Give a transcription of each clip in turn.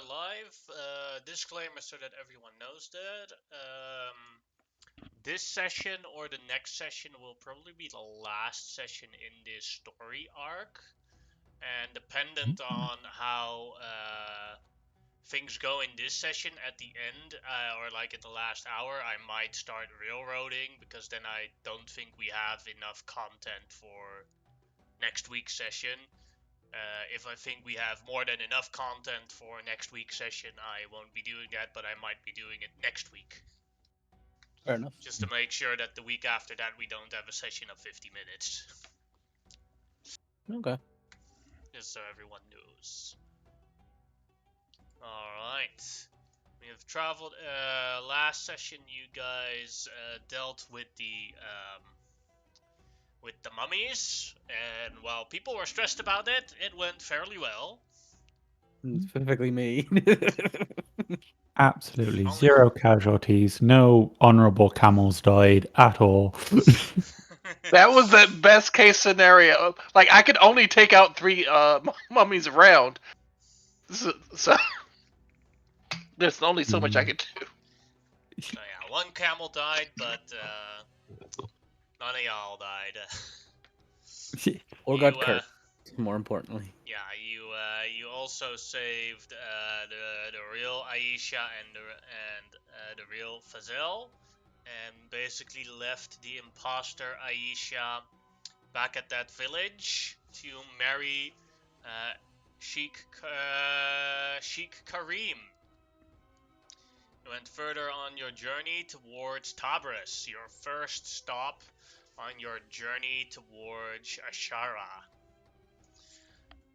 live. Disclaimer so that everyone knows that. This session or the next session will probably be the last session in this story arc. And dependent on how things go in this session at the end, or like at the last hour, I might start railroading, because then I don't think we have enough content for next week's session. If I think we have more than enough content for next week's session, I won't be doing that, but I might be doing it next week. Fair enough. Just to make sure that the week after that we don't have a session of 50 minutes. Okay. Just so everyone knows. Alright. We have traveled. Last session you guys dealt with the mummies, and while people were stressed about it, it went fairly well. Specifically me. Absolutely Only- zero casualties. No honorable camels died at all. That was the best case scenario. Like, I could only take out 3 mummies around. So there's only so much I could do. So yeah, 1 camel died, but none of y'all died. Or got cursed, more importantly. Yeah, you also saved the real Aisha and the real Fazel, and basically left the imposter Aisha back at that village to marry Sheikh Karim. You went further on your journey towards Tabris, your first stop on your journey towards Asherah.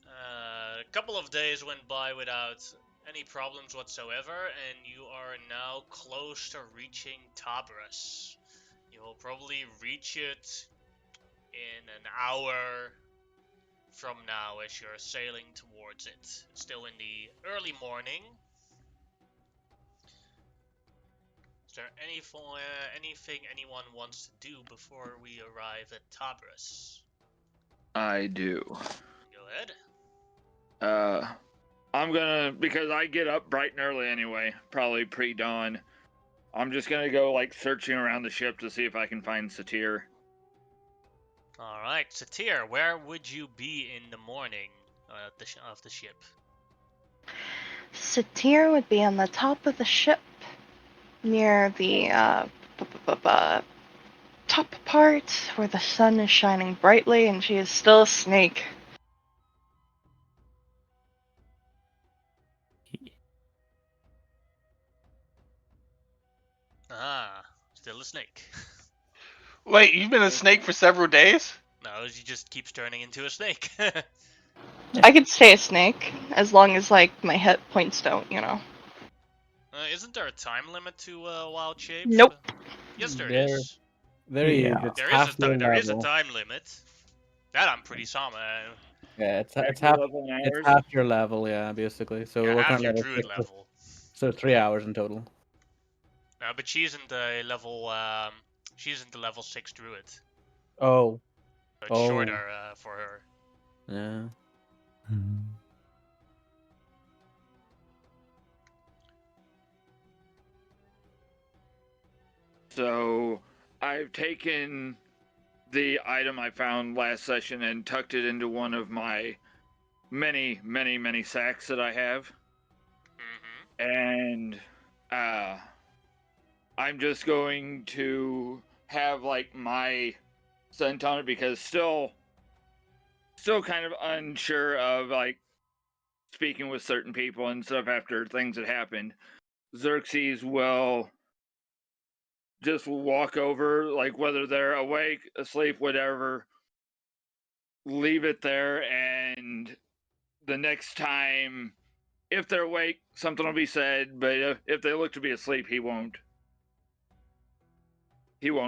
A couple of days went by without any problems whatsoever, and you are now close to reaching Tabris. You will probably reach it in an hour from now as you're sailing towards it. Still in the early morning. Is there anything anyone wants to do before we arrive at Tabris? I do. Go ahead. I'm gonna, because I get up bright and early anyway, probably pre-dawn. I'm just gonna go like searching around the ship to see if I can find Satir. Alright, Satir, where would you be in the morning of the ship? Satir would be on the top of the ship, near the top part where the sun is shining brightly and she is still a snake. Ah, still a snake. Wait, you've been a snake for several days? No, she just keeps turning into a snake. I could stay a snake, as long as, like, my hit points don't, Isn't there a time limit to wild shapes? Nope. Yes, there There- is. Yeah. It's There half is a your there is a level. time limit. That I'm pretty solid. Yeah, it's After half. 11 It's hours? half your level, yeah, basically. So Yeah, we're half kind your of druid level. So 3 hours in total. No, but she isn't a level. She isn't the level 6 druid. Oh, So it's Oh. shorter for her. yeah. Hmm. So I've taken the item I found last session and tucked it into one of my many, many, many sacks that I have. Mm-hmm. And I'm just going to have like my scent on it, because still kind of unsure of like speaking with certain people and stuff after things that happened. Xerxes will just walk over, like whether they're awake, asleep, whatever, leave it there, and the next time, if they're awake, something will be said, but if they look to be asleep, he won't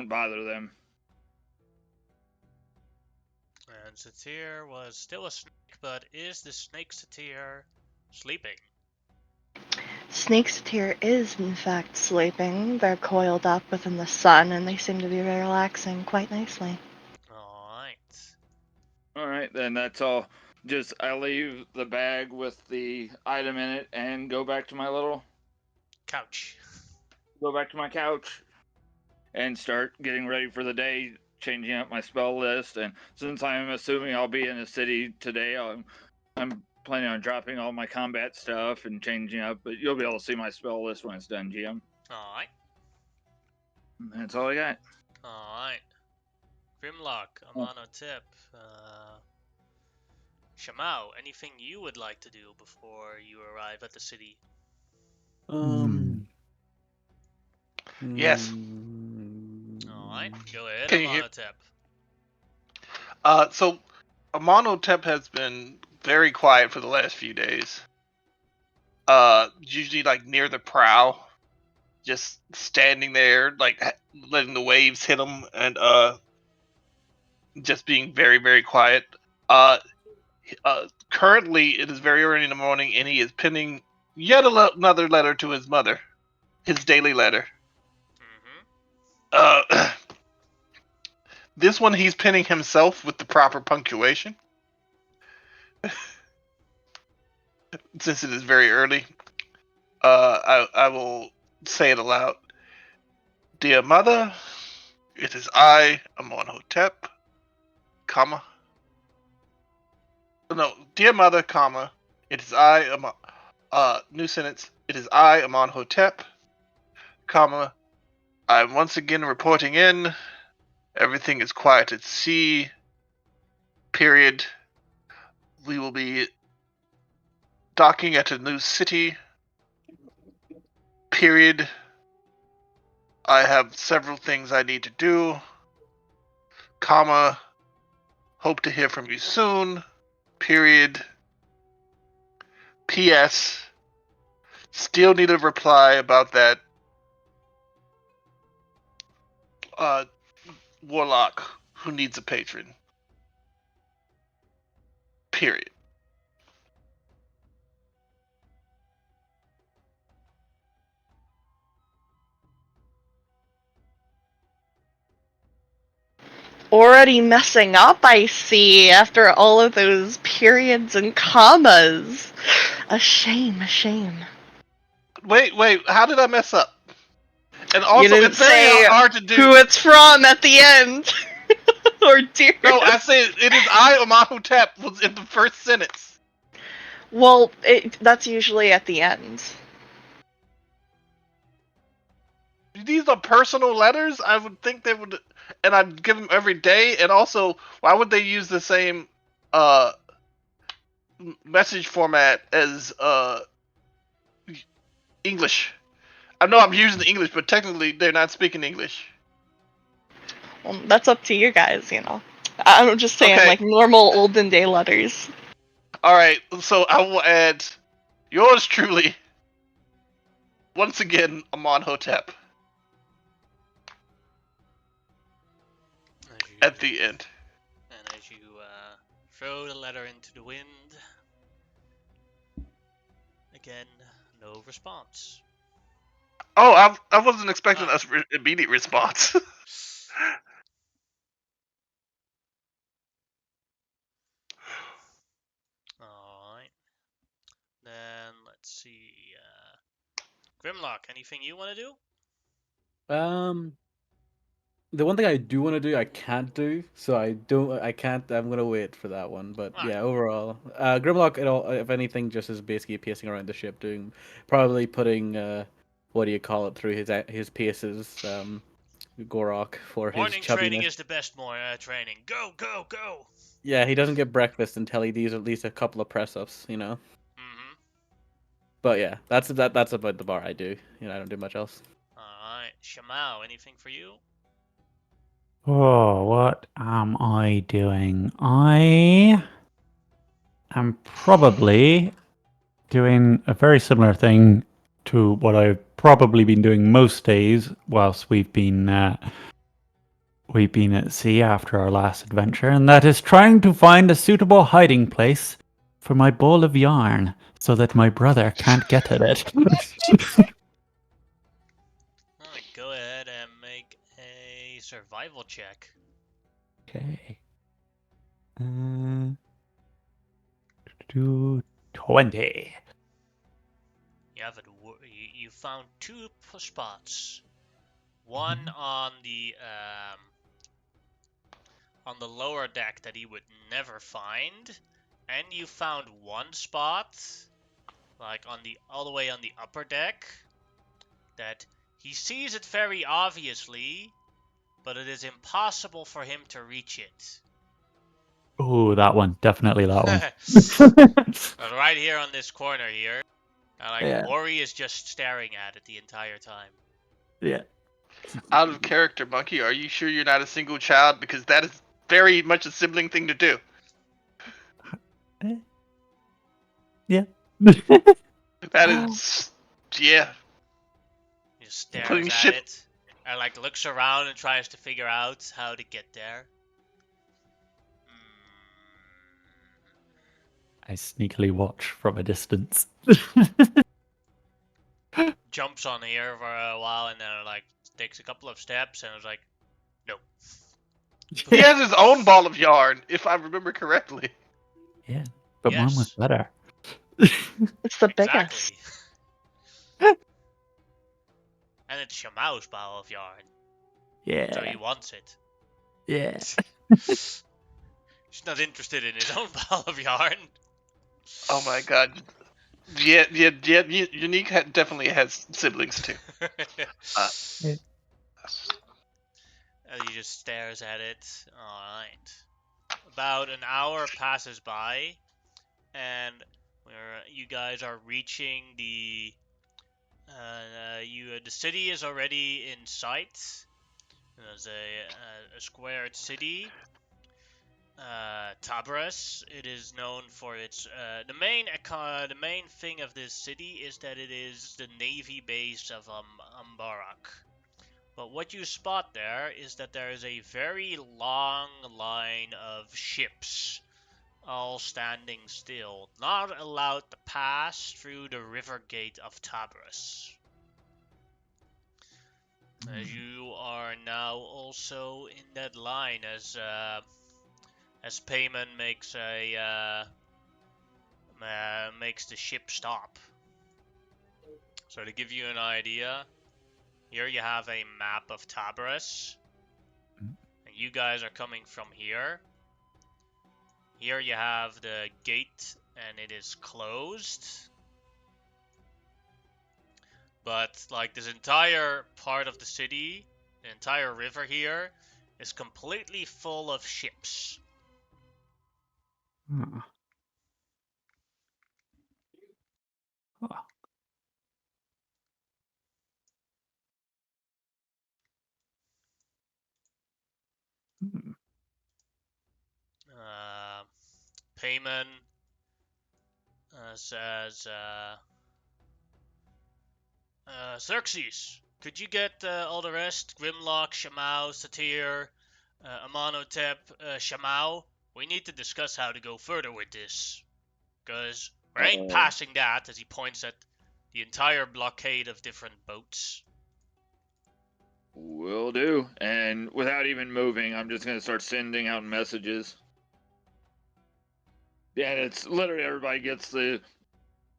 bother them. And Satir was still a snake, but is the snake Satir sleeping? Snake Satir is, in fact, sleeping. They're coiled up within the sun, and they seem to be relaxing quite nicely. Alright. All right, then that's all I leave the bag with the item in it and go back to my Couch. couch and start getting ready for the day, changing up my spell list. And since I'm assuming I'll be in the city today, I'm planning on dropping all my combat stuff and changing up. But you'll be able to see my spell list when it's done, GM. Alright. And that's all I got. Alright. Grimlock, Amonotep, Shamao, anything you would like to do before you arrive at the city? Yes. Alright, go ahead, Can you hear? Amonotep. So Amonotep has been very quiet for the last few days. Usually like near the prow, just standing there, like letting the waves hit him, and just being very, very quiet. Uh, Currently, it is very early in the morning, and he is penning yet another letter to his mother, his daily letter. Mm-hmm. This one he's penning himself with the proper punctuation, since it is very early. I will say it aloud. Dear mother, it is I, Amonhotep, comma. No, dear mother, comma. It is I, new sentence. It is I, Amonhotep, comma. I'm once again reporting in. Everything is quiet at sea. Period. We will be docking at a new city. Period. I have several things I need to do. Comma. Hope to hear from you soon. Period. P.S. Still need a reply about that warlock who needs a patron. Period. Already messing up, I see, after all of those periods and commas. A shame, a shame. Wait. How did I mess up? And You also, didn't it's very say hard to do. who it's from at the end. Or dear. No, I said it is I, Amonhotep, was in the first sentence. Well, that's usually at the end. These are personal letters. I would think they would, and I'd give them every day. And also, why would they use the same message format as English? I know I'm using English, but technically they're not speaking English. Well, that's up to you guys, you know. I'm just saying, Okay. like, normal olden day letters. All right, so I will add yours truly. Once again, Amonhotep at the end. And as you throw the letter into the wind, again, no response. Oh, I wasn't expecting an immediate response. Alright. Then, let's see. Grimlock, anything you want to do? The one thing I do want to do, I can't do, so I can't. I'm gonna wait for that one. But Alright. yeah, overall, Grimlock, if anything, just is basically pacing around the ship, probably putting what do you call it, through his paces, Gorok for his Morning training chubbiness. is the best training. Go, go, go! Yeah, he doesn't get breakfast until he does at least a couple of press ups, Mm-hmm. But yeah, that's about the bar I do. I don't do much else. Alright. Shamao, anything for you? Oh, what am I doing? I am probably doing a very similar thing to what I've probably been doing most days whilst we've been at sea after our last adventure, and that is trying to find a suitable hiding place for my ball of yarn so that my brother can't get at it. Alright, go ahead and make a survival check. Okay. 20. You found two spots. One on the lower deck that he would never find, and you found one spot, like all the way on the upper deck, that he sees it very obviously, but it is impossible for him to reach it. Oh, that one. Definitely that one. But right here on this corner here, Yeah. Ori is just staring at it the entire time. Yeah. Out of character, Monkey. Are you sure you're not a single child? Because that is very much a sibling thing to do. Yeah. That is, yeah. He just stares Putting at shit- it and looks around and tries to figure out how to get there. I sneakily watch from a distance. Jumps on here for a while and then takes a couple of steps and is like, nope. He has his own ball of yarn, if I remember correctly. Yeah, but mine was Yes. better. It's the biggest. Exactly. And it's Shamau's ball of yarn, so he Yeah. wants it. Yeah. He's not interested in his own ball of yarn. Oh my god. Yeah. Unique definitely has siblings too. And he just stares at it. Alright. About an hour passes by, and you guys are reaching the city is already in sight. There's a squared city. Tabras. It is known for its the main thing of this city is that it is the navy base of Ambarak. But what you spot there is that there is a very long line of ships, all standing still, not allowed to pass through the river gate of Tabras. You are now also in that line as Payman makes makes the ship stop. So to give you an idea, here you have a map of Tabras, and you guys are coming from here. Here you have the gate, and it is closed. But this entire part of the city, the entire river here, is completely full of ships. Oh. Oh. Hmm. Payman says, Xerxes, could you get all the rest? Grimlock, Shamau, Satir, Amonotep, Shamau? We need to discuss how to go further with this. Because we ain't passing that, as he points at the entire blockade of different boats. Will do. And without even moving, I'm just going to start sending out messages. Yeah, and it's literally everybody gets the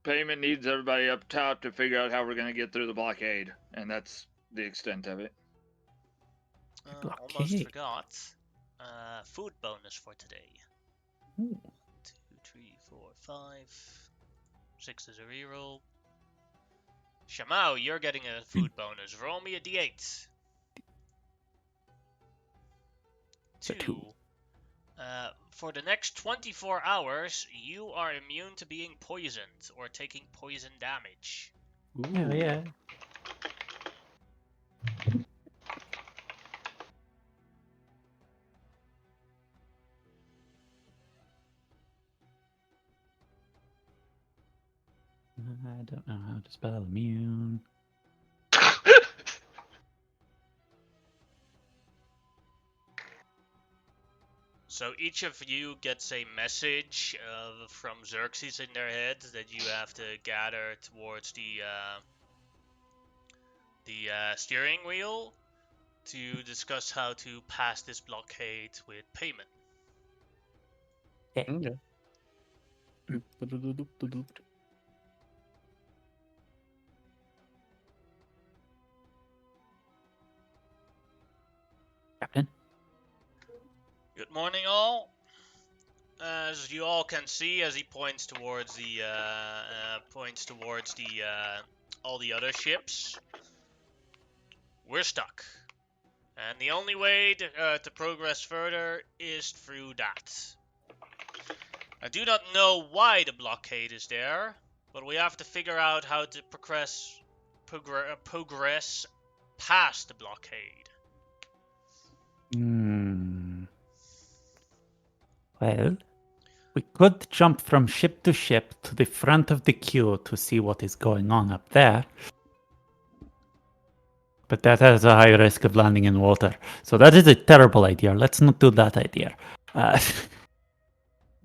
payment, needs everybody up top to figure out how we're going to get through the blockade. And that's the extent of it. Almost forgot. Food bonus for today. Ooh. 1, 2, 3, 4, 5. 6 is a reroll. Shamau, you're getting a food bonus. Roll me a d8. 2. For the next 24 hours, you are immune to being poisoned or taking poison damage. Hell yeah. I don't know how to spell immune. So each of you gets a message from Xerxes in their head that you have to gather towards the steering wheel to discuss how to pass this blockade with payment. Okay. Captain? Good morning, all. As you all can see, as he points towards the all the other ships, we're stuck, and the only way to progress further is through that. I do not know why the blockade is there, but we have to figure out how to progress past the blockade. Well, we could jump from ship to ship to the front of the queue to see what is going on up there. But that has a high risk of landing in water. So that is a terrible idea. Let's not do that idea.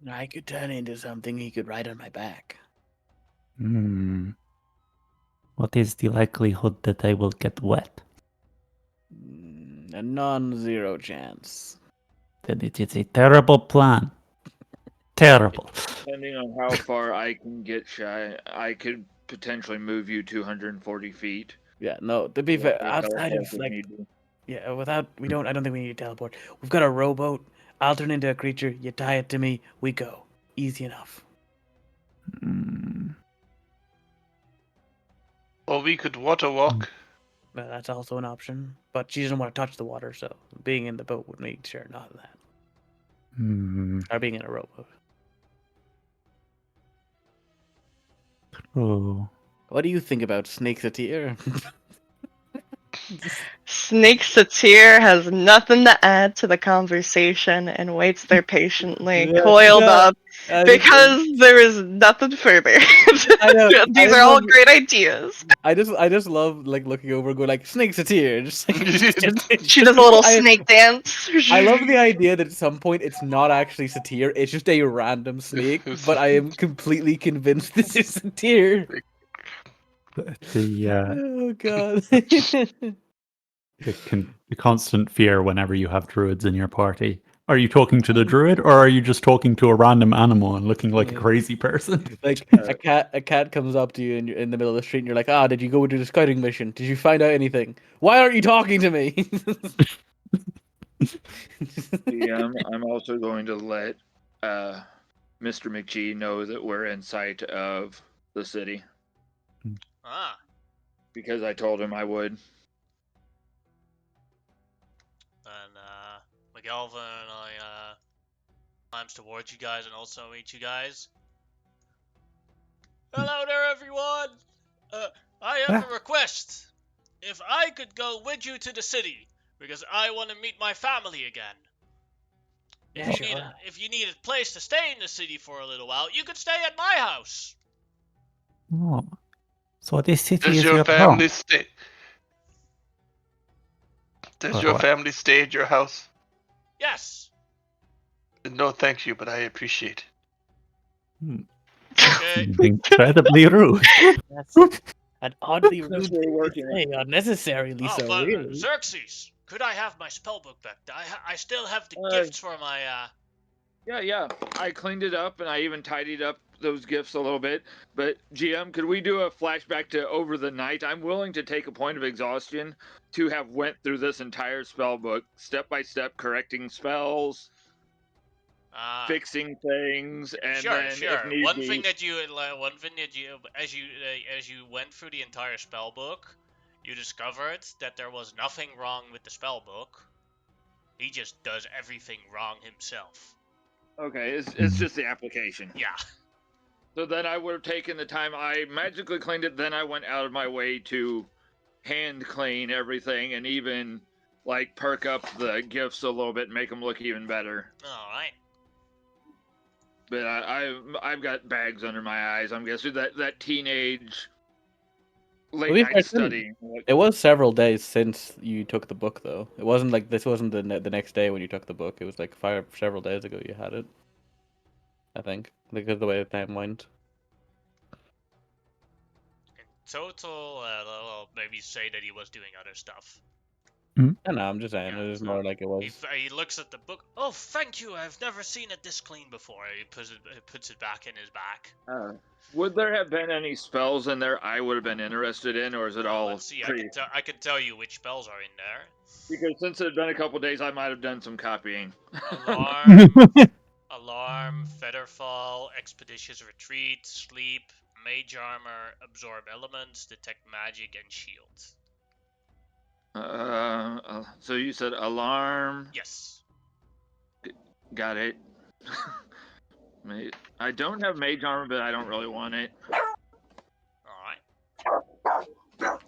I could turn into something he could ride on my back. What is the likelihood that I will get wet? A non-zero chance. Then it is a terrible plan. Terrible. Depending on how far I can get shy, I could potentially move you 240 feet. Yeah, no, to be fair, outside of, like, yeah, I don't think we need to teleport. We've got a rowboat. I'll turn into a creature. You tie it to me. We go. Easy enough. Or we could water walk. Well, that's also an option. But she doesn't want to touch the water, so being in the boat would make sure not of that. Or being in a rowboat. Oh. What do you think about Snake Satyr? Snake Satyr has nothing to add to the conversation and waits there patiently, coiled up, because there is nothing further. I know. These are all great ideas. I just love like looking over and going like Snake Satyr. Just like She does a little snake dance. I love the idea that at some point it's not actually Satyr, it's just a random snake, but I am completely convinced this is Satyr. Oh god. The constant fear whenever you have druids in your party. Are you talking to the druid, or are you just talking to a random animal and looking like a crazy person? Like a cat comes up to you and you're in the middle of the street and you're like, did you go do the scouting mission? Did you find out anything? Why aren't you talking to me? I'm also going to let Mr. McGee know that we're in sight of the city. Because I told him I would. And McAlvin and I climbs towards you guys and also meet you guys. Hello there, everyone! I have a request. If I could go with you to the city, because I want to meet my family again. If you need a place to stay in the city for a little while, you could stay at my house. Oh. So this city Does is your your family home? stay? Does your family stay at your house? Yes. No, thank you, but I appreciate it. Okay. Incredibly rude. That's an oddly rude thing to say, unnecessarily so, but, really. Xerxes, could I have my spellbook back? I still have the gifts for my Yeah. I cleaned it up and I even tidied up those gifts a little bit. But GM, could we do a flashback to over the night? I'm willing to take a point of exhaustion to have went through this entire spell book step by step, correcting spells, fixing things, and sure. if need One be, thing that you as you went through the entire spell book, you discovered that there was nothing wrong with the spell book. He just does everything wrong himself. Okay, it's just the application. Yeah. So then I would have taken the time. I magically cleaned it. Then I went out of my way to hand clean everything and even like perk up the gifts a little bit and make them look even better. All right. But I've got bags under my eyes. I'm guessing that teenage late night studying. It was several days since you took the book, though. It wasn't like this wasn't the next day when you took the book. It was like several days ago you had it. I think because of the way the time went. In total, maybe say that he was doing other stuff. No, I'm just saying. Yeah, It was so more like it was. He looks at the book. Oh, thank you. I've never seen it this clean before. He puts it back in his back. Would there have been any spells in there I would have been interested in, or is it all Let's see. pretty? I can tell you which spells are in there. Because since it had been a couple days, I might have done some copying. Alarm, Featherfall, Expeditious Retreat, Sleep, Mage Armor, Absorb Elements, Detect Magic, and Shield. So you said alarm. Yes. Got it. I don't have mage armor, but I don't really want it. Alright.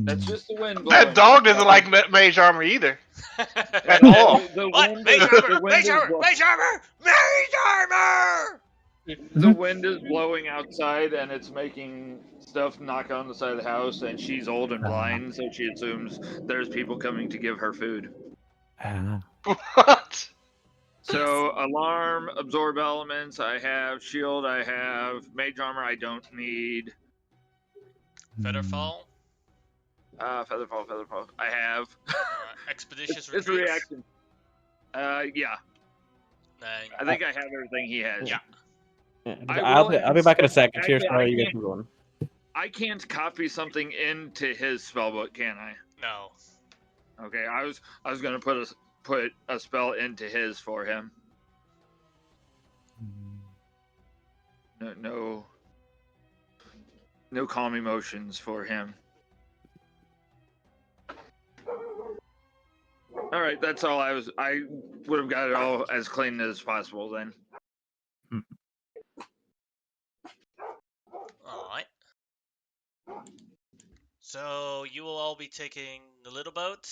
That's just the wind blowing. That dog doesn't like mage armor either. At No, all. What? Mage Armor! Mage Armor! Mage Armor! Mage Armor! The wind is blowing outside, and it's making stuff knock on the side of the house, and she's old and blind, so she assumes there's people coming to give her food. What? So, alarm, absorb elements, I have. Shield, I have. Mage armor, I don't need. Featherfall. Featherfall, I have. Expeditious It's Retreat. reaction. Yeah. I think I have everything he has. Yeah. I'll be back in a second. Cheers, Actually, sorry, you guys can go on. I can't copy something into his spellbook, can I? No. Okay, I was gonna put a spell into his for him. No calm emotions for him. All right, that's all I would have got it all as clean as possible then. Alright. So you will all be taking the little boat,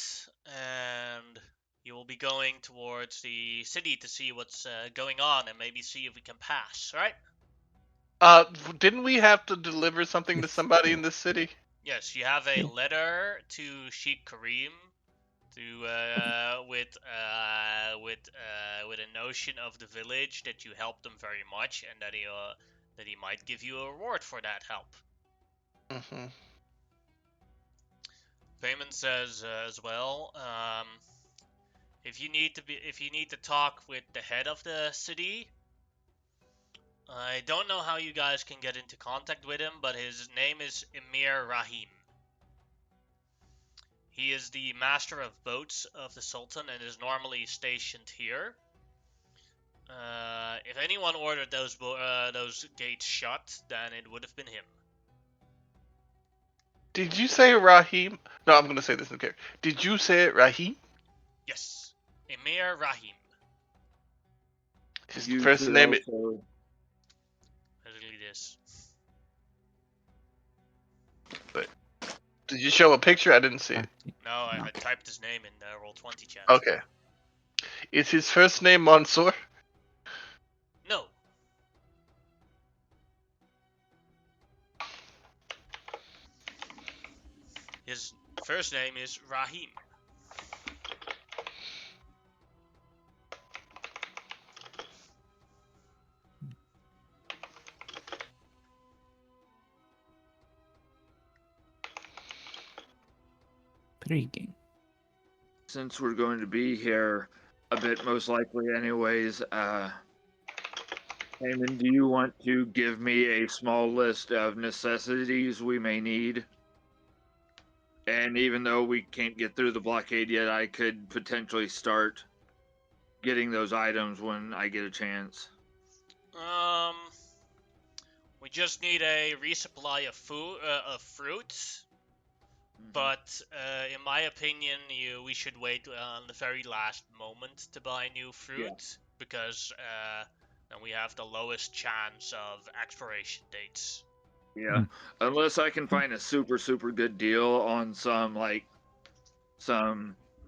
and you will be going towards the city to see what's going on and maybe see if we can pass, right? Didn't we have to deliver something to somebody in this city? Yes, you have a letter to Sheikh Karim with a notion of the village that you helped them very much, and that he might give you a reward for that help. Mm-hmm. Payman says as well, if you need to talk with the head of the city, I don't know how you guys can get into contact with him, but his name is Emir Rahim. He is the master of boats of the Sultan and is normally stationed here. If anyone ordered those gates shut, then it would have been him. Did you say Rahim? No, I'm gonna say this in character. Did you say it Rahim? Yes, Emir Rahim. His first name is. Literally this. But did you show a picture? I didn't see it. No, I typed his name in the Roll20 chat. Okay. Is his first name Mansour? No. His first name is Rahim. Intriguing. Since we're going to be here a bit, most likely anyways, Eamon, do you want to give me a small list of necessities we may need? And even though we can't get through the blockade yet, I could potentially start getting those items when I get a chance. We just need a resupply of fruits. But in my opinion, we should wait on the very last moment to buy new fruit, because then we have the lowest chance of expiration dates. Yeah, unless I can find a super good deal on some that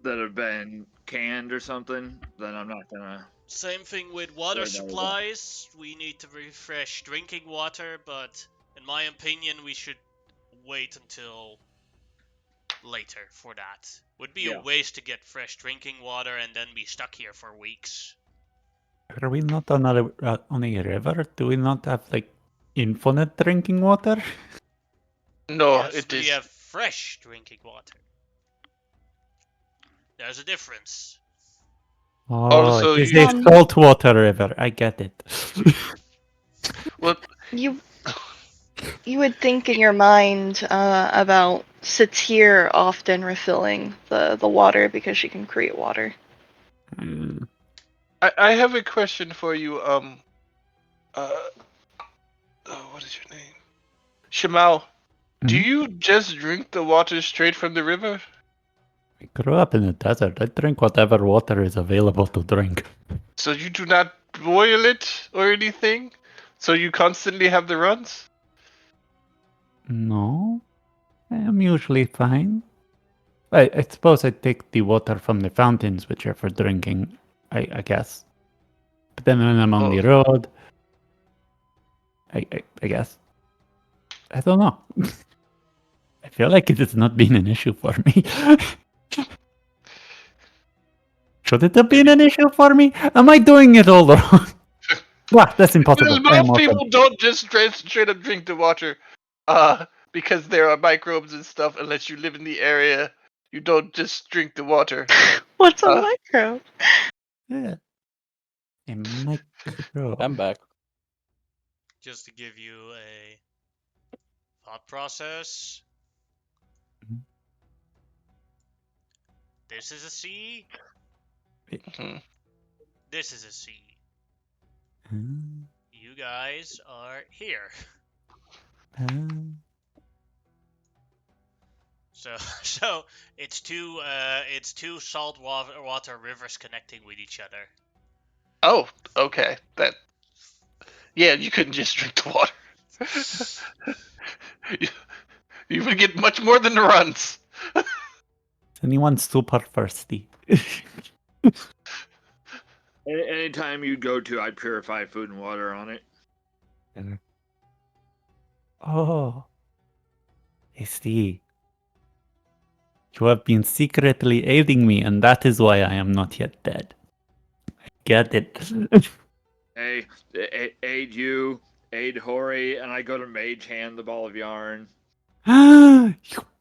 have been canned or something, then I'm not gonna. Same thing with water supplies. We need to refresh drinking water, but in my opinion, we should wait until later for that. Would be a waste to get fresh drinking water and then be stuck here for weeks. Are we not on a river? Do we not have infinite drinking water? No, yes, we have fresh drinking water. There's a difference. Oh, Also, it is you a saltwater river. I get it. well, You would think in your mind about Satir often refilling the water because she can create water. Hmm. I have a question for you. What is your name? Shamal. Do Mhm. you just drink the water straight from the river? I grew up in the desert. I drink whatever water is available to drink. So you do not boil it or anything? So you constantly have the runs? No, I am usually fine. I suppose I take the water from the fountains, which are for drinking, I guess. But then when I'm on the Oh. road, I guess. I don't know. I feel like it has not been an issue for me. Should it have been Maybe. an issue for me? Am I doing it all wrong? Well, that's Well, impossible. I am most awesome. people don't just straight up drink the water, because there are microbes and stuff. Unless you live in the area, you don't just drink the water. What's a Uh, microbe? Yeah. A micro. I'm back. Just to give you a thought process. Mhm. This is a C. mhm. This is a C. Hmm. You guys are here. So so it's two salt water rivers connecting with each other. Oh, okay. Yeah, you couldn't just drink the water. you, you would get much more than the runs. Is anyone super thirsty? Anytime you'd go to, I'd purify food and water on it. Oh, I see. You have been secretly aiding me, and that is why I am not yet dead. Get it? Hey, aid you, aid Hori, and I go to Mage Hand the ball of yarn. You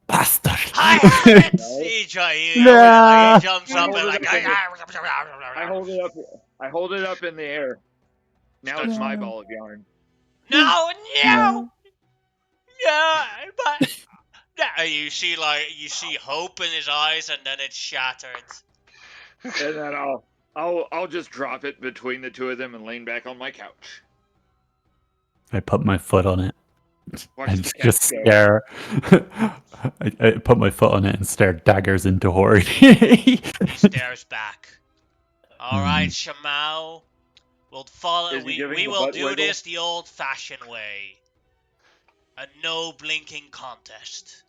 bastard! Hi, hat! No. He jumps I up hold and it like. up in I hold it up. I hold it up in the air. Now Starts- it's my ball of yarn. No, no, No. no, but no. You see hope in his eyes, and then it's shattered. And then I'll just drop it between the two of them and lean back on my couch. I put my foot on it Watch and the cat just go. stare. I put my foot on it and stare daggers into Hori. He stares back. All right, Shamal. We'll follow. Is he giving We the will butt do wiggle? this the old-fashioned way. A no blinking contest.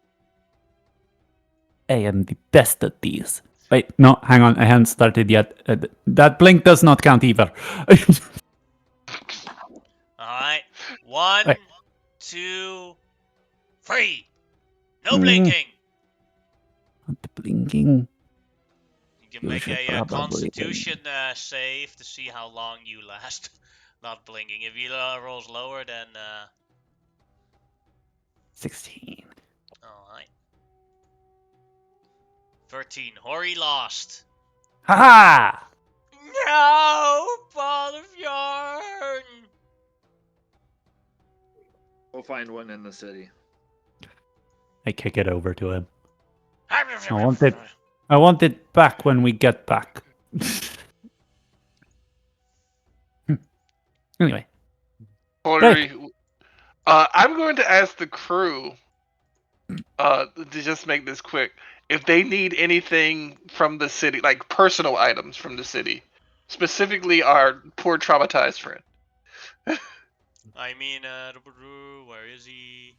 I am the best at these. Wait, no, hang on. I haven't started yet. That blink does not count either. All right. 1, Wait. 2, 3. No Mm. blinking. Not the blinking. You can You make should a probably Constitution save to see how long you last not blinking. If he rolls lower, then 16. all right. 13. Hori lost. Haha! No, ball of yarn. We'll find one in the city. I kick it over to him. I I want it back when we get back. Anyway. Hori, I'm going to ask the crew, to just make this quick, if they need anything from the city, like personal items from the city, specifically our poor traumatized friend. I mean, where is he?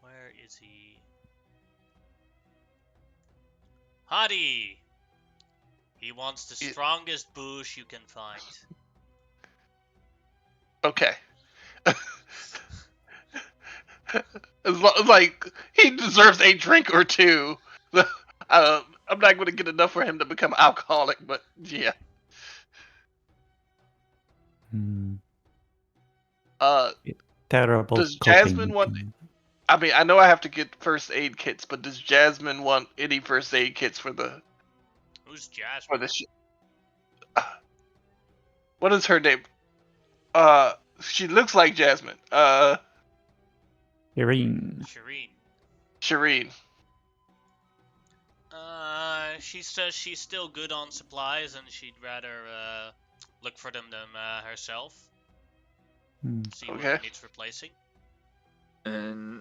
Where is he? Hadi! He wants the strongest bush you can find. Okay. Like, he deserves a drink or two. I'm not going to get enough for him to become alcoholic, but yeah. Hmm. Uh, Terrible does coping. Jasmine want? I mean, I know I have to get first aid kits, but does Jasmine want any first aid kits for the Who's for Jasmine? the ship? What is her name? She looks like Jasmine. Irene. Shireen. Shireen. She says she's still good on supplies and she'd rather look for them herself. See Okay. what needs replacing. And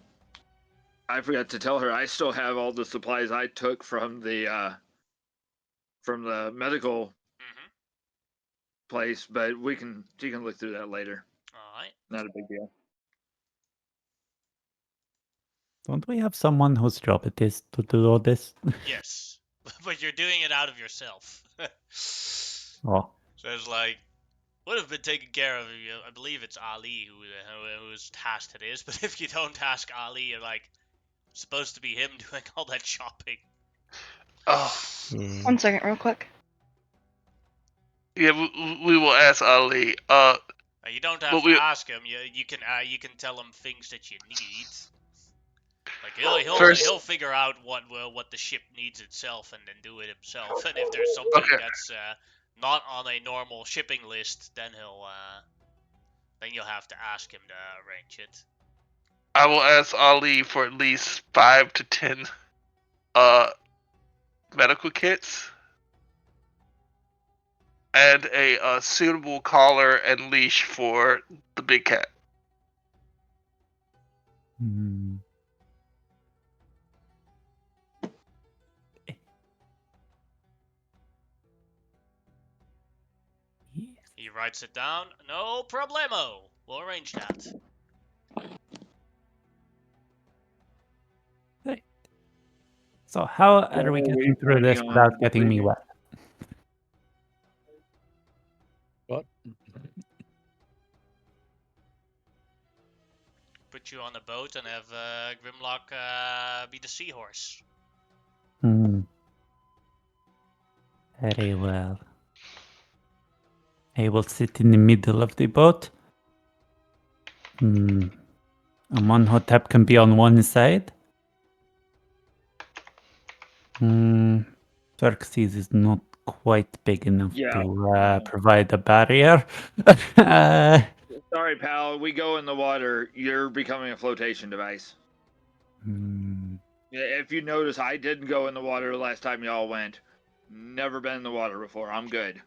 I forgot to tell her I still have all the supplies I took from the medical Mm-hmm. place, but she can look through that later. Alright. Not a big deal. Don't we have someone whose job it is to do all this? Yes. But you're doing it out of yourself. Oh. So it's like, would have been taken care of. I believe it's Ali who's tasked it is. But if you don't ask Ali, you're like supposed to be him doing all that shopping. Oh. Yeah. 1 second, real quick. Yeah, we will ask Ali. You don't have But to we- ask him. You can tell him things that you need. Like he'll figure out what the ship needs itself and then do it himself. And if there's something Okay. that's not on a normal shipping list, then you'll have to ask him to arrange it. I will ask Ali for at least 5 to 10 medical kits and a suitable collar and leash for the big cat. Hmm. Yes. He writes it down. No problemo. We'll arrange that. Right. So how are we What are getting we through this planning without on getting me doing? wet? What? Put you on a boat and have Grimlock be the seahorse. Hmm. Very well. I will sit in the middle of the boat. Amonhotep can be on one side. Xerxes is not quite big enough to provide a barrier. Sorry, pal. We go in the water. You're becoming a flotation device. If you notice, I didn't go in the water the last time y'all went. Never been in the water before. I'm good.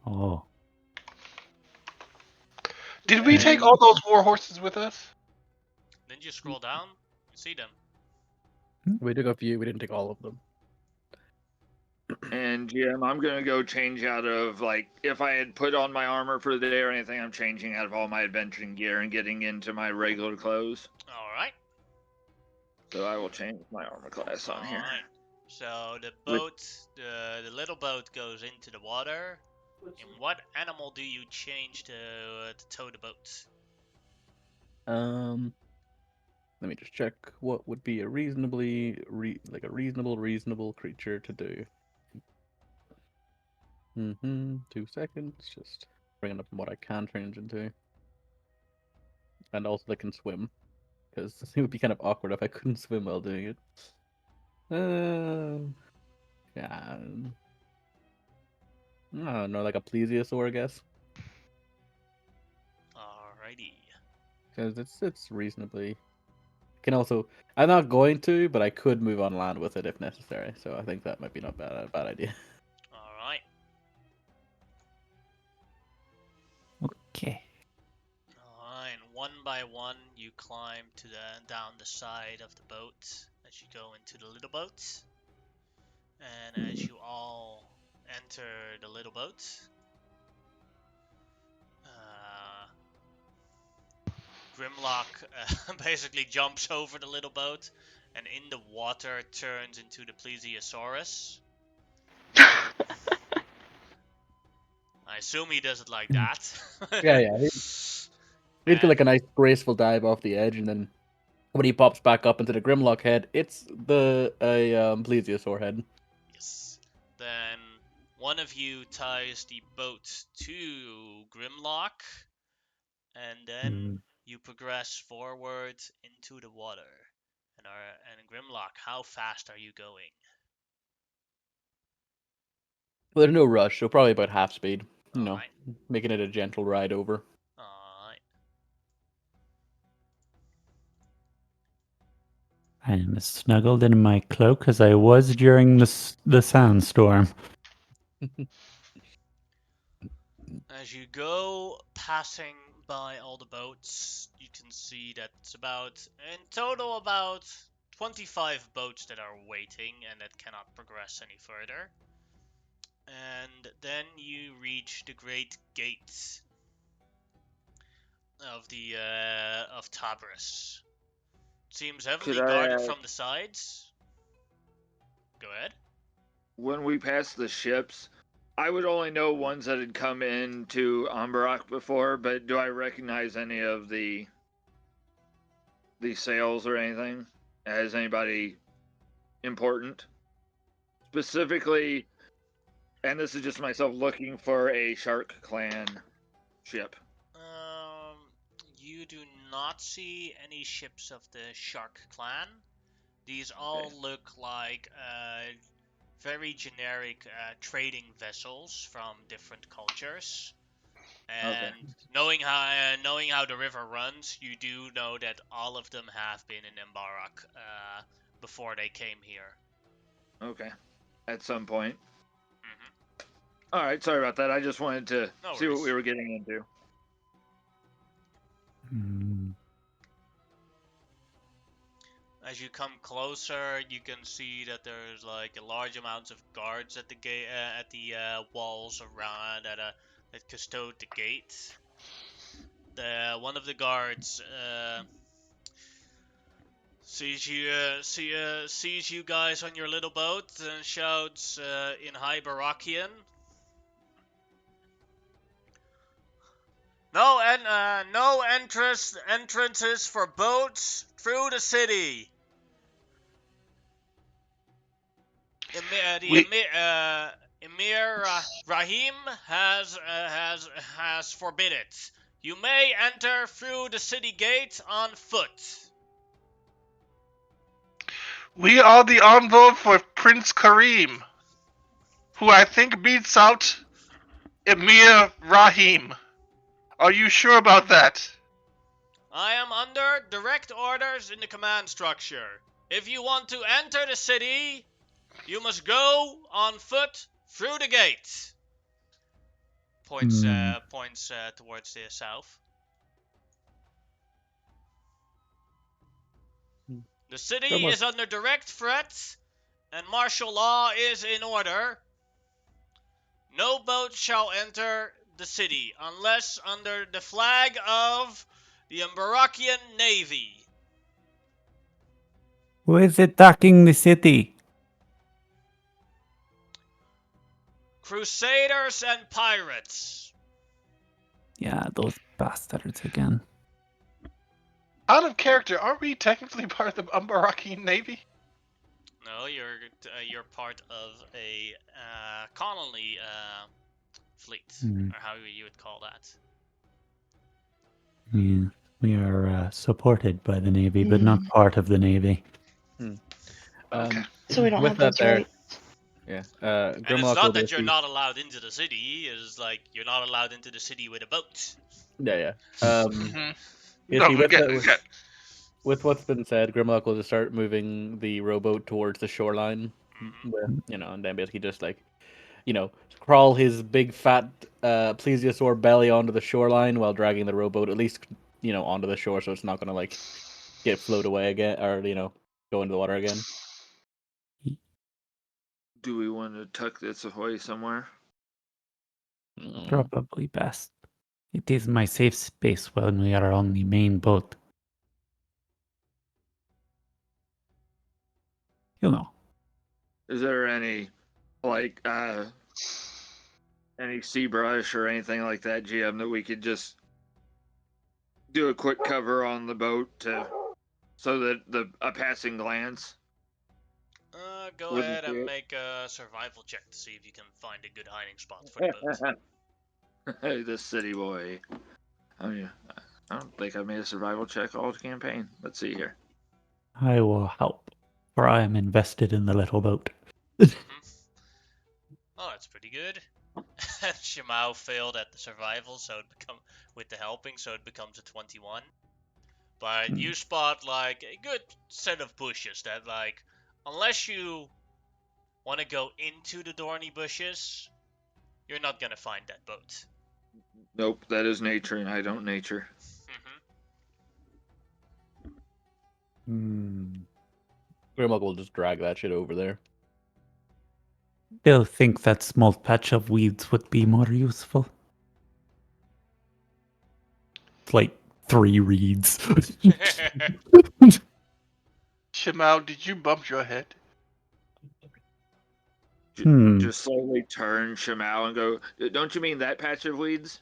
Oh. Did we take all those war horses with us? Then you scroll down, you see them. We took a few. We didn't take all of them. And Jim, I'm gonna go change out of, like, if I had put on my armor for the day or anything, I'm changing out of all my adventuring gear and getting into my regular clothes. Alright. So I will change my armor class on here. Alright. So the boat, the little boat goes into the water. And what animal do you change to tow the boat? Let me just check what would be a reasonable creature to do. 2 seconds. Just bringing up what I can change into, and also they can swim, because it would be kind of awkward if I couldn't swim while doing it. Yeah. I don't know, like a plesiosaur, I guess, Alrighty. because it's reasonably. Can also, I'm not going to, but I could move on land with it if necessary. So I think that might be not a bad idea. Alright. Okay. Alright, one by one you climb down the side of the boat as you go into the little boat. And as you all enter the little boat, Grimlock basically jumps over the little boat and in the water turns into the Plesiosaurus. I assume he does it like that. Yeah. He'd get like a nice graceful dive off the edge, and then when he pops back up into the Grimlock head, it's a plesiosaur head. Yes. Then one of you ties the boat to Grimlock, and then you progress forward into the water. And Grimlock, how fast are you going? Well, there's no rush, so probably about half speed. You know, Alright. making it a gentle ride over. Alright. I'm snuggled in my cloak as I was during the sandstorm. As you go passing by all the boats, you can see that it's in total, about 25 boats that are waiting and that cannot progress any further. And then you reach the great gate of Tabris. Seems heavily Could I guarded ask, from the sides. Go ahead. when we passed the ships, I would only know ones that had come into Umbarak before, but do I recognize any of the sails or anything as anybody important? Specifically, and this is just myself looking for a Shark Clan ship. Um, you do not see any ships of the Shark Clan. These all look like very generic trading vessels from different cultures. And knowing how the river runs, you do know that all of them have been in Embarak before they came here. Okay. At some point. Mhm. All right, sorry about that. I just wanted to No see what worries. we were getting into. Hmm. As you come closer, you can see that there's like a large amounts of guards at the gate, at the walls around that custode the gate. One of the guards sees you guys on your little boat and shouts in High Barakian. No entrances for boats through the city. We Emir Rahim has forbid it. You may enter through the city gate on foot. we are the envoy for Prince Karim, who I think beats out Emir Rahim. Are you sure about that? I am under direct orders in the command structure. If you want to enter the city, you must go on foot through the gate. Points towards the south. The city is under direct threat, and martial law is in order. No boat shall enter the city unless under the flag of the Ambarakian Navy. Who is attacking the city? Crusaders and pirates. Yeah, those bastards again. Out of character, are we technically part of the Umbaraki Navy? No, you're part of a colony fleet, or how you would call that. Yeah, we are supported by the Navy, but not part of the Navy. Okay. So we don't With have that those there, rights. yeah. And it's Grimlock will not that you're basically. not allowed into the city. It's like you're not allowed into the city with a boat. Yeah. No, Basically, we with got, that, we got. with what's been said, Grimlock will just start moving the rowboat towards the shoreline. Mhm. With, and then basically just like, crawl his big fat plesiosaur belly onto the shoreline while dragging the rowboat at least, onto the shore, so it's not gonna like get float away again or go into the water again. Do we want to tuck this away somewhere? Probably best. It is my safe space when we are on the main boat. You know. Is there any, like, any sea brush or anything like that, GM, that we could just do a quick cover on the boat so that a passing glance? Go Wouldn't ahead and do it. make a survival check to see if you can find a good hiding spot for the boat. The city boy. Oh yeah. I don't think I made a survival check all campaign. Let's see here. I will help, for I am invested in the little boat. Mhm. Oh, that's pretty good. Shimao failed at the survival, so it become with the helping, so it becomes a 21. But you spot like a good set of bushes that like, unless you want to go into the thorny bushes, you're not gonna find that boat. Nope, that is nature, and I don't nature. Grimlock will just drag that shit over there. Still think that small patch of weeds would be more useful. It's like 3 reeds. Shimao, did you bump your head? Just slowly turn Shimao and go, don't you mean that patch of weeds?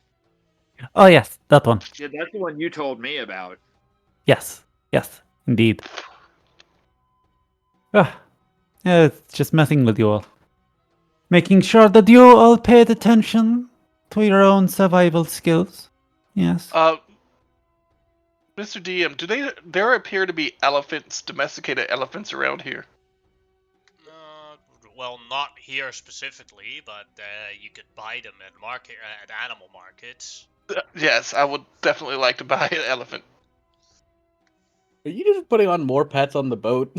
Oh yes, that one. Yeah, that's the one you told me about. Yes, indeed. It's just messing with you all. Making sure that you all paid attention to your own survival skills. Yes. Mr. DM, there appear to be domesticated elephants around here? Well, not here specifically, but you could buy them at animal markets. Yes, I would definitely like to buy an elephant. Are you just putting on more pets on the boat?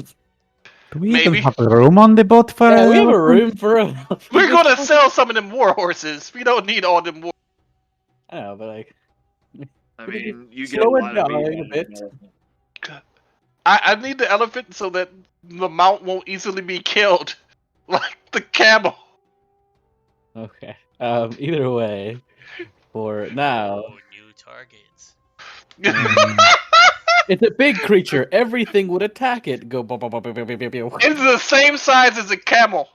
Do we Maybe. even have a room on the boat for Yeah, an we have a elephant? room for a. We're gonna sell some of them war horses. We don't need all them war. I know, but like. I Can we mean, you get a slow it lot of meat down a out of bit? an elephant. I need the elephant so that the mount won't easily be killed, like the camel. Okay. Either way, for now, Oh, new targets. it's a big creature. Everything would attack it. Go. It's the same size as a camel.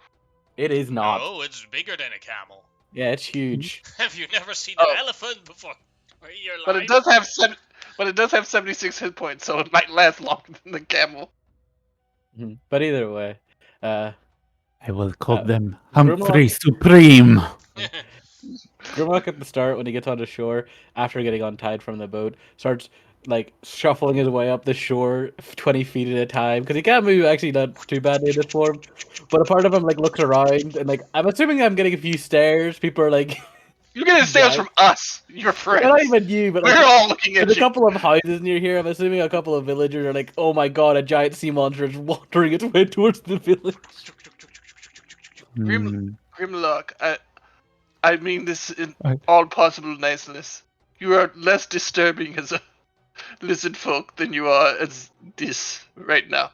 It is not. No, it's bigger than a camel. Yeah, it's huge. Have you never seen Oh. an elephant before in your life? But it does have 76 hit points, so it might last longer than the camel. But either way, I will call them Grimlock- Humphrey Supreme. Grimlock at the start, when he gets onto shore, after getting untied from the boat, starts like shuffling his way up the shore 20 feet at a time because he can't move actually not too badly in this form. But a part of him like looks around and like I'm assuming I'm getting a few stares. People are like, You're getting stares from us, your friends. not even you, but like We're all looking at there's a you. couple of houses near here. I'm assuming a couple of villagers are like, oh my god, a giant sea monster is wandering its way towards the village. Grimlock, I mean this in I- all possible niceness. You are less disturbing as a lizard folk than you are as this right now.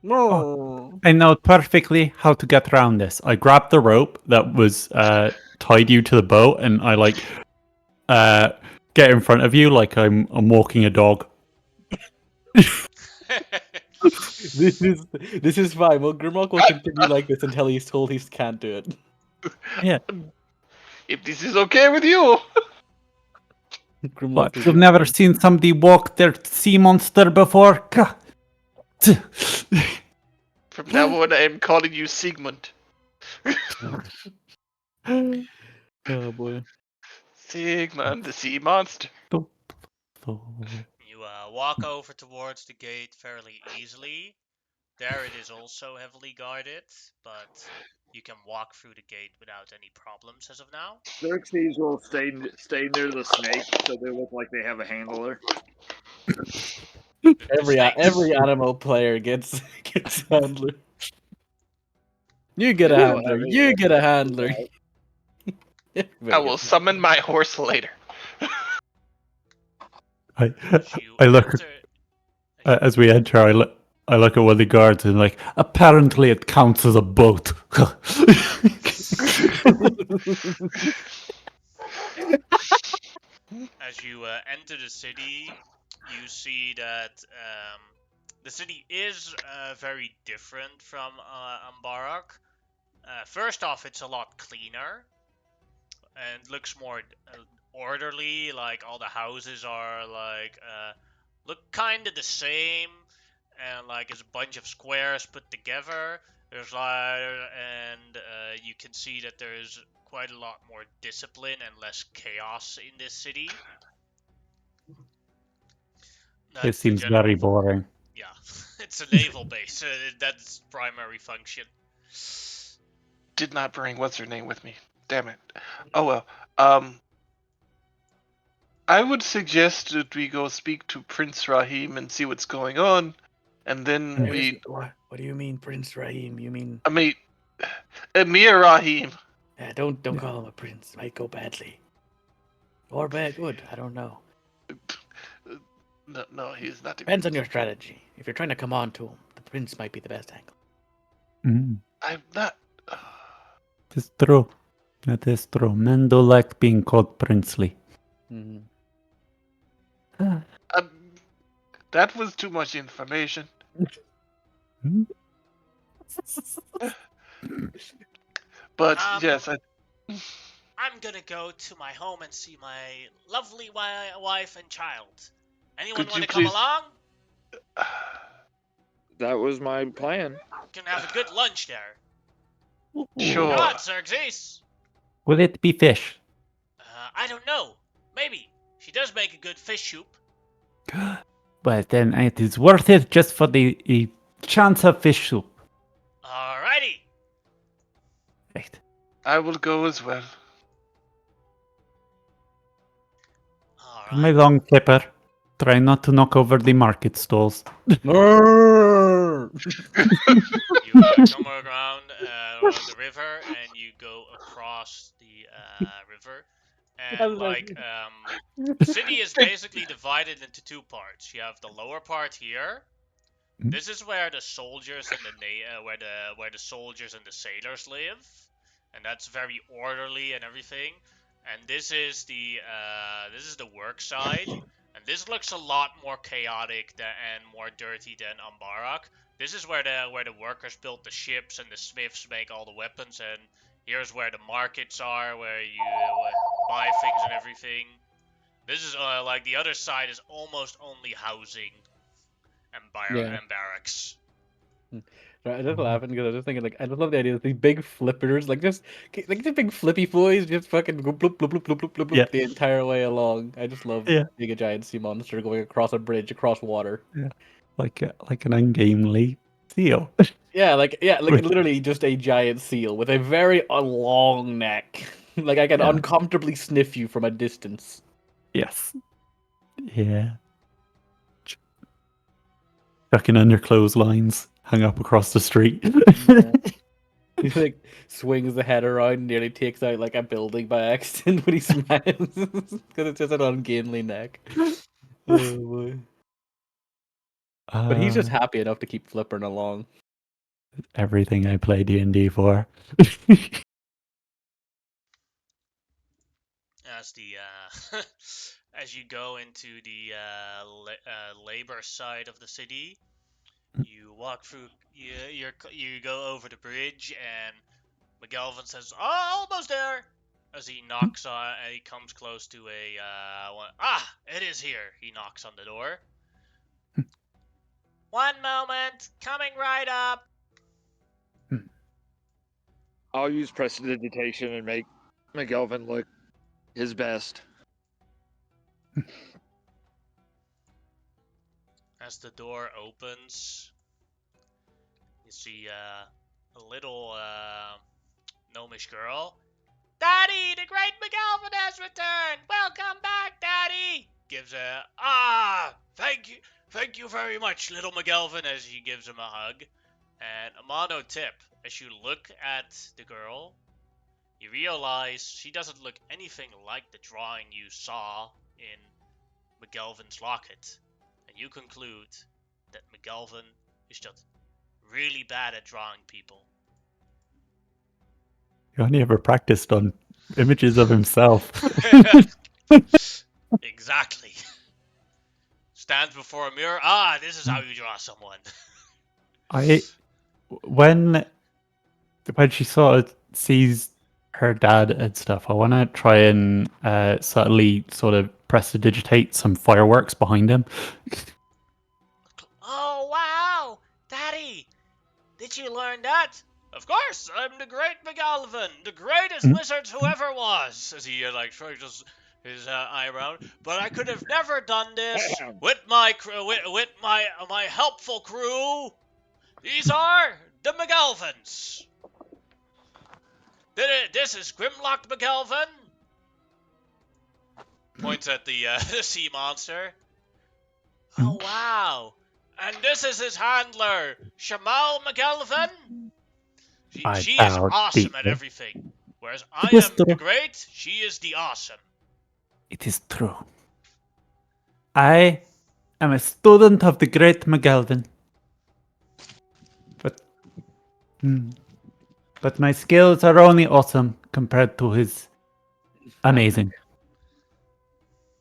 No. I know perfectly how to get around this. I grabbed the rope that was tied you to the boat, and I like get in front of you like I'm walking a dog. This is fine. Well, Grimlock will continue like this until he's told he can't do it. Yeah. If this is okay with you. Grimlock What? will You've do- never seen somebody walk their sea monster before? Gah. From now on, I am calling you Sigmund. Oh boy. Sigmund, the sea monster. You walk over towards the gate fairly easily. There it is also heavily guarded, but you can walk through the gate without any problems as of now. Xerxes will stay near the snake so they look like they have a handler. Every animal player gets handler. You get a handler. You get a handler. I will summon my horse later. I look as we enter. I look at one of the guards and like. Apparently, it counts as a boat. As you enter the city, you see that the city is very different from Ambarak. First off, it's a lot cleaner and looks more orderly. Like all the houses are like look kind of the same, and like it's a bunch of squares put together. There's you can see that there's quite a lot more discipline and less chaos in this city. It That's the seems general. very boring. Yeah, it's a naval base. That's primary function. Did not bring what's her name with me. Damn it. Oh well. I would suggest that we go speak to Prince Rahim and see what's going on, and then we. What do you mean, Prince Rahim? You mean? I mean, Emir Rahim. Don't call him a prince. Might go badly. Or bad, good. I don't know. No, he's not. Depends on your strategy. If you're trying to come on to him, the prince might be the best angle. I'm not. It's true. That is true. Men do like being called princely. That was too much information. But yes, I'm gonna go to my home and see my lovely wife and child. Anyone Could want you to come please- along? That was my plan. Can have a good lunch there. Sure. Come on, Xerxes. Will it be fish? I don't know. Maybe. She does make a good fish soup. But then it is worth it just for the chance of fish soup. Alrighty. Right. I will go as well. Alright. My long clipper. Try not to knock over the market stalls. You come around the river and you go across the river. And the city is basically divided into two parts. You have the lower part here. This is where the soldiers and where the soldiers and the sailors live, and that's very orderly and everything. And this is the work side, and this looks a lot more chaotic and more dirty than Ambarak. This is where the workers build the ships and the smiths make all the weapons, and here's where the markets are, where you buy things and everything. This is like the other side is almost only housing and barracks. I just laughing because I was just thinking, like, I just love the idea of these big flippers, like the big flippy boys just fucking go bloop, bloop, bloop, bloop, bloop, bloop, Yeah. the entire way along. I just love being a giant sea monster going across a bridge, across water. Like an ungainly seal. Like literally just a giant seal with a very long neck. Like I can uncomfortably sniff you from a distance. Yes. Yeah. Tucking under clotheslines, hung up across the street. He like swings the head around, nearly takes out like a building by accident when he smiles because it's just an ungainly neck. Oh boy! But he's just happy enough to keep flipping along. Everything I play D&D for. As you go into the labor side of the city, you walk through. You go over the bridge, and McGelvin says, "Oh, almost there." As he knocks on, he comes close to it is here. He knocks on the door. One moment, coming right up. I'll use prestidigitation and make McGelvin look his best. As the door opens, you see a little gnomish girl. Daddy, the great McGelvin has returned. Welcome back, Daddy. Gives thank you very much, little McGelvin, as she gives him a hug. And a mono tip: as you look at the girl, you realize she doesn't look anything like the drawing you saw in McGelvin's locket. And you conclude that McGelvin is just really bad at drawing people. He only ever practiced on images of himself. Exactly. Stands before a mirror. This is how you draw someone. When she sort of sees her dad and stuff, I want to try and subtly sort of prestidigitate some fireworks behind him. Oh, wow! Daddy! Did you learn that? Of course, I'm the great McGalvin, the greatest wizard who ever was. As he his eyebrow. But I could have never done this with my my helpful crew. These are the McGalvins. This is Grimlock McGalvin. Points at the sea monster. Oh wow! And this is his handler, Shamal McGalvin. She is bow awesome at deeply. everything. Whereas I It is am the true. great, she is the awesome. It is true. I am a student of the great McGalvin. But my skills are only awesome compared to his amazing.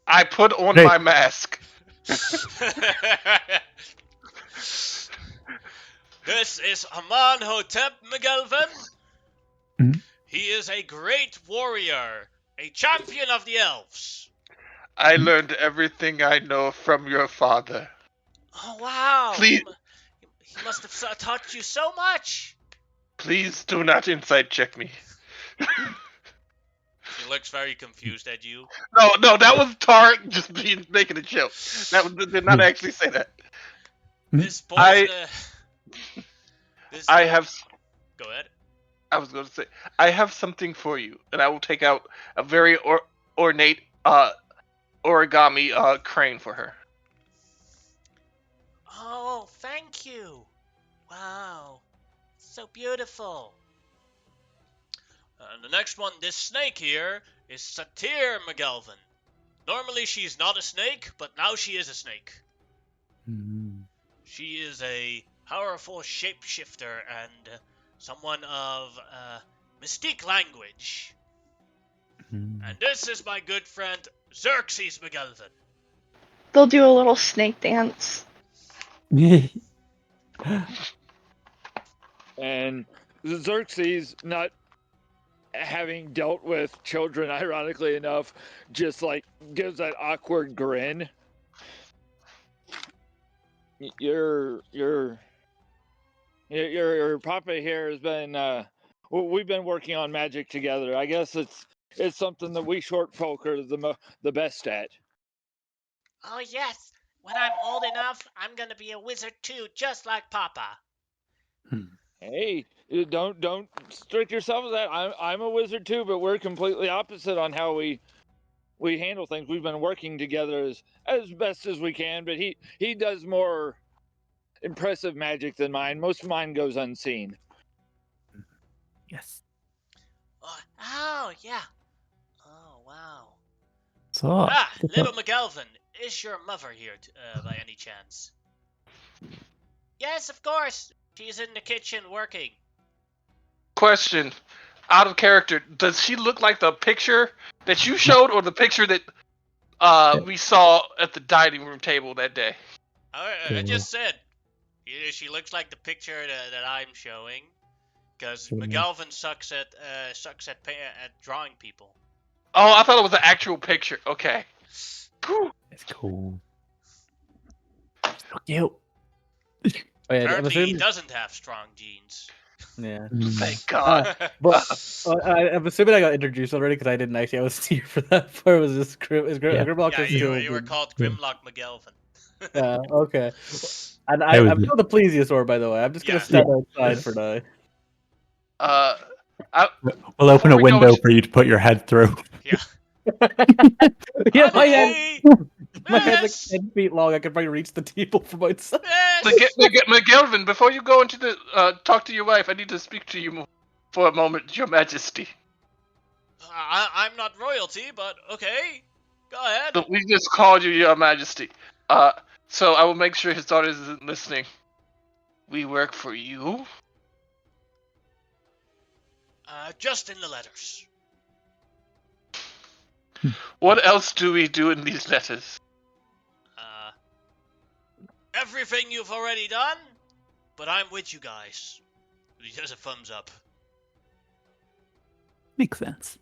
I put on Great. my mask. This is Amanhotep McGalvin. Mhm. He is a great warrior, a champion of the elves. I learned everything I know from your father. Oh wow! Please, He must have taught you so much. please do not insight check me. He looks very confused at you. No, that was Tark just making a joke. Did not actually say that. This boy. I have. Go ahead. I was going to say I have something for you, and I will take out a very ornate origami crane for her. Oh, thank you. Wow, so beautiful. And the next one, this snake here, is Satir McGalvin. Normally she's not a snake, but now she is a snake. She is a powerful shapeshifter and someone of mystique language. And this is my good friend Xerxes McGalvin. They'll do a little snake dance. And Xerxes, not having dealt with children, ironically enough, just like gives that awkward grin. Your papa here has been we've been working on magic together. I guess it's something that we short folk are the best at. Oh yes, when I'm old enough, I'm gonna be a wizard too, just like Papa. Hey, don't strict yourself with that. I'm a wizard too, but we're completely opposite on how we handle things. We've been working together as best as we can, but he does more impressive magic than mine. Most of mine goes unseen. Yes. Oh yeah. Oh wow. So, Little McGalvin, is your mother here by any chance? Yes, of course. She's in the kitchen working. Question: out of character, does she look like the picture that you showed, or the picture that we saw at the dining room table that day? I just said she looks like the picture that I'm showing, because McGalvin sucks at drawing people. Oh, I thought it was an actual picture. Okay. it's cool. So cute. Oh, yeah, I'm Apparently, he assuming, doesn't have strong genes. yeah. Thank God. But I'm assuming I got introduced already because I didn't actually. I was here for that. Where was this? Grimlock Yeah, is still. you were called Grimlock McGalvin. Yeah. Okay. And That was I'm still the plesiosaur, by the way. I'm just gonna Yeah. stand outside for now. We'll open Before a we go, window for you to put your head through. Yeah. Yeah, my head, Honey! my head's like Miss! 10 feet long. I can probably reach the table from outside. Miss! McGelvin, before you go into the talk to your wife, I need to speak to you for a moment, Your Majesty. I'm not royalty, but okay. Go ahead. But we just called you Your Majesty. So I will make sure his daughter isn't listening. We work for you. Just in the letters. What else do we do in these letters? Everything you've already done, but I'm with you guys. He does a thumbs up. Makes sense.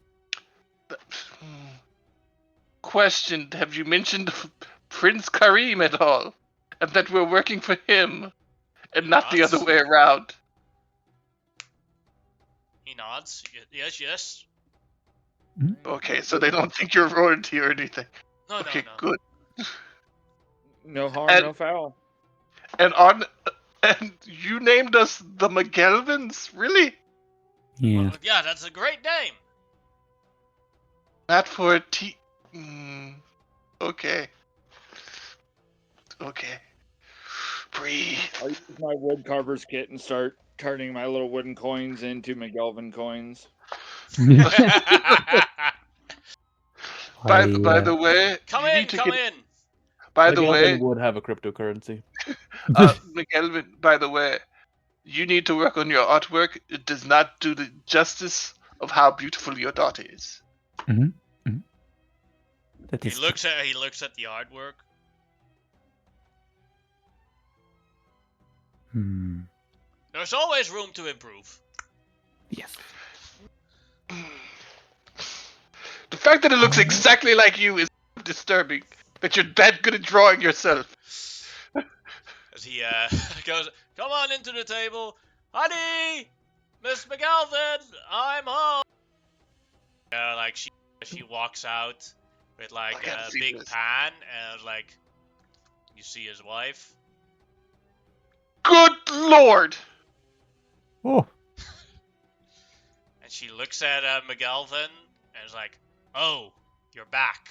Question: have you mentioned Prince Karim at all? And that we're working for him, and not the other way around? He nods. Yes, yes. Okay, so they don't think you're royalty or anything. No, Okay, no. good. No harm, And- no foul. And you named us the McGelvins? Really? Yeah. Well, yeah, that's a great name. Not for a okay. Okay. Breathe. I'll use my wood carver's kit and start turning my little wooden coins into McGelvin coins. By I, the way, Come you in, need to come get. in. By the McGelvin way, would have a cryptocurrency. McGelvin. By the way, you need to work on your artwork. It does not do the justice of how beautiful your daughter is. that He is looks at the artwork. Hmm. There's always room to improve. Yes. The fact that it looks exactly like you is disturbing. That you're that good at drawing yourself. As he goes, come on into the table, honey, Miss McGalvin, I'm home. Like she walks out with like I gotta a see big this. pan, and like you see his wife. Good lord! Oh. And she looks at McGalvin and is like, "Oh, you're back.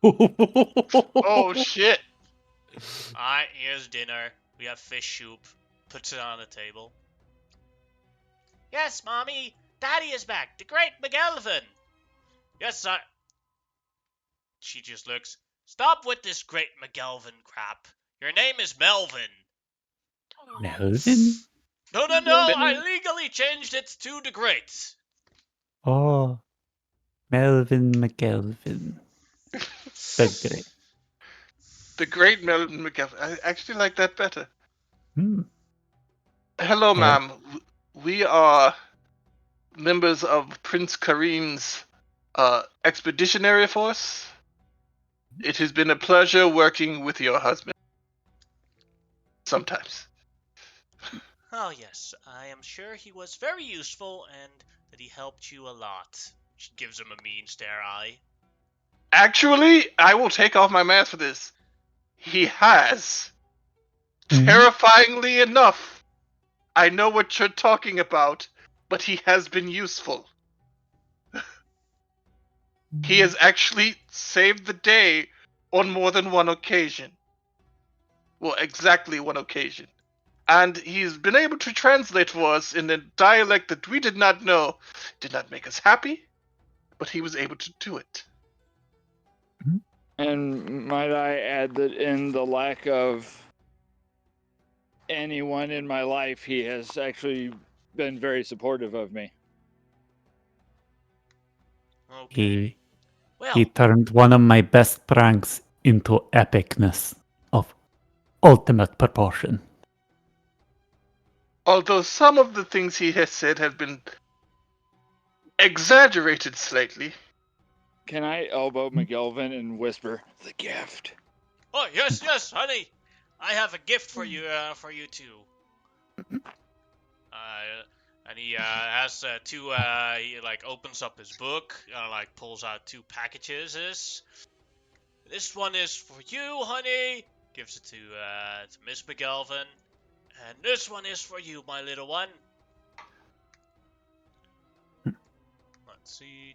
Oh shit! Alright, here's dinner. We have fish soup." Puts it on the table. "Yes, Mommy, Daddy is back. The great McGalvin." "Yes, I..." She just looks. "Stop with this great McGalvin crap. Your name is Melvin." Melvin? No, I legally changed it to the great. Oh. Melvin McGelvin. The great. The great Melvin McGavin. I actually like that better. Hmm. Hello, Yeah. ma'am. We are members of Prince Kareem's expeditionary force. It has been a pleasure working with your husband. Sometimes. Oh, yes, I am sure he was very useful and that he helped you a lot. She gives him a mean stare eye. Actually, I will take off my mask for this. He has. Mhm. Terrifyingly enough, I know what you're talking about, but he has been useful. He has actually saved the day on more than one occasion. Well, exactly one occasion. And he's been able to translate for us in a dialect that we did not know. Did not make us happy, but he was able to do it. And might I add that in the lack of anyone in my life, he has actually been very supportive of me. Okay. Well, He turned one of my best pranks into epicness of ultimate proportion. Although some of the things he has said have been exaggerated slightly. Can I elbow McGelvin and whisper, "The gift"? oh yes, honey, I have a gift for you too. And he has two. He like opens up his book, like pulls out two packages. This one is for you, honey. Gives it to Miss McGelvin, and this one is for you, my little one. Let's see.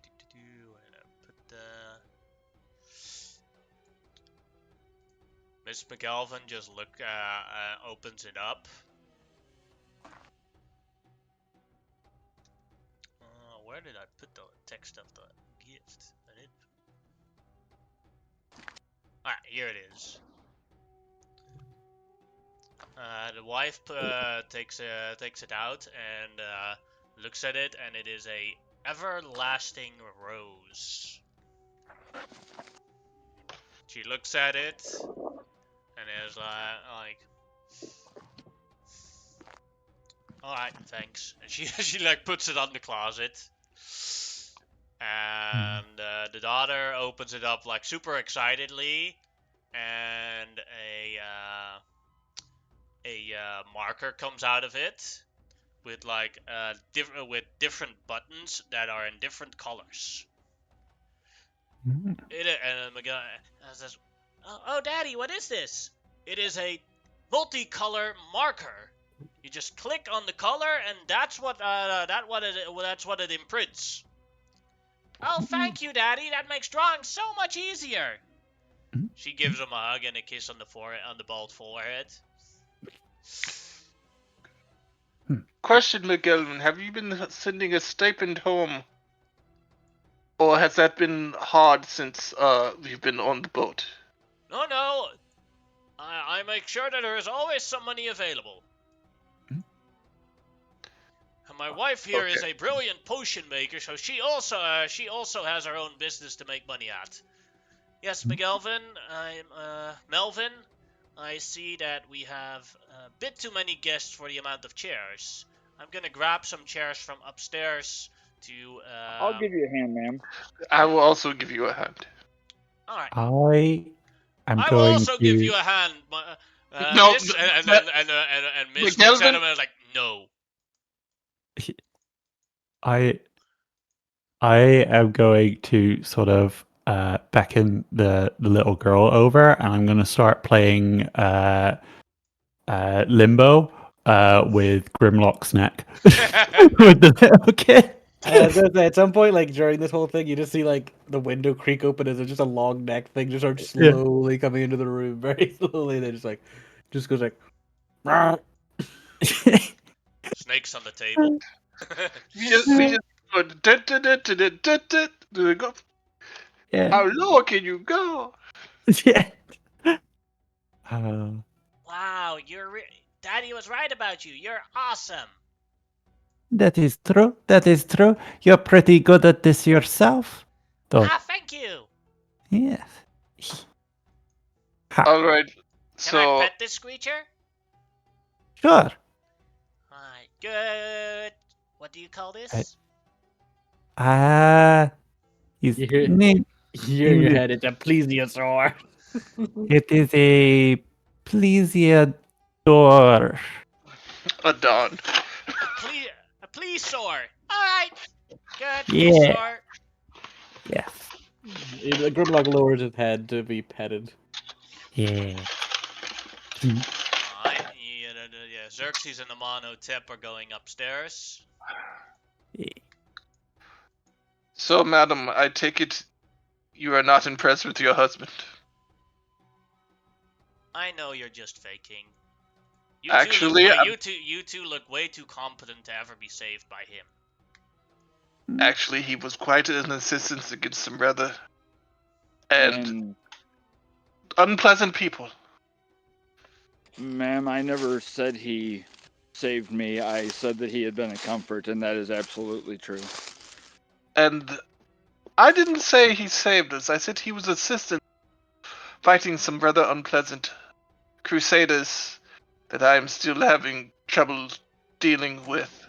Where did I put the Miss McGelvin? Just opens it up. Where did I put the text of the gift? Alright, here it is. The wife takes it out and looks at it, and it is a everlasting rose. She looks at it and is like, all right, thanks. And she like puts it on the closet. And the daughter opens it up like super excitedly, and a marker comes out of it. with different buttons that are in different colors. Mm. And Miguel says, "Oh, Daddy, what is this?" It is a multicolor marker. You just click on the color, and that's what it imprints. Oh, thank you, Daddy. That makes drawing so much easier. She gives him a hug and a kiss on the forehead, on the bald forehead. Question, McGilvin, have you been sending a stipend home? Or has that been hard since we've been on the boat? No. I make sure that there is always some money available. And my wife here is a brilliant potion maker, so she also has her own business to make money at. Yes, Melvin, I see that we have a bit too many guests for the amount of chairs. I'm gonna grab some chairs from upstairs to. I'll give you a hand, ma'am. I will also give you a hand. All right. I'm I will going also to. give you a hand, No, Miss. And Miss looks at McGelvin? him and is like, no. I am going to sort of beckon the little girl over, and I'm going to start playing Limbo with Grimlock's neck with the little kid. I was gonna say, at some point, like during this whole thing, you just see like the window creak open as there's just a long neck thing just starts slowly coming into the room, very slowly. And then just goes like, "Rah." Snakes on the table. We just go. Yeah. How low can you go? Yeah. Wow, Daddy was right about you. You're awesome. That is true. That is true. You're pretty good at this yourself. Though. Thank you. Yes. All right. Can I pet this creature? Sure. Alright, good. What do you call this? His You hear- name. Here in your head, it's a plesiosaur. It is a plesiosaur. A dawn. A plesiosaur. Alright. Good, Yeah. plesiosaur. Yes. Grimlock lowers his head to be petted. Yeah. Alright, Xerxes and Amonotep are going upstairs. So, madam, I take it you are not impressed with your husband. I know you're just faking. You two look way too competent to ever be saved by him. Actually, he was quite an assistance against some rather and unpleasant people. Ma'am, I never said he saved me. I said that he had been a comfort, and that is absolutely true. And I didn't say he saved us. I said he was assistant fighting some rather unpleasant crusaders that I am still having trouble dealing with.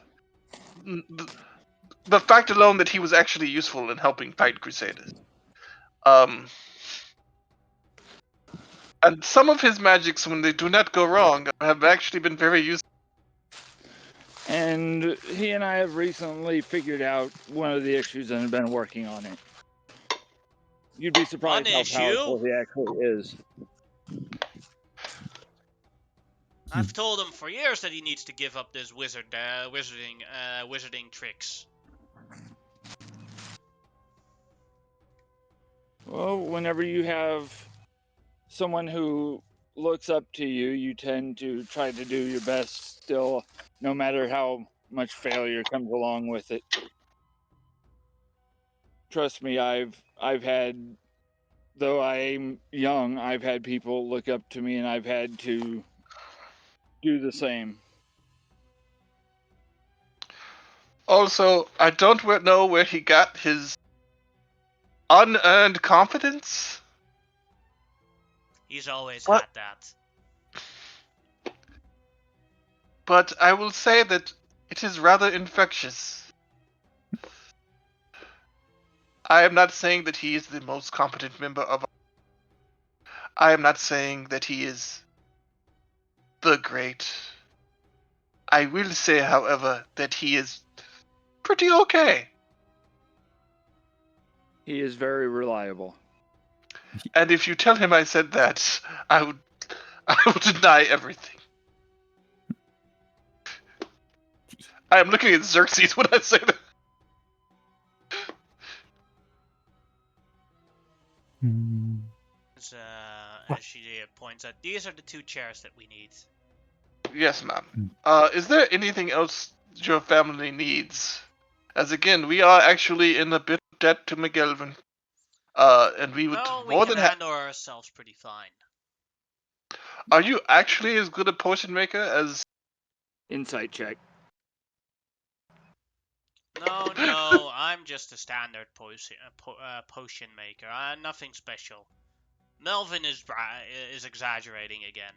The fact alone that he was actually useful in helping fight crusaders. And some of his magics, when they do not go wrong, have actually been very useful. And he and I have recently figured out one of the issues and have been working on it. You'd be surprised how powerful he actually is. I've told him for years that he needs to give up this wizarding tricks. Well, whenever you have someone who looks up to you, you tend to try to do your best still, no matter how much failure comes along with it. Trust me, I've had, though I'm young, I've had people look up to me and I've had to do the same. Also, I don't know where he got his unearned confidence. He's always had that. But I will say that it is rather infectious. I am not saying that he is the most competent member of. I am not saying that he is the great. I will say, however, that he is pretty okay. He is very reliable. And if you tell him I said that, I would deny everything. I am looking at Xerxes when I say that. Hmm. As she points out, these are the 2 chairs that we need. Yes, ma'am. Is there anything else your family needs? As again, we are actually in a bit of debt to McGelvin. And we would No, we more can than handle ourselves pretty fine. Are you actually as good a potion maker as? Insight check. No, I'm just a standard potion maker. Nothing special. Melvin is exaggerating again.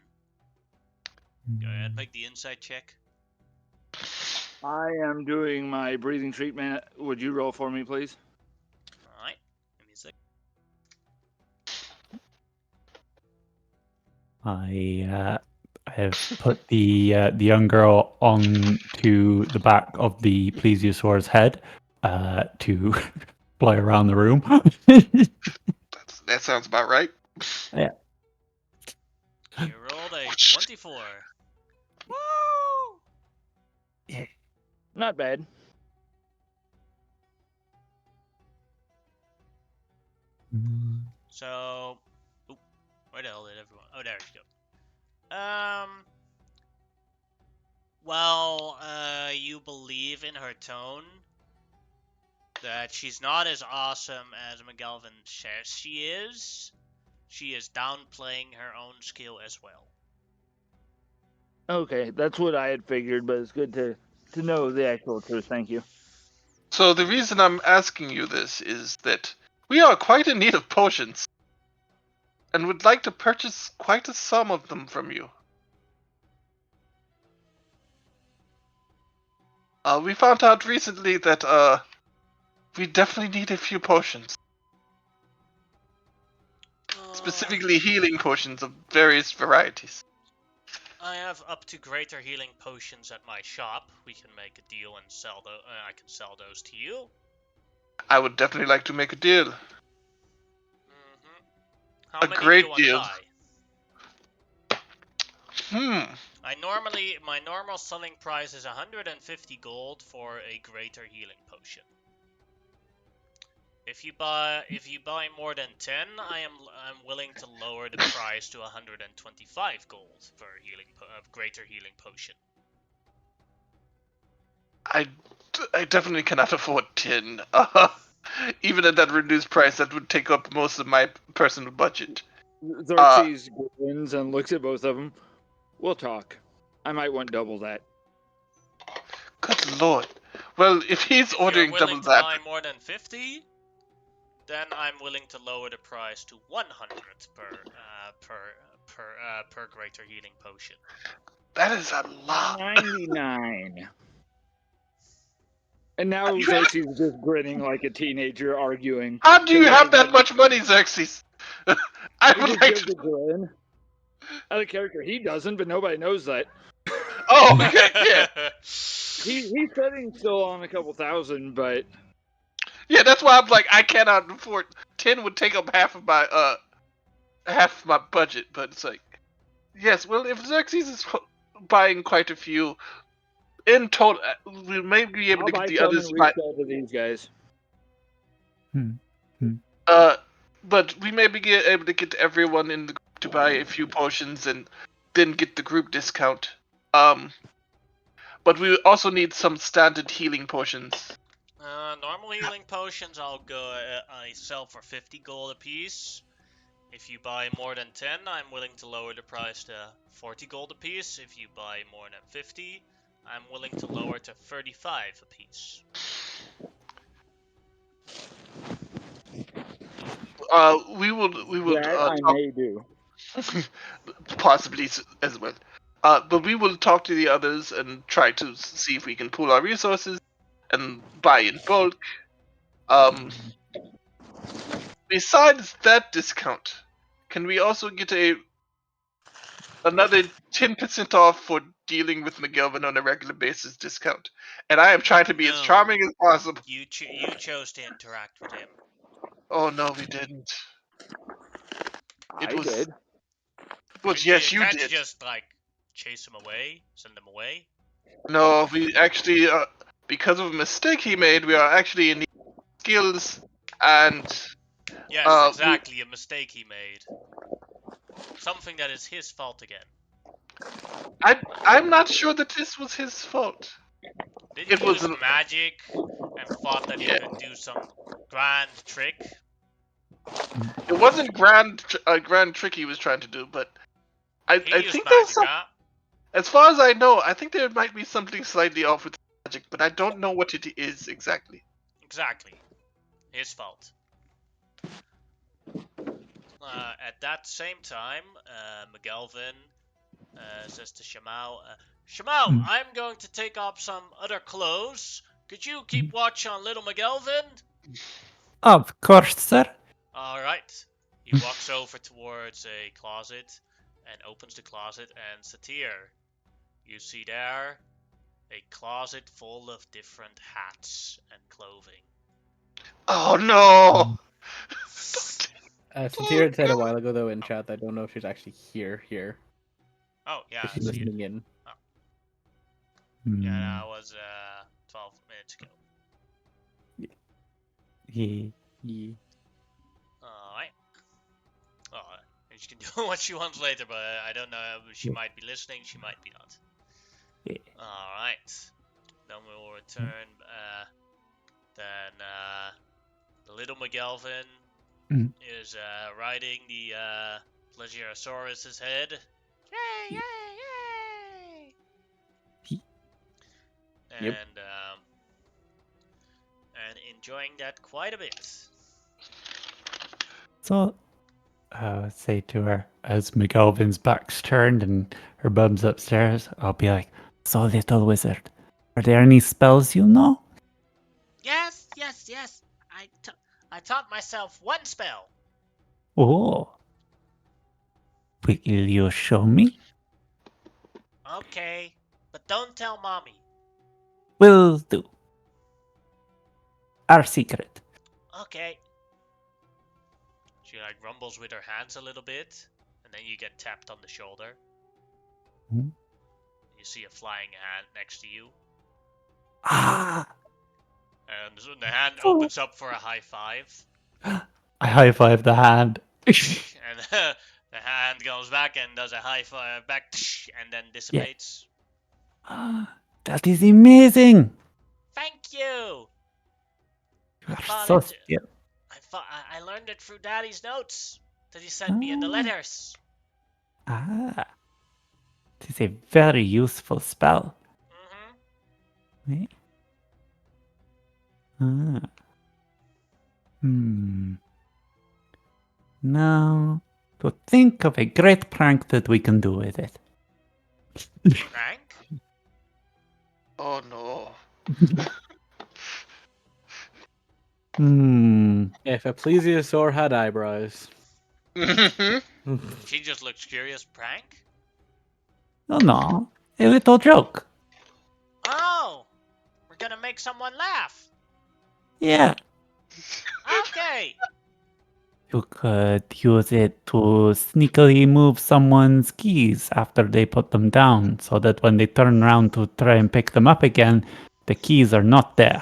Go ahead, make the insight check. I am doing my breathing treatment. Would you roll for me, please? Alright, give me a sec. I have put the young girl onto the back of the plesiosaur's head to fly around the room. That sounds about right. Yeah. You rolled a 24. Woo! Not bad. So, where the hell did everyone? Oh, there you go. Well, you believe in her tone that she's not as awesome as McGelvin says she is. She is downplaying her own skill as well. Okay, that's what I had figured, but it's good to know the actual truth. Thank you. So the reason I'm asking you this is that we are quite in need of potions, and would like to purchase quite a sum of them from you. We found out recently that we definitely need a few potions. Specifically healing potions of various varieties. I have up to greater healing potions at my shop. We can make a deal and sell those. I can sell those to you. I would definitely like to make a deal. Mm-hmm. How A many great do you want to deal. buy? My normal selling price is 150 gold for a greater healing potion. If you buy more than 10, I'm willing to lower the price to 125 gold for a greater healing potion. I definitely cannot afford 10. Even at that reduced price, that would take up most of my personal budget. Xerxes grins and looks at both of them. We'll talk. I might want double that. Good lord. Well, if he's ordering double that... If you're willing to buy more than 50, then I'm willing to lower the price to 100 per greater healing potion. That is a lot. 99. And now Xerxes is just grinning like a teenager arguing. How do you have that much money, Xerxes? I would like to grin. Out of character, he doesn't, but nobody knows that. Oh, okay, yeah. He's sitting still on a couple thousand, but yeah, that's why I'm like, I cannot afford. 10 would take up half of my budget, but it's like, yes. Well, if Xerxes is buying quite a few, in total, we may be able to get the others. To these guys. But we may be able to get everyone in the group to buy a few potions and then get the group discount. But we also need some standard healing potions. Normal healing potions, I sell for 50 gold a piece. If you buy more than 10, I'm willing to lower the price to 40 gold a piece. If you buy more than 50, I'm willing to lower to 35 a piece. We will. That I may do. Possibly as well. But we will talk to the others and try to see if we can pool our resources and buy in bulk. Besides that discount, can we also get another 10% off for dealing with McGelvin on a regular basis discount. And I am trying to be as No. charming as possible. You chose to interact with him. Oh no, we didn't. I was- did. Well, yes, you Can't did. you just like chase him away, send him away? No, we actually, because of a mistake he made, we are actually in need of skills and Yes, we- exactly. A mistake he made. Something that is his fault again. I'm not sure that this was his fault. Did It he was use an- magic and thought that Yeah. he could do some grand trick? It wasn't a grand trick he was trying to do, but I He used think there's magic, some. huh? As far as I know, I think there might be something slightly off with magic, but I don't know what it is exactly. Exactly. His fault. At that same time, McGelvin says to Shamao, Shamao, I'm going to take off some other clothes. Could you keep watch on little McGelvin? Of course, sir. Alright. He walks over towards a closet and opens the closet, and Satir, you see there a closet full of different hats and clothing. Oh no! Satira said a while ago though in chat that I don't know if she's actually here. Oh, yeah, If I she's see it. listening in. Yeah, that was 12 minutes ago. He. Alright. Oh, she can do what she wants later, but I don't know. She might be listening, she might be not. Yeah. Alright. Then we will return. Then the little McGelvin is riding the Plesiosaurus's head. Yay, yay, yay! Yep. And enjoying that quite a bit. So, I would say to her, as McGelvin's back's turned and her bum's upstairs, I'll be like, so little wizard, are there any spells you know? Yes. I taught myself one spell. Oh. Will you show me? Okay, but don't tell mommy. Will do. Our secret. Okay. She like rumbles with her hands a little bit, and then you get tapped on the shoulder. Hmm? You see a flying hand next to you, Ah! and the hand opens up for a high five, I high five the hand. and the hand goes back and does a high five back, and then dissipates. That is amazing! Thank you. You are thought so it- skilled. I learned it through Daddy's notes that he sent me in the letters. Ah. It is a very useful spell. Mm-hmm. Eh? Ah. Now, to think of a great prank that we can do with it. Frank? Oh no! If a plesiosaur had eyebrows. She just looks curious. Prank? No, a little joke. Oh, we're gonna make someone laugh. Yeah, Okay. you could use it to sneakily move someone's keys after they put them down, so that when they turn around to try and pick them up again, the keys are not there.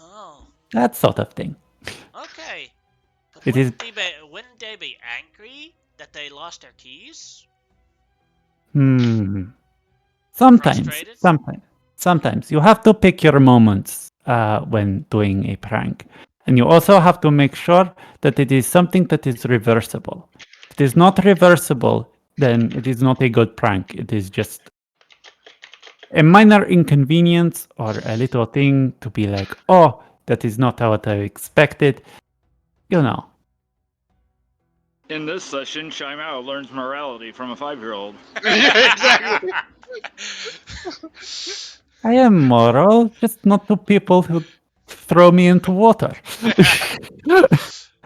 Oh, That sort of thing. okay. But It wouldn't they be angry that they lost their keys? Sometimes, Frustrated? sometimes you have to pick your moments when doing a prank, and you also have to make sure that it is something that is reversible. If it is not reversible, then it is not a good prank. It is just a minor inconvenience or a little thing to be like, oh, that is not what I expected. You know. In this session, Shaimao learns morality from a 5-year-old. Yeah, exactly. I am moral, just not to people who throw me into water.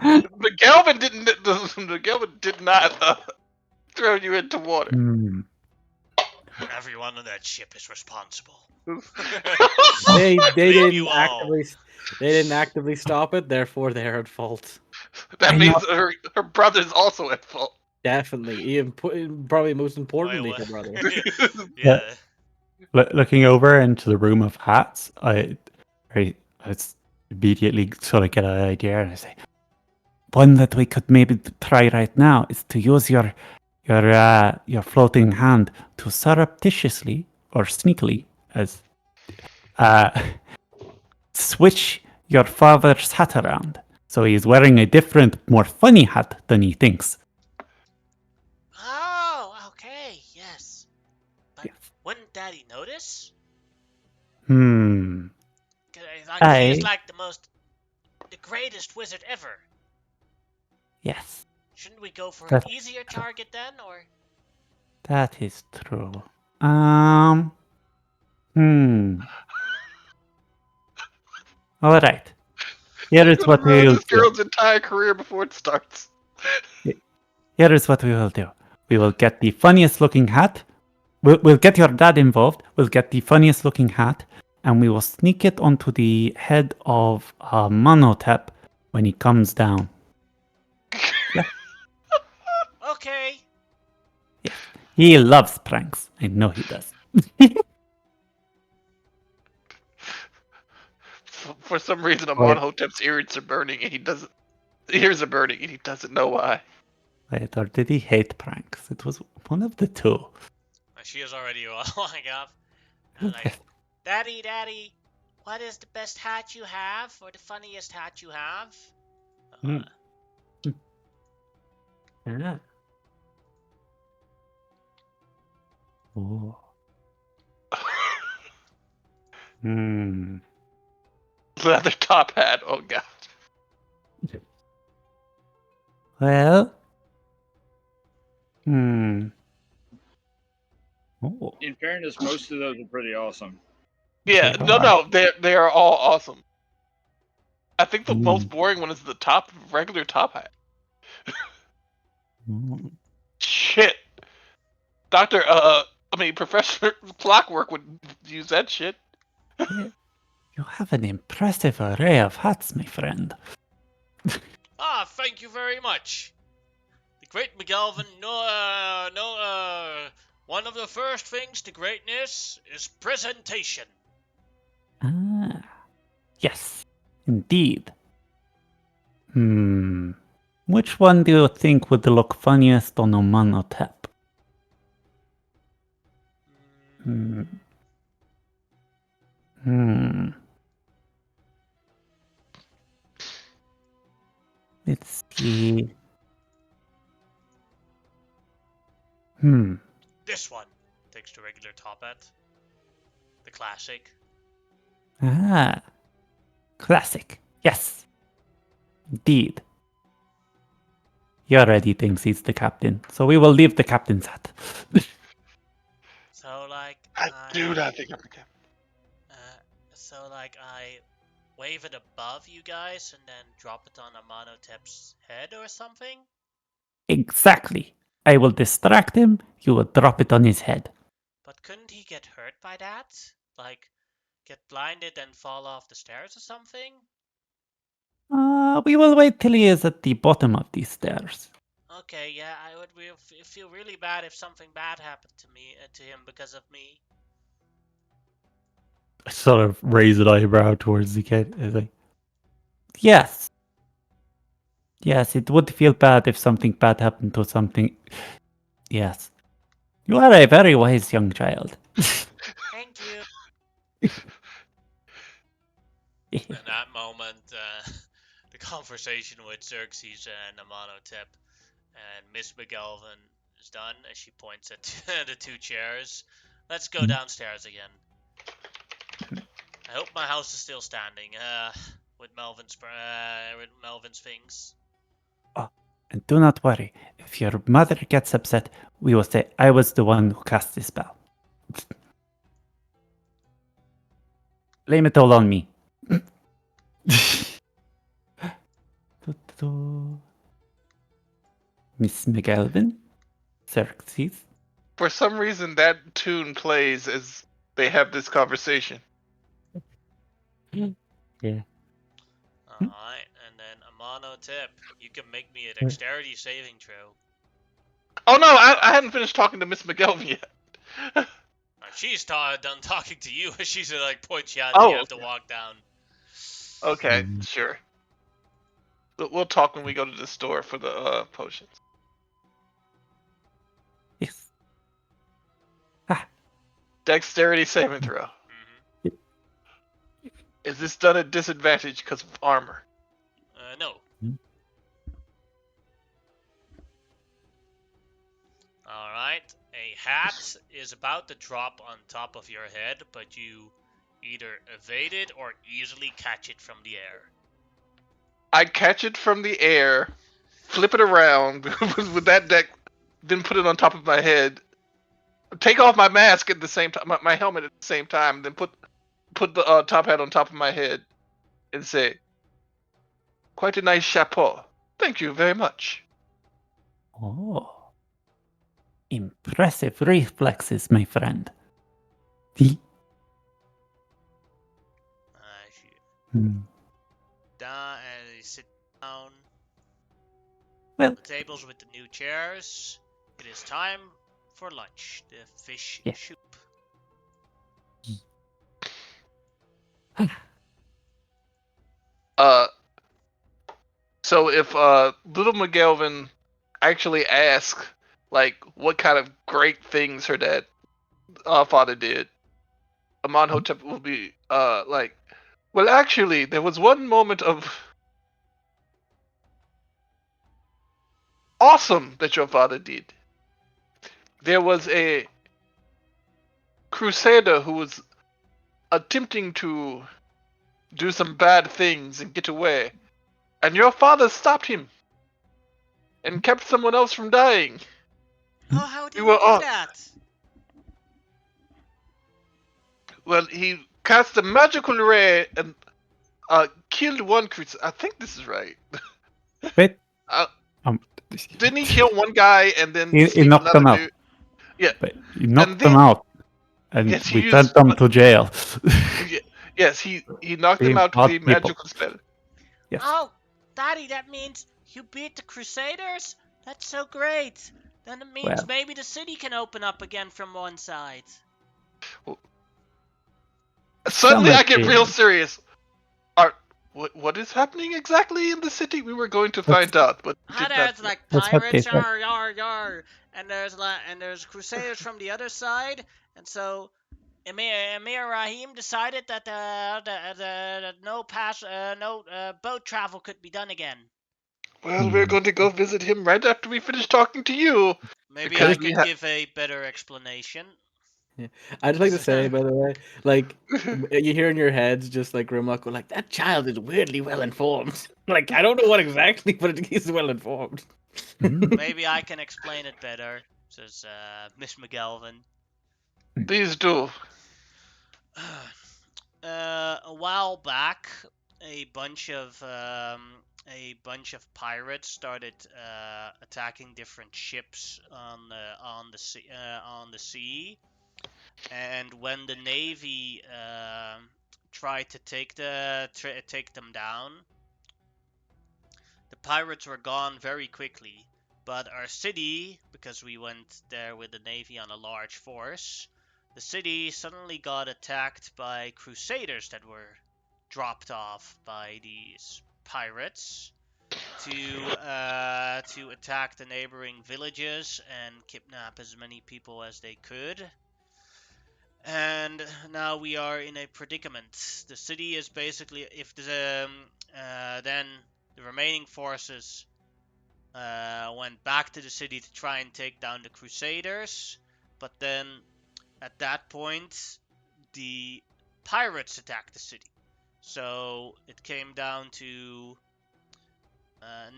McGelvin didn't. McGelvin did not Throw you into water. Hmm. Everyone on that ship is responsible. They Rape didn't you all. actively stop it, therefore they're at fault. That I means her brother's also at fault. Definitely, probably most Wait, importantly, what? her brother. Yeah. Looking over into the room of hats, I immediately sort of get an idea, and I say, one that we could maybe try right now is to use your floating hand to surreptitiously or sneakily as uh, switch your father's hat around. So he's wearing a different, more funny hat than he thinks. Oh, okay, yes. But Yes. wouldn't Daddy notice? Hmm. 'Cause, like, he is I like the greatest wizard ever. yes, Shouldn't we go for an that easier target then, or? that is true. Um. Hmm. All right. Here You're is gonna what we ruin will this do. girl's entire career before it starts. Here is what we will do. We will get the funniest looking hat. We'll get your dad involved. We'll get the funniest looking hat, and we will sneak it onto the head of Monotep when he comes down. Okay. Yes, he loves pranks. I know he does. For some reason, Wait. Amonhotep's ears are burning, and he doesn't. Ears are burning, and he doesn't know why. Wait, or did he hate pranks? It was one of the two. She is already walking up. Like, Daddy, what is the best hat you have, or the funniest hat you have? Hmm. Yeah. Oh. Hmm. Leather top hat. Oh god. Well. Hmm. Oh. In fairness, most of those are pretty awesome. Yeah, They no, are. no, they are all awesome. I think the Hmm. most boring one is the regular top hat. Hmm. Shit, Doctor. Professor Clockwork would use that shit. Yeah. You have an impressive array of hats, my friend. Ah, thank you very much. The great McGalvin, one of the first things to greatness is presentation. Ah. Yes, indeed. Hmm. Which one do you think would look funniest on a monotap? Hmm. Hmm. Let's see. Hmm. This one takes the regular top hat. The classic. Ah. Classic. Yes. Indeed. He already thinks he's the captain, so we will leave the captain's hat. So, like, I do not think I'm the captain. I wave it above you guys and then drop it on Amonotep's head or something? Exactly. I will distract him. You will drop it on his head. But couldn't he get hurt by that? Like, get blinded and fall off the stairs or something? We will wait till he is at the bottom of these stairs. Okay, yeah, I would feel really bad if something bad happened to him because of me. I sort of raise an eyebrow towards the kid. I like, yes. Yes, it would feel bad if something bad happened to something. Yes. You are a very wise young child. Thank you. In that moment, the conversation with Xerxes and Amonotep and Miss McGelvin is done as she points at the two chairs. Let's go downstairs again. I hope my house is still standing. With Melvin's things. Oh, and do not worry. If your mother gets upset, we will say I was the one who cast the spell. Blame it all on me. Miss McGelvin, Xerxes. For some reason, that tune plays as they have this conversation. Yeah. Alright, and then a mono tip. You can make me a dexterity saving throw. Oh no, I hadn't finished talking to Miss McGelvin yet. She's done talking to you. She's like points you out that you Oh, have to walk down. okay, Mm. sure. We'll talk when we go to the store for the potions. Yes. Dexterity saving throw. Mm-hmm. Is this done at disadvantage because of armor? No. Mm. Alright, a hat is about to drop on top of your head, but you either evade it or easily catch it from the air. I catch it from the air, flip it around with that deck, then put it on top of my head. Take off my mask at the same time, my helmet at the same time, then put the top hat on top of my head, and say, "Quite a nice chapeau. Thank you very much." Oh. Impressive reflexes, my friend. The- Hmm. Down and you sit down. Well, The tables with the new chairs. It is time for lunch. The fish Yeah. soup. So if little McGelvin actually asks, like, what kind of great things her dad, father did, Amonhotep will be like, well, actually, there was one moment of awesome that your father did. There was a crusader who was attempting to do some bad things and get away, and your father stopped him and kept someone else from dying. Oh, how did We he were do all, that? well, he cast a magical ray and killed one crusader. I think this is right. wait. Uh, Um, didn't he kill one guy and then he sneak knocked them another out. dude? Yeah, But he and knocked them then out, and yes, he we sent used. them to jail. Yes, he knocked them Being out with bad a people. magical spell. Yes. Oh, Daddy, that means you beat the Crusaders? That's so great. Then it means Well, maybe the city can open up again from one side. Suddenly, some I get real achievement. serious. Are what is happening exactly in the city? We were going to That's find out, but Ah, did not. there's like that's what they pirates, said. yar yar yar, and there's Crusaders from the other side, and so Emir Rahim decided that no boat travel could be done again. Well, we're going to go visit him right after we finish talking to you, Maybe I because we could have. give a better explanation. Yeah. I'd just like to say, by the way, like you hear in your heads, just like Grimlock go, like that child is weirdly well informed. Like I don't know what exactly, but he's well informed. Mm. Maybe I can explain it better, says Miss McGelvin. These do. A while back, a bunch of pirates started attacking different ships on the sea, and when the navy tried to take them down, the pirates were gone very quickly. But our city, because we went there with the navy on a large force, the city suddenly got attacked by crusaders that were dropped off by these pirates to attack the neighboring villages and kidnap as many people as they could. And now we are in a predicament. The city is basically, if then the remaining forces went back to the city to try and take down the Crusaders, but then at that point, the pirates attacked the city. So it came down to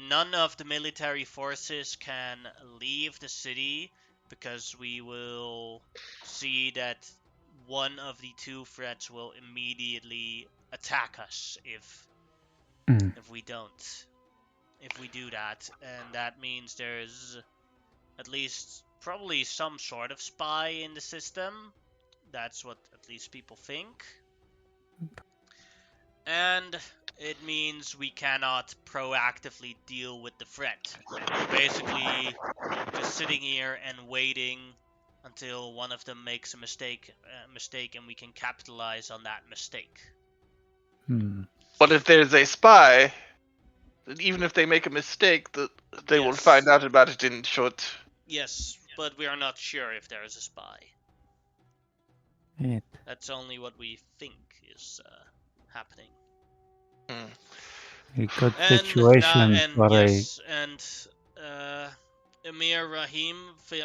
none of the military forces can leave the city because we will see that one of the two threats will immediately attack us Mm. if we don't. If we do that, and that means there's at least probably some sort of spy in the system. That's what at least people think. And it means we cannot proactively deal with the threat. We're basically just sitting here and waiting until one of them makes a mistake, and we can capitalize on that mistake. But if there's a spy, then even if they make a mistake, they will Yes. find out about it in short. Yes, but we are not sure if there is a spy. It, That's only what we think is happening. a good And situation for yes, and Emir Rahim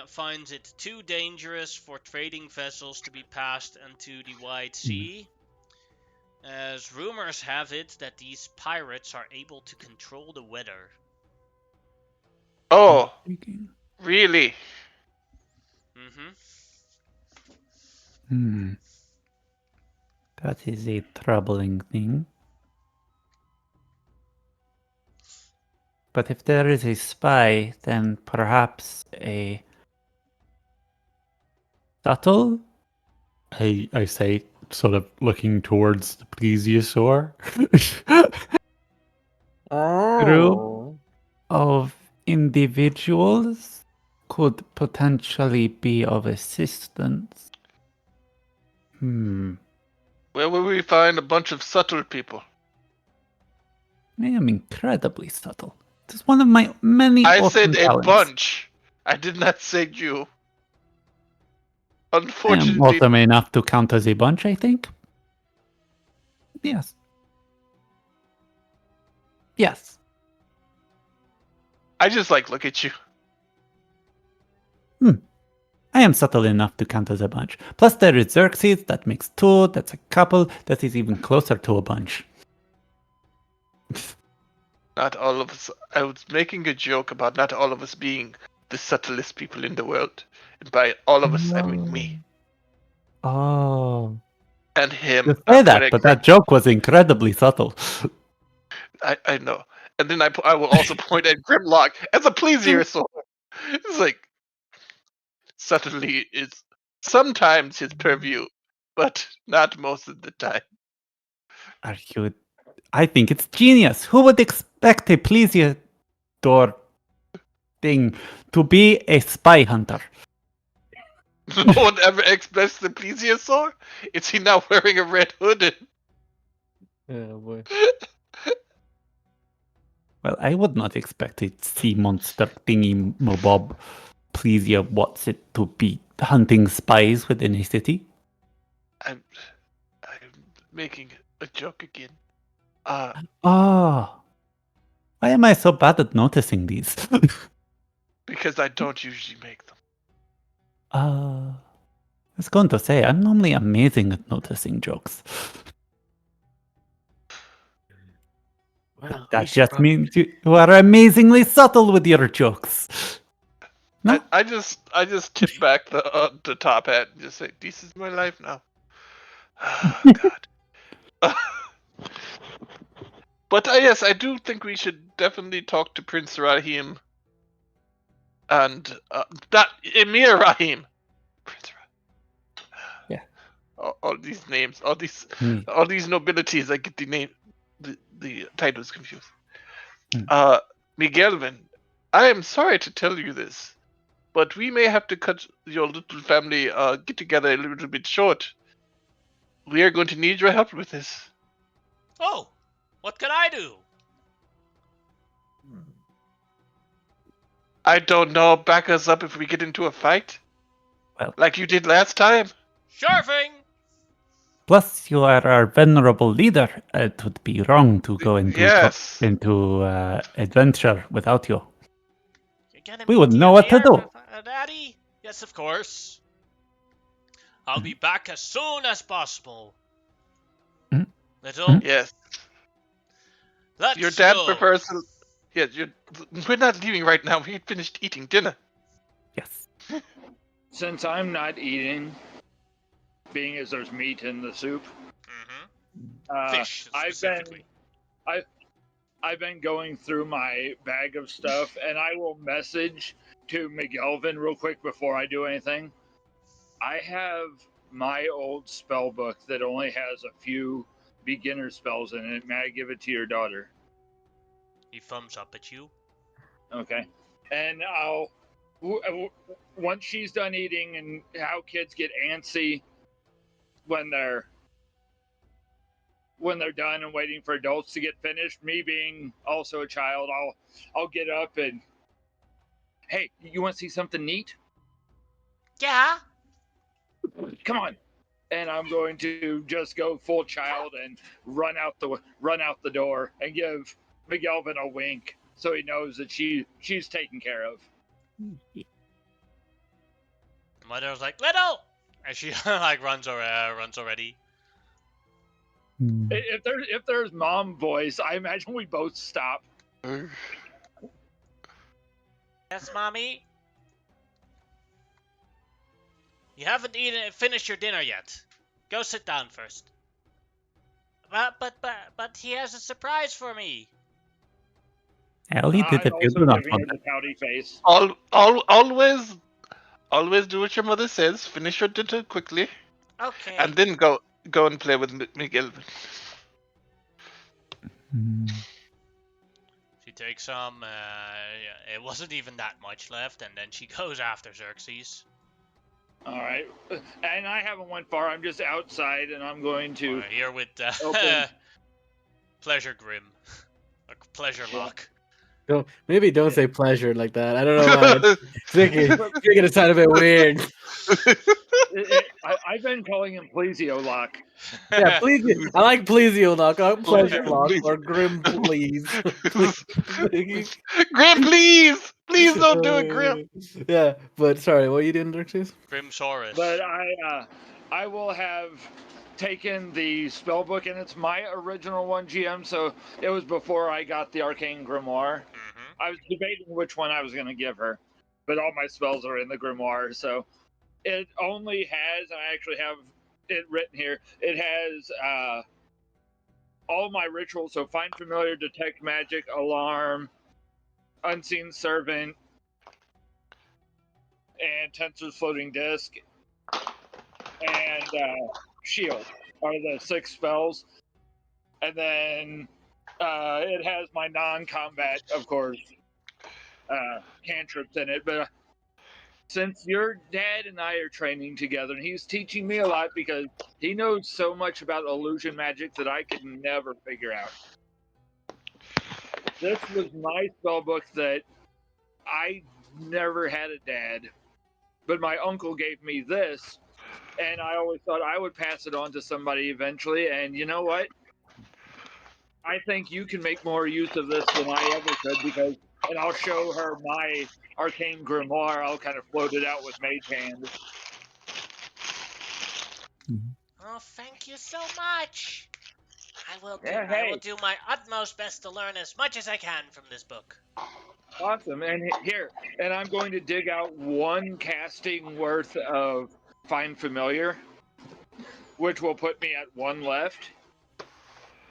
finds it too dangerous for trading vessels to be passed into the wide sea, as rumors have it that these pirates are able to control the weather. Oh, a. really? That is a troubling thing. But if there is a spy, then perhaps a subtle, I say, sort of looking towards the plesiosaur, group of individuals could potentially be of assistance. Where will we find a bunch of subtle people? I am incredibly subtle. It is one of my many I awesome said a talents. bunch. I did not say you. I am Unfortunately, awesome enough to count as a bunch, I think. Yes. Yes. I just look at you. I am subtle enough to count as a bunch. Plus there is Xerxes, that makes 2, that's a couple, that is even closer to a bunch. Not all of us. I was making a joke about not all of us being the subtlest people in the world. And by all of us, I mean me. Oh. And him. You say that, pointing but at that joke was incredibly subtle. I know. And then I will also point at Grimlock as a plesiosaur. It's like, subtly is sometimes his purview, but not most of the time. Are you... I think it's genius. Who would expect a plesiosaur thing to be a spy hunter? No one ever expects the plesiosaur? Is he now wearing a red hood? Oh boy. Well, I would not expect a sea monster thingy mobob plesia what's it to be hunting spies within a city. I'm making a joke again. Oh. Why am I so bad at noticing these? Because I don't usually make them. I was going to say, I'm normally amazing at noticing jokes. Well, That just means you are amazingly subtle with your jokes. No? I just tip back the top hat and just say, "This is my life now." Oh, God. But yes, I do think we should definitely talk to Prince Rahim and that Emir Rahim. Prince Rahim. Yeah. All these names, all these nobilities. I get the titles confused. Miguelvin, I am sorry to tell you this, but we may have to cut your little family get together a little bit short. We are going to need your help with this. Oh, what can I do? I don't know. Back us up if we get into a fight, Well, like you did last time. Sure thing. plus, you are our venerable leader. It would be wrong to go Yes. into adventure without you. You're gonna We meet wouldn't the know what to Emir, do. Daddy? Yes, of course. I'll be back as soon as possible. Little, Yes. let's Your dad go. prefers. Yes. We're not leaving right now. We finished eating dinner. Yes. Since I'm not eating, being as there's meat in the soup, Fish I've specifically. been going through my bag of stuff, and I will message to McGelvin real quick before I do anything. I have my old spell book that only has a few beginner spells in it. May I give it to your daughter? He thumbs up at you. Okay. And once she's done eating, and how kids get antsy when they're done and waiting for adults to get finished, me being also a child, I'll get up and, hey, you want to see something neat? Yeah. Come on. And I'm going to just go full child and run out the door and give McGelvin a wink so he knows that she's taken care of. Mother's like, little, and she like runs already. If there's mom voice, I imagine we both stop. Yes, mommy. You haven't finished your dinner yet. Go sit down first. But he has a surprise for me. Ellie did I'm the also people not giving want her the pouty face. Always do what your mother says. Finish your dinner quickly, Okay. and then go and play with Miguel. She takes some. It wasn't even that much left, and then she goes after Xerxes. All right, and I haven't went far. I'm just outside, and I'm going to Here with open. Pleasure Grim, or Pleasure Lock. Don't say pleasure like that. I don't know why. It's making it sound a bit weird. I've been calling him Plesio Lock. Yeah, please. I like Plesio Lock, not Pleasure Please. Lock or Grim Please. Grim, please don't do it, Grim. Yeah, but sorry, what are you doing, Xerxes? Grimsaurus. But I will have taken the spell book, and it's my original one, GM. So it was before I got the Arcane Grimoire. Mm-hmm. I was debating which one I was going to give her, but all my spells are in the Grimoire. So it only has, and I actually have it written here. It has all my rituals. So Find Familiar, Detect Magic, Alarm, Unseen Servant, and Tensor's Floating Disc, and Shield are the 6 spells. And then it has my non-combat, of course, cantrips in it. But since your dad and I are training together, and he's teaching me a lot because he knows so much about illusion magic that I could never figure out. This was my spell book that I never had a dad, but my uncle gave me this, and I always thought I would pass it on to somebody eventually. And you know what? I think you can make more use of this than I ever could, and I'll show her my Arcane Grimoire. I'll kind of float it out with Mage Hand. Oh, thank you so much. I will do my utmost best to learn as much as I can from this book. Awesome. And here, and I'm going to dig out 1 casting worth of Find Familiar, which will put me at 1 left.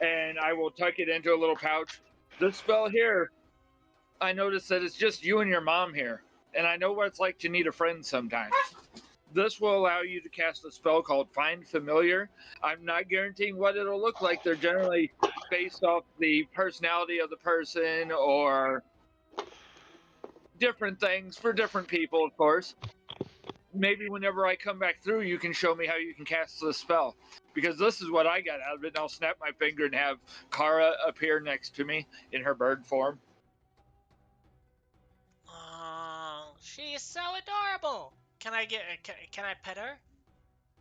And I will tuck it into a little pouch. This spell here, I noticed that it's just you and your mom here. And I know what it's like to need a friend sometimes. This will allow you to cast a spell called Find Familiar. I'm not guaranteeing what it'll look like. They're generally based off the personality of the person or different things for different people, of course. Maybe whenever I come back through, you can show me how you can cast the spell. Because this is what I got out of it, and I'll snap my finger and have Kara appear next to me in her bird form. Oh, she is so adorable. Can I pet her?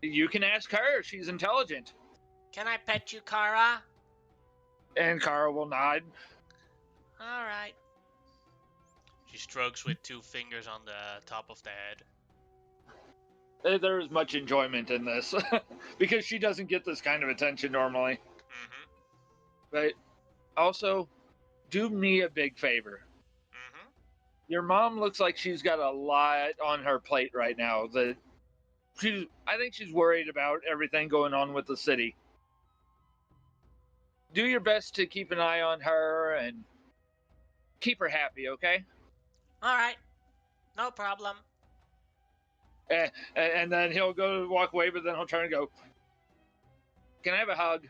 You can ask her. She's intelligent. Can I pet you, Kara? And Kara will nod. All right. She strokes with 2 fingers on the top of the head. There is much enjoyment in this because she doesn't get this kind of attention normally. Mm-hmm. But also, do me a big favor. Mm-hmm. Your mom looks like she's got a lot on her plate right now. I think she's worried about everything going on with the city. Do your best to keep an eye on her and keep her happy, okay? All right. No problem. And then he'll go to walk away, but then he'll turn and go, "Can I have a hug?"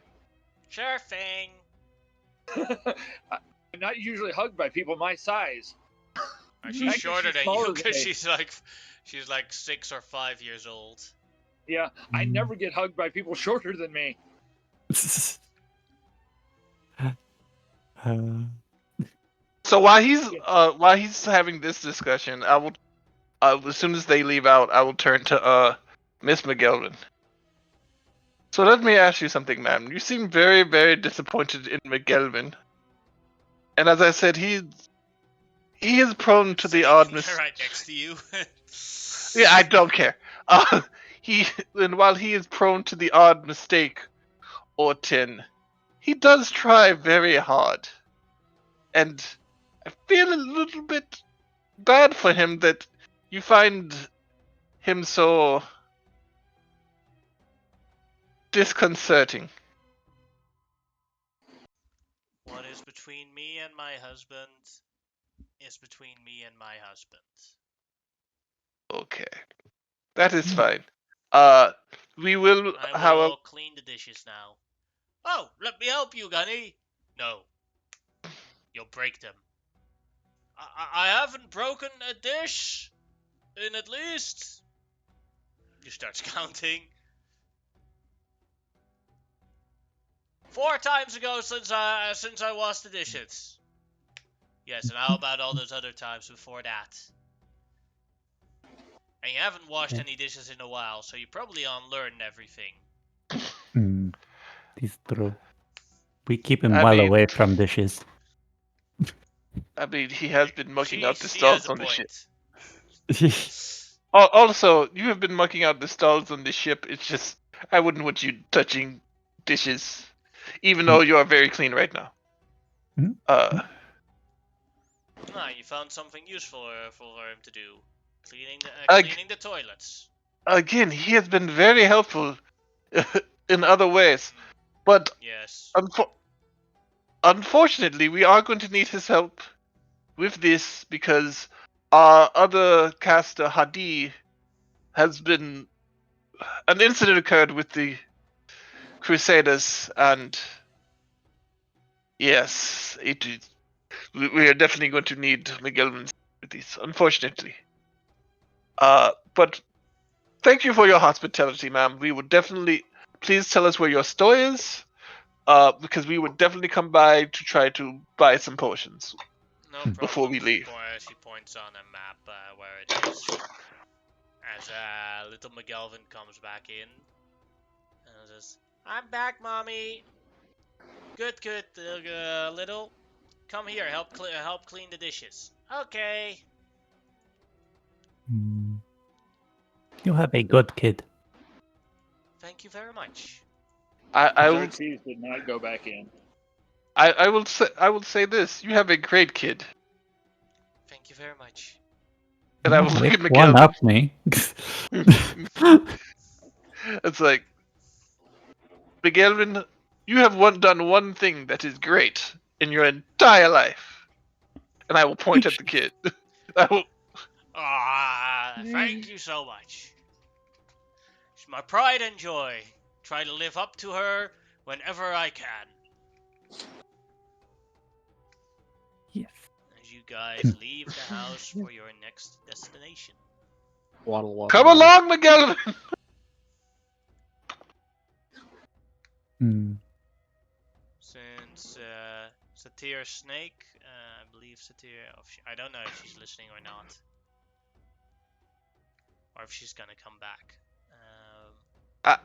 Sure thing. I'm not usually hugged by people my size. She's Actually, shorter she's than smaller you than because me. she's like 6 or 5 years old. Yeah, I never get hugged by people shorter than me. So while he's having this discussion, I will as soon as they leave out, I will turn to Miss McGelvin. So let me ask you something, ma'am. You seem very, very disappointed in McGelvin. And as I said, he is prone to the Sitting odd mistake. right next to you. Yeah, I don't care. And while he is prone to the odd mistake or 10, he does try very hard. And I feel a little bit bad for him that you find him so disconcerting. What is between me and my husband is between me and my husband. Okay, that is fine. We will, I however, will clean the dishes now. Oh, let me help you, Gunny. No, you'll break them. I haven't broken a dish in at least. You starts counting. 4 times ago since I washed the dishes. Yes, and how about all those other times before that? And you haven't washed any dishes in a while, so you probably unlearned everything. It's true. We keep him I well mean- away from dishes. he has been mucking out the She has stalls a on the ship. point. Also, you have been mucking out the stalls on the ship. It's just, I wouldn't want you touching dishes, even though you are very clean right now. Hmm? You found something useful for him to do. Cleaning the toilets. Again, he has been very helpful in other ways, but Yes. unfortunately, we are going to need his help with this because our other caster, Hadi, has been an incident occurred with the Crusaders, and yes, we are definitely going to need McGilman's with these, unfortunately. But thank you for your hospitality, ma'am. We would definitely please tell us where your store is, because we would definitely come by to try to buy some potions. No problem. Before we leave. She points on a map where it is. As little McGelvin comes back in. And says, I'm back, Mommy. Good, little. Come here, help clean the dishes. Okay. You have a good kid. Thank you very much. I will Xerxes did not go back in. I will say this: you have a great kid, Thank you very much. and I will look at One McGilvin. up me. It's like, McGilvin, you have done one thing that is great in your entire life, and I will point at the kid. I will. Thank you so much. She's my pride and joy. Try to live up to her whenever I can. Yes. As you guys leave the house for your next destination. Waddle, waddle. Come waddle. along, McGilvin. Since Satir Snake, I believe Satir, I don't know if she's listening or not. Or if she's gonna come back.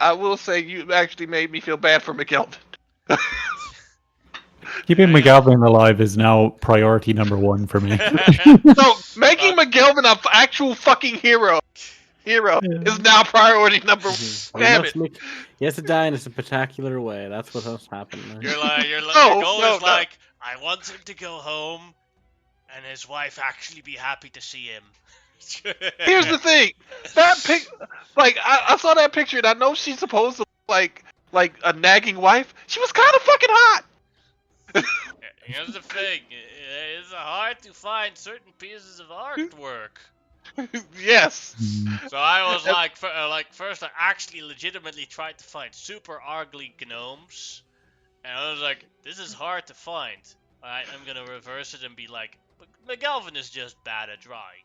I will say you actually made me feel bad for McGilvin. Keeping McGalvin alive is now priority number 1 for me. So making McGilvin an actual fucking hero is now priority number one. Damn it. He has to die in a spectacular way. That's what has happened. Your goal No, is like, I want him to go home, and his wife actually be happy to see him. Here's the thing. I saw that picture and I know she's supposed to look like a nagging wife. She was kind of fucking hot. Here's the thing. It's hard to find certain pieces of artwork. Yes. So I was like, first I actually legitimately tried to find super ugly gnomes, and I was like, this is hard to find. Alright, I'm gonna reverse it and be like, McGalvin is just bad at drawing.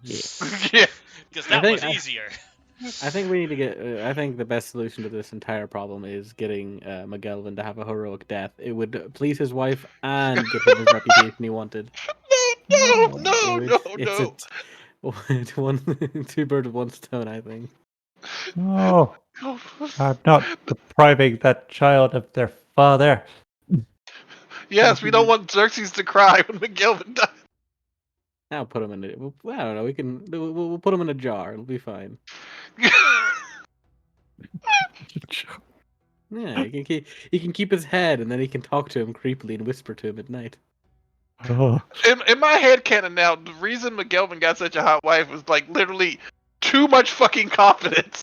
Yeah. Yeah. Because I that think was easier. I think we need to get. I think the best solution to this entire problem is getting McGelvin to have a heroic death. It would please his wife and give him his reputation he wanted. It's a No. one two birds with one stone. I think. Oh, I'm not depriving that child of their father. Yes, we don't want Xerxes to cry when McGilvin dies. I'll put him in. I don't know. We'll put him in a jar. It'll be fine. Yeah, he can keep his head, and then he can talk to him creepily and whisper to him at night. Oh, In my head canon now, the reason McGilvin got such a hot wife was like literally too much fucking confidence.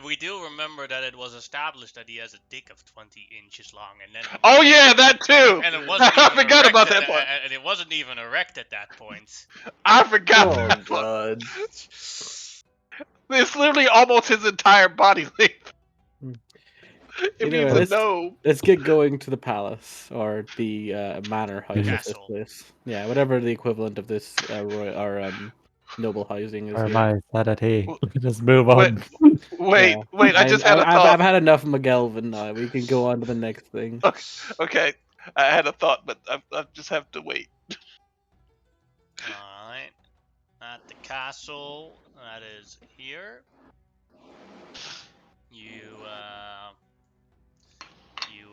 We do remember that it was established that he has a dick of 20 inches long, and then it Oh wasn't yeah, even- that too. and it wasn't I even forgot erect about at that part. and it wasn't even erect at that point. I forgot Oh that part. God! It's literally almost his entire body length. It Either means way, a no. let's get going to the palace or the manor house of this Castle. place. Yeah, whatever the equivalent of this noble housing is for here. my sanity. Let's move Wait, on. wait. I just had a thought. I've had enough of McGelvin now. We can go on to the next thing. Okay, I had a thought, but I just have to wait. Alright. At the castle, that is here. You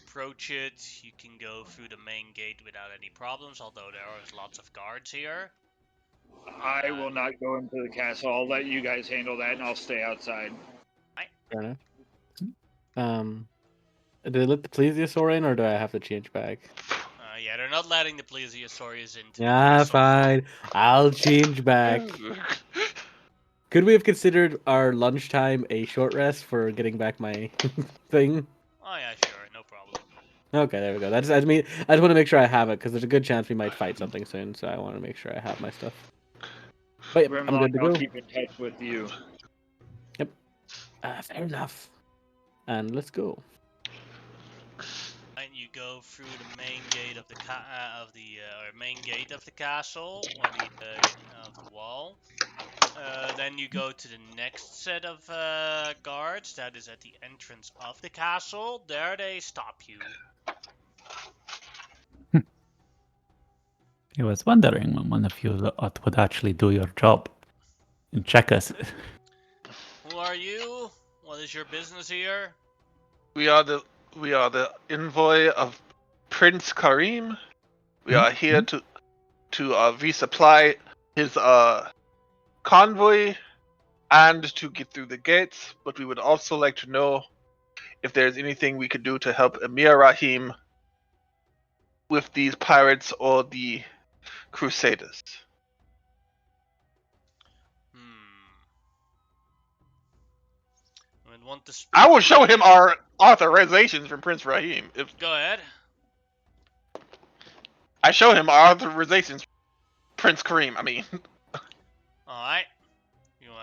approach it. You can go through the main gate without any problems, although there are lots of guards here. I will not go into the castle. I'll let you guys handle that, and I'll stay outside. Fair enough. Do they let the plesiosaur in, or do I have to change back? Yeah, they're not letting the plesiosaurs into the Yeah, castle. fine. I'll change back. Could we have considered our lunchtime a short rest for getting back my thing? Oh yeah, sure, no problem. Okay, there we go. I just want to make sure I have it because there's a good chance we might fight something soon. So I want to make sure I have my stuff. But yep, I'm good to I'll go. keep in touch with you. Yep. Fair enough. And let's go. And you go through the main gate of the main gate of the castle, or of the wall. Then you go to the next set of guards. That is at the entrance of the castle. There they stop you. I was wondering when one of you lot would actually do your job and check us. Who are you? What is your business here? We are the envoy of Prince Karim. We are here to resupply his convoy and to get through the gates. But we would also like to know if there's anything we could do to help Emir Rahim with these pirates or the Crusaders. I would want to speak I will to show the- him our authorizations from Prince Rahim. Go ahead. I show him our authorizations, Prince Karim. I mean, All right.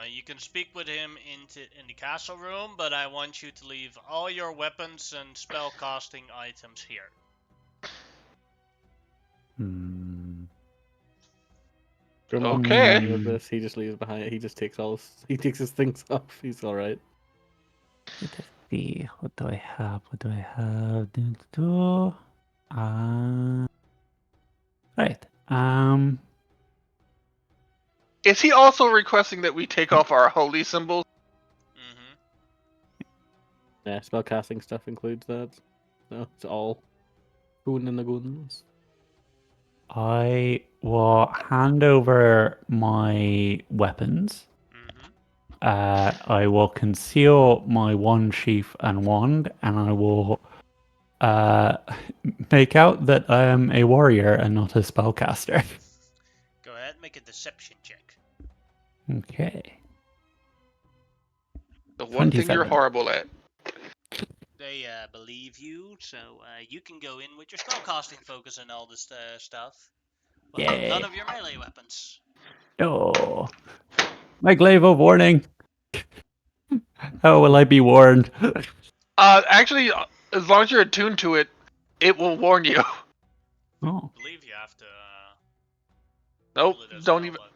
You can speak with him in the castle room, but I want you to leave all your weapons and spellcasting items here. Okay. With this, he just leaves behind. He just takes he takes his things off. He's all right. Let's see. What do I have? What do I have? Right. Is he also requesting that we take off our holy symbols? Mm-hmm. Yeah, spellcasting stuff includes that. No, it's all goon in the goons. I will hand over my weapons. Mm-hmm. I will conceal my wand sheath and wand, and I will make out that I am a warrior and not a spellcaster. Go ahead, make a deception check. Okay. The one thing you're 27. horrible at. They believe you, so you can go in with your spellcasting focus and all this stuff. But Yay. none of your melee weapons. Oh. My glaive of warning. How will I be warned? Actually, as long as you're attuned to it, it will warn you. Oh. I believe you have to Nope, wield it as don't well, even. but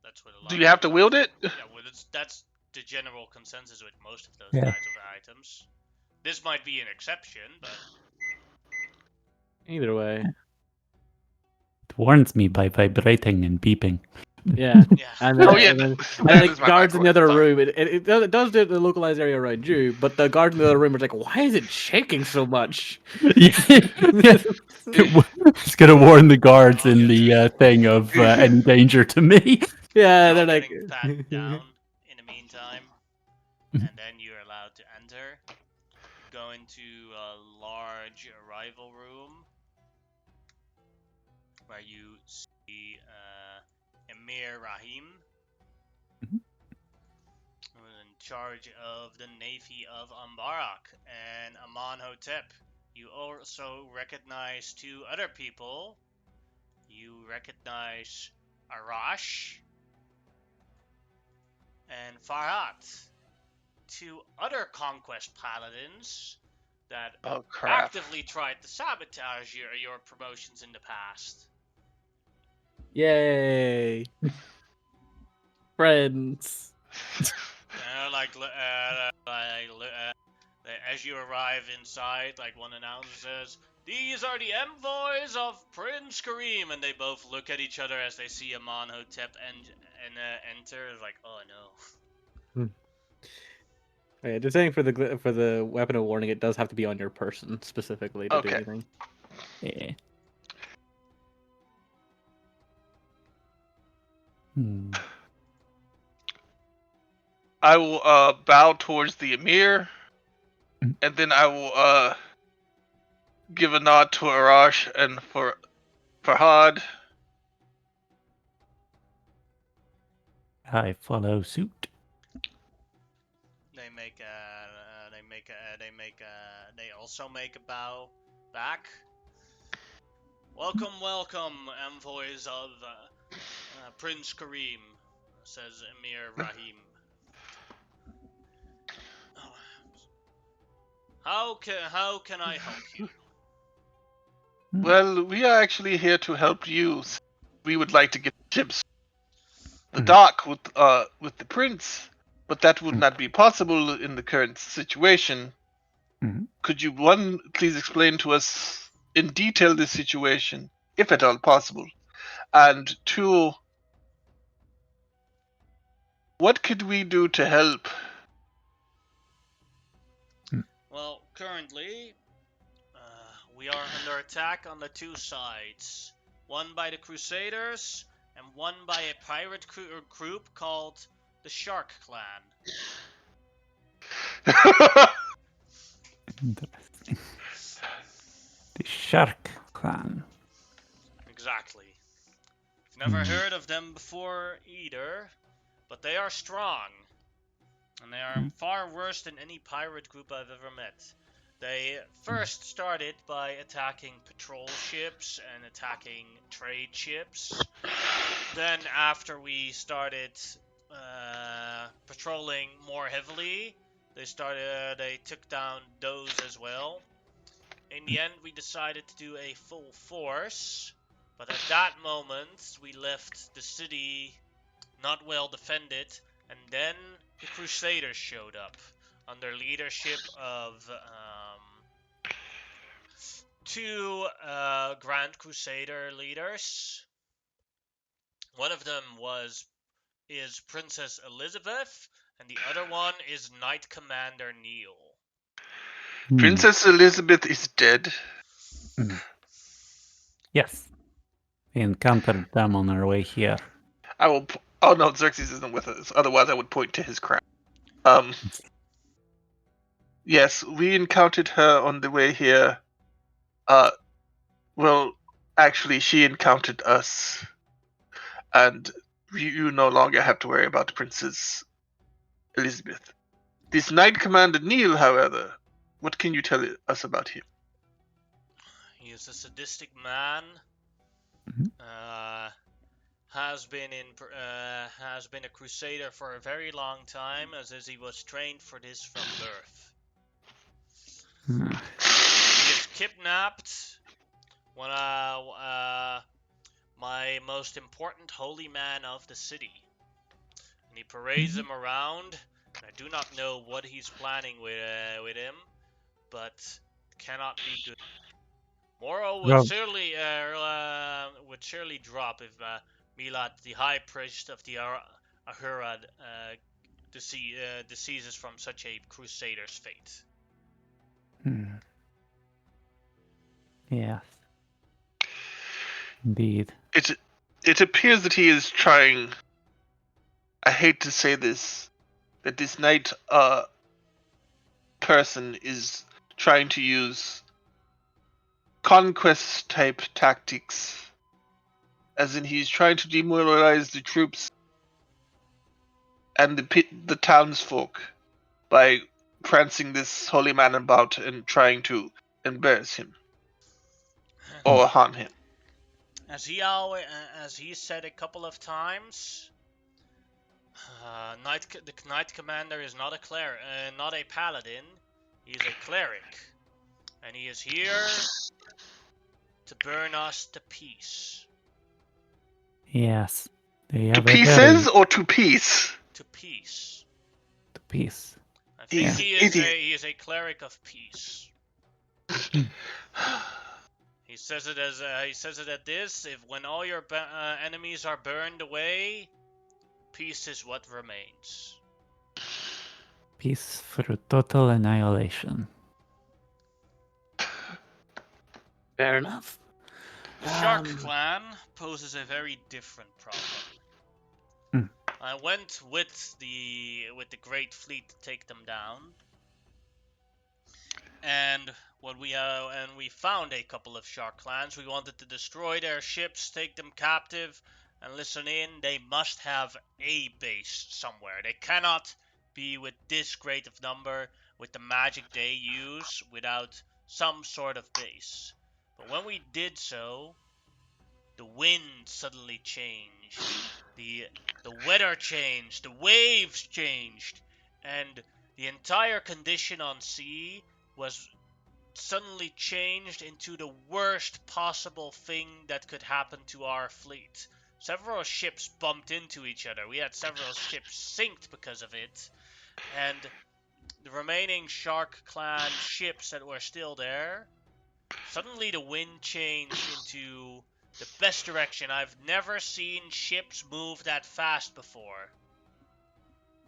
that's what a lot Do of you have to those wield it? Yeah, well, that's the general consensus with most of those Yeah. kinds of items. This might be an exception, but Either way. It warns me by vibrating and beeping. Yeah. yeah. And then, Oh yeah, and then, and that like is my guards in the other microwave. room, it does do the localized area around you, but the guards in the other room are like, why is it shaking so much? It's gonna warn the guards I'll in get to the it. thing of any danger to me. Yeah, You're all they're like, getting patted down in the meantime, and then you're allowed to enter. Go into a large arrival room where you see Emir Rahim, Mhm. who is in charge of the Navy of Ambarak, and Amonhotep. You also recognize two other people. You recognize Arash and Farhat, two other conquest paladins that Oh crap! actively tried to sabotage your promotions in the past. yay, friends. As you arrive inside, like one announcer says, "These are the envoys of Prince Kareem," and they both look at each other as they see Amonhotep and enter. It's like, oh no. Yeah, just saying for the weapon of warning, it does have to be on your person specifically to do Okay. anything. Yeah. Hmm. I will bow towards the Emir, Mm. and then I will give a nod to Arash and for Farhad. I follow suit. They also make a bow back. Welcome, envoys of Prince Kareem, says Emir Rahim. How can I help you? Well, we are actually here to help you. We would like to get ships the Mhm. dock with the prince, but that would Mhm. not be possible in the current situation. Mhm. Could you please explain to us in detail the situation, if at all possible, and two, what could we do to help? Well, currently, we are under attack on the two sides. One by the Crusaders, and one by a pirate group called the Shark Clan. Interesting. The Shark Clan. Exactly. Never Hmm. heard of them before either, but they are strong. And they are Hmm. far worse than any pirate group I've ever met. They first started by attacking patrol ships and attacking trade ships. Then, after we started patrolling more heavily, they took down those as well. In the end, we decided to do a full force, but at that moment, we left the city not well defended, and then the Crusaders showed up under leadership of two Grand Crusader leaders. One of them is Princess Elizabeth, and the other one is Knight Commander Neil. Hmm. Princess Elizabeth is dead. Hmm. Yes. We encountered them on our way here. I will. Oh no, Xerxes isn't with us. Otherwise, I would point to his crown. Um. Yes, we encountered her on the way here. Uh, well, actually, she encountered us, and you no longer have to worry about Princess Elizabeth. This Knight Commander Neil, however, what can you tell us about him? He is a sadistic man has been a crusader for a very long time, as he was trained for this from birth. He is kidnapped when my most important holy man of the city, and he parades him around. I do not know what he's planning with him, but cannot be good. Moro would Rob, surely drop if Milad, the high priest of the Ahura, deceases from such a crusader's fate. Yes. Indeed. It appears that he is trying. I hate to say this, that this knight person is trying to use conquest type tactics, as in he's trying to demoralize the troops and the townsfolk by prancing this holy man about and trying to embarrass him or harm him. As he said a couple of times, the knight commander is not a paladin. He's a cleric, and he is here to burn us to peace. Yes. They To have pieces or to peace? To peace. To peace. I think These he is a cleric of peace. He says it at this: if when all your enemies are burned away, peace is what remains. Peace through total annihilation. Fair enough. The Shark Clan poses a very different problem. I went with the Great Fleet to take them down, and we found a couple of Shark Clans. We wanted to destroy their ships, take them captive, and listen in. They must have a base somewhere. They cannot be with this great of number with the magic they use without some sort of base. But when we did so, the wind suddenly changed. The weather changed, the waves changed, and the entire condition on sea was suddenly changed into the worst possible thing that could happen to our fleet. Several ships bumped into each other. We had several ships sinked because of it, and the remaining Shark Clan ships that were still there, suddenly the wind changed into the best direction. I've never seen ships move that fast before.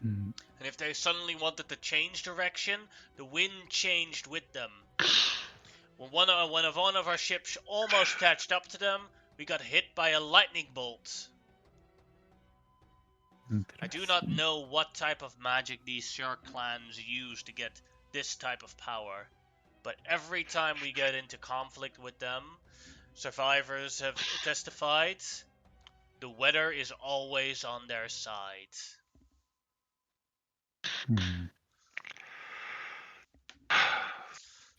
And if they suddenly wanted to change direction, the wind changed with them. When one of our ships almost catched up to them, we got hit by a lightning bolt. I do not know what type of magic these Shark Clans use to get this type of power, but every time we get into conflict with them, survivors have testified, the weather is always on their side.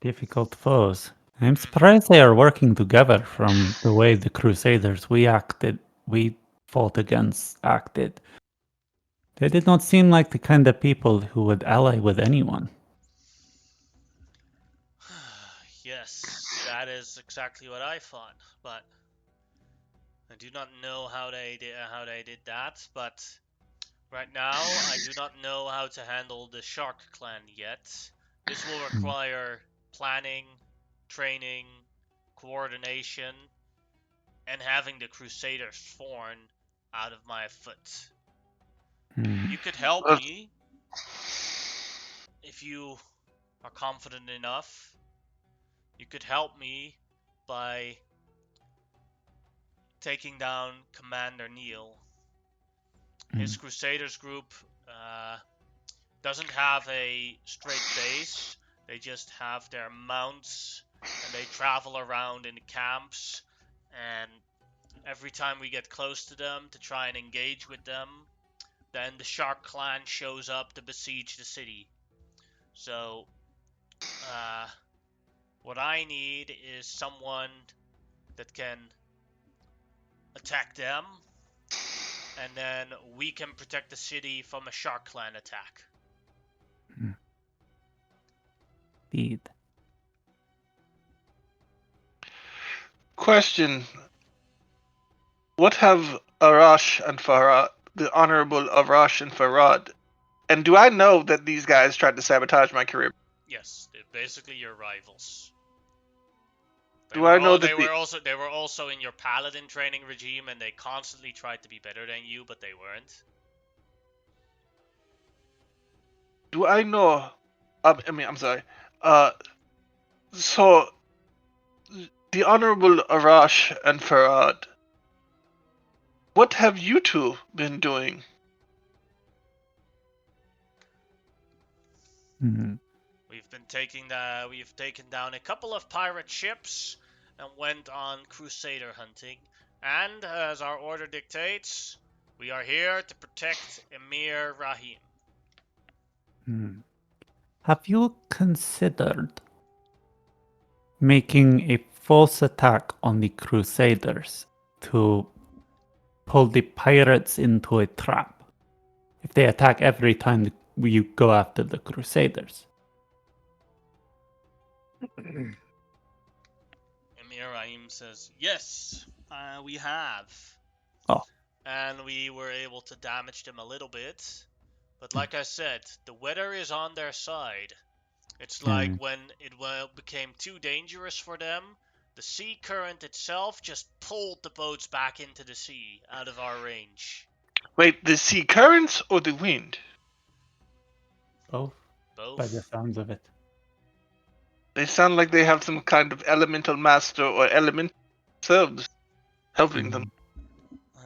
Difficult foes. I'm surprised they are working together from the way the Crusaders we fought against acted. They did not seem like the kind of people who would ally with anyone. Yes, that is exactly what I thought, but I do not know how they did that, but right now I do not know how to handle the Shark Clan yet. This will require planning, training, coordination, and having the Crusader's thorn out of my foot. You could help me if you are confident enough. You could help me by taking down Commander Neil. His Crusaders group doesn't have a straight base. They just have their mounts, and they travel around in camps, and every time we get close to them to try and engage with them, then the Shark Clan shows up to besiege the city. So, what I need is someone that can attack them, and then we can protect the city from a Shark Clan attack. Indeed. Question: what have Arash and Farad, the Honorable Arash and Farad, and do I know that these guys tried to sabotage my career? Yes, they're basically your rivals. Do I know that they were also in your paladin training regime, and they constantly tried to be better than you, but they weren't. Do I know? I'm sorry. So the Honorable Arash and Farad, what have you two been doing? Hmm. We've taken down a couple of pirate ships and went on crusader hunting. And as our order dictates, we are here to protect Emir Rahim. Have you considered making a false attack on the Crusaders to pull the pirates into a trap? If they attack every time you go after the Crusaders. Emir Rahim says, yes, we have. Oh. And we were able to damage them a little bit. But like I said, the weather is on their side. It's like when it became too dangerous for them, the sea current itself just pulled the boats back into the sea, out of our range. Wait, the sea currents or the wind? Both. By the Both. sounds of it. They sound like they have some kind of elemental master or element themselves helping them.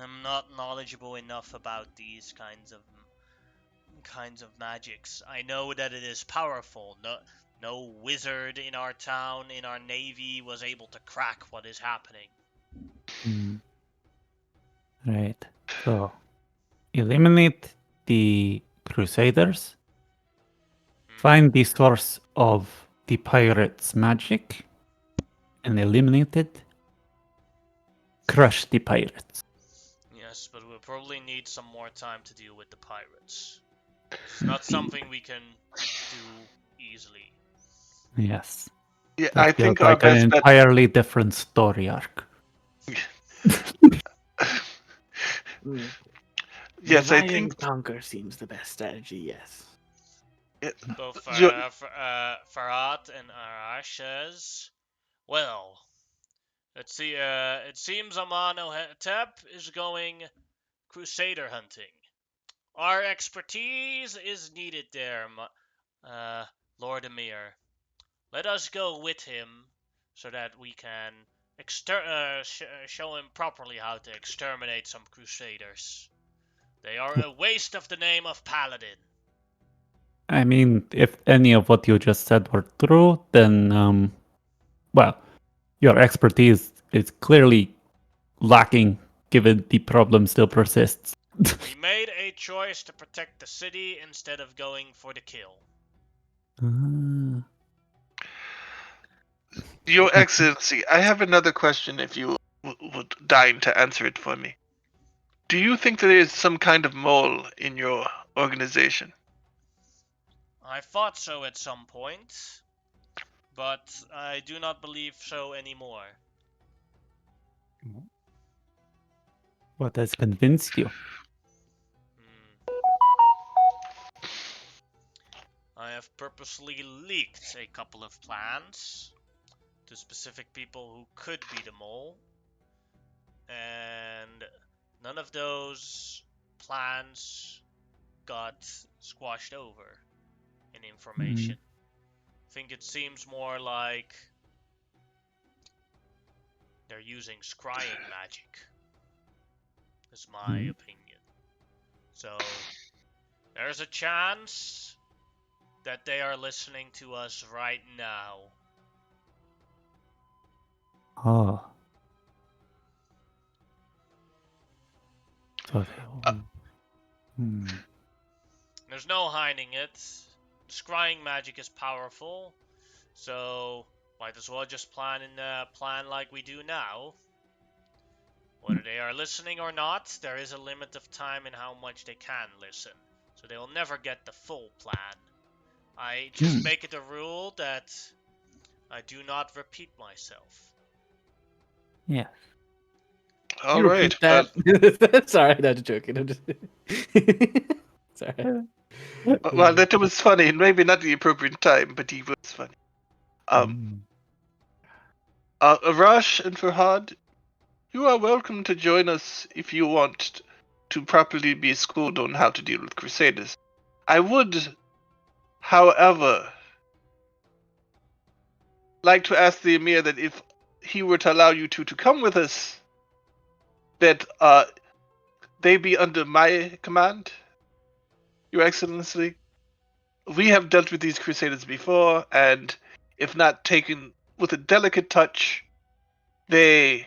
I'm not knowledgeable enough about these kinds of magics. I know that it is powerful. No wizard in our town, in our navy, was able to crack what is happening. Right. So, eliminate the Crusaders. Find the source of the pirates' magic and eliminate it. Crush the pirates. Yes, but we'll probably need some more time to deal with the pirates. This is not something we can do easily. Yes. Yeah, That I feels think our like an best bet. entirely different story arc. Yes, I Divide think. and conquer seems the best strategy. Yes. Both Jo- Farhat and Arash says, well, let's see, it seems Amenhotep is going crusader hunting. Our expertise is needed there, Lord Emir. Let us go with him so that we can show him properly how to exterminate some crusaders. They are a waste of the name of paladin. I mean, if any of what you just said were true, then, well, your expertise is clearly lacking given the problem still persists. We made a choice to protect the city instead of going for the kill. Your Excellency, I have another question if you would deign to answer it for me. Do you think there is some kind of mole in your organization? I thought so at some point, but I do not believe so anymore. What has convinced you? I have purposely leaked a couple of plans to specific people who could be the mole, and none of those plans got squashed over in information. I think it seems more like they're using scrying magic, is my opinion. So there's a chance that they are listening to us right now. Oh. So There's no hiding it. Scrying magic is powerful, so might as well just plan like we do now. Whether they are listening or not, there is a limit of time in how much they can listen. So they will never get the full plan. I just make it a rule that I do not repeat myself. Yeah. All You right. repeat that. Sorry, that's joking. I'm just. Sorry. Well, that was funny, and maybe not the appropriate time, but he was funny. Arash and Farhad, you are welcome to join us if you want to properly be schooled on how to deal with Crusaders. I would, however, like to ask the Emir that if he were to allow you two to come with us, that they be under my command, Your Excellency. We have dealt with these Crusaders before, and if not taken with a delicate touch, they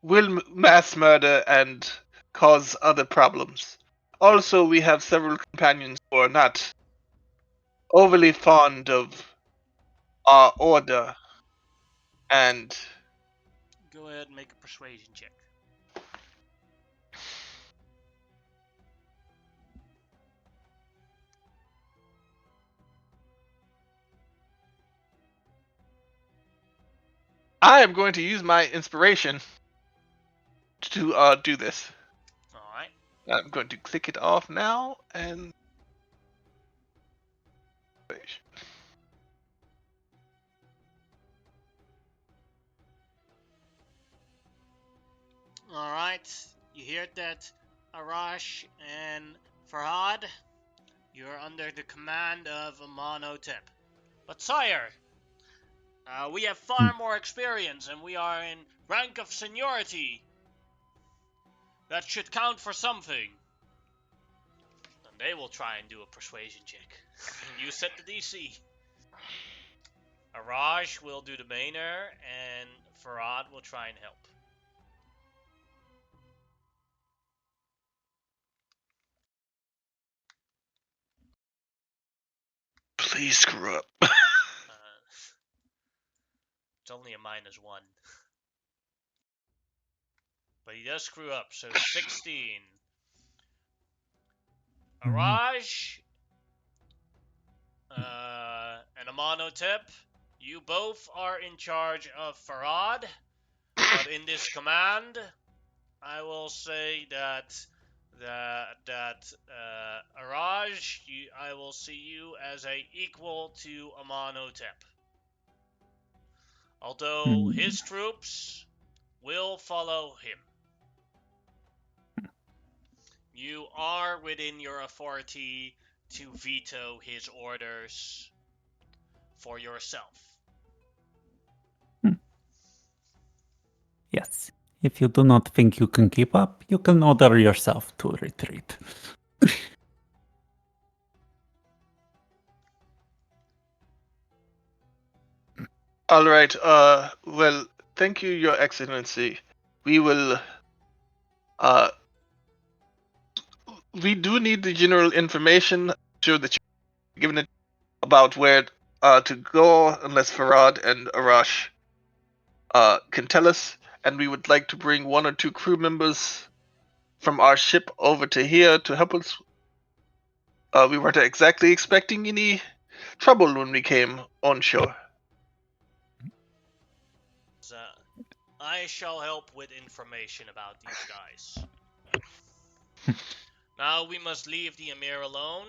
will mass murder and cause other problems. Also, we have several companions who are not overly fond of our order, and Go ahead and make a persuasion check. I am going to use my inspiration to do this. Alright. I'm going to click it off now, and Alright. You hear that, Arash and Farhad? You're under the command of Amonotep. But sire, we have far more experience and we are in rank of seniority. That should count for something. Then they will try and do a persuasion check. You set the DC. Araj will do the Maynard and Farad will try and help. please screw up. It's only a -1. But he does screw up, so 16. Araj and Amonotep, you both are in charge of Farad, but in this command, I will say that Araj, I will see you as a equal to Amonotep. Although his troops will follow him. You are within your authority to veto his orders for yourself. Yes. If you do not think you can keep up, you can order yourself to retreat. All right. Well, thank you, Your Excellency. We will. We do need the general information. I'm sure that you've given it about where to go, unless Farad and Arash can tell us. And we would like to bring 1 or 2 crew members from our ship over to here to help us. We weren't exactly expecting any trouble when we came on shore. I shall help with information about these guys. Now we must leave the Emir alone.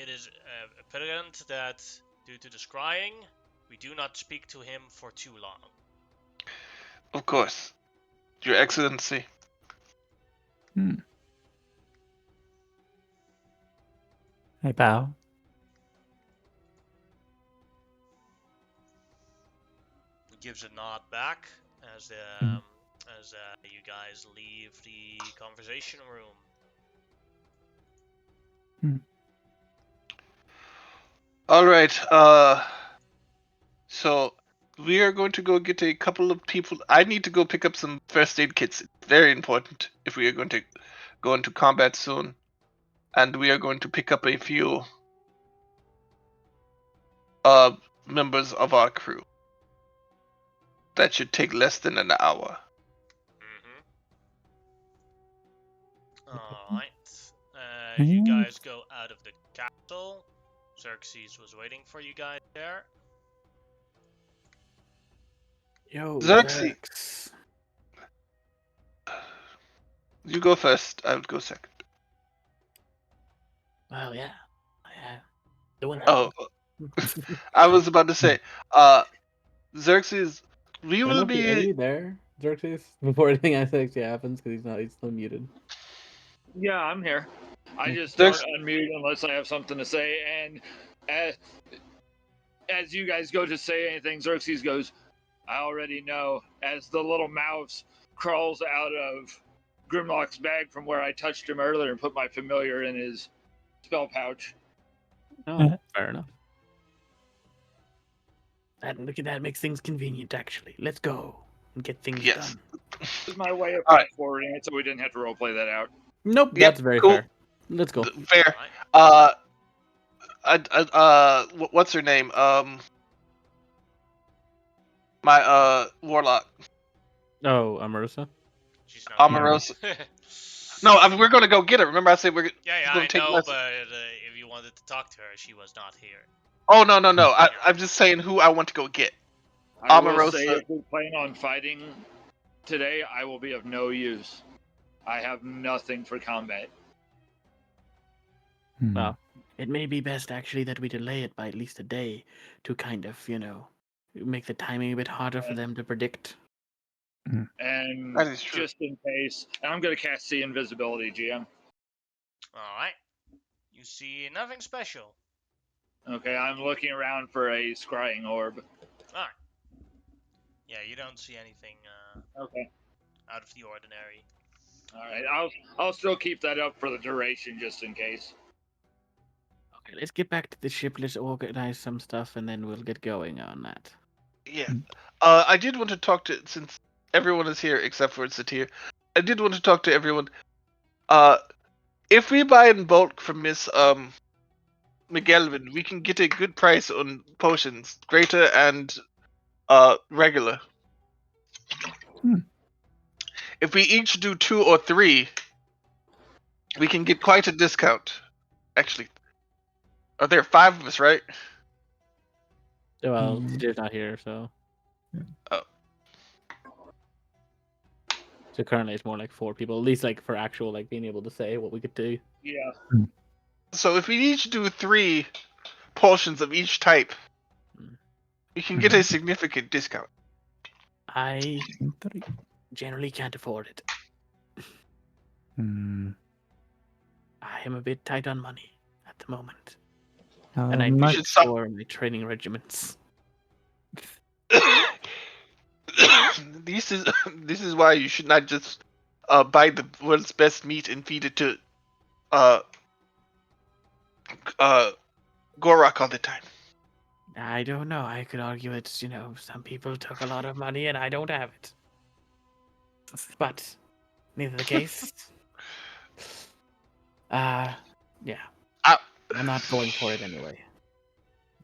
It is apparent that, due to the scrying, we do not speak to him for too long. Of course, Your Excellency. I bow. He gives a nod back as you guys leave the conversation room. All right. So we are going to go get a couple of people. I need to go pick up some first aid kits. It's very important if we are going to go into combat soon. And we are going to pick up a few members of our crew. That should take less than an hour. Alright. You guys go out of the castle. Xerxes was waiting for you guys there. Yo, Xerxes. Xerx. You go first. I would go second. Well, yeah. Doing that. Oh, I was about to say, Xerxes, we There will must be be. Eddie there, Xerxes, before anything actually happens, because he's still muted. Yeah, I'm here. I just There's- don't unmute unless I have something to say. And as you guys go to say anything, Xerxes goes, I already know. As the little mouse crawls out of Grimlock's bag from where I touched him earlier and put my familiar in his spell pouch. Oh, fair enough. Look at that, makes things convenient, actually. Let's go and get things Yes. done. This is my way of All right. forwarding it so we didn't have to roleplay that out. Nope, Yep, that's very cool. fair. Let's go. Fair. Alright. What's her name? My warlock. Oh, Marissa? She's not Omarosa. here. No, I mean, we're gonna go get her. Remember, I said we're Yeah, gonna I take know, lessons. but if you wanted to talk to her, she was not here. Oh no. I'm just saying who I want to go get. I will Omarosa. say if we plan on fighting today, I will be of no use. I have nothing for combat. Well, it may be best, actually, that we delay it by at least a day to kind of, make the timing a bit harder for them to predict. And That is true. just in case, and I'm going to cast See Invisibility, GM. Alright. You see nothing special. Okay, I'm looking around for a scrying orb. Alright. Yeah, you don't see anything Okay. out of the ordinary. All right, I'll still keep that up for the duration just in case. Okay, let's get back to the ship. Let's organize some stuff, and then we'll get going on that. Yeah. I did want to talk to, since everyone is here except for Satir. I did want to talk to everyone. If we buy in bulk from Miss McGelvin, we can get a good price on potions, greater and regular. If we each do 2 or 3, we can get quite a discount. Actually, are there 5 of us, right? Well, Satir's not here, so. Oh. So currently it's more like 4 people, at least like for actual like being able to say what we could do. Yeah. So if we each do 3 potions of each type, we can get a significant discount. I generally can't afford it. I am a bit tight on money at the moment, and I need it for my training regiments. This is why you should not just buy the world's best meat and feed it to Gorak all the time. I don't know. I could argue it's, some people took a lot of money and I don't have it. But neither the case. Yeah. I'm not going for it anyway.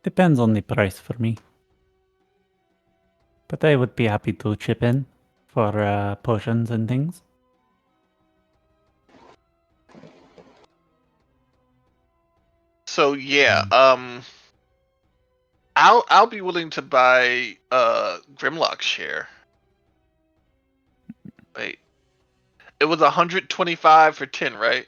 Depends on the price for me. But I would be happy to chip in for potions and things. So yeah, I'll be willing to buy Grimlock's share. Wait, it was 125 for 10, right?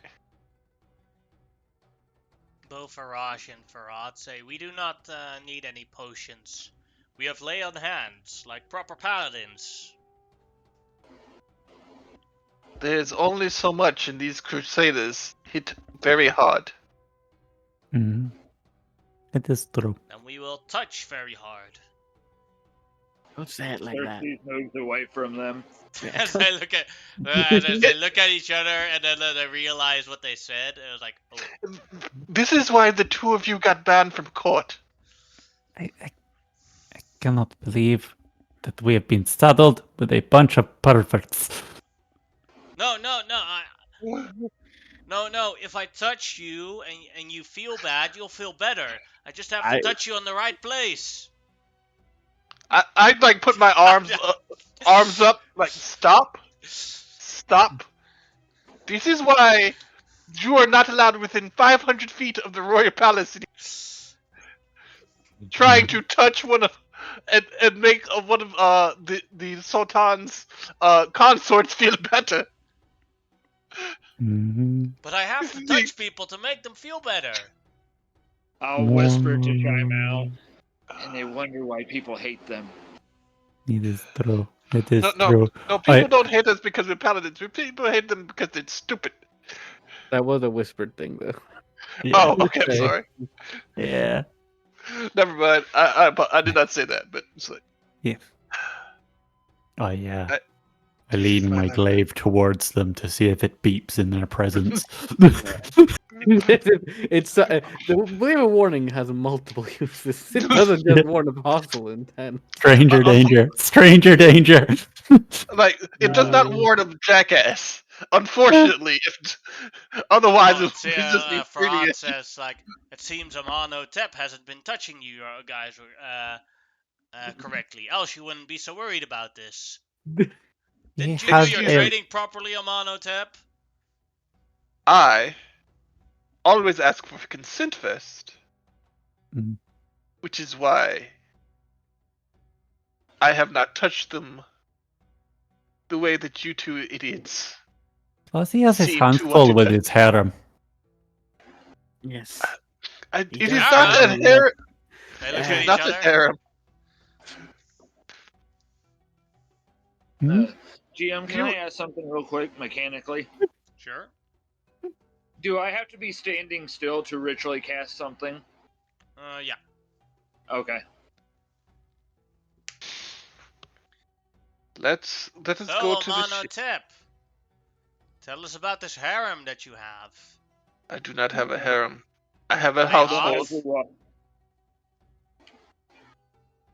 Both Arash and Farad say, we do not need any potions. We have lay on hands, like proper paladins. There's only so much, and these crusaders hit very hard. It is true. And we will touch very hard. Don't say it like that. Xerxes moves away from them. As they look at, as they look at each other, and then they realize what they said, and it was like, oh. This is why the 2 of you got banned from court. I cannot believe that we have been saddled with a bunch of perverts. No, if I touch you and you feel bad, you'll feel better. I just have to touch you on the right place. I'd like put my arms up, like stop. This is why you are not allowed within 500 feet of the royal palace. Trying to touch one of and make one of the sultan's consorts feel better. Mhm. But I have to touch people to make them feel better. I'll whisper to chime out, and they wonder why people hate them. It is true. It is No, true. people don't hate us because we're paladins. People hate them because they're stupid. That was a whispered thing, though. Yeah. Oh, okay, I'm sorry. Yeah. Never mind. I did not say that, but it's like Yeah. Oh yeah. I- I lean my fine. glaive towards them to see if it beeps in their presence. It's the wave of warning has multiple uses. It doesn't just warn of hostile intent. Stranger danger. Stranger danger. like it does not warn of jackass. Unfortunately, if otherwise Oh, it would be just be treating Farhan it. says, like, it seems Amonotep hasn't been touching you guys correctly. Else you wouldn't be so worried about this. Didn't you do has your a- training properly, Amonotep? I always ask for consent first, Mm. which is why I have not touched them the way that you two idiots Plus, he has his seem hands to want full to with touch. his harem. Yes. It He is does not have a them. harem. They It look is at each not a other. harem. Hmm? GM, can I ask something real quick, mechanically? Sure. Do I have to be standing still to ritually cast something? Yeah. Okay. Let us So, go to the ship. Amonotep, tell us about this harem that you have. I do not have a harem. I have a Wait, household.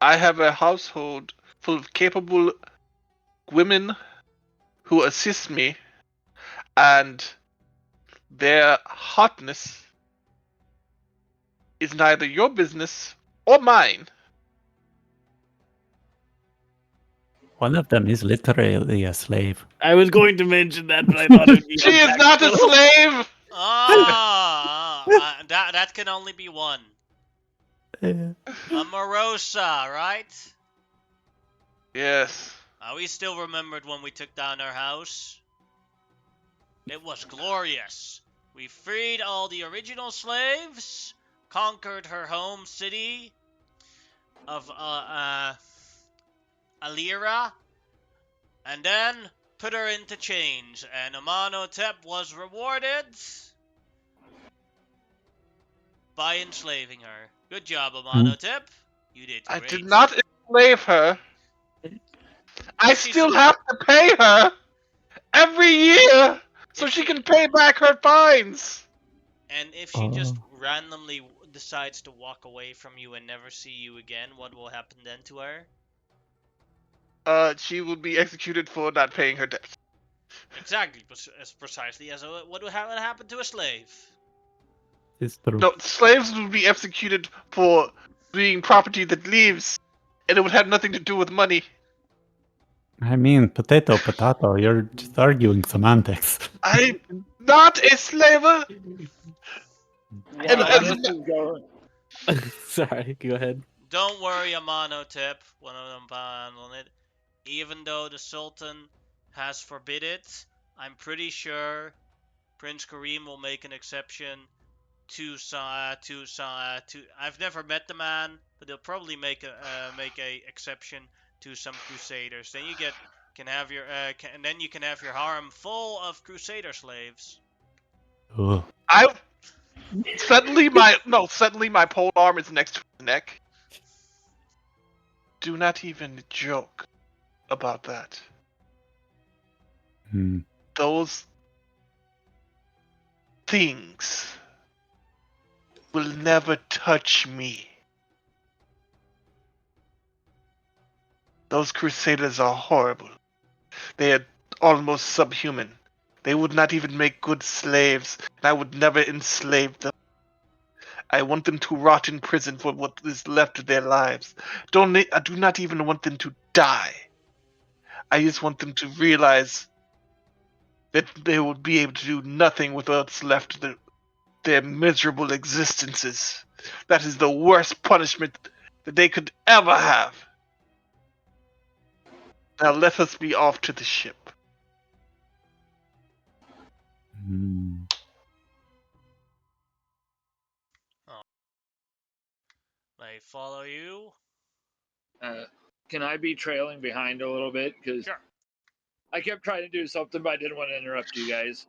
I have a household full of capable women who assist me, and their hotness is neither your business or mine. One of them is literally a slave. I was going to mention that, but I thought it would be She is not a untactful. slave. That can only be one. Yeah. Amorosa, right? Yes. We still remembered when we took down her house. It was glorious. We freed all the original slaves, conquered her home city of Alira, and then put her into chains. And Amonotep was rewarded by enslaving her. Good job, Amonotep. You did great. I did not enslave her. I She's- still have to pay her every year so If she she- can pay back her fines. And if she just randomly decides to walk away from you and never see you again, what will happen then to her? She will be executed for not paying her debt. Exactly, as precisely as what would happen to a slave. It's true. No, slaves will be executed for being property that leaves, and it would have nothing to do with money. I mean, potato, potato. You're just arguing semantics. I'm not a slaver. And Wow, as this is going. Sorry, go ahead. Don't worry, Amonotep. One of them on it. Even though the Sultan has forbid it, I'm pretty sure Prince Kareem will make an exception to I've never met the man, but they'll probably make a exception to some crusaders. Then you can have your and then you can have your harem full of crusader slaves. Ugh. Suddenly my pole arm is next to his neck. Do not even joke about that. Hmm. Those things will never touch me. Those crusaders are horrible. They are almost subhuman. They would not even make good slaves, and I would never enslave them. I want them to rot in prison for what is left of their lives. I do not even want them to die. I just want them to realize that they would be able to do nothing with what's left of their miserable existences. That is the worst punishment that they could ever have. Now let us be off to the ship. Hmm. They follow you. Can I be trailing behind a little bit? Because Sure. I kept trying to do something, but I didn't want to interrupt you guys.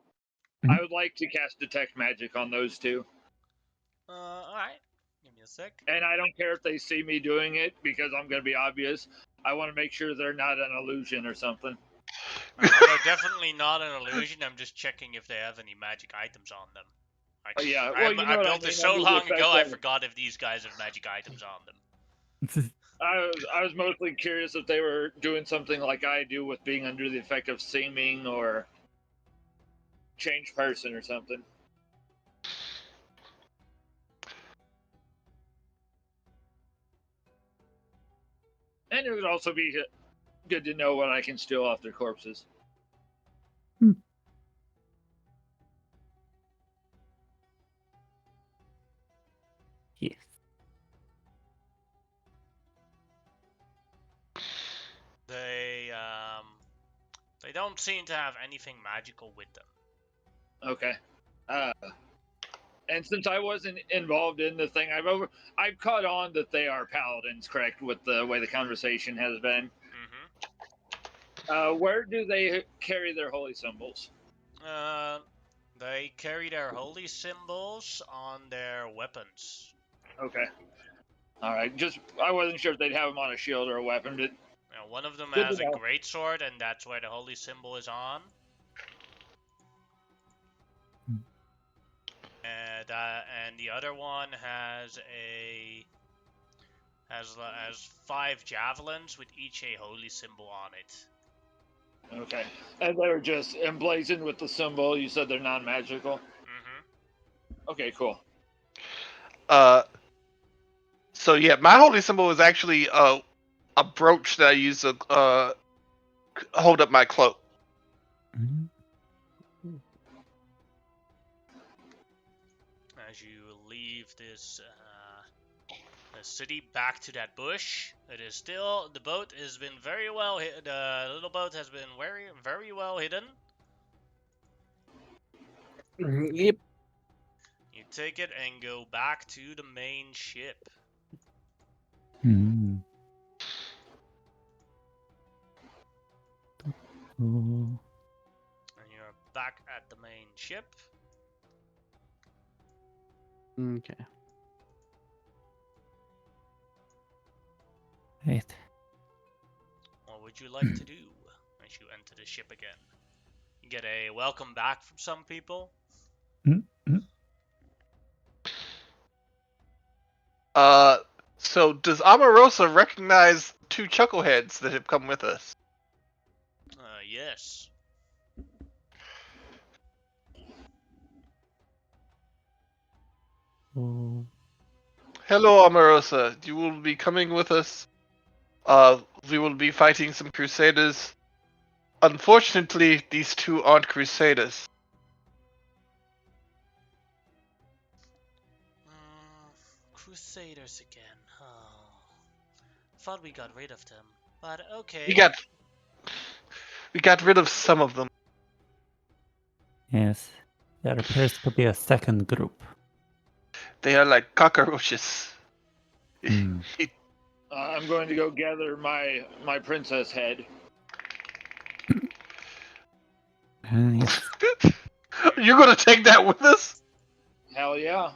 Mhm. I would like to cast Detect Magic on those two. All right. Give me a sec. And I don't care if they see me doing it because I'm going to be obvious. I want to make sure they're not an illusion or something. They're definitely not an illusion. I'm just checking if they have any magic items on them. Oh, yeah, well, you know I what I built this mean, so under the long ago, I effect of- forgot if these guys have magic items on them. I was mostly curious if they were doing something like I do with being under the effect of seeming or change person or something. And it would also be good to know what I can steal off their corpses. Yes. They don't seem to have anything magical with them. Okay. And since I wasn't involved in the thing, I've caught on that they are paladins, correct, with the way the conversation has been. Mm-hmm. Where do they carry their holy symbols? They carry their holy symbols on their weapons. Okay. All right. Just I wasn't sure if they'd have them on a shield or a weapon, but One of them good has to a know. greatsword, and that's where the holy symbol is on. And the other one has has 5 javelins with each a holy symbol on it. Okay. And they're just emblazoned with the symbol. You said they're non-magical. Mm-hmm. Okay, cool. So yeah, my holy symbol is actually a brooch that I use to hold up my cloak. Mhm. As you leave this city back to that bush, it is still the boat has been very well hid. The little boat has been very well hidden. Yep. You take it and go back to the main ship. Hmm. Oh. And you're back at the main ship. Okay. Right. What would you like to do as you enter the ship again? You get a welcome back from some people. So does Amarosa recognize 2 chuckleheads that have come with us? Yes. Oh. Hello, Amarosa. You will be coming with us. We will be fighting some crusaders. Unfortunately, these 2 aren't crusaders. Crusaders again. Oh. Thought we got rid of them. But okay. We got rid of some of them. Yes. There appears to be a second group. They are like cockroaches. Hmm. I'm going to go gather my princess head. Yes. You're gonna take that with us? Hell yeah.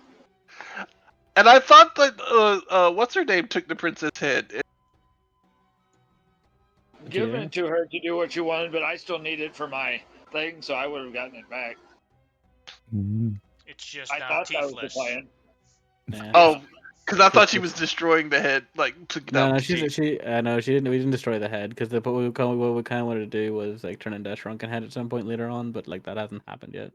And I thought that what's her name took the princess head. Given Yeah. it to her to do what you wanted, but I still need it for my thing, so I would have gotten it back. Hmm. It's just I now thought that was the teethless. plan. Yeah. Oh, because I thought she was destroying the head, like took it out. No, the teeth. she didn't. We didn't destroy the head because what we kind of wanted to do was like turn into a shrunken head at some point later on, but like that hasn't happened yet.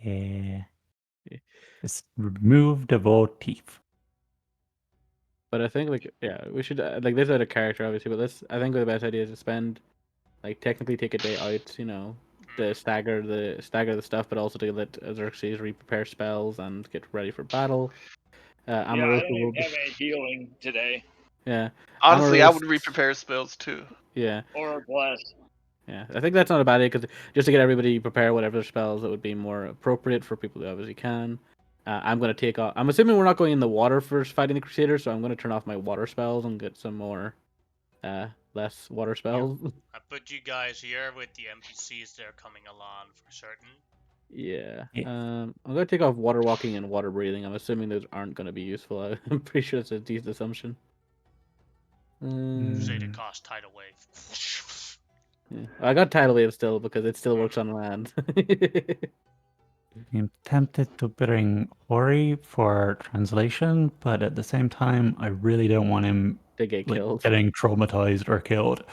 Yeah. Just remove the raw teeth. But I think we should like this out of character obviously, but I think the best idea is to spend technically take a day out, to stagger the stuff, but also to let Xerxes re-prepare spells and get ready for battle. Yeah, I Amarosa don't will even have any healing today. yeah. Honestly, I Amarosa would re-prepare spells too. yeah. Or bless. Yeah, I think that's not a bad idea because just to get everybody prepare whatever spells that would be more appropriate for people who obviously can. I'm going to take off. I'm assuming we're not going in the water for fighting the Crusaders, so I'm going to turn off my water spells and get some more, less water spells. I put you guys here with the NPCs that are coming along for certain. Yeah. Yeah. I'm going to take off water walking and water breathing. I'm assuming those aren't going to be useful. I'm pretty sure it's a decent assumption. Crusader Mm. cost tidal wave. Yeah. I got tidal wave still because it still works on land. I'm tempted to bring Ori for translation, but at the same time, I really don't want him They get killed. getting traumatized or killed.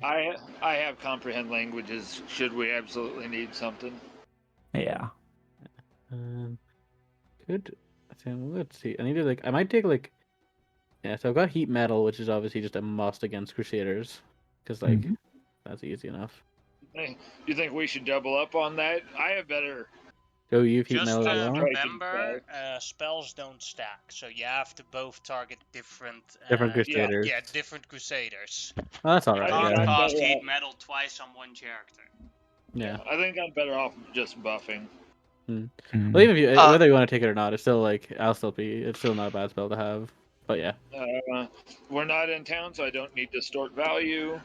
I have comprehend languages. Should we absolutely need something? Yeah. Good. Let's see. I need to I might take yeah. So I've got heat metal, which is obviously just a must against Crusaders, because Mhm. that's easy enough. You think we should double up on that? I have better. Go, you've heat Just metal as well. remember, spells don't stack, so you have to both target different, Different Crusaders. yeah, different Crusaders. Oh, that's all You right. can't Yeah. cast better heat off. metal twice on one character. Yeah. I think I'm better off just buffing. Mm. Well, even if you whether you want to take it or not, it's still it's still not a bad spell to have. But yeah. We're not in town, so I don't need distort value.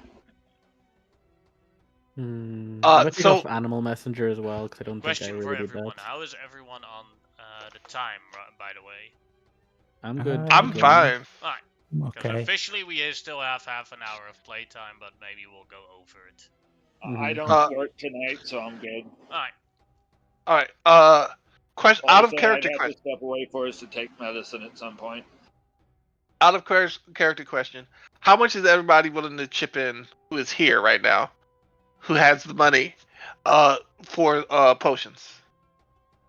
I'm gonna take So off Animal Messenger as well because I don't think I Question for really need everyone: that. how is everyone on the time? By the way, I'm good. I'm again. fine. alright. Because Okay. officially we still have half an hour of playtime, but maybe we'll go over it. I don't work tonight, so I'm good. Alright. All right. Question out of Also, character I'd have question. to step away for us to take medicine at some point. Out of character question. How much is everybody willing to chip in? Who is here right now? Who has the money? For potions.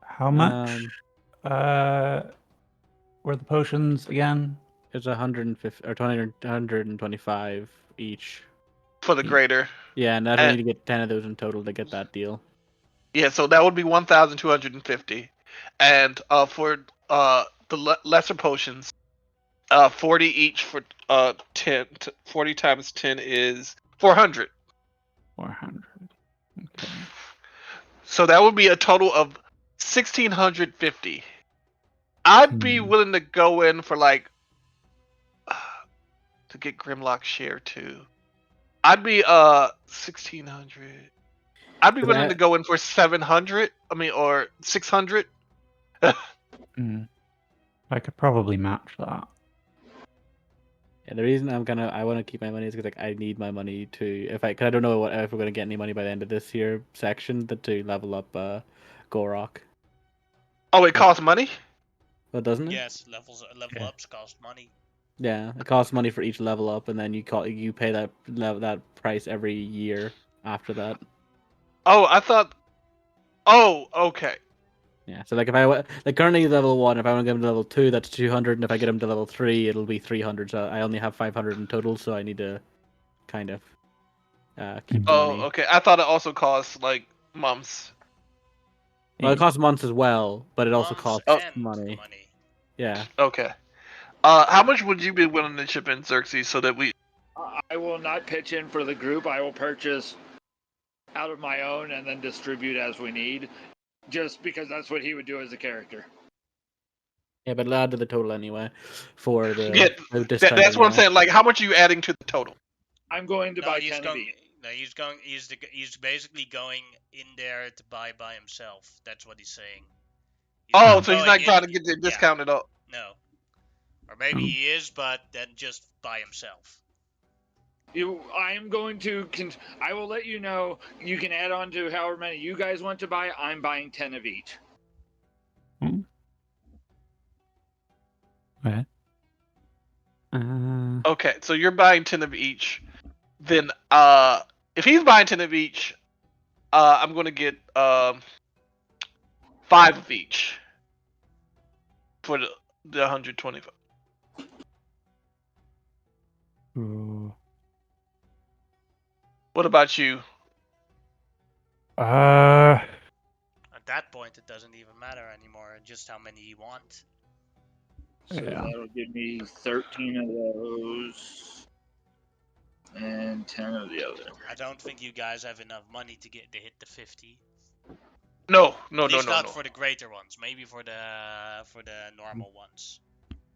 How much? Were the potions again? It's 150 or 20 or 125 each. For the greater. Yeah, and I need to get 10 of those in total to get that deal. Yeah, so that would be 1,250, and for the lesser potions, 40 each for 10. 40 times 10 is 400. 400. Okay. So that would be a total of 1,650. I'd be willing to go in for to get Grimlock's share too. I'd be 1,600. I'd be willing to go in for 700. I mean, or 600. I could probably match that. Yeah, the reason I want to keep my money is because I need my money cause I don't know if we're gonna get any money by the end of this year section to level up Gorok. Oh, it costs money? Well, doesn't it? Yes, level ups cost money. Yeah, it costs money for each level up, and then you pay that price every year after that. Oh, I thought. Oh, okay. Yeah, so if I currently level 1, if I want to get him to level 2, that's 200, and if I get him to level 3, it'll be 300. So I only have 500 in total, so I need to kind of keep the money. Oh, okay. I thought it also costs months. Well, it costs months as well, but it also Months costs and money. Yeah. Okay. How much would you be willing to chip in, Xerxes, so that we? I will not pitch in for the group. I will purchase out of my own and then distribute as we need, just because that's what he would do as a character. Yeah, but add to the total anyway for the Yeah, that's what I'm saying. How much are you adding to the total? I'm going to buy 10 of each. No, he's basically going in there to buy by himself. That's what he's saying. So he's not trying to get the discounted up. No. Or maybe he is, but then just by himself. I am going to. I will let you know. You can add on to however many you guys want to buy. I'm buying 10 of each. Okay. Okay, so you're buying 10 of each. Then, if he's buying 10 of each, I'm going to get 5 of each for the 125. Ooh. What about you? Uh, At that point, it doesn't even matter anymore, just how many you want. So Yeah. that'll give me 13 of those and 10 of the other. I don't think you guys have enough money to hit the 50. No. At least not for the greater ones. Maybe for the normal ones.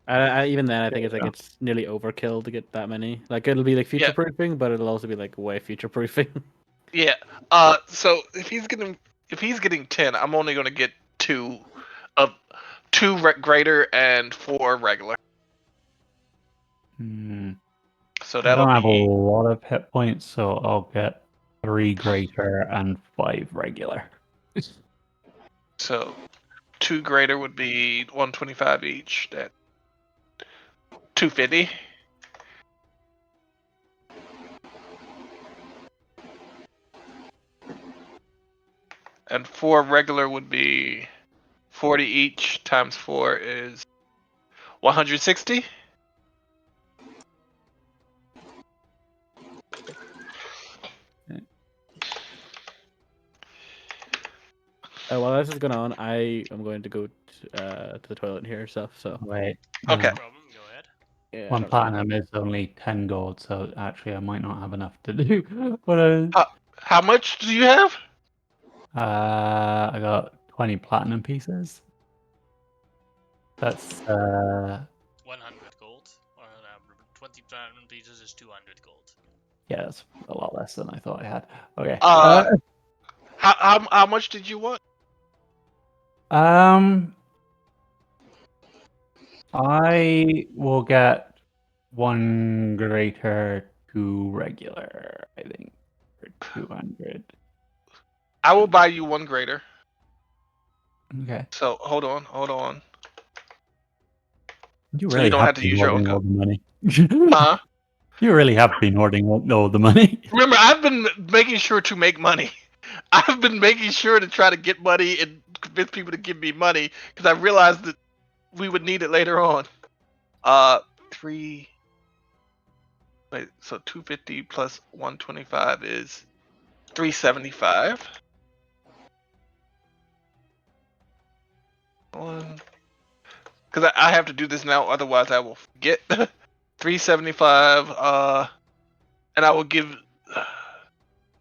Even then, I think it's like it's nearly overkill to get that many. Like it'll be like Yeah. future proofing, but it'll also be like way future proofing. Yeah. So if he's getting 10, I'm only gonna get 2 of 2 greater and 4 regular. So I that'll don't have a be lot of hit points, so I'll get 3 greater and 5 regular. so 2 greater would be 125 each. That 250. And 4 regular would be 40 each times 4 is 160. While this is going on, I am going to go to the toilet here, so Wait. Okay. No problem, go ahead. yeah. I One don't know. platinum is only 10 gold, so actually I might not have enough to do. But How much do you have? I got 20 platinum pieces. That's 100 gold. 20 platinum pieces is 200 gold. yeah, that's a lot less than I thought I had. Okay. How much did you want? I will get 1 greater, 2 regular, I think, for 200. I will buy you 1 greater. Okay. So hold on. You So you really don't have have to been use your own hoarding all code. the money. Huh? You really have been hoarding all the money. Remember, I've been making sure to make money. I've been making sure to try to get money and convince people to give me money because I realized that we would need it later on. 3. Wait, so 250 plus 125 is 375. Because I have to do this now, otherwise I will forget. 375. And I will give.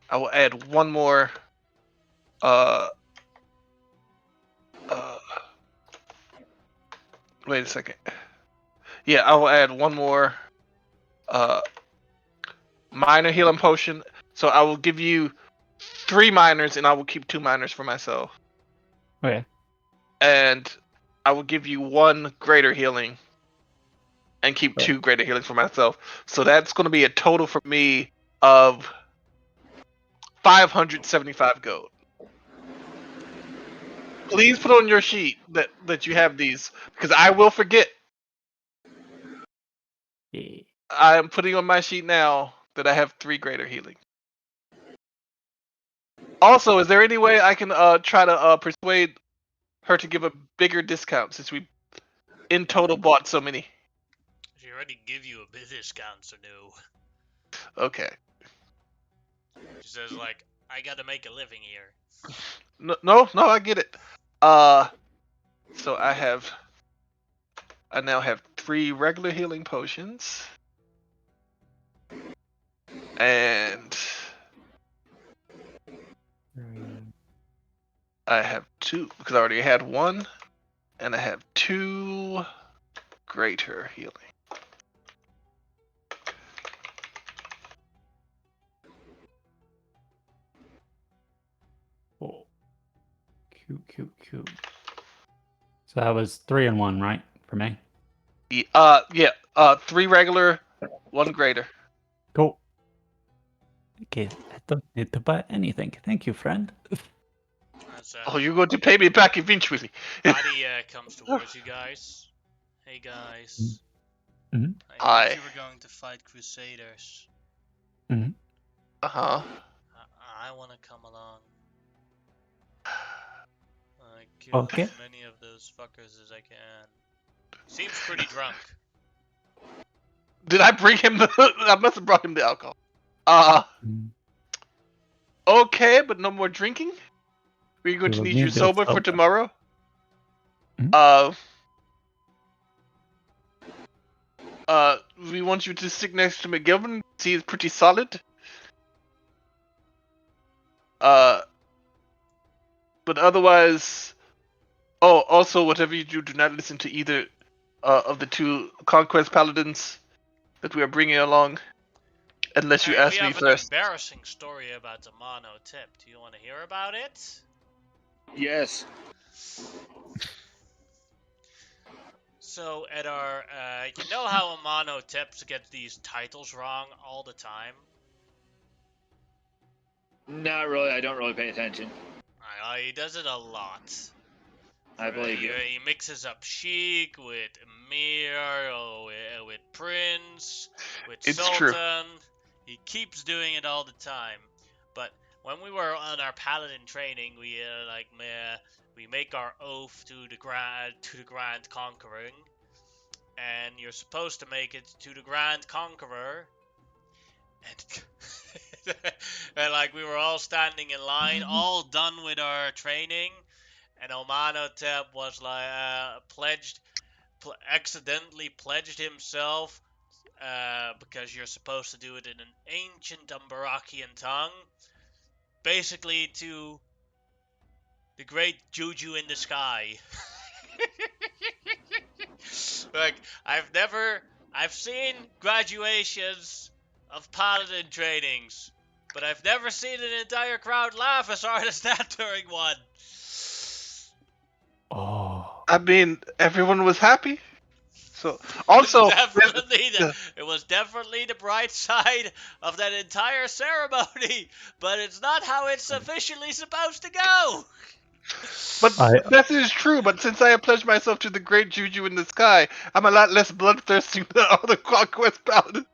I will add one more. Wait a second. Yeah, I will add one more. Minor healing potion. So I will give you 3 minors, and I will keep 2 minors for myself. Okay. And I will give you 1 greater healing, and keep 2 greater healing for myself. So that's going to be a total for me of 575 gold. Please put on your sheet that you have these, because I will forget. Yeah. I am putting on my sheet now that I have 3 greater healing. Also, is there any way I can try to persuade her to give a bigger discount since we in total bought so many? She already give you a bit discount, so no. Okay. She says like, I gotta make a living here. No, I get it. So I now have 3 regular healing potions. And I have 2 because I already had 1, and I have 2 greater healing. Oh. Cute. So that was 3 and 1, right? For me? Yeah. 3 regular, 1 greater. Cool. Okay, I don't need to buy anything. Thank you, friend. Oh, you're going to pay me back eventually. Buddy comes towards you guys. Hey guys. Mhm. I Hi. heard you were going to fight Crusaders. Uh-huh. I want to come along. Kill Okay. as many of those fuckers as I can. Seems pretty drunk. Did I bring him the? I must have brought him the alcohol. Mm. Okay, but no more drinking. We're going We to will need you need the sober for sober. tomorrow. Mhm. We want you to sit next to McGilvin. He is pretty solid. But otherwise, also whatever you do not listen to either of the two conquest paladins that we are bringing along, unless you Hey, we ask me have an first. embarrassing story about the mono tip. Do you want to hear about it? Yes. So at our, you know how Amano Tips gets these titles wrong all the time? Not really. I don't really pay attention. He does it a lot. I believe you. He mixes up Sheik with Emir, with Prince, with It's true. Sultan. He keeps doing it all the time. But when we were on our paladin training, we make our oath to the Grand Conquering, and you're supposed to make it to the Grand Conqueror. And, and like we were all standing in line, all done with our training, and Omanotep was like accidentally pledged himself because you're supposed to do it in an ancient Umbarakian tongue, basically to the great Juju in the sky. Like I've seen graduations of paladin trainings, but I've never seen an entire crowd laugh as hard as that during one. Oh. I mean, everyone was happy. So also, It was definitely the bright side of that entire ceremony, but it's not how it's officially supposed to go. but I that is true. But since I have pledged myself to the great Juju in the sky, I'm a lot less bloodthirsty than other conquest paladins.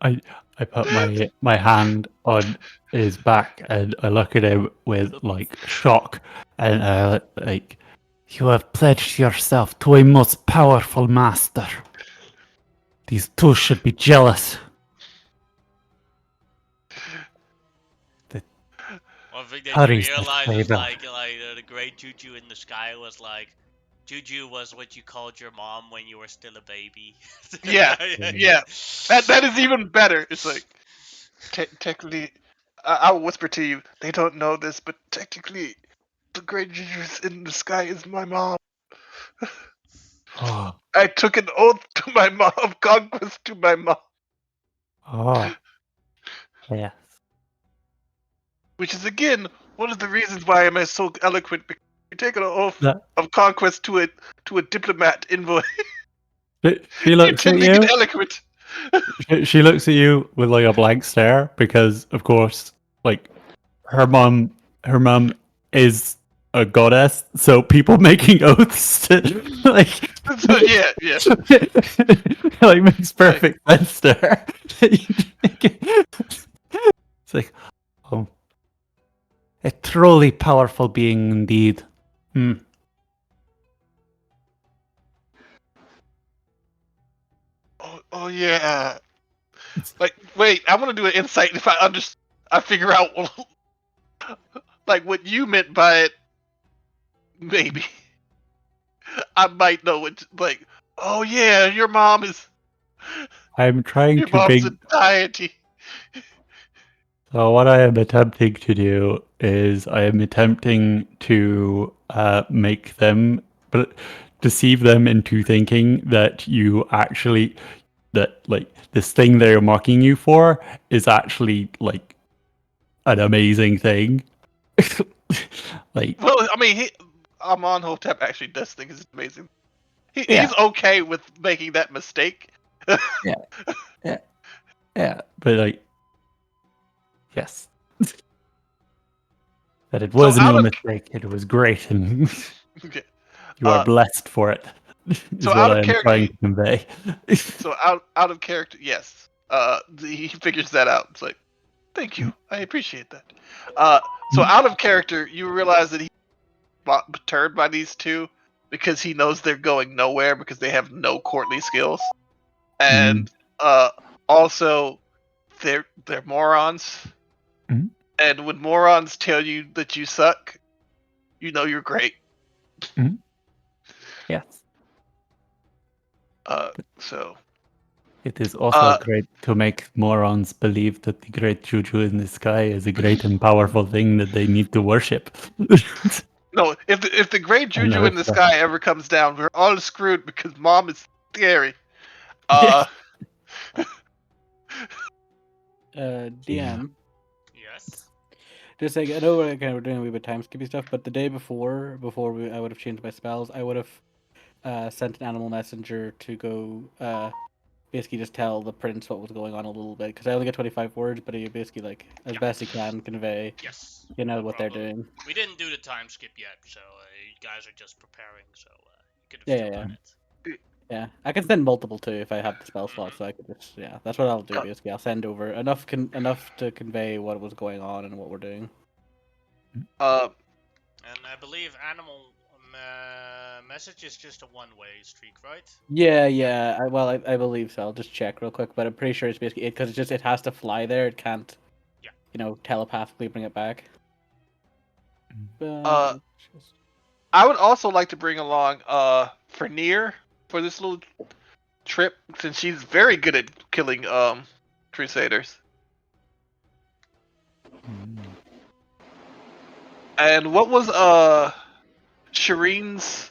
I put my hand on his back and I look at him with like shock and like, you have pledged yourself to a most powerful master. These two should be jealous. One thing that you Hurries this realize is favor. the great Juju in the sky was like, Juju was what you called your mom when you were still a baby. Yeah, yeah. That is even better. It's like technically, I'll whisper to you. They don't know this, but technically, the great Juju in the sky is my mom. Oh, I took an oath to my mom of conquest to my mom, oh, yes. which is again one of the reasons why am I so eloquent. Because you take an oath That, of conquest to a diplomat envoy. she You looks can at make you. it eloquent. She looks at you with like a blank stare because, of course, like her mum is a goddess, so people making oaths to like So, yeah, yeah. like makes perfect sense to her. It's like, oh, a truly powerful being indeed. Hmm. Oh yeah. Like, wait, I want to do an insight if I figure out like what you meant by it. Maybe I might know what. Like, oh yeah, I'm trying your to mom's a big. deity. So what I am attempting to do is I am attempting to make them, but deceive them into thinking that you actually, that like this thing they're mocking you for is actually like an amazing thing. Like, Well, I mean, Amon Hotep actually does think it's amazing. yeah, He's okay with making that mistake. yeah, yeah, yeah, but like, yes, that it So was out no of mistake. It was great, and okay, you are blessed for it. so Is what out I of am character, trying to convey. so out of character, yes. He figures that out. It's like, thank you, I appreciate that. So out of character, you realize that he's perturbed by these two because he knows they're going nowhere because they have no courtly skills, and Also, they're morons. Mhm. And when morons tell you that you suck, you know you're great. Yes. So It is also great to make morons believe that the great juju in the sky is a great and powerful thing that they need to worship. no, if the great juju never in the forgot. sky ever comes down, we're all screwed because mom is scary. DM. Yes. Just like I know we're doing a wee bit time skippy stuff, but the day before I would have changed my spells. I would have sent an animal messenger to go basically just tell the prince what was going on a little bit because I only get 25 words, but he basically like as best he can convey Yes. no No what they're problem. doing. We didn't do the time skip yet, so you guys are just preparing. So you could have Yeah, still yeah, done yeah. it. Yeah, I can send multiple too if I have the spell slot, Mhm. so I could just that's what I'll do Uh, basically. I'll send over enough to convey what was going on and what we're doing. And I believe animal message is just a one-way streak, right? Yeah. I believe so. I'll just check real quick, but I'm pretty sure it's basically because it has to fly there. It can't, Yeah. telepathically bring it back. Uh, I would also like to bring along Fernier for this little trip since she's very good at killing crusaders. And what was Shireen's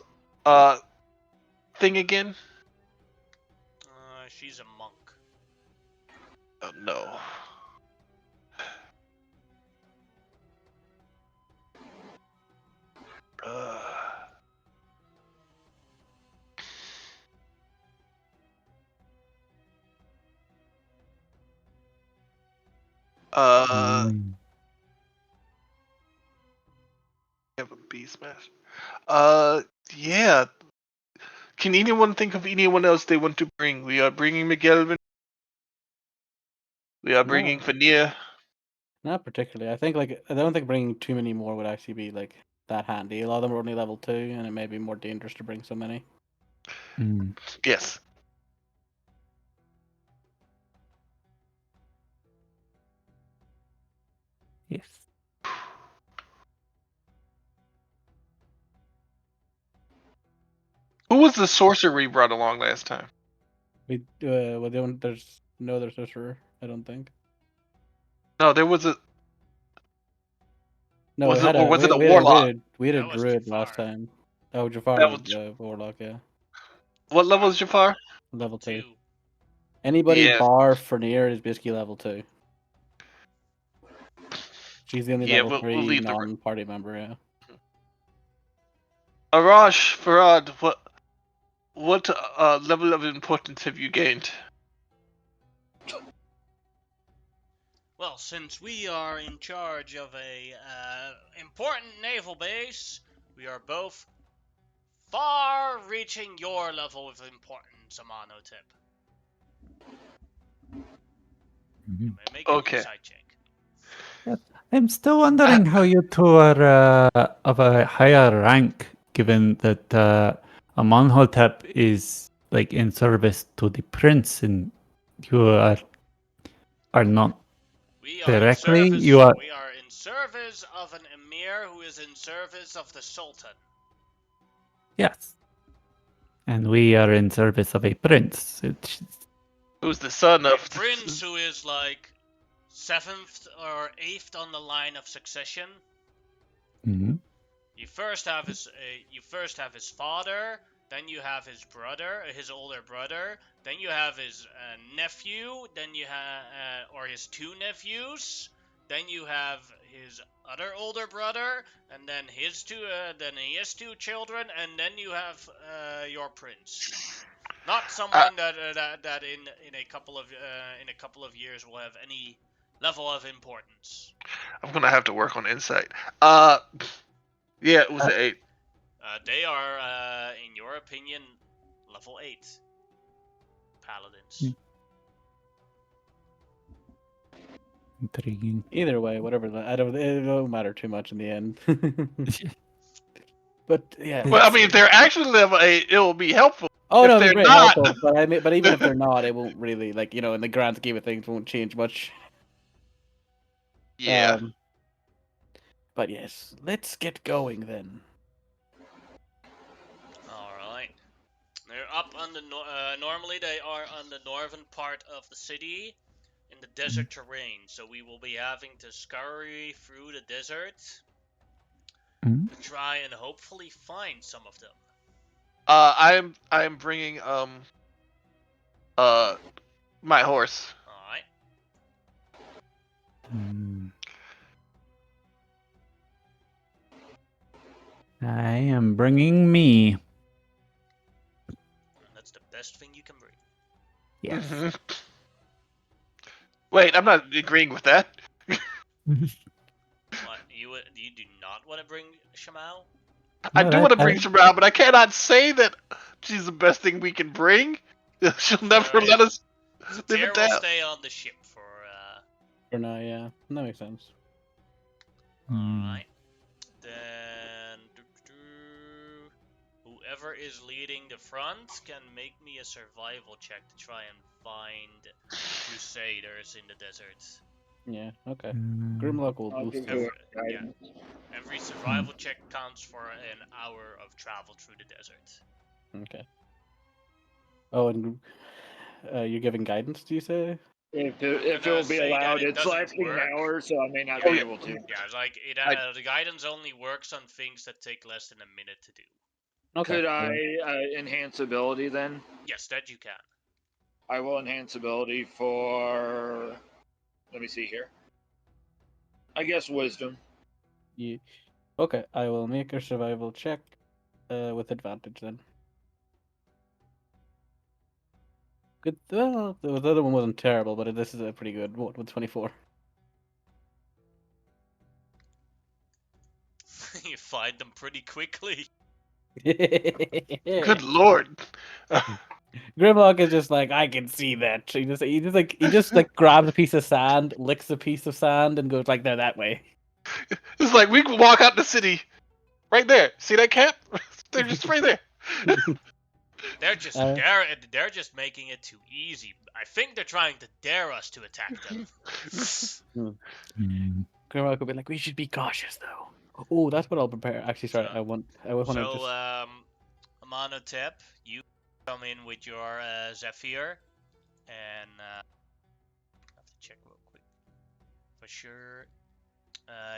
thing again? She's a monk. Oh no. Have a beast smash. Yeah. Can anyone think of anyone else they want to bring? We are bringing McGelvin. We are bringing Fania. Not particularly. I think I don't think bringing too many more would actually be like that handy. A lot of them are only level 2, and it may be more dangerous to bring so many. Yes. Yes. Who was the sorcerer we brought along last time? There's no other sorcerer. I don't think. No, there was a. No, Was we it had or a was it a we had warlock? That a was druid last Jafar. time. Oh, Jafar That was was warlock, yeah, what level is Jafar? level 2. 2. Anybody Yeah, bar Fernier is basically level 2. She's the only yeah. level We'll 3 leave the. non-party member. Yeah. Arash, Farad, what level of importance have you gained? Well, since we are in charge of a important naval base, we are both far reaching your level of importance, Amonotip. Make an Okay. insight check. I'm still wondering how you two are of a higher rank, given that Amonhotep is like in service to the prince, and you are not We are in directly. service. You are We are in service of an emir who is in service of the sultan. yes, and we are in service of a prince. Who's the son A of? prince who is like 7th or 8th on the line of succession. Mhm. You first have his father, then you have his brother, his older brother, then you have his nephew, then you have or his 2 nephews, then you have his other older brother, and then he has 2 children, and then you have your prince. Not someone that in a couple of years will have any level of importance. I'm gonna have to work on insight. Yeah, it was an 8. They are, in your opinion, level 8 paladins. Intriguing. Either way, whatever. It don't matter too much in the end. But yeah. Well, I mean, if they're actually level 8, it will be helpful. Oh If no, it'd they're be great not- helpful, but I mean, but even if they're not, it won't really like in the grand scheme of things, won't change much. Yeah. But yes, let's get going then. All right. They're up on the normally they are on the northern part of the city in the desert terrain, so we will be having to scurry through the desert Mhm. to try and hopefully find some of them. I am bringing my horse. All right. I am bringing me. That's the best thing you can bring. Yes. Mhm. Wait, I'm not agreeing with that. What you do not want to bring Shamao? I No, do that- want to that- bring some around, but I cannot say that she's the best thing we can bring. She'll never Alright. let us So live Tyr it will down. stay on the ship for. For now, yeah, that makes sense. Alright. Then. Whoever is leading the front can make me a survival check to try and find Crusaders in the desert. Yeah, okay. Mm. Grimlock will I'll boost give it. you Yeah. guidance. Every survival check counts for an hour of travel through the desert. Okay. Oh, and you're giving guidance, do you say? If it will be Say that allowed, it it's doesn't lasting work. an hour, so I may not Yeah. be able to. Yeah, it's like the guidance only works on things that take less than a minute to do. Okay. Could I enhance ability then? Yes, that you can. I will enhance ability for. Let me see here. I guess wisdom. You... Okay, I will make a survival check with advantage then. Good. Well, the other one wasn't terrible, but this is a pretty good one with 24. You find them pretty quickly. Good lord. Grimlock is just like, I can see that. He just like grabs a piece of sand, licks a piece of sand, and goes like, they're that way. It's like we can walk out the city. Right there. See that camp? They're just right there. They're just Uh, they're just making it too easy. I think they're trying to dare us to attack them. Grimlock will be like, we should be cautious though. Oh, that's what I'll prepare. Actually, sorry, So- I want to So, just. Amanotep, you come in with your Zephyr, and I have to check real quick for sure.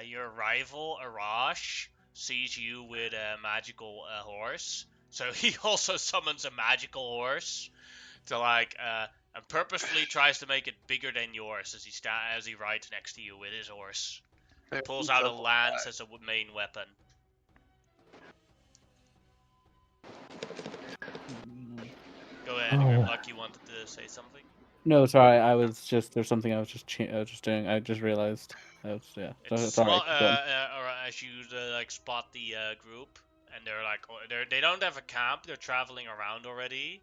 Your rival Arash sees you with a magical horse, so he also summons a magical horse to and purposefully tries to make it bigger than yours as he rides next to you with his horse. He pulls out a lance as a main weapon. Go ahead, Grimlock. You wanted to say something? No, sorry, there's something I was just doing. I just realized. Yeah. It's Sorry. small, keep going. or as you spot the group, and they're they don't have a camp. They're traveling around already.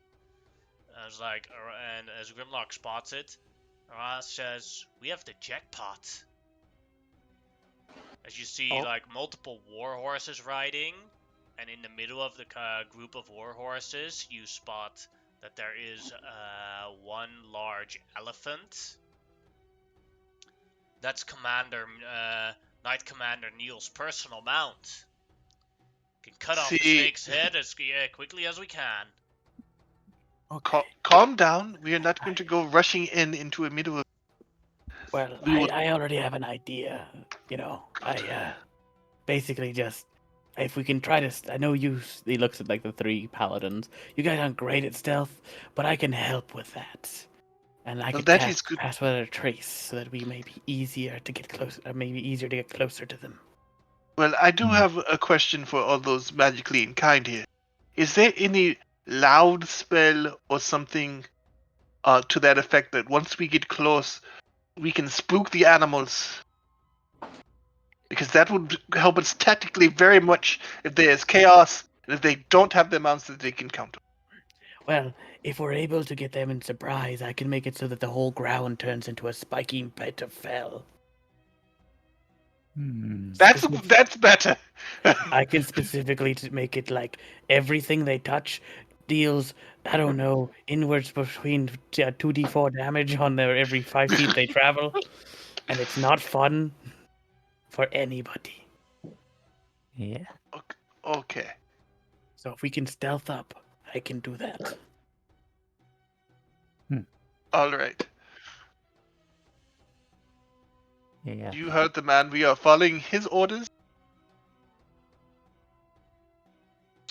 And as Grimlock spots it, Raz says, "We have the jackpot." As you see, multiple war horses riding, and in the middle of the group of war horses, you spot that there is one large elephant. That's Knight Commander Neil's personal mount. Can cut off the snake's head as quickly as we can. Calm down. We are not going to go rushing into a middle of. Well, I already have an idea. I basically just if we can try to. I know he looks at like the three paladins. You guys aren't great at stealth, but I can help with that. And I can pass without a trace, so that we may be easier to get closer, or maybe easier to get closer to them. Well, I do have a question for all those magically inclined here. Is there any loud spell or something to that effect that once we get close, we can spook the animals? Because that would help us tactically very much if there's chaos and if they don't have their mounts that they can counter. Well, if we're able to get them in surprise, I can make it so that the whole ground turns into a spiking pit of fell. That's better. I can specifically make it like everything they touch deals, I don't know, inwards between 2d4 damage on their every 5 feet they travel, and it's not fun for anybody. Yeah. Okay. So if we can stealth up, I can do that. All right. Yeah. You heard the man. We are following his orders.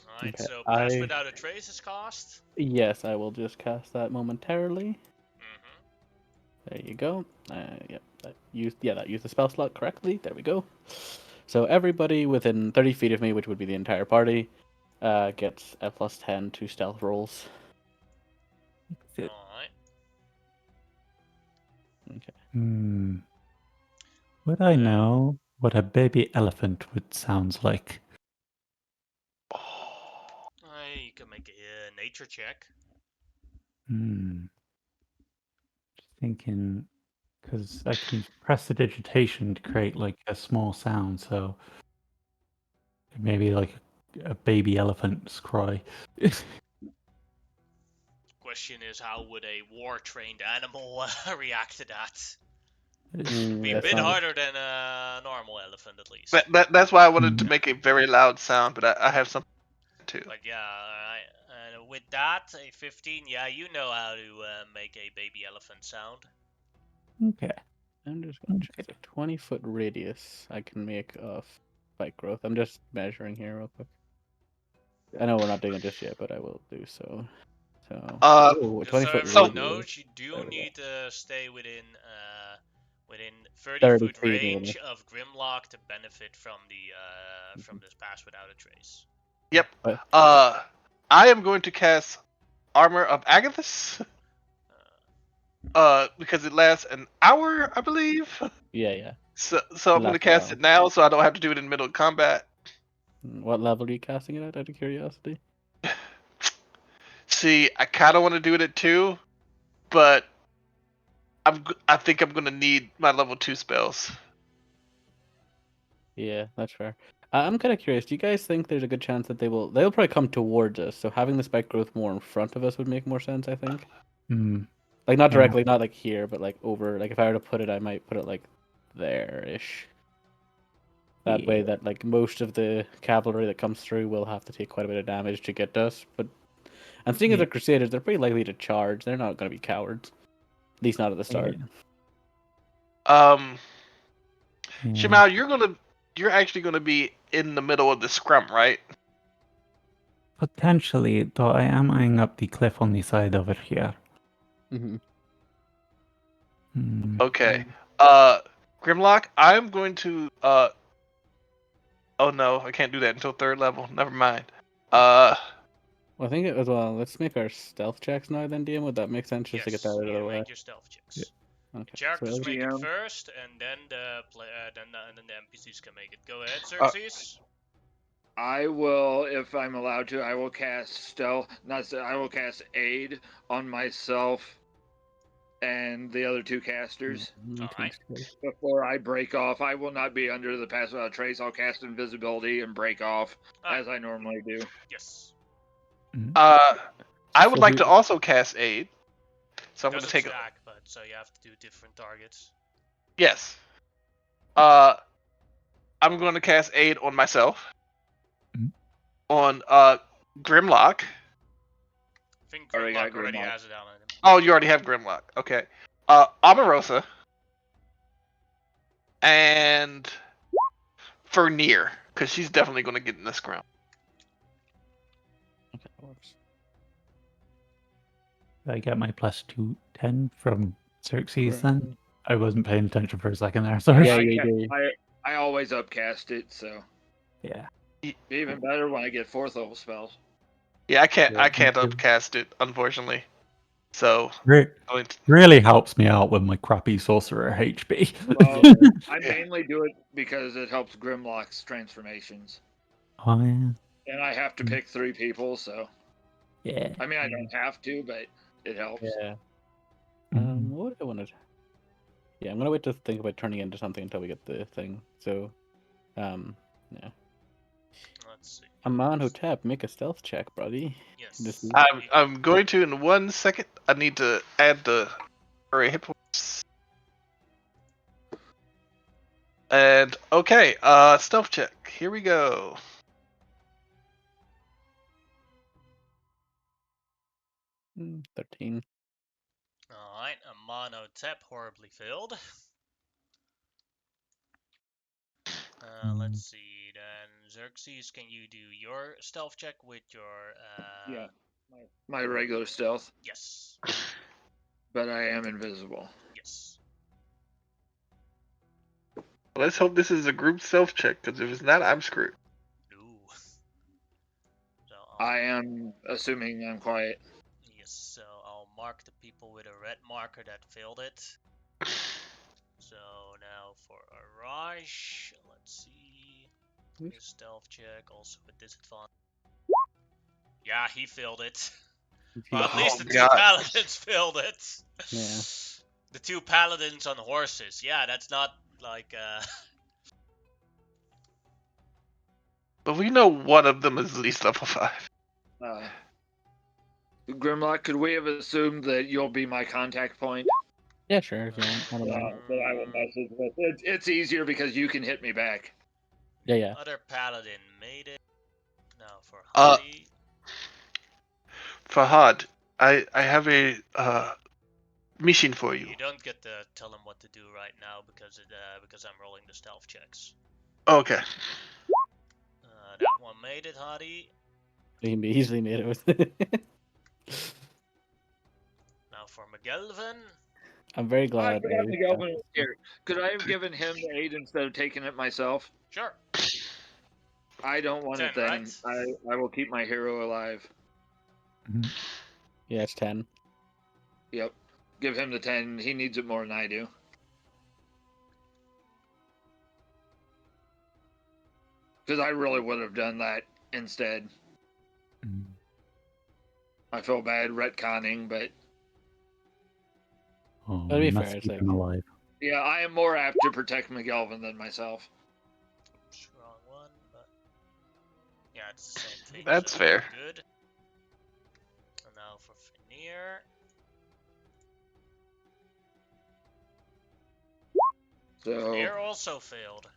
Alright, Okay, so Pass I- Without a Trace is cast. Yes, I will just cast that momentarily. Mm-hmm. There you go. Yep, that used the spell slot correctly. There we go. So everybody within 30 feet of me, which would be the entire party, gets a +10 to stealth rolls. Good. Alright. Hmm. Would I know what a baby elephant would sound like? You can make a nature check. Just thinking, because I can use prestidigitation to create like a small sound, so maybe like a baby elephant's cry. Question is, how would a war-trained animal react to that? Be a That's bit not- harder than a normal elephant, at least. That's why I wanted to make a very loud sound, but I have something too. But yeah, alright. And with that, a 15, yeah, you know how to make a baby elephant sound. Okay. I'm just going to check the 20-foot radius I can make of spike growth. I'm just measuring here real quick. I know we're not doing it just yet, but I will do so. So, Uh, Just so 20-foot everyone radius. knows, you do There we go. need to stay within 30 30 foot feet, range of Grimlock to benefit from this Pass Without a Trace. Yep. But- I am going to cast Armor of Agathis. Because it lasts an hour, I believe. Yeah. So I'm It going to lasts a cast while. it now, so I don't have to do it in the middle of combat. What level are you casting it at, out of curiosity? See, I kind of want to do it at 2, but I think I'm going to need my level 2 spells. Yeah, that's fair. I'm kind of curious. Do you guys think there's a good chance that they'll probably come towards us? So having the spike growth more in front of us would make more sense, I think. Like not Yeah. directly, not like here, but like over. Like if I were to put it, I might put it like there-ish. That way, that like most of the cavalry that comes through will have to take quite a bit of damage to get to us. But and seeing as they're crusaders, they're pretty likely to charge. They're not going to be cowards, at least not at the start. Shimao, you're actually gonna be in the middle of the scrum, right? Potentially, though I am eyeing up the cliff on the side over here. Mm-hmm. Okay. Grimlock, I'm going to oh no, I can't do that until 3rd level. Never mind. Well, I think it as well. Let's make our stealth checks now, then, DM. Would that make sense just to get that out of the way? Make your stealth checks. Okay. Characters So, make it GM. first, and then the NPCs can make it. Go ahead, Xerxes. I will, if I'm allowed to, I will cast stealth. I will cast aid on myself and the other 2 casters Alright. before I break off. I will not be under the Pass Without Trace. I'll cast invisibility and break off as I normally do. Yes. I would like to also cast aid. So I'm going to Doesn't take stack, but so you have to do different targets. Yes. I'm going to cast aid on myself. On Grimlock. I think Already got Grimlock already Grimlock. has it on him. Oh, you already have Grimlock. Okay. Omarosa. And Fernier, because she's definitely going to get in the scrum. Okay, that works. I get my +2 10 from Xerxes then? I wasn't paying attention for a second there, sorry. Yeah, I always upcast it, so Yeah. even better when I get 4th level spells. Yeah, I can't me too. upcast it, unfortunately. So Really helps me out with my crappy sorcerer HP. Well, I mainly do it because it helps Grimlock's transformations. Oh yeah. And I have to pick 3 people, so. Yeah. I mean, I don't have to, but it helps. Yeah. Mhm. What I wanted. Yeah, I'm gonna wait to think about turning it into something until we get the thing. So, yeah. let's see. Amanhotep, make a stealth check, buddy. Yes. This is- I'm going to in 1 second. I need to add the hit points. And okay, stealth check. Here we go. Mm, 13. Alright, Amanhotep horribly failed. Let's see, then Xerxes, can you do your stealth check with your Yeah. My regular stealth, Yes. but I am invisible. Yes. Let's hope this is a group stealth check, because if it's not, I'm screwed. Ooh. So I am assuming I'm quiet. Yes, so I'll mark the people with a red marker that failed it. So now for Arash, let's see. His stealth check, also with disadvantage. Yeah, he failed it. Well, at least Oh, the two God. paladins failed it. Yeah. The two paladins on horses. Yeah, that's not like But we know one of them is at least level 5. Grimlock, could we have assumed that you'll be my contact point? Yeah, sure, if you want. I don't Yeah, mind. that I will message with. It's easier because you can hit me back. Yeah. other paladin made it. Now for Uh, Hadi. Fahad, I have a mission for you. You don't get to tell him what to do right now because I'm rolling the stealth checks. Okay. That one made it, Hadi. He easily made it with. Now for McGelvin. I'm very I glad. forgot McGelvin was here. Could I have given him the aid instead of taking it myself? Sure. I don't want 10, it then. right? I will keep my hero alive. Yeah, it's 10. Yep. Give him the 10. He needs it more than I do. Because I really would have done that instead. I feel bad retconning, but Oh, To be you fair, must it's keep like- him alive. yeah, I am more apt to protect McGelvin than myself. Oops, wrong one, but yeah, it's the same thing. That's so fair. Good. And now for Veneer. So, Veneer also failed.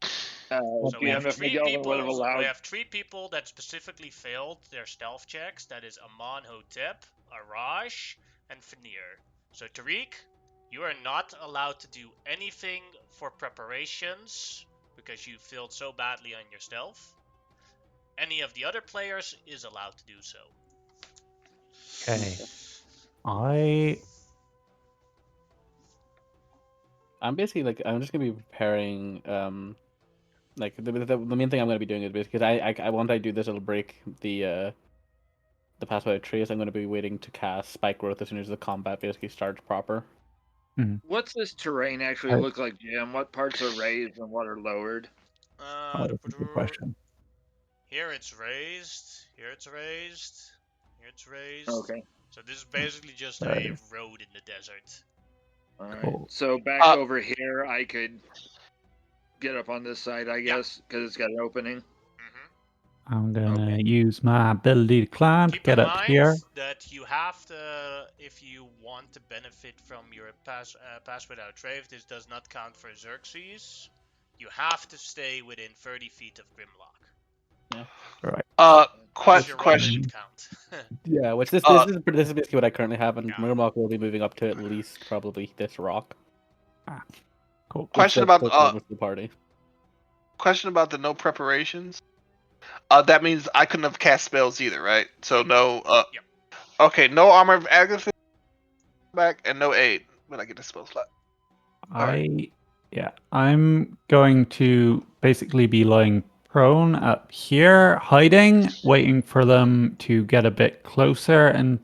so So we have if three McGelvin people. would have allowed. We have three people that specifically failed their stealth checks. That is Amanhotep, Arash, and Veneer. So Tariq, you are not allowed to do anything for preparations because you failed so badly on your stealth. Any of the other players is allowed to do so. Okay. I'm basically like I'm just gonna be preparing. Like the main thing I'm gonna be doing is basically because I want to do this, it'll break the pass without trace. I'm gonna be waiting to cast spike growth as soon as the combat basically starts proper. What's this terrain actually I- look like, Jim? What parts are raised and what are lowered? Oh, that's a good question. Here it's raised. Here it's raised. Here it's raised. Okay. So this is basically just There it a is. road in the desert. Alright. Cool. So back over here, I could get up on this side, I guess, because it's got an opening. Mm-hmm. I'm gonna use my ability to climb to Keep get in up mind here. that you have to, if you want to benefit from your pass without trade, this does not count for Xerxes. You have to stay within 30 feet of Grimlock. Right. Unless your run Question. didn't count. Yeah, which this is basically what I currently have, and Yeah. Murloc will be moving up to at least probably this rock. Cool. Which Question gets about closer to the party. Question about the no preparations. That means I couldn't have cast spells either, right? So no. Yep. Okay, no armor of Agatha back and no aid when I get the spell slot. I'm going to basically be lying prone up here, hiding, waiting for them to get a bit closer and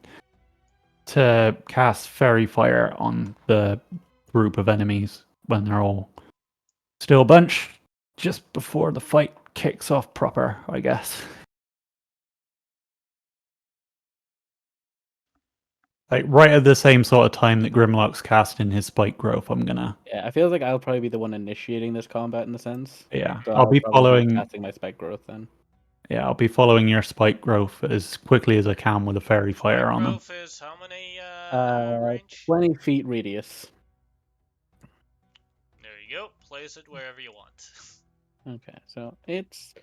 to cast Fairy Fire on the group of enemies when they're all still a bunch, just before the fight kicks off proper, I guess. Like right at the same sort of time that Grimlock's casting his spike growth, I'm gonna. Yeah, I feel like I'll probably be the one initiating this combat in the sense. Yeah, So I'll be probably following. casting my spike growth then. Yeah, I'll be following your spike growth as quickly as I can with a fairy fire Spike on them. growth is how many range? 20 feet radius. There you go. Place it wherever you want. Okay, so it's...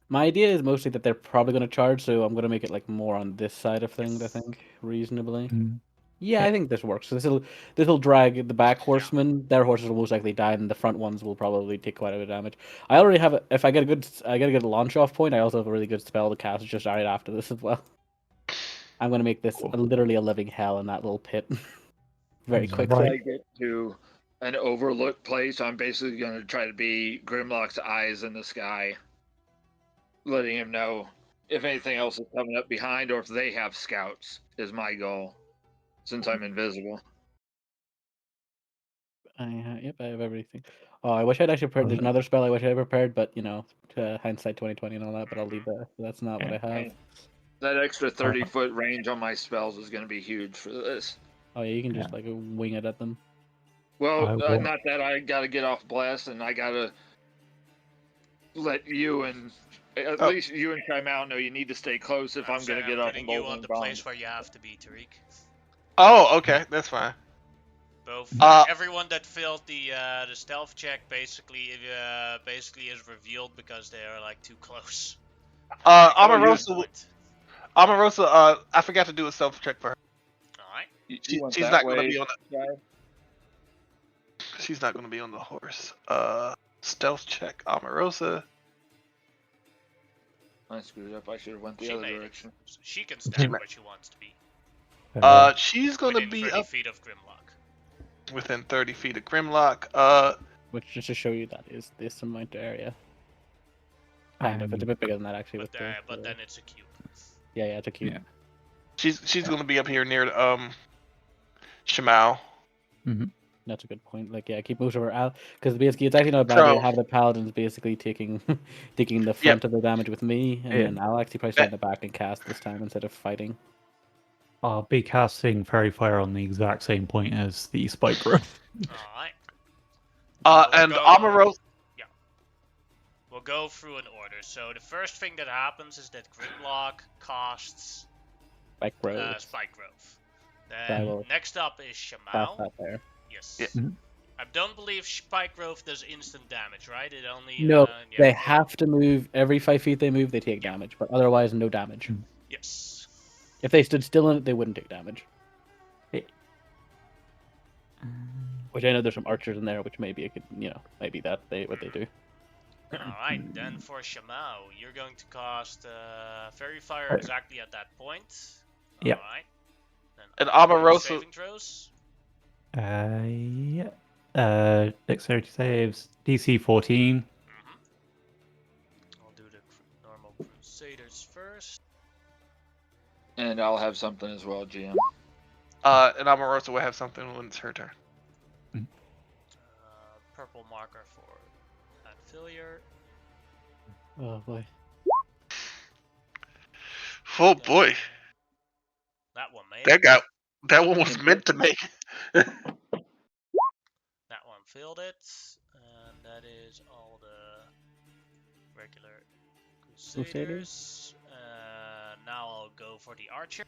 My idea is mostly that they're probably going to charge, so I'm going to make it like more on this side of things, I think, reasonably. Mm. Yeah, Okay. I think this works. So this'll drag the back horsemen. Their horses will most likely die, and the front ones will probably take quite a bit of damage. I already have if I get a good launch off point, I also have a really good spell to cast just right after this as well. I'm gonna make this Cool. literally a living hell in that little pit very Right. quickly. I get to an overlook place, I'm basically going to try to be Grimlock's eyes in the sky, letting him know if anything else is coming up behind or if they have scouts, is my goal, since I'm invisible. Yep, I have everything. Oh, I wish I'd actually prepared. There's another spell I wish I prepared, but hindsight 2020 and all that. But I'll leave that. That's not what I have. And that extra 30-foot range on my spells is going to be huge for this. Oh yeah, you can just like wing it at them. Well, not that I got to get off blast and I got to let you and at least you and Chimau know you need to stay close if I'm going to get off putting and you on the place where you have to be, Tariq. Oh, okay, that's fine. Both everyone that failed the stealth check basically is revealed because they are like too close. Omarosa, I forgot to do a stealth check for her. Alright. She's not going to be on the... She's not going to be on the horse. Stealth check, Omarosa. I screwed up. I should have went the other direction. So she can stand where she wants to be. She's going to be 30 up feet of Grimlock. Within 30 feet of Grimlock. Which, just to show you, that is this amount of area. Kind of. It's a bit bigger than that, actually. But then it's a cube. Yeah, it's a cube. Yeah. She's going to be up here near Shimau. Mm-hmm. That's a good point. Like, yeah, keep most of her because basically it's actually not a bad idea to have the paladins basically taking the front of the damage with me, and then I'll actually probably stay in the back and cast this time instead of fighting. I'll be casting Fairy Fire on the exact same point as the Spike growth. Alright. And Omarosa... Yeah. We'll go through an order. So the first thing that happens is that Grimlock casts Spike growth. Then next up is Shimau. Yes. Yeah. Mm-hmm. I don't believe Spike growth does instant damage, right? It only no. They have to move every 5 feet. They move, they take damage, but otherwise, no damage. Yes. If they stood still in it, they wouldn't take damage. Which I know there's some archers in there, which maybe it could, maybe what they do. Alright, then for Shimau, you're going to cast Fairy Fire exactly at that point. Yeah. Alright. And Omarosa... Saving throws? Yeah. Dexterity saves, DC 14. I'll do the normal Crusaders first. And I'll have something as well, GM. And Omarosa will have something when it's her turn. Purple marker for that failure. Oh boy. Oh boy. That one made it. That one was meant to make. That one failed it. And that is all the regular Crusaders. Now I'll go for the archer.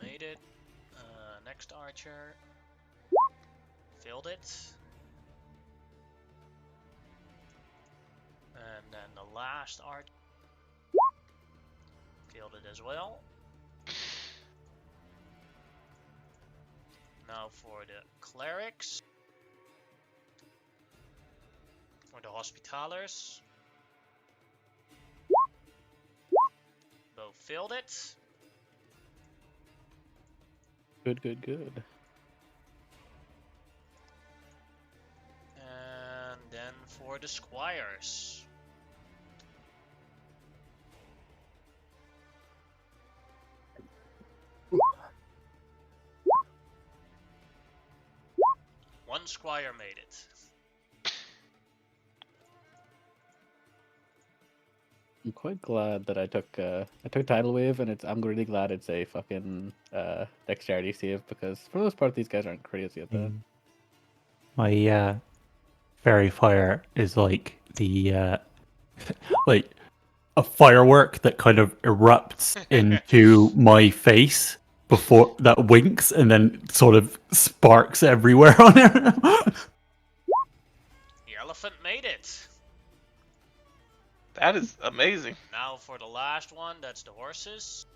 Made it. Next archer. Failed it. And then the last archer. Failed it as well. Now for the clerics. Or the hospitalers. Both failed it. Good. And then for the squires. One squire made it. I'm quite glad that I took tidal wave, and I'm really glad it's a fucking dexterity save, because for the most part these guys aren't crazy at that. My fairy fire is like the like a firework that kind of erupts into my face before that winks and then sort of sparks everywhere on it. The elephant made it. That is amazing. Now for the last one, that's the horses.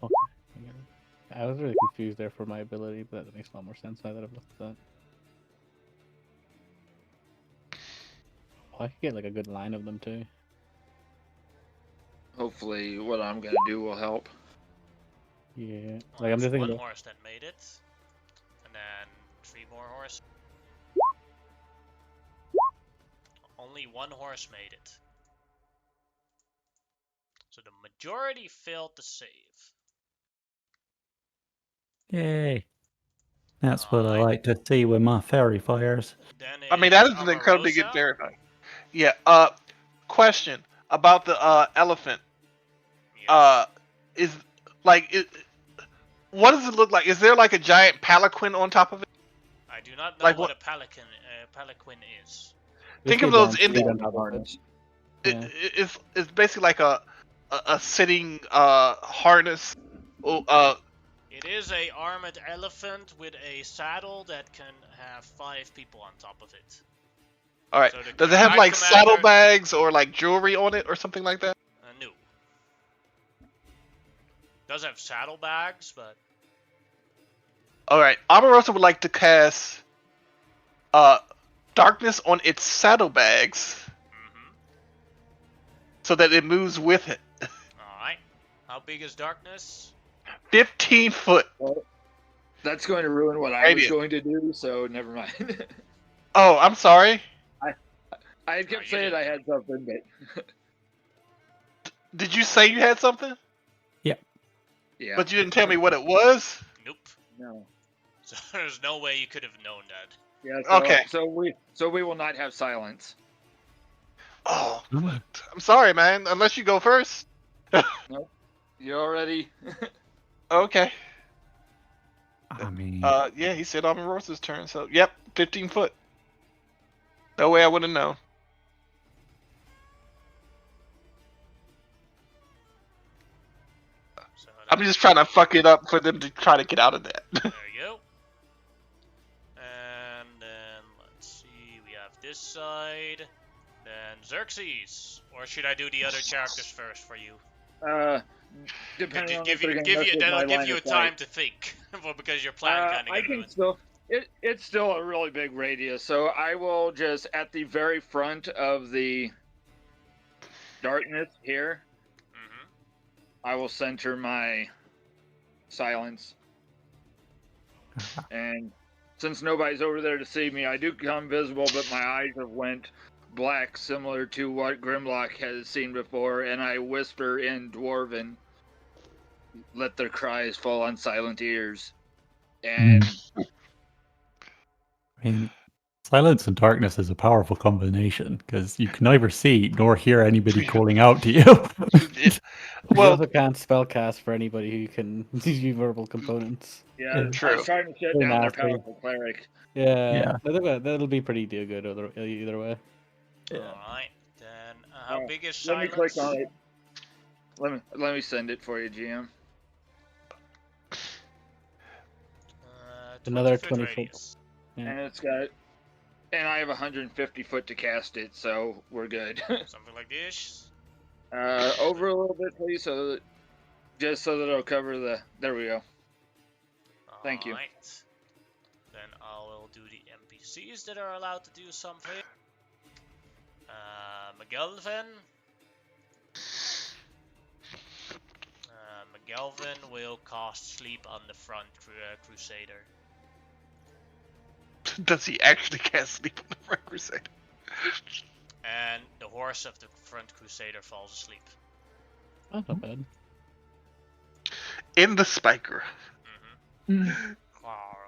Okay. I was really confused there for my ability, but that makes a lot more sense now that I've looked at that. Oh, I could get like a good line of them too. Hopefully, what I'm gonna do will help. Yeah. Well, Like I'm just that's thinking one about, horse that made it, and then 3 more horses. Only one horse made it. So the majority failed to save. Yay. That's what I Alright. like to see with my fairy fires. Then I mean, that it's is an incredibly good Omarosa. terrifying. Yeah. Question about the elephant. Yes. Is like it. What does it look like? Is there like a giant palanquin on top of it? I do not know like what what- a palanquin is. Think of basically a those giant in seat on top of it. Yeah. It's basically like a sitting harness. It is a armored elephant with a saddle that can have 5 people on top of it. All right. So the Does it have Guide like Commander- saddlebags or like jewelry on it or something like that? No. Does have saddlebags, but All right. Omarosa would like to cast darkness on its saddlebags so that it moves with it. alright. How big is darkness? 15 foot. That's going to ruin what I was Radius. going to do, so never mind. Oh, I'm sorry. I you kept saying didn't. I had something, but Did you say you had something? yeah. But you didn't tell me what it was? Nope. No. So there's no way you could have known that. Yeah. So, Okay. So we will not have silence. Oh, I'm sorry, man. Unless you go first. You already? Okay. I mean, Yeah, he said Omarosa's turn, so yep, 15 foot. No way I would have known. So I'm just trying to fuck it up for them to try to get out of that. there you go. And then let's see, we have this side. Then Xerxes. Or should I do the other characters first for you? Depending on Give if they're you, gonna give mess you, with that'll my give line you a of sight. time to think. Well, because your plan kind of I got can ruined. still. It's still a really big radius, so I will just at the very front of the darkness here. Mm-hmm. I will center my silence, and since nobody's over there to see me, I do become visible, but my eyes have went black, similar to what Grimlock has seen before, and I whisper in Dwarven, "Let their cries fall on silent ears." And I mean, silence and darkness is a powerful combination because you can neither see nor hear anybody calling out to you. You Well, also can't spellcast for anybody who can use verbal components. yeah, I True. was trying to shut Very down their nasty. powerful cleric. Yeah. That'll be pretty good either way. Alright, then how Oh, big is Let me silence? click on it. Let me send it for you, GM. Another 20 20 foot foot. radius. Yeah. And it's got, and I have 150 foot to cast it, so we're good. Something like this. Over a little bit, please, so that, just so that it'll cover the. There we go. Thank you. Alright. Then I will do the NPCs that are allowed to do something. McGelvin. McGelvin will cast Sleep on the front Crusader. does he actually cast sleep on the front Crusader? And the horse of the front Crusader falls asleep. Oh, not bad. in the spiker. Probably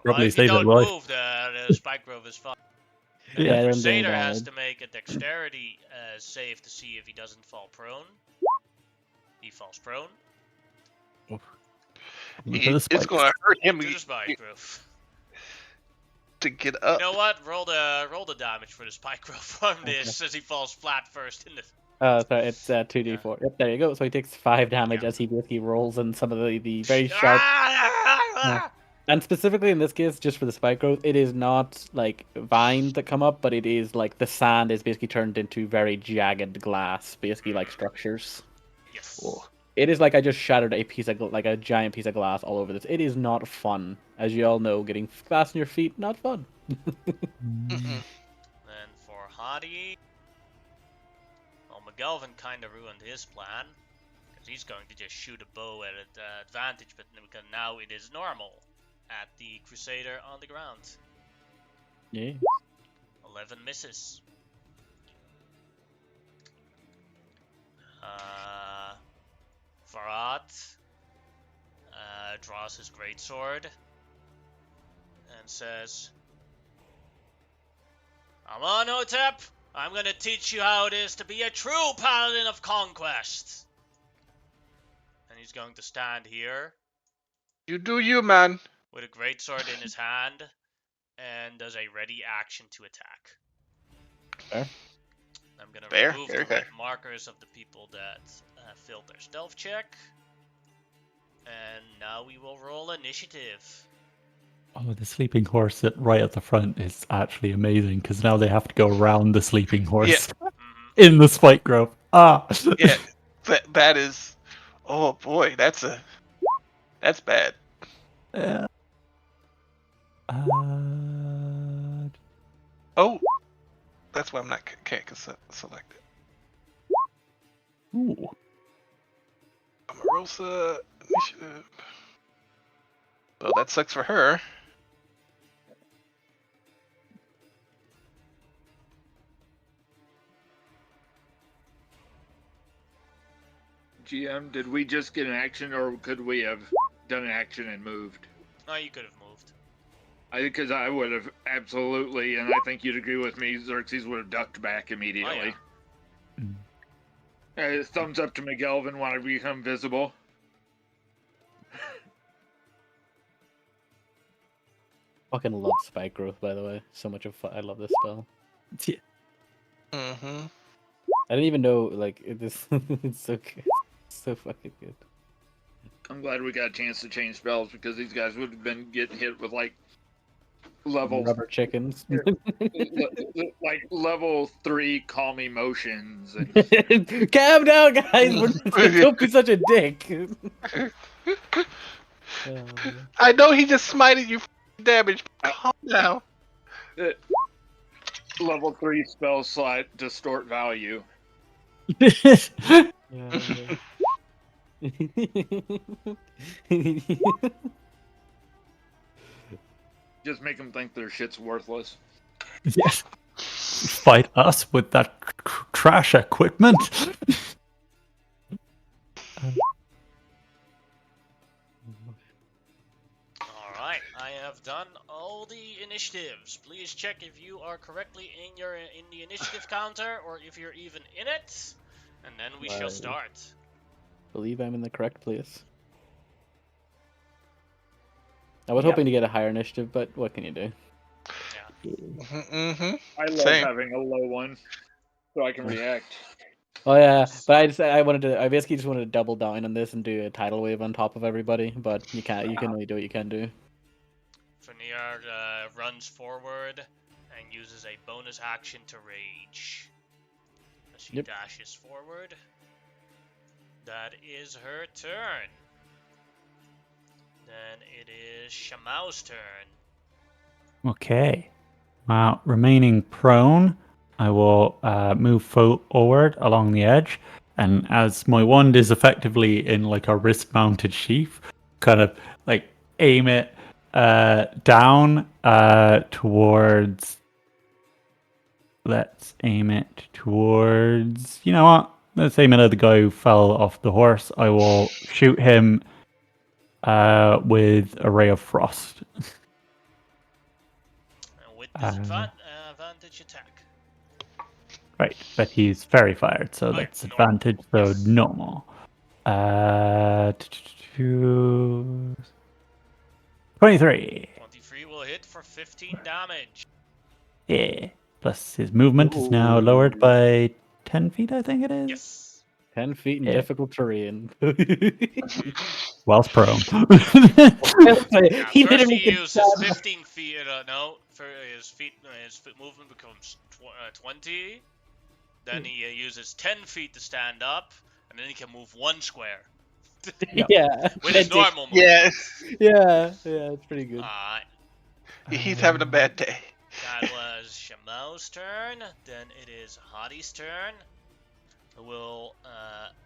If you save his don't life. move, the spike grove is fine. And Yeah, the them doing Crusader has damage. to make a dexterity save to see if he doesn't fall prone. He falls prone It's going to hurt him to the spike grove. to get up. You know what? Roll the damage for the spike grove from this as he falls flat first in the. Oh, sorry, it's 2d4. Yep, there you go. So he takes 5 damage as he basically rolls in some of the very sharp. And specifically in this case, just for the spike growth, it is not like vines that come up, but it is like the sand is basically turned into very jagged glass, basically like structures. Yes. It is like I just shattered a piece of like a giant piece of glass all over this. It is not fun, as you all know. Getting glass in your feet, not fun. Then for Hadi, well, McGelvin kind of ruined his plan because he's going to just shoot a bow at an advantage, but because now it is normal at the Crusader on the ground. Yeah. 11 misses. Farad draws his greatsword and says, Amonhotep, I'm gonna teach you how it is to be a true paladin of conquest. And he's going to stand here You do you, man. with a greatsword in his hand and does a ready action to attack. Fair. I'm gonna Fair, remove fair, the fair. red markers of the people that failed their stealth check. And now we will roll initiative. Oh, the sleeping horse right at the front is actually amazing because now they have to go around the sleeping horse in the spike grove. Ah, Yeah, that is. Oh boy, that's bad. Yeah. Oh, that's why I'm not can't select it. Ooh. Omarosa initiative. Well, that sucks for her. GM, did we just get an action, or could we have done an action and moved? No, you could have moved. Because I would have absolutely, and I think you'd agree with me, Xerxes would have ducked back immediately. Thumbs up to McGelvin when I become visible. Fucking love spike growth, by the way. So much of fun. I love this spell. Yeah. Mm-hmm. I didn't even know like this. It's so good. So fucking good. I'm glad we got a chance to change spells because these guys would have been getting hit with like level Rubber chickens. like level 3 calm emotions and Calm down, guys. Don't be such a dick. I know he just smited you for damage. Calm down. level 3 spell slot distort value. Just make them think their shit's worthless. Yes. Fight us with that trash equipment. Alright, I have done all the initiatives. Please check if you are correctly in the initiative counter or if you're even in it. And then we shall Right. start. Believe I'm in the correct place. I was Yep. hoping to get a higher initiative, but what can you do? Mm-hmm. I love Same. having a low one so I can react. Oh yeah, but I basically just wanted to double down on this and do a tidal wave on top of everybody, but you can't. You can only do what you can do. Fenrir runs forward and uses a bonus action to rage. As she Yep. dashes forward. That is her turn. Then it is Shamau's turn. Okay. Remaining prone, I will move forward along the edge, and as my wand is effectively in like a wrist-mounted sheath, kind of like aim it down towards. Let's aim it towards. You know what? Let's aim it at the guy who fell off the horse. I will shoot him with a ray of frost. With disadvantage attack. Right, but he's fairy fired, so Okay, that's normal. advantage, so Yes. normal. 23. 23 will hit for 15 damage. Yeah. Plus his movement is now lowered Ooh. by 10 feet, I think it is. Yes. 10 feet in Yeah. difficult terrain. Whilst prone. Yeah, He first literally he can uses stand- 15 feet. No, for his foot movement becomes 20. Then he uses 10 feet to stand up, and then he can move 1 square. Yeah. With his That takes- normal movement. Yeah, Yeah, it's pretty good. Alright, he's having a bad day. that was Shamo's turn. Then it is Hadi's turn. Who will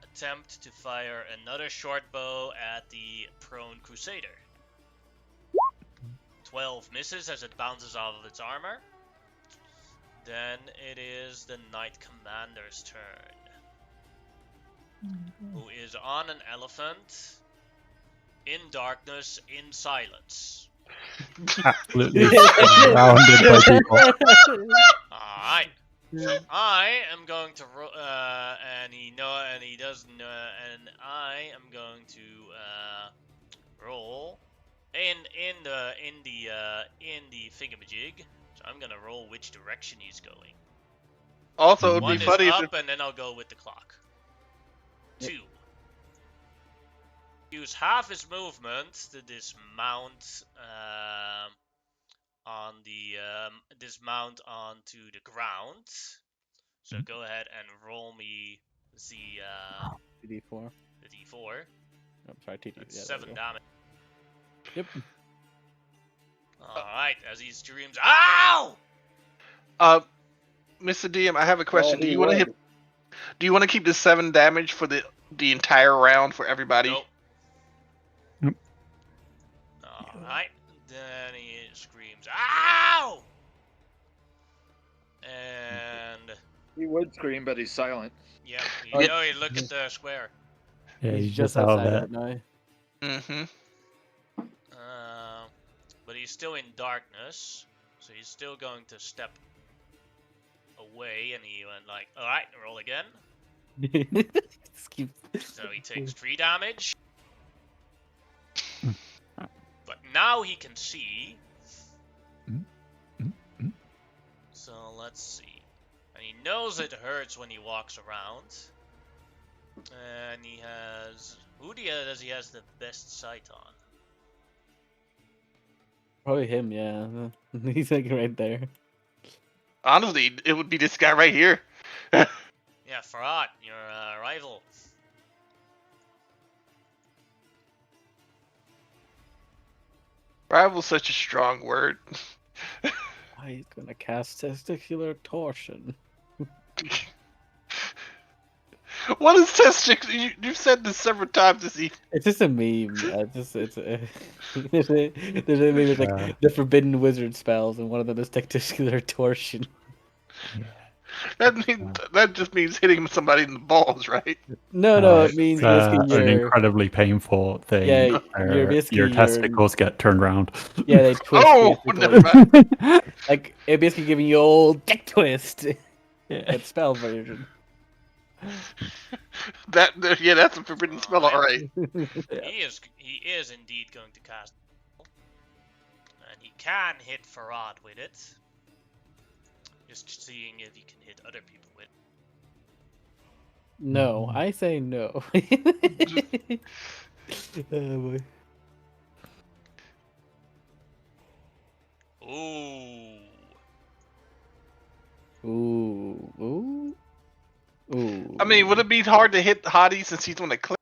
attempt to fire another short bow at the prone crusader. 12 misses as it bounces off of its armor. Then it is the Knight Commander's turn, who is on an elephant, in darkness, in silence. Absolutely surrounded by people. Alright. I am going to and he doesn't and I am going to roll in the thingamajig. So I'm gonna roll which direction he's going. Also, it would One be is funny if up, and then I'll go with the clock. Yep. 2. Use half his movement to dismount dismount onto the ground. So go ahead and roll me the D4. the d4. Oh, sorry, TD. That's Yeah, there 7 we go. damage. Yep. Alright, as he screams, OW! Mr. DM, I have a question. he Do you want to would. hit? Do you want to keep the 7 damage for the entire round for everybody? Nope. Nope. Alright, then he screams, OW! And He would scream, but he's silent. yeah, Oh, you know, you look at the square. Yeah, He's he's just out of outside it. of it now. Mm-hmm. But he's still in darkness, so he's still going to step away, and he went like, alright, roll again. Just keep- So he takes 3 damage. But now he can see. So let's see. And he knows it hurts when he walks around. And he has... Who does he has the best sight on? Probably him, yeah. He's like right there. Honestly, it would be this guy right here. Yeah, Farad, your rival. Rival's such a strong word. Oh, he's gonna cast testicular torsion. What is testicular? You've said this several times this evening. It's just a meme. There's maybe like the forbidden wizard spells, and one of them is testicular torsion. That just means hitting somebody in the balls, right? No, it means basically an your incredibly painful thing. Yeah, where you're basically your your- testicles get turned around. yeah they twist. Oh, basically. never mind. Like it basically giving you old dick twist. Yeah. That spell version. Yeah, that's a forbidden spell, all right. He is indeed going to cast, and he can hit Farad with it. Just seeing if he can hit other people with. No, I say no. Oh boy. Ooh. I mean, would it be hard to hit Hadi since he's on the cliff?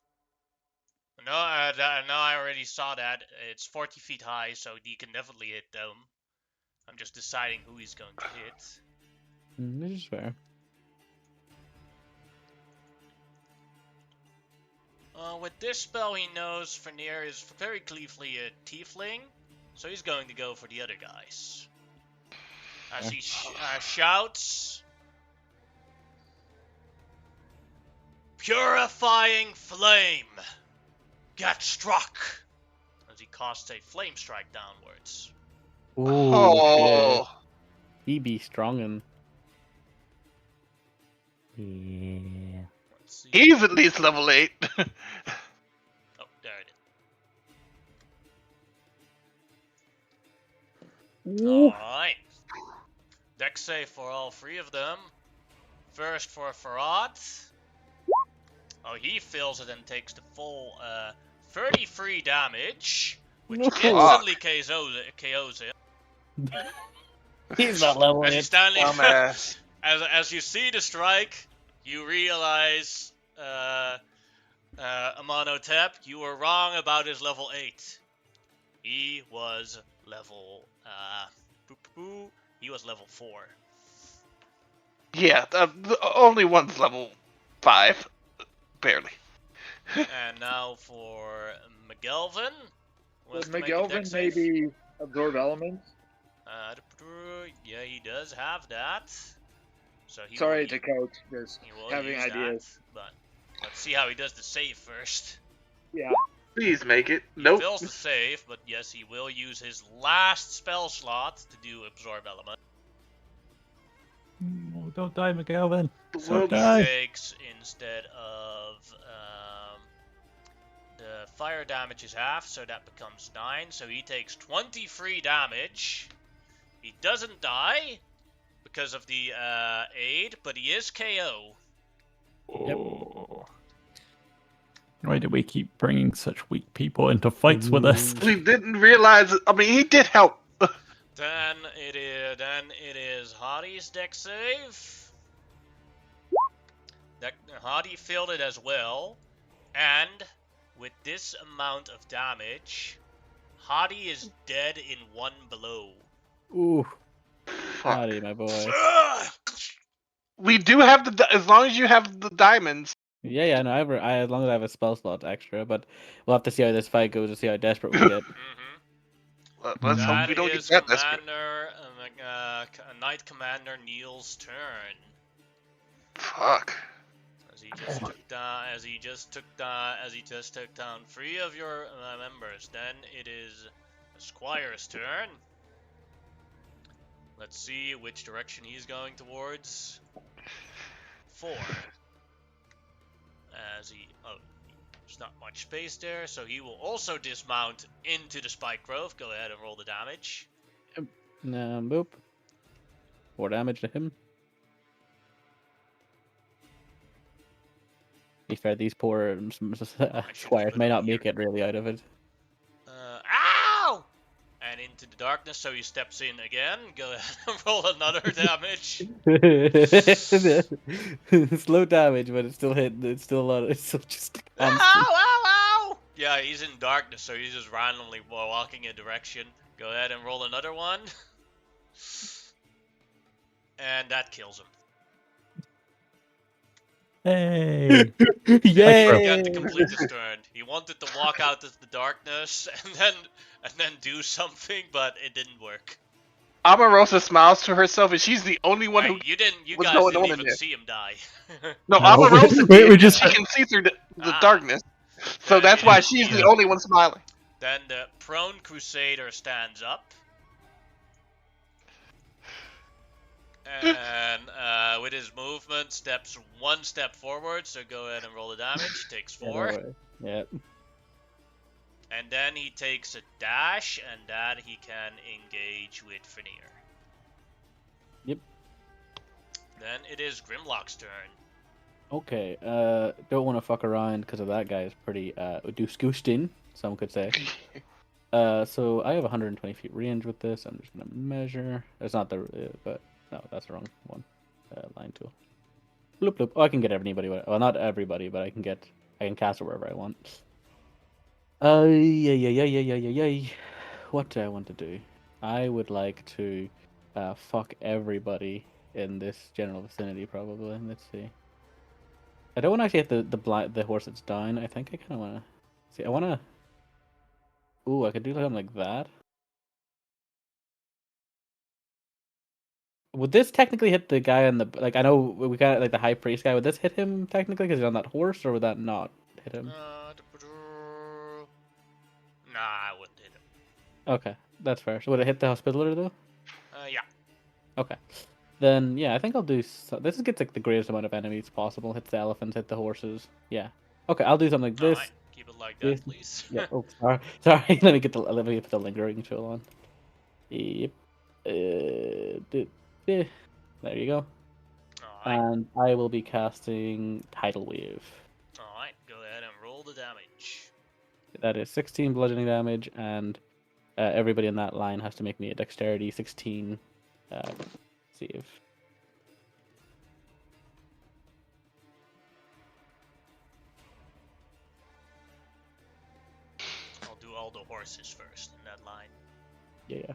No, I already saw that. It's 40 feet high, so he can definitely hit them. I'm just deciding who he's going to hit. This is fair. With this spell, he knows Fenrir is very clearly a tiefling, so he's going to go for the other guys. As he shouts, "Purifying flame, get struck!" as he casts a flame strike downwards. Ooh, Oh, shit. He be strong and Yeah. Let's see. he's at least level 8. Oh, there it is. Alright. Dex save for all three of them. First for Farad. Oh, he fills it and takes the full 33 damage, which instantly KOs it. he's not level As he's 8. standing, Dumbass. as you see the strike, you realize, Amonotep, you were wrong about his level 8. He was level, he was level 4. Yeah, the only one's level 5. Barely. And now for McGelvin. Does Wants to make a dex McGelvin save. maybe absorb elements? Yeah, he does have that. So he Sorry will, to coach, just he will having use ideas. that, but let's see how he does the save first. Yeah. Please make it. He Nope. fails the save, but yes, he will use his last spell slot to do absorb element. Oh, don't die, McGelvin. The world He die. takes, instead of the fire damage is half, so that becomes 9. So he takes 23 damage. He doesn't die because of the aid, but he is KO. Oh. Why do we keep bringing such weak people into fights with us? We didn't realize. I mean, he did help. Then it is Hadi's dex save. Hadi failed it as well, and with this amount of damage, Hadi is dead in one blow. Ooh, Fuck. howdy, my boy. We do have the. As long as you have the diamonds. Yeah, no, as long as I have a spell slot extra, but we'll have to see how this fight goes to see how desperate we get. Let's hope That we don't get is that desperate. Knight Commander Neil's turn. Fuck. As he just took down 3 of your members. Then it is the Squire's turn. Let's see which direction he's going towards. 4. There's not much space there, so he will also dismount into the Spike Grove. Go ahead and roll the damage. Boop. 4 damage to him. Be fair, these poor squires may not make it really out of it. Ow! And into the darkness, so he steps in again. Go ahead and roll another damage. Slow damage, but it's still hitting. It's still a lot. It's still just constant. Ow! Yeah, he's in darkness, so he's just randomly walking a direction. Go ahead and roll another one. And that kills him. Hey! Yay! Again to complete his turn. He wanted to walk out of the darkness and then do something, but it didn't work. Amarosa smiles to herself, and she's the only one who. You what's guys going didn't on in even there? see him die. No, No. Amarosa We did. just- She can see through the Ah. darkness, so Then that's it why is she's the Neil. only one smiling. Then the prone Crusader stands up. And with his movement, steps 1 step forward, so go ahead and roll the damage. Takes 4. Yep. And then he takes a dash, and that he can engage with Fenir. Yep. Then it is Grimlock's turn. Okay. Don't want to fuck around because of that guy is pretty disgusting. Some could say. So I have 120 feet range with this. I'm just gonna measure. It's not the, but no, that's the wrong one. Line tool. Bloop bloop. Oh, I can get anybody. Well, not everybody, but I can cast it wherever I want. Yeah. What do I want to do? I would like to fuck everybody in this general vicinity, probably. Let's see. I don't want to actually hit the horse that's down. I think I kind of want to. See, I want to. Ooh, I could do something like that. Would this technically hit the guy on the, like, I know we got like the high priest guy. Would this hit him technically because he's on that horse, or would that not hit him? Nah, I wouldn't hit him. Okay, that's fair. So would it hit the hospitaler though? Yeah. Okay. Then yeah, I think I'll do. This gets like the greatest amount of enemies possible. Hits the elephants, hit the horses. Yeah. Okay, I'll do something like this. Alright, keep it like This. that, please. Yeah. Oh, sorry. Sorry. Let me put the lingering tool on. Yep. There you go. Alright. And I will be casting Tidal Wave. Alright, go ahead and roll the damage. That is 16 bludgeoning damage, and everybody in that line has to make me a Dexterity 16 save. I'll do all the horses first in that line. Yeah.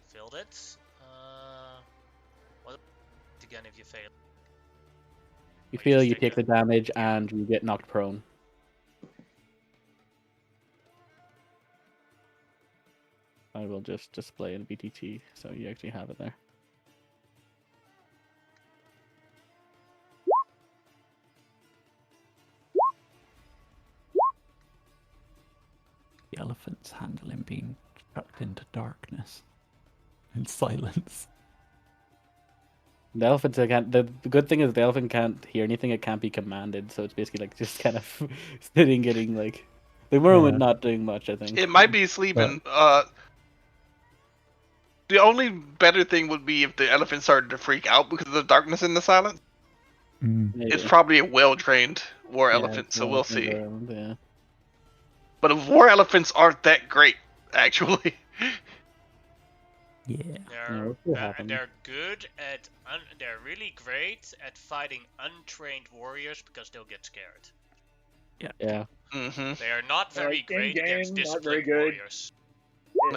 Filled it. What again if you fail? You Or feel just you take the damage yeah. and you get knocked prone. I will just display in BTT so you actually have it there. The elephants handle him being chucked into darkness and silence. The elephant can't. The good thing is the elephant can't hear anything. It can't be commanded, so it's basically like just kind of sitting, getting like the moment not doing much. I think It might be sleeping. The only better thing would be if the elephant started to freak out because of the darkness and the silence. Maybe. It's probably a well-trained war Yeah, elephant, so we'll see. Yeah. But war elephants aren't that great, actually. Yeah. They're good at. They're really great at fighting untrained warriors because they'll get scared. Yeah. Mm-hmm. They are not very great against in-game, not disciplined very good. warriors.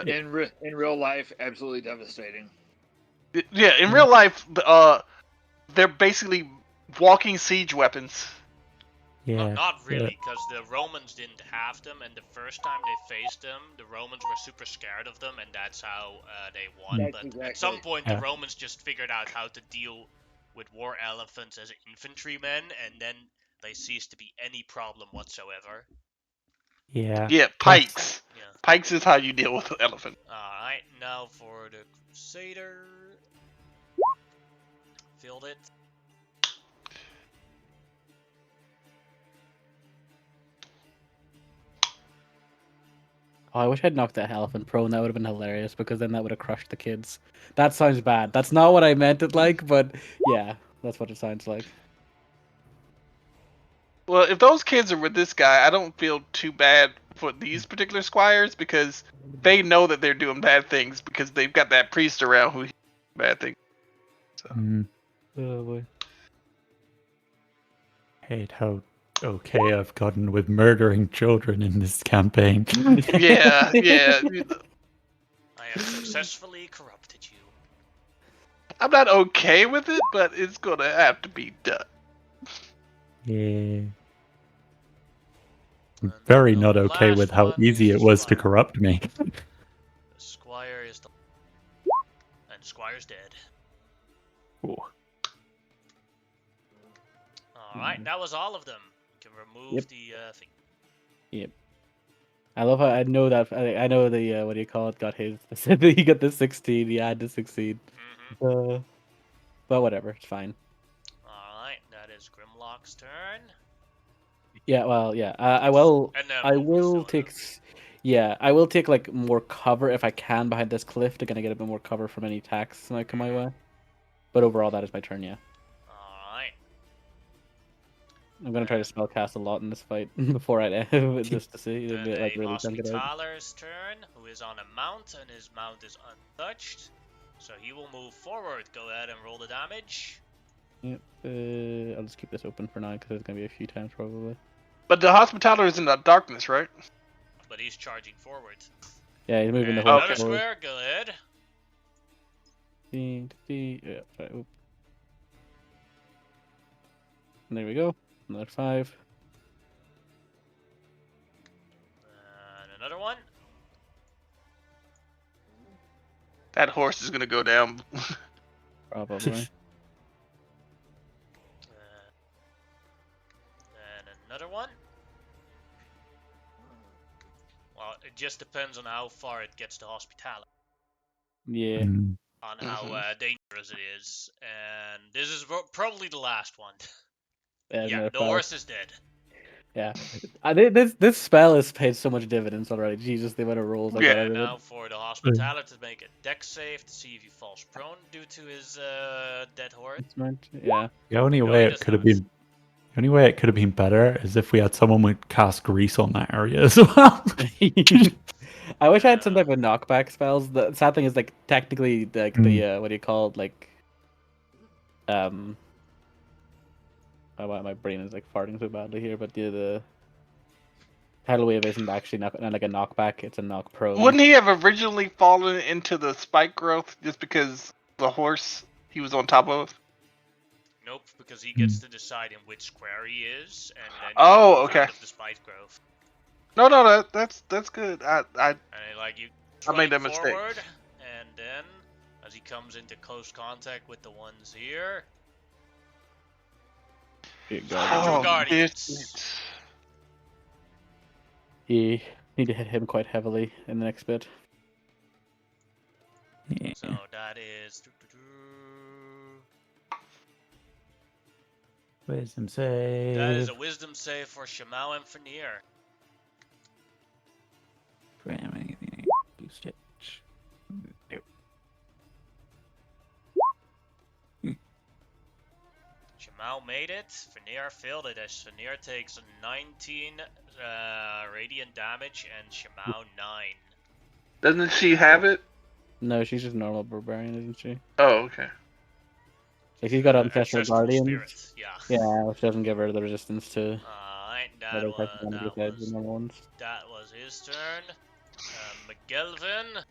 In real life, absolutely devastating. Yeah, in real life, they're basically walking siege weapons. Yeah. Not really, because the Romans didn't have them, and the first time they faced them, the Romans were super scared of them, and that's how they won. That's But exactly. at some point, the Yeah. Romans just figured out how to deal with war elephants as infantrymen, and then they ceased to be any problem whatsoever. Yeah. Yeah, pikes. Yeah. Pikes is how you deal with an elephant. Alright, now for the Crusader. Filled it. Oh, I wish I'd knocked that elephant prone. That would have been hilarious because then that would have crushed the kids. That sounds bad. That's not what I meant it like, but yeah, that's what it sounds like. Well, if those kids are with this guy, I don't feel too bad for these particular squires because they know that they're doing bad things because they've got that priest around who bad things. So. Oh boy. Hate how okay I've gotten with murdering children in this campaign. Yeah. I have successfully corrupted you. I'm not okay with it, but it's gonna have to be done. Yeah. And Very the not okay last with how one easy is it was to Squire. corrupt me. The Squire is the. And Squire's dead. Ooh. Alright, that was all of them. You can remove the thing. Yep. I love how I know that I know the what do you call it got his. He got the 16. He had to succeed. But whatever, it's fine. Alright, that is Grimlock's turn. Yeah, well, yeah. I will. And then I we'll will still take. Yeah, I will take like more cover if I can behind this cliff to kind of get a bit more cover from any attacks that might come my way. But overall, that is my turn. Yeah, Alright. I'm gonna try to spellcast a lot in this fight before I just to see Then like really chunk it out. Hospitaler's turn, who is on a mount, and his mount is untouched. So he will move forward. Go ahead and roll the damage. Yep. I'll just keep this open for now because there's gonna be a few times probably. But the hospitaller is in the darkness, right? But he's charging forward. Yeah, he's moving the And whole another forward. square, go ahead. Yeah, sorry. Oop. And there we go. Another 5. And another one. That horse is gonna go down. Probably. And another one. It just depends on how far it gets to hospitality, Yeah. Mm. on how dangerous it is. And this is probably the last one. Yeah, the horse is dead. Yeah. This spell has paid so much dividends already. Jesus, the amount of rolls I got Yeah, out of Now it. for the hospitaller to make a dex save to see if he falls prone due to his dead horse. Yeah. The only No, way he it does could have not. been, the only way it could have been better is if we had someone with cast grease on that area as well. I wish I had some type of knockback spells. The sad thing is, like, technically, like the what do you call it? Like, oh, wow, my brain is like farting so badly here. But the tidal wave isn't actually not like a knockback; it's a knock prone. Wouldn't he have originally fallen into the spike growth just because the horse he was on top of? Nope, because he gets to decide in which square he is, and then Oh, he moves okay. out of the spike growth. No, that's good. I And like you I made trotting that mistake. forward, and then as he comes into close contact with the ones here, Oh, Guardians. You need to hit him quite heavily in the next bit. So that is Wisdom save. that is a wisdom save for Shamao and Fanir. Boost it. Shamao made it. Fanir failed it as Fanir takes 19 radiant damage and Shamao 9. Doesn't she have it? No, she's just normal barbarian, isn't she? Oh, okay. Like she's got ancestral guardians. Spirits, yeah. Yeah, which doesn't give her the resistance to That other types of damage besides the was normal ones. that was his turn. McGelvin.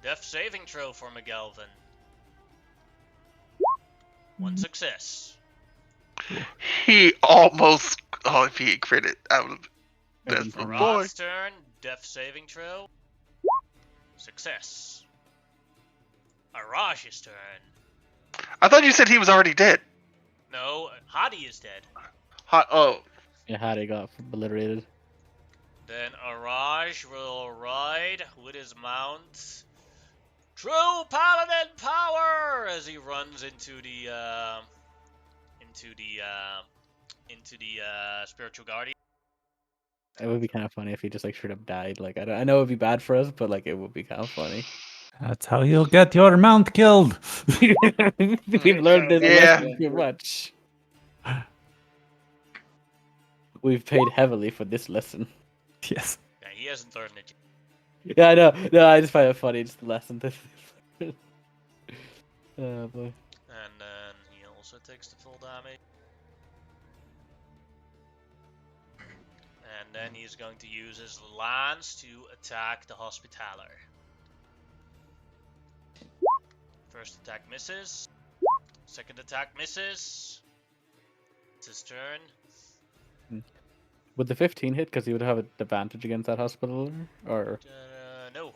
Death saving throw for McGelvin. One success. He almost. Oh, if he crit it, I would. That's the boy. Arad's turn. Death saving throw. Success. Araj's turn. I thought you said he was already dead. No, Hadi is dead. Oh, Yeah, Hattie got obliterated. Then Araj will ride with his mount. True Paladin power as he runs into the spiritual guardian. It would be kind of funny if he just like straight up died. Like I know it would be bad for us, but like it would be kind of funny. That's how you'll get your mount killed. We've learned this lesson too much. We've paid heavily for this lesson. Yes. Yeah, he hasn't learned it yet. Yeah, I know. No, I just find it funny. Just the lesson. Oh boy. And then he also takes the full damage. And then he's going to use his lance to attack the hospitaller. First attack misses. Second attack misses. It's his turn. Would the 15 hit because he would have an advantage against that hospital, or No.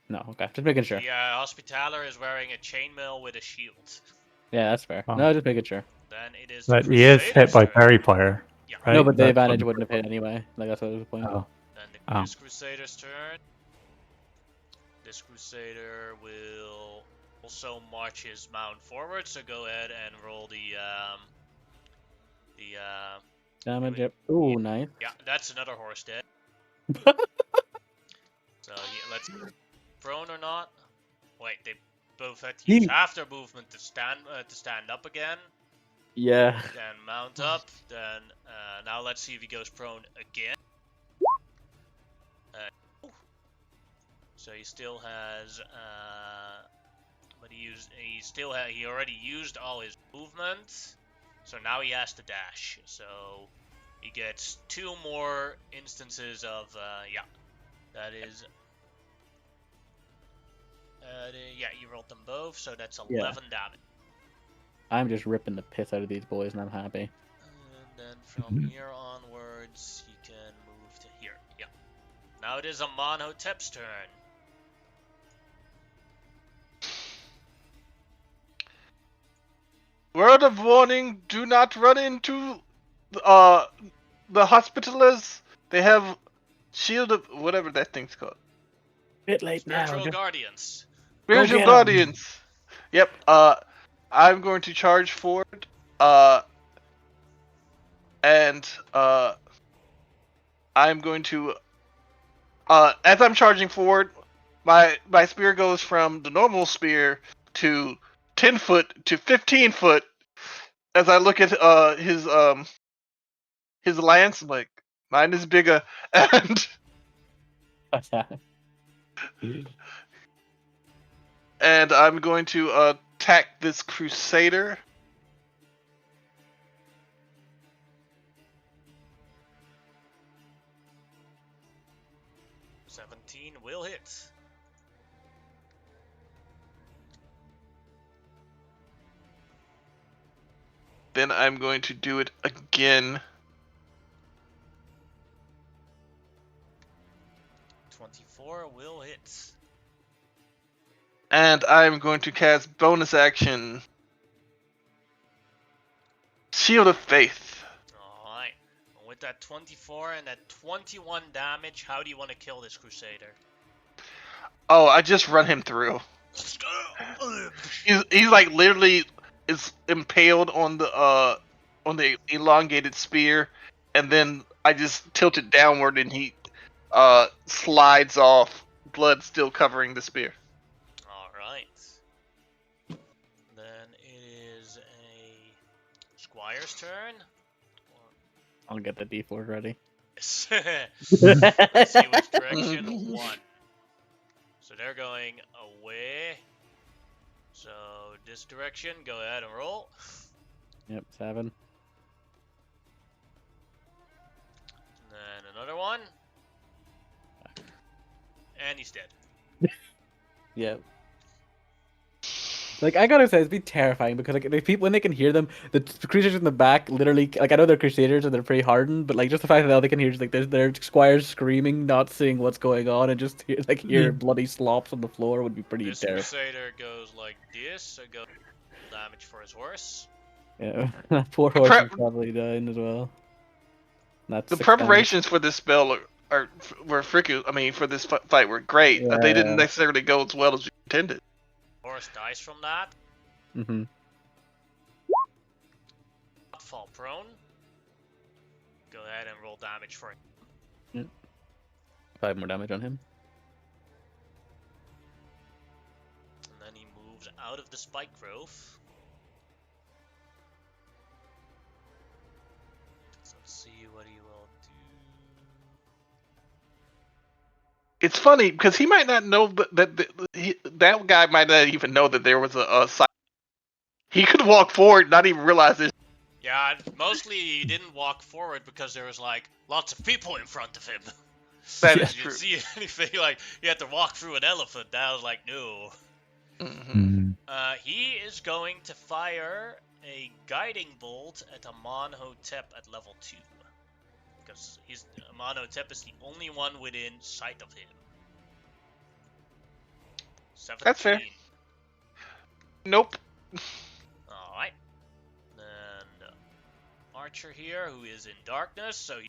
no? Okay, just making sure. The hospitaller is wearing a chainmail with a shield. Yeah, that's fair. Oh. No, just making sure. Then it is. But he is hit by parry fire. Yeah. Right? No, but the That's advantage what- wouldn't have hit anyway. Like that's what was the point. Oh. Then Oh. this Crusader's turn. This Crusader will also march his mount forward. So go ahead and roll the Damage. Yep. Ooh, nice. yeah, that's another horse dead. So let's prone or not. Wait, they both had to use half their movement to stand up again. Yeah. Then mount up. Then now let's see if he goes prone again. So he still has, but he already used all his movement. So now he has to dash. So he gets 2 more instances of, yeah, that is, yeah, you rolled them both, so that's 11 damage. I'm just ripping the piss out of these boys, and I'm happy. And then from here onwards, he can move to here. Yeah. Now it is Amonhotep's turn. word of warning: do not run into the hospitalers. They have Shield of whatever that thing's called. Bit late now. Spiritual Guardians. Spiritual get 'em. Guardians. Yep. I'm going to charge forward. And I'm going to. As I'm charging forward, my spear goes from the normal spear to 10 foot to 15 foot. As I look at his lance, I'm like, mine is bigger, and I'm going to attack this crusader. Will hit. Then I'm going to do it again. 24 will hit. And I'm going to cast bonus action Shield of Faith. Alright. With that 24 and that 21 damage, how do you want to kill this Crusader? Oh, I just run him through. He's like literally is impaled on the elongated spear, and then I just tilt it downward and he slides off, blood still covering the spear. Alright. Then it is a Squire's turn. I'll get the D4 ready. Let's see which direction. 1. So they're going away. So this direction, go ahead and roll. Yep, 7. And then another one. And he's dead. Yep. Like, I gotta say, it'd be terrifying because, like, the people, when they can hear them, the creatures in the back literally, like, I know they're crusaders and they're pretty hardened, but, like, just the fact that all they can hear is, like, their squires screaming, not seeing what's going on, and just, hear bloody slops on the floor would be pretty This terrifying. Crusader goes like this, so go damage for his horse. Yeah, that poor horse is probably dying as well. That's The 6 preparations for this spell were freaking. I mean, for this fight were great. Yeah. They didn't necessarily go as well as you intended. Horse dies from that. Mm-hmm. Fall prone. Go ahead and roll damage for him. 5 more damage on him. And then he moves out of the spike growth. So let's see what he will do. It's funny because he might not know that guy might not even know that there was a side. He could walk forward, not even realize it. Yeah, mostly he didn't walk forward because there was like lots of people in front of him. That You is didn't true. see anything like he had to walk through an elephant. That was like no. Mm-hmm. He is going to fire a guiding bolt at Amonhotep at level 2. Because Amonhotep is the only one within sight of him. 17. That's fair. Nope. Alright. And Archer here, who is in darkness, so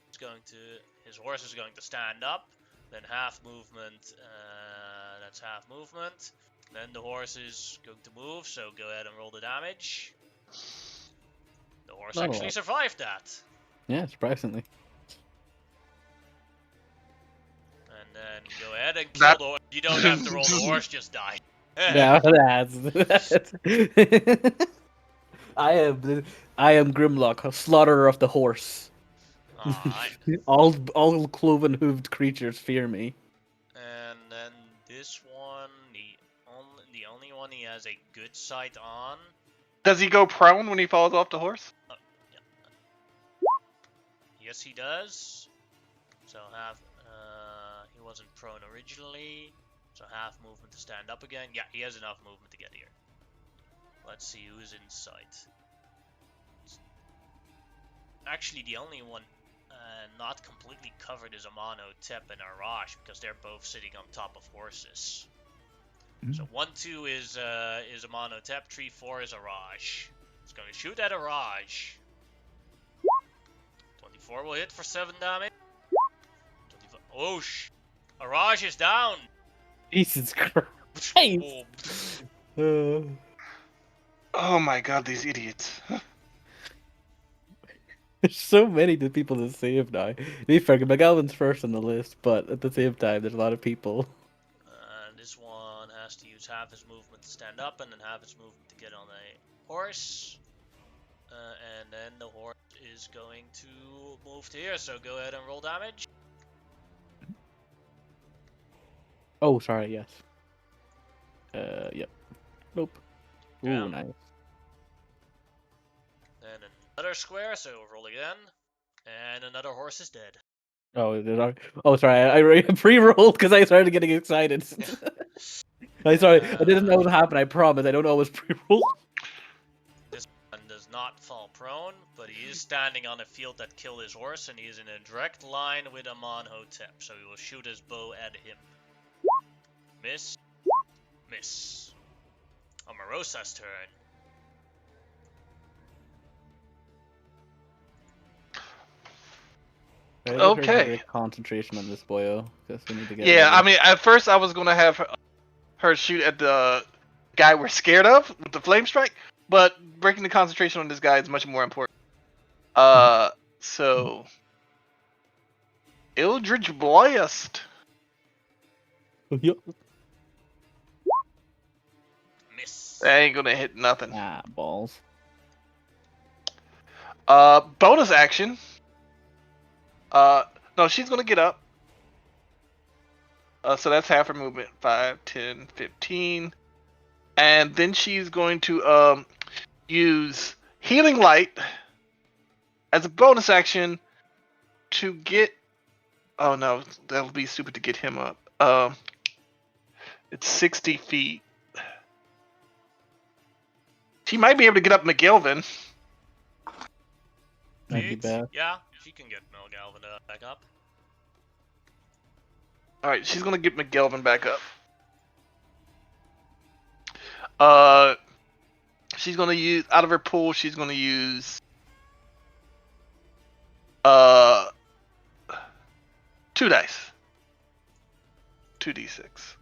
his horse is going to stand up. Then half movement, that's half movement. Then the horse is going to move, so go ahead and roll the damage. The horse Not a actually lot. survived that. Yeah, surprisingly. And then go ahead and kill That- the horse. You don't have to roll the horse, just die. Yeah, that's I am Grimlock, a slaughterer of the horse. Alright. all cloven hooved creatures fear me. And then this one, the only one he has a good sight on. Does he go prone when he falls off the horse? Yes, he does. So he wasn't prone originally. So half movement to stand up again. Yeah, he has enough movement to get here. Let's see who's in sight. Actually, the only one not completely covered is Amonhotep and Arash because they're both sitting on top of horses. So 1-2 is Amonhotep, 3-4 is Arash. It's going to shoot at Arash. 24 will hit for 7 damage. 25. Whoosh! Araj is down! Jesus Christ. Oh, Oh my god, these idiots. There's so many people to save now. To be fair, McGowan's first on the list, but at the same time, there's a lot of people. this one has to use half his movement to stand up and then half his movement to get on a horse. And then the horse is going to move to here, so go ahead and roll damage. Oh, sorry, yes. Yep. Nope. Ooh, Yeah. nice. Then another square, so roll again. And another horse is dead. Oh, sorry, I pre-rolled because I started getting excited. I didn't know what happened, I promise. I don't know it was pre-rolled. This one does not fall prone, but he is standing on a field that killed his horse, and he is in a direct line with Amonhotep, so he will shoot his bow at him. Miss. Miss. Omarosa's turn. Okay. Concentration on this boyo, because we need to get. Yeah, ready. I mean, at first I was gonna have her shoot at the guy we're scared of with the flame strike, but breaking the concentration on this guy is much more important. So Eldritch Blast. Yup. Miss. That ain't gonna hit nothing. Ah, balls. Bonus action. No, she's gonna get up. So that's half her movement. 5, 10, 15. And then she's going to use Healing Light as a bonus action to get... Oh no, that'll be stupid to get him up. It's 60 feet. She might be able to get up McGilvin. That'd be bad. Yeah, she can get Mel Galvin back up. Alright, she's gonna get McGilvin back up. She's gonna use, out of her pool, she's gonna use 2 dice. 2d6.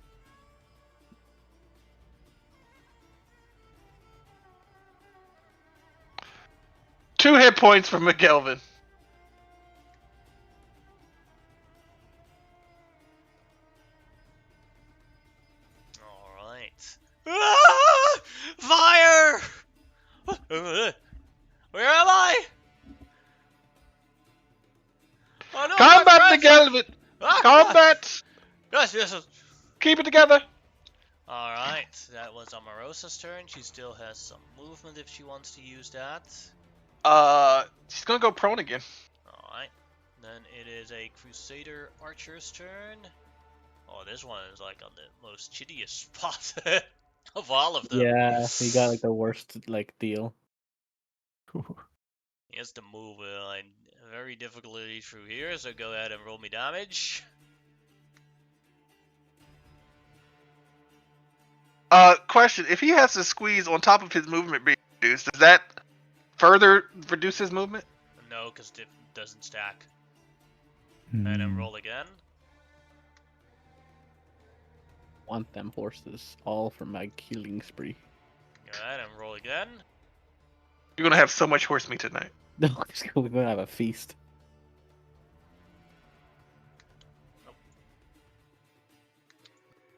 Two hit points for McGelvin. Alright. Ah! Fire! Where am I? Oh no! Combat my McGelvin! Ah! Combat! Yes, yes, yes. Keep it together! Alright, that was Omarosa's turn. She still has some movement if she wants to use that. She's gonna go prone again. Alright. Then it is a Crusader Archer's turn. Oh, this one is like on the most shittiest spot of all of them. Yeah, he got like the worst deal. He has to move like very difficultly through here, so go ahead and roll me damage. Question: if he has to squeeze on top of his movement being reduced, does that further reduce his movement? No, because it doesn't stack. And then roll again. Want them horses all for my killing spree. Go ahead and roll again. You're gonna have so much horse meat tonight. No, we're gonna have a feast.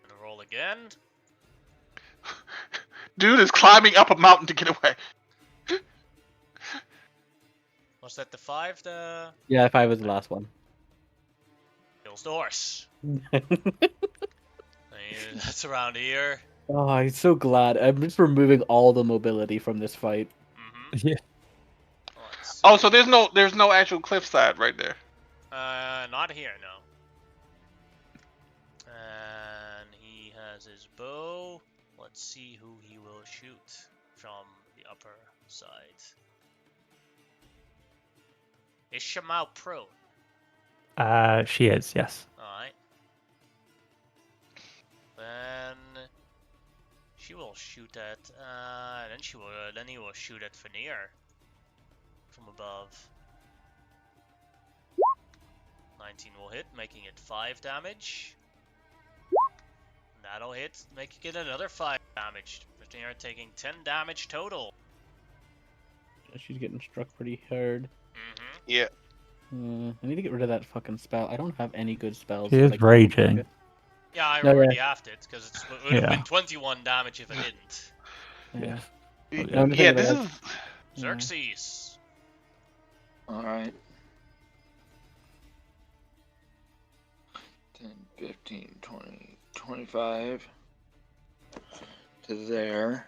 And roll again. Dude is climbing up a mountain to get away. Was that the 5? The Yeah, 5 was the last one. kills the horse. That's around here. Oh, I'm so glad. I'm just removing all the mobility from this fight. Mm-hmm. Yeah. Oh, so there's no actual cliffside right there. Not here, no. And he has his bow. Let's see who he will shoot from the upper side. Is Shamal prone? She is, yes. Alright. Then she will shoot at then he will shoot at Veneer from above. 19 will hit, making it 5 damage. That'll hit, making it another 5 damage. Pristina taking 10 damage total. She's getting struck pretty hard. Mm-hmm. Yeah. I need to get rid of that fucking spell. I don't have any good spells. He is raging. Yeah, I No, already halved it, because it would have Yeah. been 21 damage if I didn't. Yeah. Yeah. I'm Yeah, thinking this like- is. Xerxes. Alright. 10, 15, 20, 25 to there.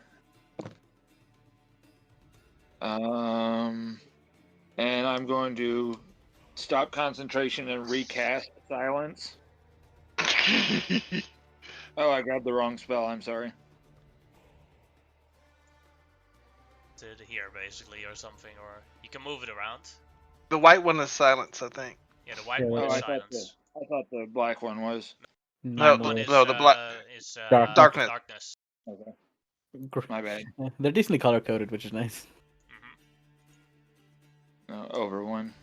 And I'm going to stop concentration and recast silence. Oh, I grabbed the wrong spell. I'm sorry. To here, basically, or something, or you can move it around. The white one is silence, I think. Yeah, the white Yeah, one Oh, is I thought silence. the black one was. No, Black one is, no, the black- Darkness. darkness. Okay, Gr- my bad. They're decently color coded, which is nice. Mm-hmm. No, over one.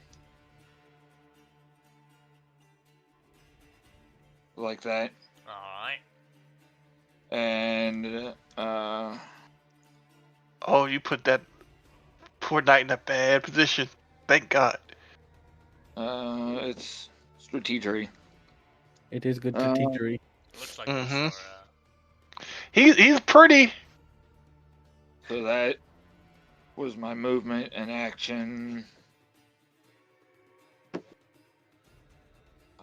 Like that. Alright. And Oh, you put that poor knight in a bad position. Thank God. it's strategery. It is good to teachery. Looks like Mhm. this for, He's pretty. So that was my movement and action.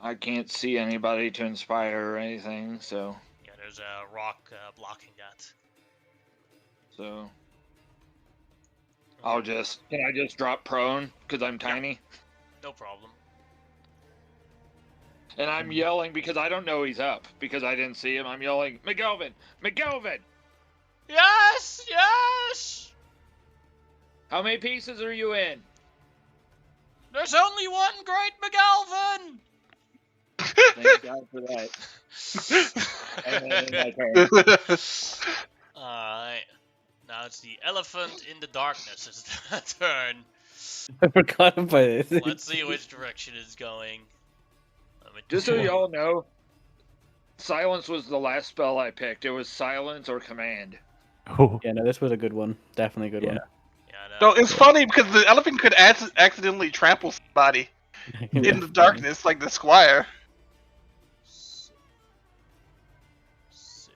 I can't see anybody to inspire or anything, so yeah, there's a rock blocking that. so I'll just can I just drop prone because I'm tiny No problem. and I'm yelling because I don't know he's up because I didn't see him. I'm yelling, McGelvin, McGelvin. Yes! Yes! How many pieces are you in? There's only one great McGalvin! Thank God for that. And then my turn. Alright. Now it's the elephant in the darkness is turn. I forgot about this. Let's see which direction it's going. Just so y'all know, silence was the last spell I picked. It was silence or command. Oh, Yeah, no, this was a good one. Definitely a good Yeah. Yeah, No, it's funny because the elephant could accidentally trample somebody one. in the darkness, like the squire.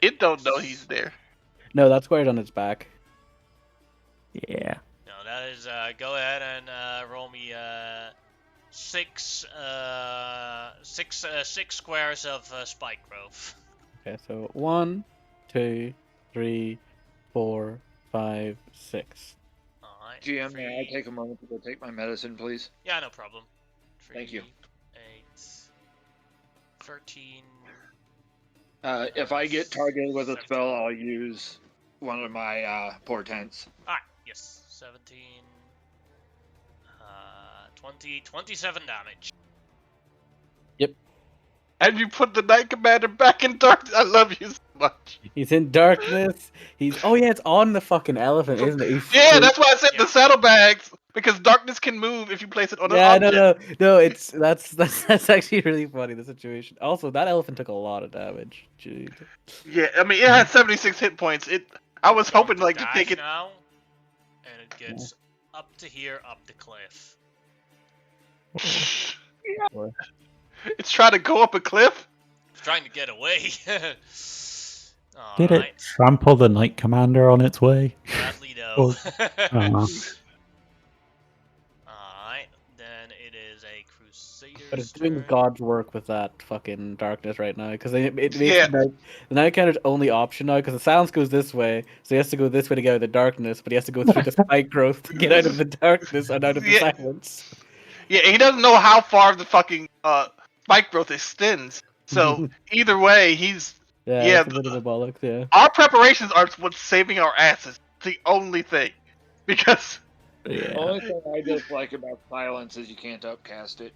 It don't know he's there. No, that squire's on its back. yeah. No, that is, go ahead and roll me six squares of spike growth. Okay, so 1, 2, 3, 4, 5, 6. Alright. GM, may I take a moment to go take my medicine, please? Yeah, no problem. Thank you. 8, 13. If I get targeted with a spell, I'll use one of my portents. Alright, yes. 17. 20, 27 damage. And you put the knight commander back in darkness. I love you so much. He's in darkness. Oh yeah, it's on the fucking elephant, isn't it? Yeah, that's why I said the saddlebags, because darkness can move if you place it on an Yeah, object. no. It's that's actually really funny, the situation. Also, that elephant took a lot of damage. Jeez. Yeah, I mean it had 76 hit points. I was hoping like to Dash take it. now, and it gets up to here, up the cliff. It's trying to go up a cliff. It's trying to get away. Did it Alright. trample the Knight Commander on its way? Sadly, no. Oh. Alright, then it is a Crusader's But it's doing turn. God's work with that fucking darkness right now, because it makes Yeah. the night counter's only option now, because the silence goes this way, so he has to go this way to get out of the darkness, but he has to go through the spike growth to get out of the darkness and out of the Yeah. silence. Yeah, he doesn't know how far the fucking spike growth extends. So either way, he's Yeah, it's a bit of a bollocks, yeah. our preparations are what's saving our asses. The only thing, because The Yeah. only thing I dislike about silence is you can't upcast it.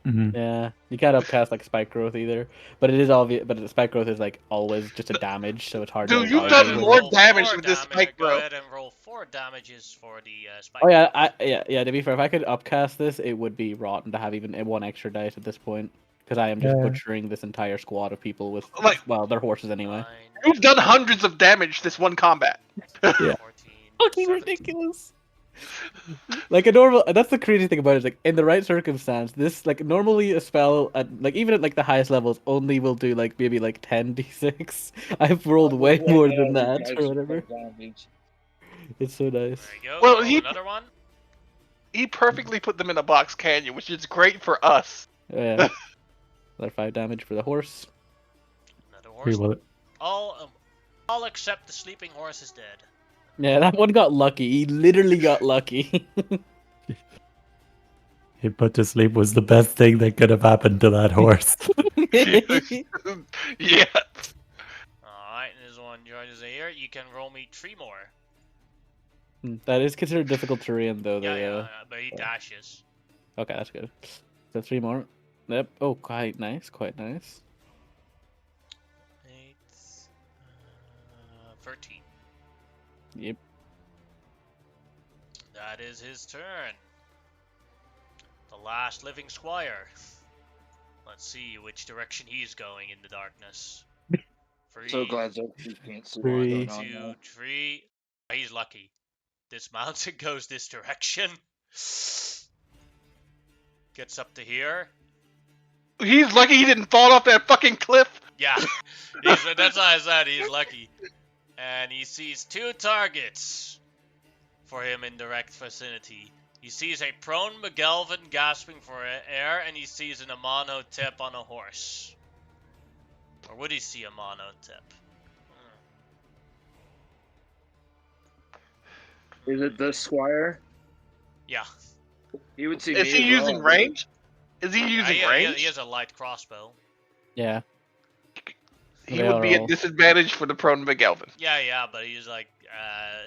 Yeah, you can't upcast like spike growth either, but it is obvious. But the spike growth is like always just a damage, so it's hard Dude, to you've Go like, ahead done and argue with more it. roll damage 4 with this damage. spike Go growth. ahead and roll 4 damages for the spike. Oh yeah, growth. yeah. To be fair, if I could upcast this, it would be rotten to have even one extra dice at this point, because I am just Yeah. butchering this entire squad of people with Like- well, their horses anyway. 9, You've done hundreds of damage this one combat. Yeah. 14, Fucking 17. ridiculous. Like a normal, that's the crazy thing about it. Is like in the right circumstance, this like normally a spell at like even at like the highest levels only will do like maybe like 10d6. I've rolled way more than that or whatever. It's so nice. There you go. Well, Roll he- another one. He perfectly put them in a box canyon, which is great for us. Yeah. Another 5 damage for the horse. Another Pretty horse. well. All except the sleeping horse is dead. Yeah, that one got lucky. He literally got lucky. He put to sleep was the best thing that could have happened to that horse. Yeah. Alright, there's one George's here. You can roll me 3 more. That is considered difficult terrain though. Yeah, but he dashes. Okay, that's good. So 3 more. Yep. Oh, quite nice. Quite nice. 8, 13. Yep. That is his turn. The last living squire. Let's see which direction he's going in the darkness. 3, So glad that you can't see Three. what's going 2, on. 3. He's lucky. This mountain goes this direction. Gets up to here. He's lucky he didn't fall off that fucking cliff. Yeah, that's why I said he's lucky. And he sees 2 targets for him in direct vicinity. He sees a prone McGelvin gasping for air, and he sees an Amonotep on a horse. Or would he see a Amonotep? Is it the squire? Yeah. He would see Is me he as well. using range? Is he using range? He has a light crossbow. Yeah. He They would are be all- at disadvantage for the prone McGelvin. Yeah, but he's like,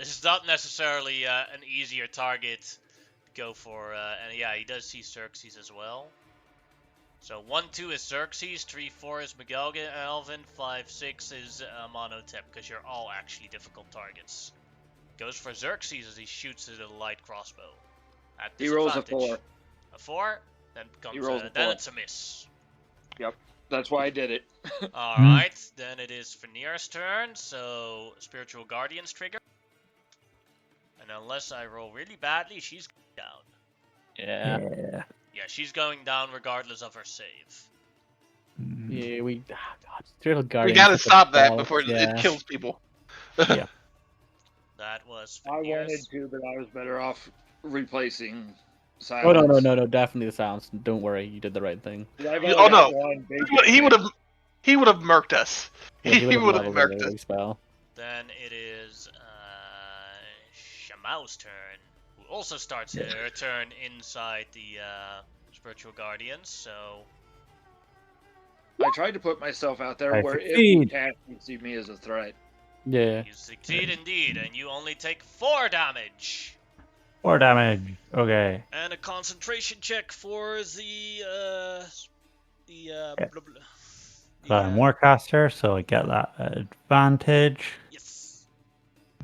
it's not necessarily an easier target to go for. And yeah, he does see Xerxes as well. So 1, 2 is Xerxes, 3, 4 is Elvin, 5, 6 is Monotep, because you're all actually difficult targets. Goes for Xerxes as he shoots at a light crossbow. At He rolls a disadvantage. 4. A 4? Then becomes rolls a then 4. it's a miss. That's why I did it. Alright, then it is Fenir's turn, so Spiritual Guardian's trigger. And unless I roll really badly, she's down. Yeah. Yeah. Yeah, she's going down regardless of her save. Yeah, God, Turtle Guardian. We gotta is such a stop that ball. before Yeah. it kills people. Yeah. That was I wanted Fenir's. to, but I was better off replacing Oh silence. no, definitely the silence. Don't worry, you did the right thing. I've Oh, only got no. one big He would have murked us. Yeah, He would have leveled murked the us. spell. Then it is Shamau's turn, who also starts her turn inside the Spiritual Guardians, so I tried to put myself out there I where if you succeed. can't see me as a threat. Yeah. you succeed indeed, and you only take 4 damage. 4 damage. Okay. And a concentration check for the Yeah. blah, blah, So I'm Warcaster, so I get that advantage. yes.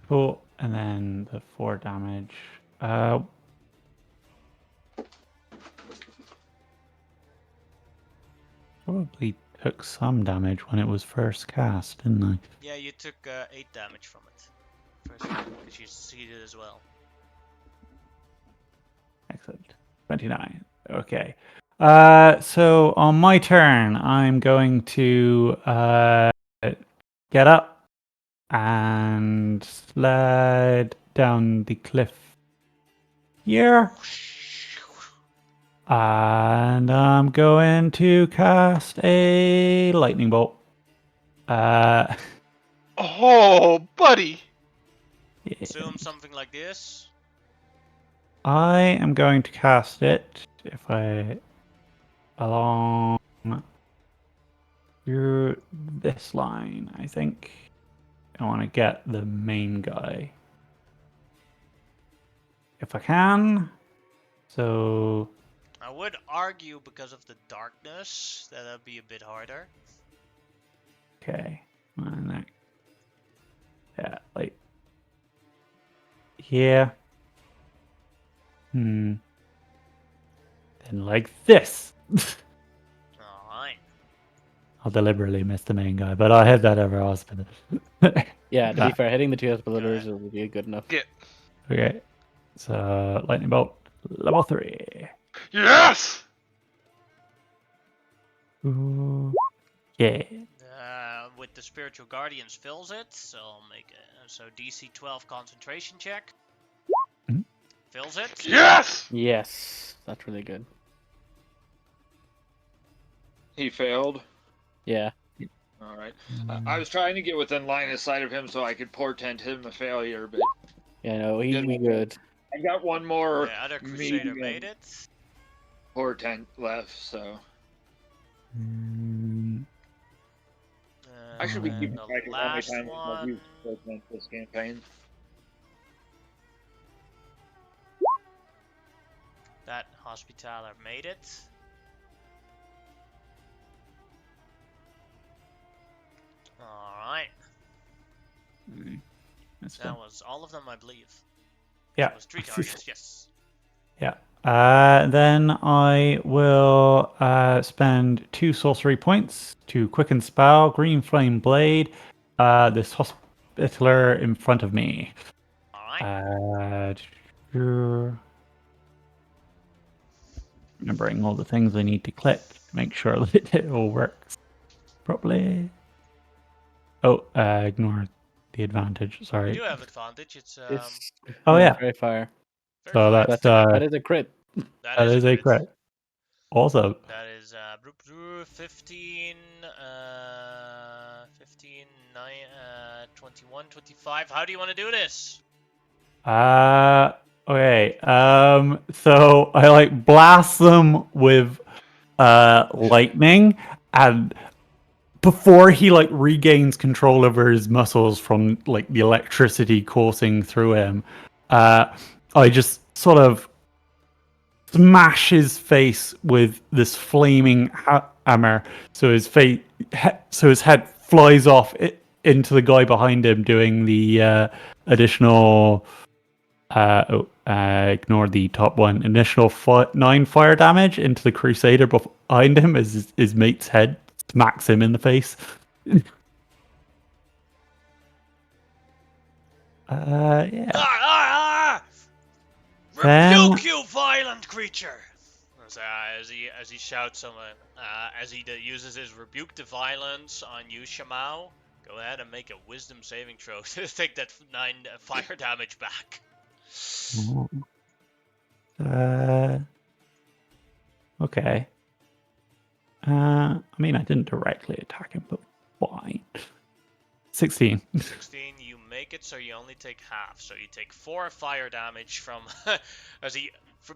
Cool. And then the 4 damage. Probably took some damage when it was first cast, didn't I? Yeah, you took 8 damage from it. First, because you succeeded as well. Excellent. 29. Okay. So on my turn, I'm going to get up and slide down the cliff here. And I'm going to cast a lightning bolt. Oh, buddy. Yeah. Assume something like this. I am going to cast it along through this line, I think. I want to get the main guy. If I can. So I would argue because of the darkness that'd be a bit harder. Okay. And that, yeah, like. Yeah. Then like this. Alright. I'll deliberately miss the main guy, but I'll hit that over hospital. Yeah, to be fair, hitting the two hospitalers Go will be good enough. Yeah. Okay. So lightning bolt level 3. Yes. Ooh. Yeah. With the spiritual guardians fills it, so I'll make it. So DC 12 concentration check. Mhm. Fills it. Yes. Yes, that's really good. He failed. Yeah. All right. I was trying to get within line of sight of him so I could portend him a failure, but Yeah, no, we Didn't- good. I got one more The other crusader medium made it. portent left, so I should be keeping The track of how many last times I've one. used portent this campaign. That hospitaler made it. Alright. That's That fine. was all of them, I believe. Yeah. That was 3 targets, yes. Yeah. Then I will spend 2 sorcery points to quicken spell, green flame blade, this hospitaler in front of me. Alright. Remembering all the things I need to click to make sure that it all works properly. Oh, ignore the advantage. You Sorry. do have advantage, it's It's Oh yeah. very fire. very So fine. that's That is a crit. that is a crit. Also, That is 15, 15, 9, 21, 25. How do you want to do this? okay. So I like blast them with lightning, and before he like regains control over his muscles from like the electricity coursing through him, I just sort of smash his face with this flaming hammer, so his head flies off into the guy behind him, doing the additional. Ignore the top one. Additional 9 fire damage into the crusader behind him as his mate's head smacks him in the face. Yeah. Rebuke you, violent creature! As he shouts someone, as he uses his rebuke the violence on you, Shamao, go ahead and make a wisdom saving throw to take that 9 fire damage back. Okay. I mean, I didn't directly attack him, but fine. 16. 16, you make it, so you only take half. So you take 4 fire damage from as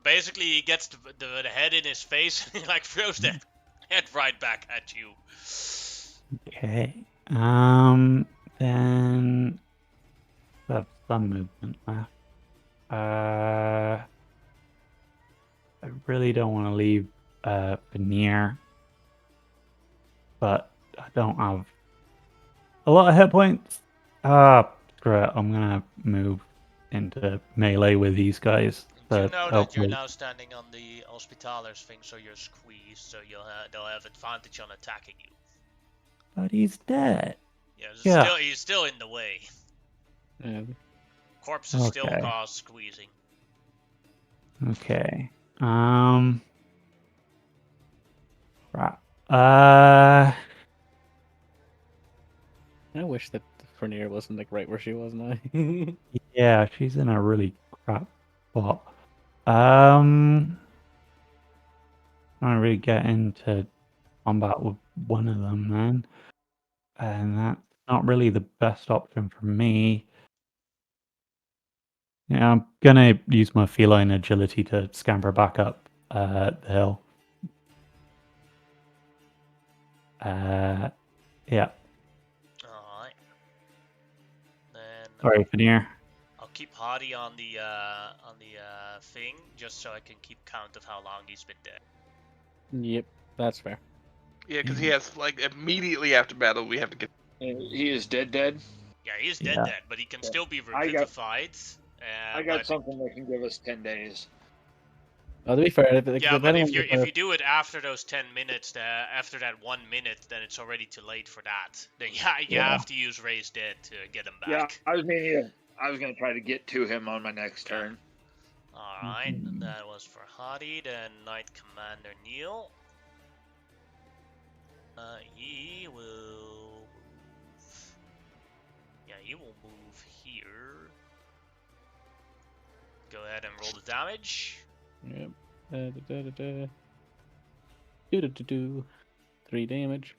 basically he gets the head in his face and he like throws that head right back at you. Okay. Then have some movement left. I really don't want to leave Veneer, but I don't have a lot of hit points. Screw it. I'm gonna move into melee with these guys. Do you But know that hopefully, you're now standing on the hospitalers thing, so you're squeezed, so they'll have advantage on attacking you. but he's dead. Yeah, he's still in the way. Yeah. Corpses still Okay. cause squeezing. Okay. Right. Uh. I wish that Fernier wasn't like right where she was now. Yeah, she's in a really crap spot. I don't really get into combat with one of them, man. And that's not really the best option for me. Yeah, I'm gonna use my feline agility to scamper back up the hill. Yeah. Alright. Then Sorry, Veneer. I'll keep Hadi on the thing, just so I can keep count of how long he's been dead. Yep, that's fair. Yeah, because he has like immediately after battle we have to get. He is dead. Yeah, he's Yeah. dead, but he can still be I got- revivified. I got but something that can give us 10 days. Well, to be fair, yeah, but depending if on you the kind if you do it after those 10 minutes, after that 1 minute, then it's already too late for that. Then you Yeah. have to use Raise Dead to get him Yeah, back. I was gonna try to get to him on my next turn. Alright, Mhm. and that was for Hadi, then Knight Commander Neil. He will move. Yeah, he will move here. Go ahead and roll the damage. Yep. Do. 3 damage.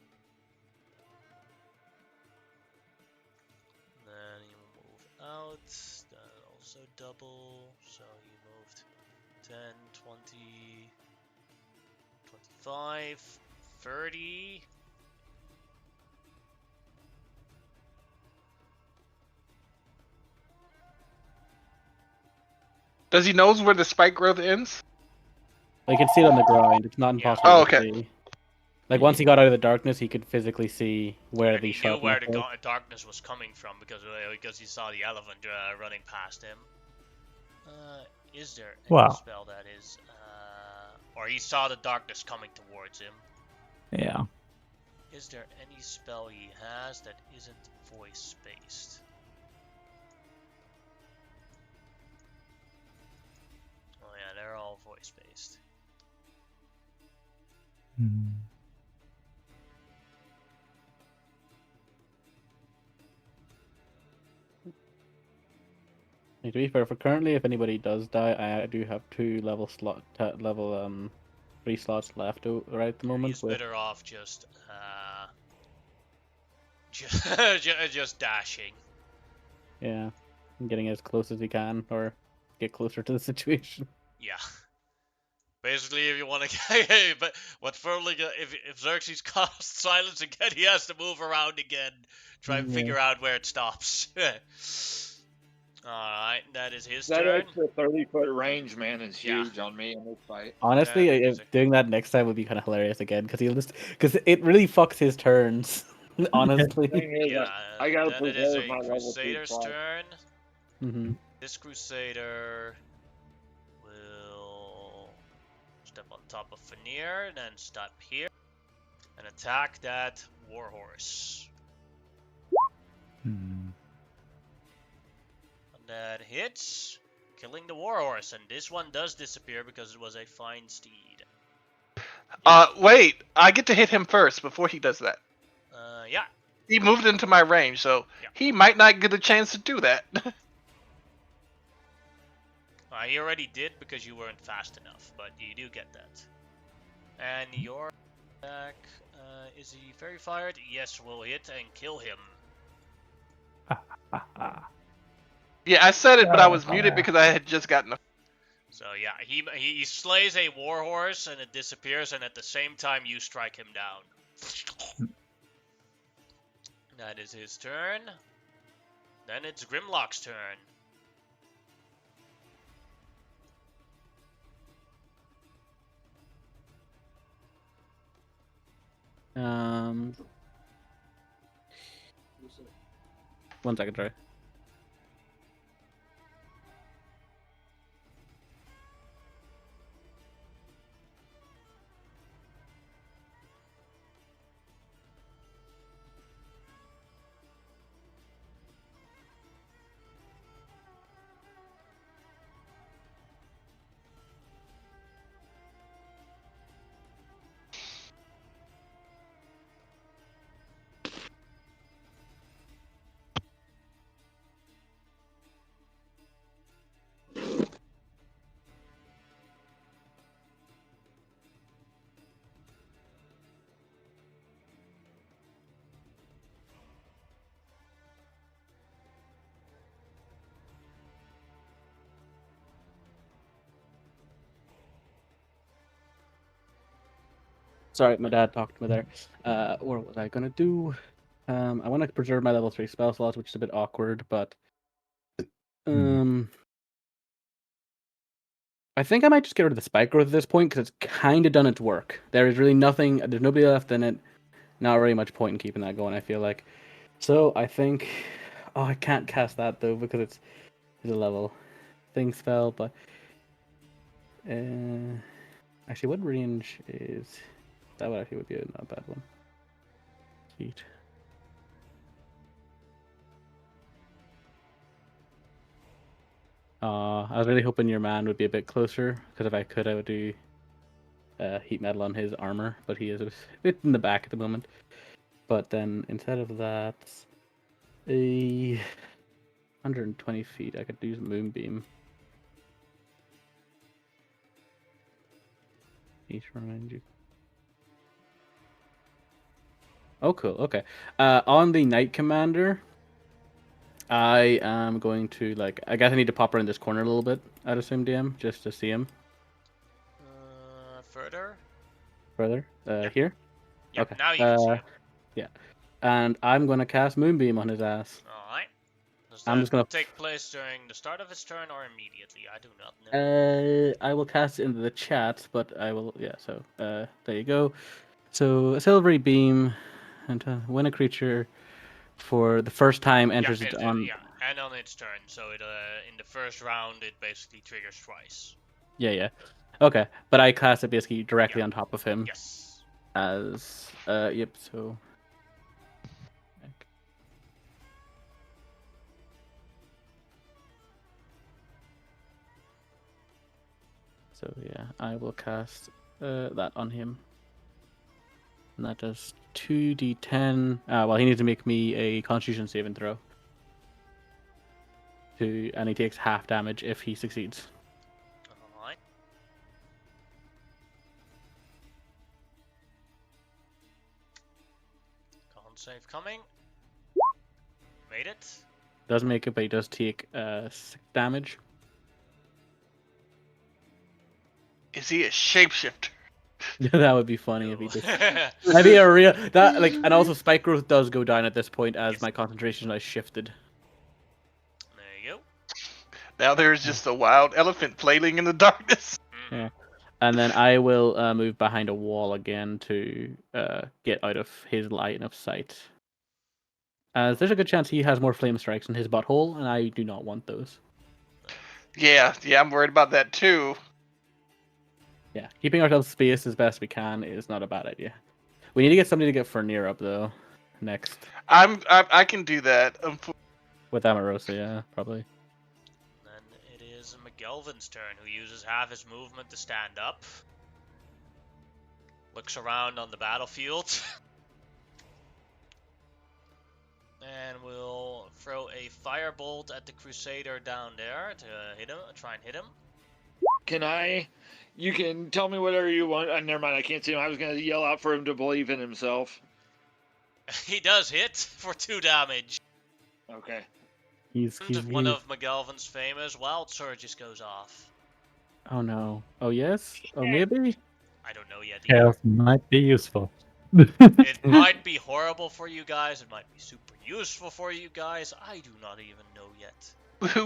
Then you will move out. That also double. So you moved 10, 20, 25, 30. Does he knows where the spike growth ends? You can see it on the grind. It's not Yeah. impossible Oh, to okay. see. Like once he got out of the darkness, he could physically see where And the he knew sharp where knife the was. darkness was coming from because he saw the elephant running past him. Is there any Wow. spell that is, or he saw the darkness coming towards him? Yeah. Is there any spell he has that isn't voice based? Oh yeah, they're all voice based. Hmm. To be fair, for currently, if anybody does die, I do have 2 level 3 slots left right at the moment. He's With better off just just dashing. yeah, getting as close as he can, or get closer to the situation. Yeah. Basically, if you want to, but what Furling, if Xerxes casts silence again, he has to move around again, try and Yeah. figure out where it stops. All right, that is his That turn. extra 30-foot range, man, is Yeah. huge on me in this fight. Honestly, Yeah, if doing that next time would be kind of hilarious again, because it really fucks his turns. Honestly. Thing is, Yeah, I gotta then it is preserve a my level 2 Crusader's slot. turn. Hmm. This Crusader will step on top of Veneer, then stop here, and attack that Warhorse. Hmm. And that hits, killing the Warhorse, and this one does disappear because it was a fine steed. Wait, I get to hit him first before he does that. Yeah. He moved into my range, so Yeah. he might not get a chance to do that. He already did because you weren't fast enough, but you do get that. And your attack, is he very fired? Yes, we'll hit and kill him. Yeah, I said it, but I was muted because I had just gotten. So yeah, he slays a warhorse and it disappears, and at the same time you strike him down. That is his turn. Then it's Grimlock's turn. One second, sorry. Sorry, my dad talked to me there. What was I gonna do? I want to preserve my level 3 spell slots, which is a bit awkward, but I think I might just get rid of the spike growth at this point because it's kind of done its work. There is really nothing. There's nobody left in it. Not really much point in keeping that going, I feel like. So I think. Oh, I can't cast that though because it's a level thing spell. But actually, what range is that? Would actually would be a not bad one. Sweet. I was really hoping your man would be a bit closer because if I could, I would do heat metal on his armor, but he is a bit in the back at the moment. But then instead of that, a 120 feet, I could use Moonbeam. Each remind you. Oh, cool. Okay. On the Knight Commander, I am going to I guess I need to pop around this corner a little bit. I'd assume DM just to see him Further. further. Yeah. Here. Yeah, Okay. now you can see him. Yeah. And I'm gonna cast Moonbeam on his ass. Alright. Does I'm that just gonna take place during the start of his turn or immediately? I do not know. I will cast it into the chat, but I will. Yeah. So there you go. So a silvery beam, and when a creature for the first time enters it on. Yeah, and on its turn. So it in the first round it basically triggers twice. Yeah. Okay, but I cast it basically directly on top of him. Yes. As yep. So. So yeah, I will cast that on him. And that does 2d10. Well, he needs to make me a Constitution saving throw. And he takes half damage if he succeeds. Alright. Con save coming. Made it. Doesn't make it, but he does take 6 damage. Is he a shapeshifter? That would be funny if he did. That'd be a real and also spike growth does go down at this point as my concentration has shifted. There you go. Now there's just a wild elephant flailing in the darkness. Yeah. And then I will move behind a wall again to get out of his line of sight. As there's a good chance he has more flame strikes in his butthole, and I do not want those. Yeah, I'm worried about that too. Yeah, keeping ourselves spaced as best we can is not a bad idea. We need to get somebody to get Fernir up though. Next. I can do that. With Amarosa, yeah, probably. Then it is McGelvin's turn, who uses half his movement to stand up. Looks around on the battlefield. And we'll throw a firebolt at the Crusader down there to hit him, try and hit him. Can I? You can tell me whatever you want. Never mind, I can't see him. I was going to yell out for him to believe in himself. He does hit for 2 damage. Okay. He's One of McGelvin's famous wild surges goes off. Oh no. Oh yes? Oh maybe? I don't know yet. Chaos might be useful. It might be horrible for you guys. It might be super useful for you guys. I do not even know yet.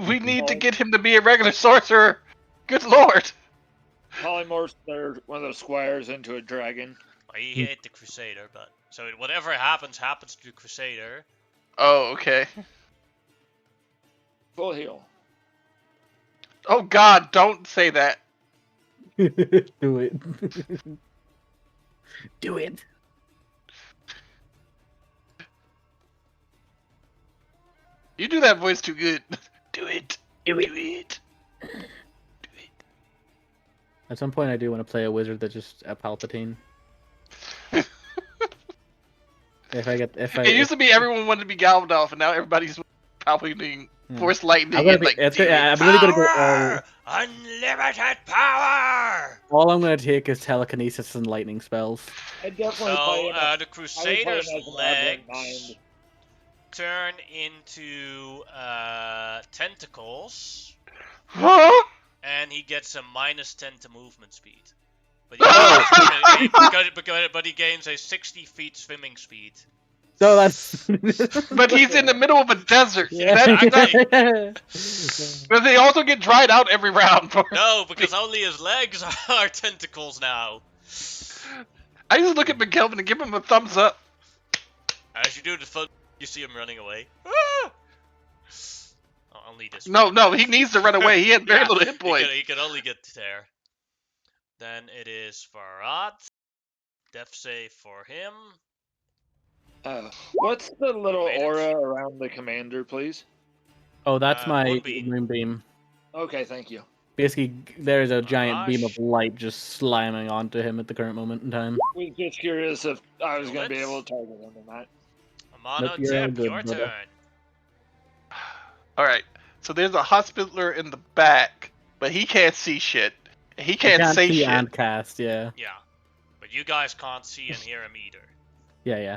We need to get him to be a regular sorcerer. Good lord. Polymorphs one of those squires into a dragon. Well, he hit the Crusader, but so whatever happens to the Crusader. Oh, okay. Full heal. Oh God! Don't say that. Do it. Do it. You do that voice too good. Do it. Do it. At some point, I do want to play a wizard that's just a Palpatine. It used to be everyone wanted to be Gandalf, and now everybody's probably being Force lightning. I'm really gonna go all. Unlimited power. All I'm gonna take is telekinesis and lightning spells. I definitely So the Crusader's legs turn into tentacles. Huh? And he gets a -10 to movement speed. But he gains a 60 feet swimming speed. So that's. But he's in the middle of a desert. Exactly. But they also get dried out every round. No, because only his legs are tentacles now. I used to look at McKelvin and give him a thumbs up. As you do the fun, you see him running away. Ah! Oh, only this. No, he needs to run away. He had very little hit points. He can only get there. Then it is Farad. Death save for him. What's the little Made it. aura around the commander, please? Oh, that's my Moonbeam. moonbeam. Okay, thank you. Basically, there's a giant beam of Gosh. light just slamming onto him at the current moment in time. Was just curious if I was going to be Bullets? able to target him or not. Amano Nope, you're all Tip, good, your brother. turn. All right. So there's a hospitaler in the back, but he can't see shit. He can't say see shit. and cast, yeah. Yeah. But you guys can't see and hear him either. Yeah.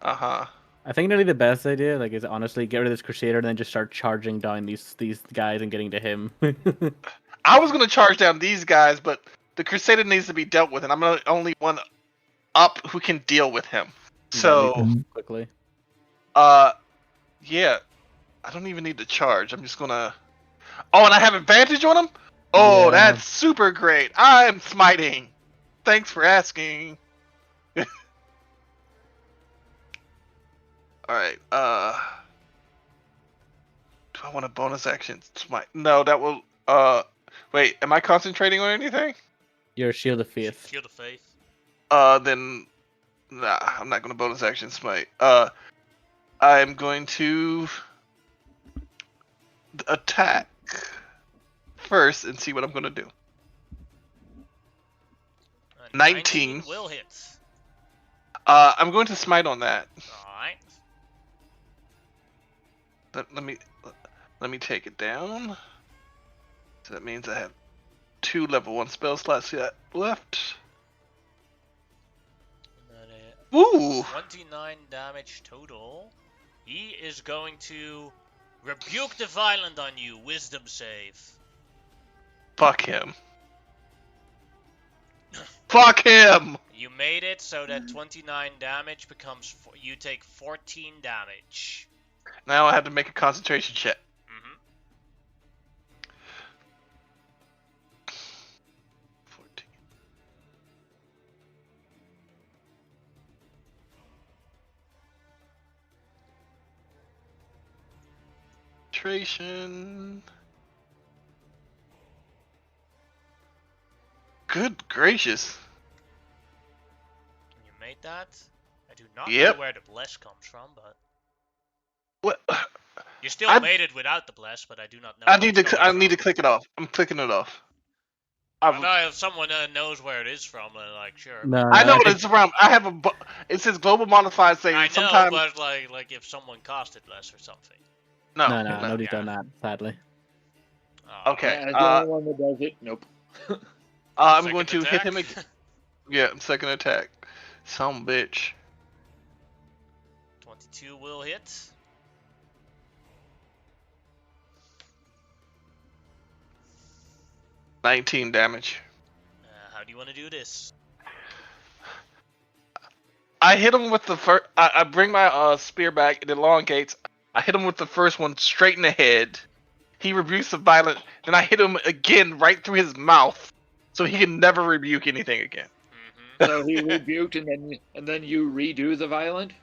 Uh-huh. I think nearly the best idea, is honestly get rid of this Crusader and then just start charging down these guys and getting to him. I was gonna charge down these guys, but the Crusader needs to be dealt with, and I'm the only one up who can deal with him. So, quickly. yeah, I don't even need to charge. I'm just gonna. Oh, and I have advantage on him. Oh, Yeah. that's super great. I'm smiting. Thanks for asking. All right. Do I want a bonus action smite? No, that will. Wait. Am I concentrating on anything? Your Shield of Faith. Shield of Faith. Then. Nah, I'm not gonna bonus action smite. I'm going to attack first and see what I'm gonna do. 19. Will hit. I'm going to smite on that. Alright. Let me take it down. So that means I have 2 level 1 spell slots left. Ooh! 29 damage total. He is going to rebuke the violent on you. Wisdom save. Fuck him. Fuck him! You made it so that 29 damage becomes. You take 14 damage. Now I have to make a concentration check. Mm-hmm. 14. Concentration. Good gracious. You made that. I do not Yep. know where the bless comes from, but What? you still I- made it without the bless. But I do not know. I where need it's to coming from. click it off. I'm clicking it off. I don't know if someone knows where it is from. Sure. No, I know think- what it's from. I have it says global modifier saying I know, sometimes. but like if someone casted less or something. No, No, no. nobody's yeah. done that, sadly. Oh, Okay. As the only one that does it, nope. I'm second going to attack? hit him again. Yeah, second attack. Some bitch. 22 will hit. $19 damage. How do you want to do this? I hit him with the first. I bring my spear back. It elongates. I hit him with the first one straight in the head. He rebukes the violent. Then I hit him again right through his mouth, so he can never rebuke anything again. Mm-hmm. So he rebuked, and then you redo the violent.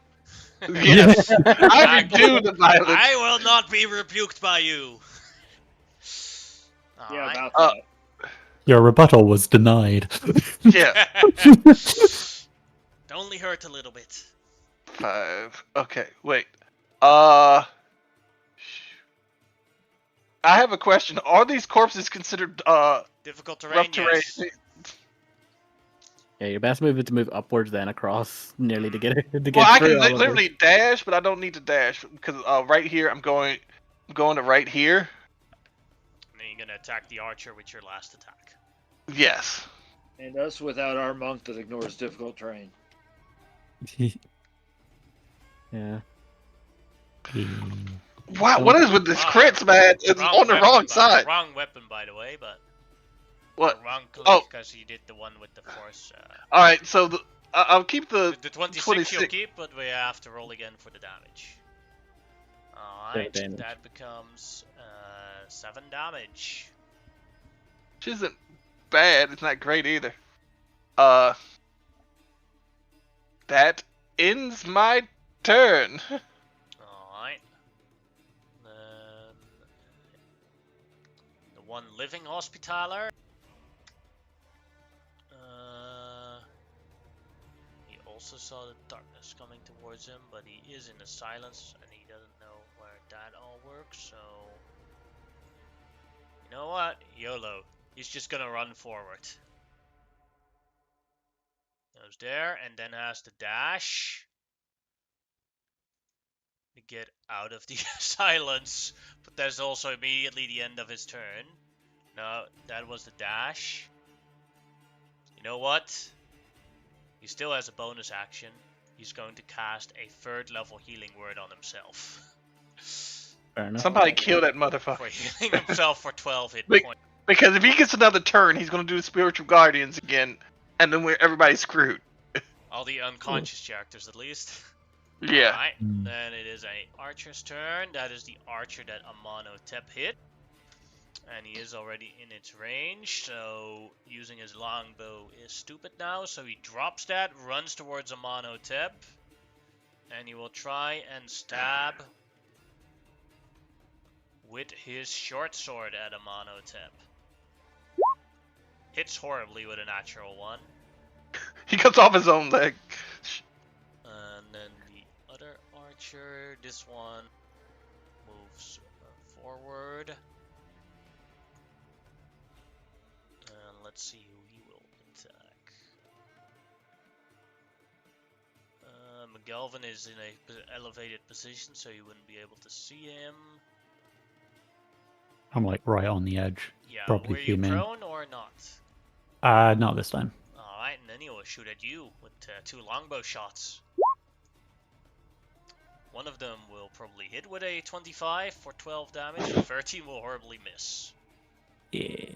Yes, I redo the violence. I will not be rebuked by you. Yeah, Alright. about Uh, that. Your rebuttal was denied. Yeah, Only hurt a little bit. 5. Okay, wait. I have a question. Are these corpses considered Difficult terrain, rough terrain? yes. Yeah, your best move is to move upwards, then across, nearly to get it. To get Well, I through can all of this. literally dash, but I don't need to dash because right here I'm going to right here. And then you're gonna attack the archer with your last attack. Yes. And us without our monk that ignores difficult terrain. Yeah. What is with this crits, man? It's on the wrong side. Wrong weapon, by the way, but What? wrong click Oh. because you did the one with the force. All right, so I'll keep the The 26 you'll 26. keep, but we have to roll again for the damage. Alright, damage. that becomes 7 damage. Which isn't bad. It's not great either. That ends my turn. Alright. Then the one living hospitaler. He also saw the darkness coming towards him, but he is in the silence and he doesn't know where that all works, so you know what? YOLO. He's just gonna run forward. Goes there and then has to dash to get out of the silence, but there's also immediately the end of his turn. No, that was the dash. You know what? He still has a bonus action. He's going to cast a 3rd level healing word on himself. Fair enough. Somebody kill that motherfucker. For healing himself for 12 hit Wait. points. Because if he gets another turn, he's gonna do Spiritual Guardians again, and then everybody's screwed. All the unconscious characters at least. Yeah. Alright, then it is a archer's turn. That is the archer that Amonotep hit. And he is already in its range, so using his longbow is stupid now. So he drops that, runs towards Amonotep, and he will try and stab with his short sword at Amonotep. Hits horribly with a natural 1. He cuts off his own leg. And then the other archer, this one, moves forward. And let's see who he will attack. McGelvin is in a elevated position, so you wouldn't be able to see him. I'm like right on the edge. Yeah, Probably were you human. prone or not? Not this time. Alright, and then he will shoot at you with 2 longbow shots. One of them will probably hit with a 25 for 12 damage, and 13 will horribly miss. Yeah.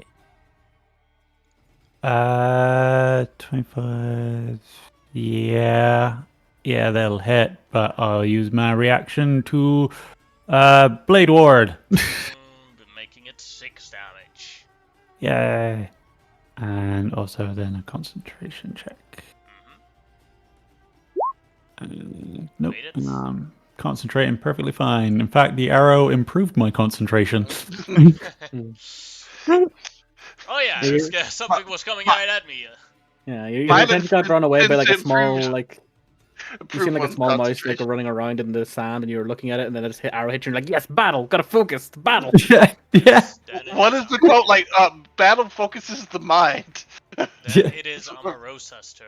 25. Yeah. Yeah, that'll hit, but I'll use my reaction to Blade Ward. Making it 6 damage. Yay. And also then a concentration check. Nope. Made it. Concentrating perfectly fine. In fact, the arrow improved my concentration. Oh yeah, something was coming right at me. Yeah, your Violence attention got drawn away by like a improved- small like you seen like a Improved small one mouse like concentration. running around in the sand, and you were looking at it, and then it just arrow hit you, and you're like, yes, battle, gotta focus, battle. yeah. Then it What is the quote? Like, battle focuses the mind. Then Yeah. it is Amarosa's turn.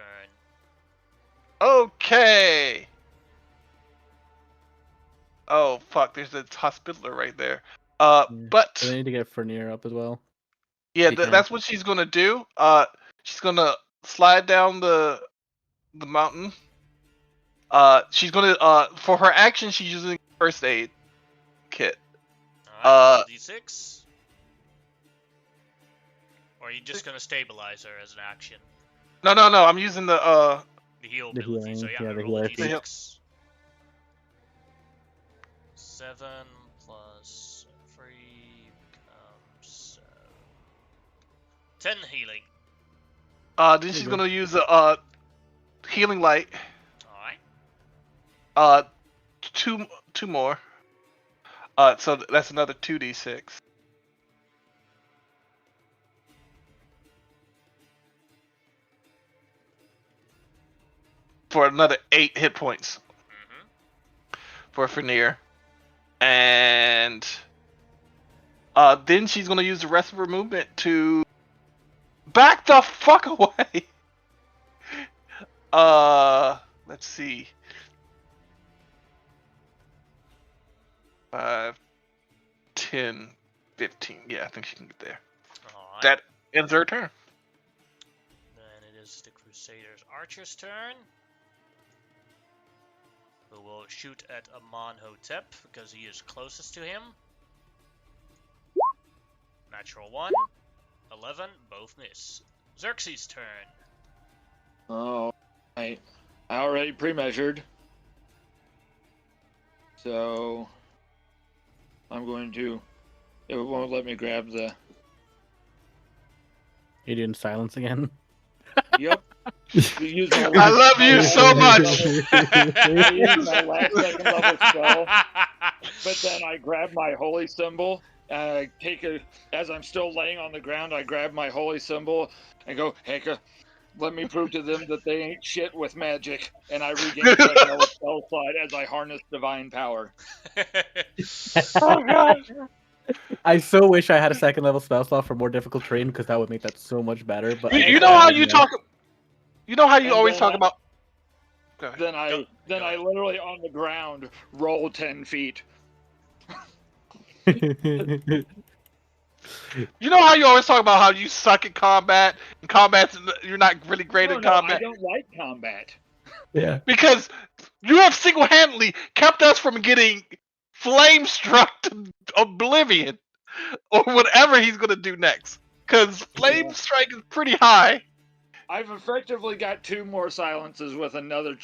Okay. Oh fuck! There's a hospitaler right there. But So they need to get Fernier up as well. yeah, you can. that's what she's gonna do. She's gonna slide down the mountain. She's gonna for her action, she's using first aid kit. Alright, D6. Or are you just gonna stabilize her as an action? No, I'm using the The heal The ability, so healing, yeah, yeah, the roll a healer feat. D6. 7 plus 3 becomes 10 healing. then she's gonna use a healing light. Alright. Two more. So that's another 2d6. For another 8 hit points for Fernier. And then she's gonna use the rest of her movement to back the fuck away. Let's see. 5, 10, 15. Yeah, I think she can get there. Alright. That ends her turn. Then it is the Crusader's Archer's turn. Who will shoot at Amonhotep because he is closest to him. Natural 1, 11, both miss. Xerxes' turn. Oh, I already pre-measured. So I'm going to. It won't let me grab the. You're doing silence again. Yep. I love you so much. I use my last second level spell, but then I grab my holy symbol. And as I'm still laying on the ground, I grab my holy symbol and go, Heka, let me prove to them that they ain't shit with magic. And I regain a second level spell slot as I harness divine power. Oh god. I so wish I had a second level spell slot for more difficult terrain because that would make that so much better. But You know how you talk. You know how you And always then talk I- about. Go ahead. Then I Go ahead. literally on the ground roll 10 feet. You know how you always talk about how you suck at combat, and you're not really great No, at no, I combat don't like combat. Yeah. because you have single-handedly kept us from getting flame struck to oblivion or whatever he's gonna do next. Because flame strike is pretty high. I've effectively got 2 more silences with another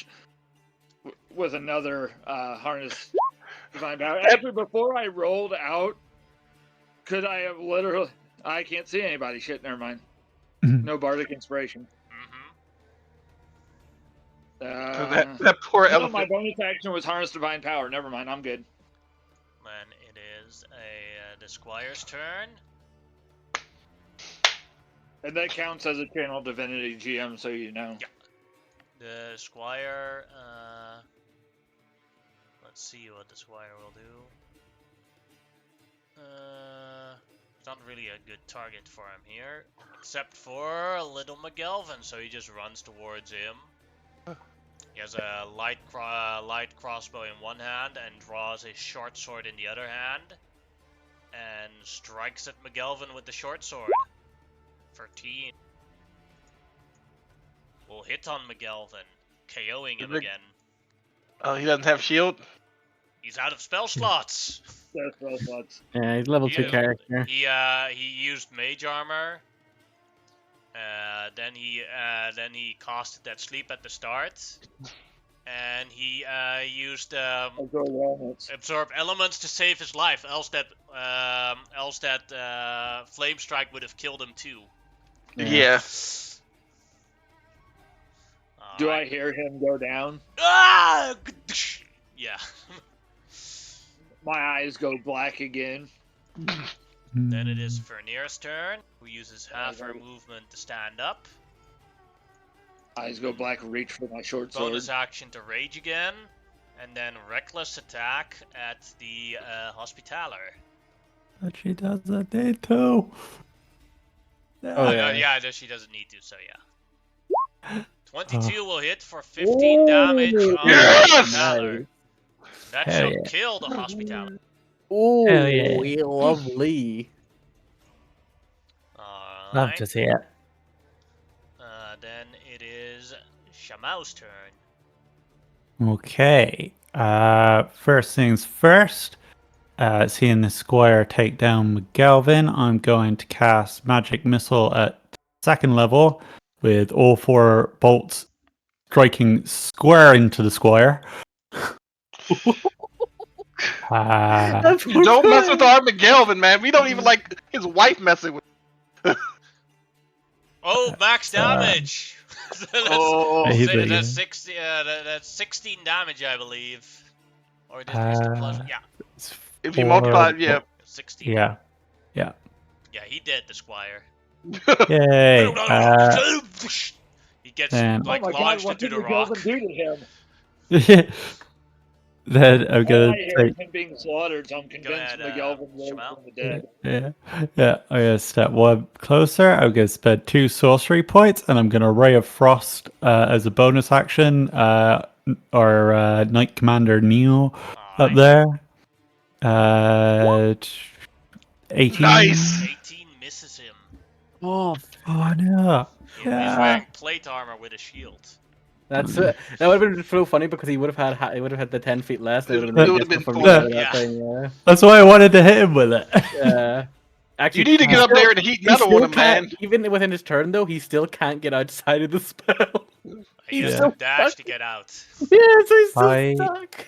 harness divine power. Actually, before I rolled out, could I have literally? I can't see anybody. Shit, never mind. No bardic inspiration. That poor No, elephant. my bonus action was harness divine power. Never mind, I'm good. Then it is the squire's turn. And that counts as a channel divinity GM, so you know. Yeah. The squire. Let's see what the squire will do. It's not really a good target for him here, except for little McGelvin, so he just runs towards him. He has a light crossbow in one hand and draws his short sword in the other hand, and strikes at McGelvin with the short sword. 13. Will hit on McGelvin, KOing him again. Oh, he doesn't have shield. He's out of spell slots. Yeah, he's level 2 Yeah. character. He used mage armor. Then he casted that sleep at the start, and he used absorb elements to save his life. Else that flame strike would have killed him too. Yeah. Do I hear him go down? Ah! Yeah. My eyes go black again. Then it is Fernir's turn, who uses half her movement to stand up. Eyes go black, reach for my short sword. Bonus action to rage again, and then reckless attack at the Hospitaller. But she doesn't need to. Oh, yeah. Yeah, she doesn't need to, so yeah. 22 will hit for 15 damage on Yes! the Hospitaller. That Hell shall yeah. kill the Hospitaller. Oh, Hell yeah. lovely. Love to see it. Then it is Shamau's turn. Okay. First things first. Seeing the squire take down McGelvin, I'm going to cast Magic Missile at 2nd level with all 4 bolts striking square into the squire. You don't mess with our McGelvin, man. We don't even like his wife messing with. Oh, max damage! Oh. That's 60. That's 16 damage, I believe. Or is it plus? Yeah, If you multiply, yeah. 16. Yeah. Yeah, he did, the squire. Yay. He gets and- like Oh my God, launched what into did the rock. McGelvin do to him? Then I'm All gonna I hear take. is him being slaughtered, so I'm convinced ahead, McGelvin rose Shamal. from the dead. Yeah. I'm gonna step 1 closer. I'm gonna spend 2 sorcery points, and I'm gonna Ray of Frost as a bonus action. Or Knight Commander Neil up there. 18. Nice. 18 misses him. Oh, Oh no. He's wearing plate armor with a shield. that would have been so funny because he would have had the 10 feet less. It would have It been would've been for me fun. out of Yeah. that thing. Yeah. That's why I wanted to hit him with it. Yeah. Actually, You need to get up there and heat he metal still with him, man. can't- Even within his turn, though, he still can't get outside of the spell. He has Yeah. to dash to get out. Yeah, so he's so I- stuck.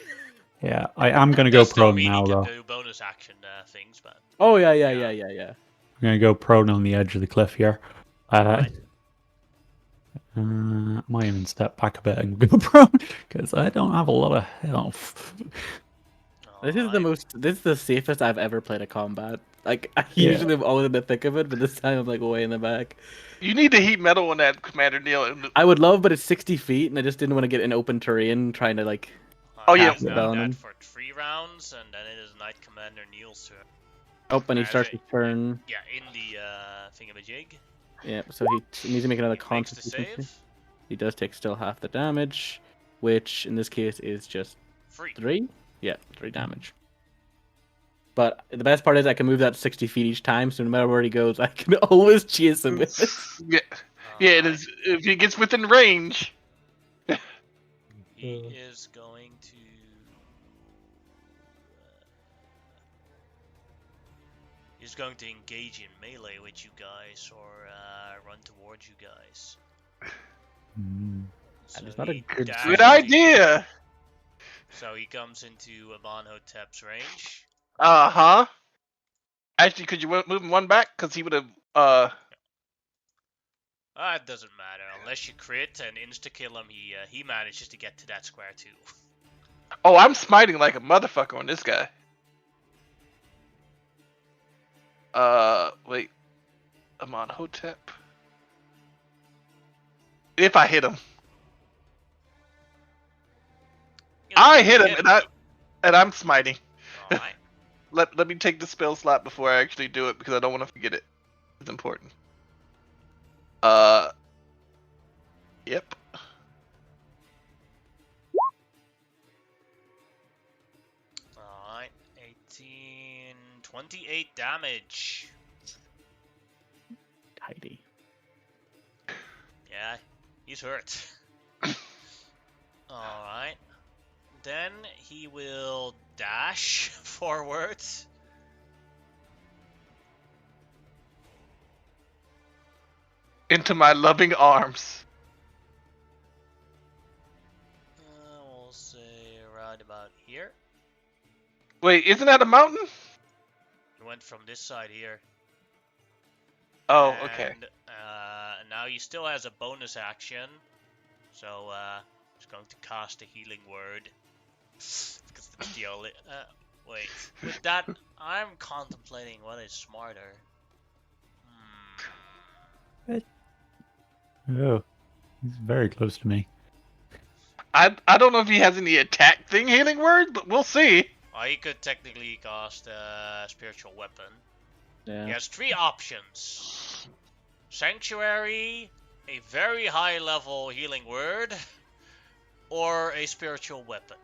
Yeah, I am gonna It go does still prone mean now he can though. do bonus action things, but Oh yeah. I'm gonna go prone on the edge of the cliff here. Alright. I might even step back a bit and go prone because I don't have a lot of health. This is the most. This is the safest I've ever played a combat. Like I Yeah. usually am always in the thick of it, but this time I'm like way in the back. You need to heat metal on that, Commander Neil. I would love, but it's 60 feet, and I just didn't want to get in open terrain trying to like. Oh, yeah. He's Yeah. now on him. dead for 3 rounds, and then it is Knight Commander Neil's turn. Oh, and he As starts a- his turn. Yeah, in the thingamajig. Yeah, so he needs to make another He makes the Constitution. save. He does take still half the damage, which in this case is just 3. 3. Yeah, 3 damage. But the best part is I can move that 60 feet each time, so no matter where he goes, I can always chase him with it. Yeah, yeah. It is. If he gets within range. He is going to. He's going to engage in melee with you guys or run towards you guys. So is not a he good dashes Good in. idea. So he comes into Abanhotep's range. Uh huh. Actually, could you move him one back? Because he would have. It doesn't matter unless you crit and insta kill him. He manages to get to that square too. Oh, I'm smiting like a motherfucker on this guy. Wait. I'm on Hotep. If I hit him, I hit him, and I'm smiting. Alright. Let me take the spell slot before I actually do it because I don't want to forget it. It's important. Yep. Alright. 18, 28 damage. Tidy. Yeah, he's hurt. Alright. Then he will dash forward. Into my loving arms. We'll say right about here. Wait, isn't that a mountain? He went from this side here. Oh, okay. And now he still has a bonus action. So he's going to cast a healing word. Because it's the only... wait. With that, I'm contemplating what is smarter. Oh, he's very close to me. I don't know if he has any attack thing healing word, but we'll see. He could technically cast a spiritual weapon. Yeah. He has 3 options. Sanctuary, a very high level healing word, or a spiritual weapon.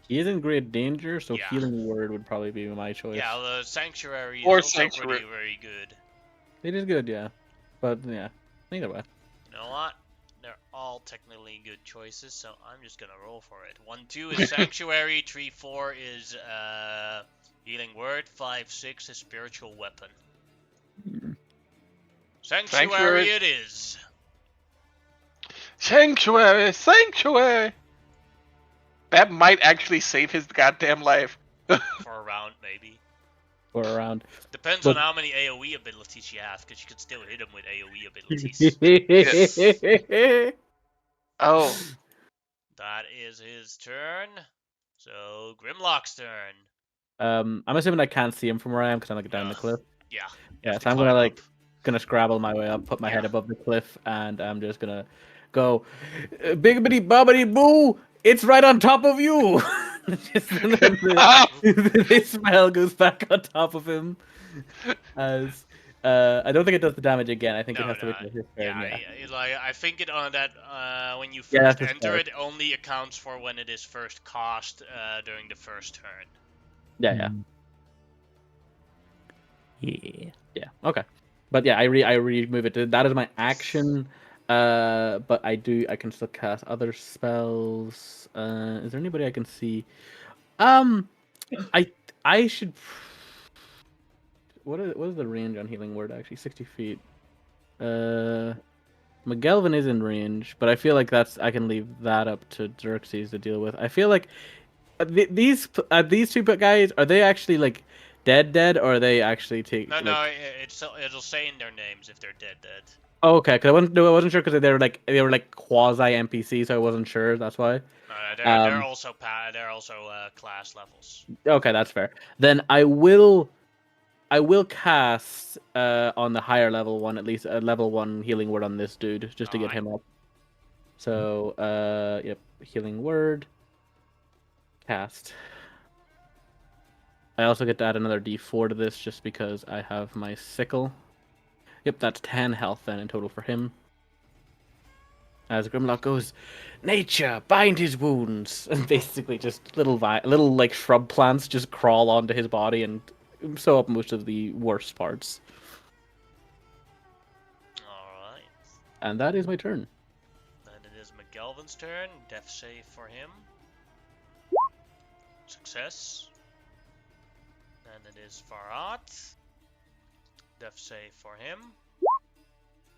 He is in great danger, so Yeah. healing word would probably be my choice. Yeah, the Sanctuary is Or also Sanctuary. pretty very good. It is good, yeah. But yeah, either way. You know what? They're all technically good choices, so I'm just gonna roll for it. 1-2 is Sanctuary, 3-4 is healing word, 5-6 is spiritual weapon. Sanctuary it is. Sanctuary, sanctuary. That might actually save his goddamn life. For a round, maybe. Or around. Depends But- on how many AoE abilities you have, because you can still hit him with AoE abilities. Oh, That is his turn. So, Grimlock's turn. I'm assuming I can't see him from where I am because I'm like down the cliff. Yeah. you Yeah, have so to I'm gonna climb like up. gonna scrabble my way up, put my head Yeah. above the cliff, and I'm just gonna go biggity bobbity boo! It's right on top of you. Just the smell goes back on top of him. As I don't think it does the damage again. I think it has to wait till his turn. Yeah. I think it on that when you Yeah, first that's the enter start. it only accounts for when it is first cast during the first turn. Yeah. Yeah. Yeah. Okay. But yeah, I remove it. That is my action. But I can still cast other spells. Is there anybody I can see? I should. What is the range on healing word actually? 60 feet. McGelvin is in range, but I feel like I can leave that up to Xerxes to deal with. I feel like these two guys, are they actually like dead, or are they actually No, like? it'll say in their names if they're dead. Oh, okay, because I wasn't sure because they were like quasi NPC, so I wasn't sure. That's why. No, they're Um, also class levels. okay, that's fair. Then I will cast on the higher level one, at least a level 1 healing word on this dude, just to get Alright. him up. So yep, healing word cast. I also get to add another D4 to this just because I have my sickle. Yep, that's 10 health then in total for him. As Grimlock goes, nature, bind his wounds, and basically just little like shrub plants just crawl onto his body and sew up most of the worst parts. Alright. And that is my turn. Then it is McGelvin's turn. Death save for him. Success. Then it is Farhat. Death save for him.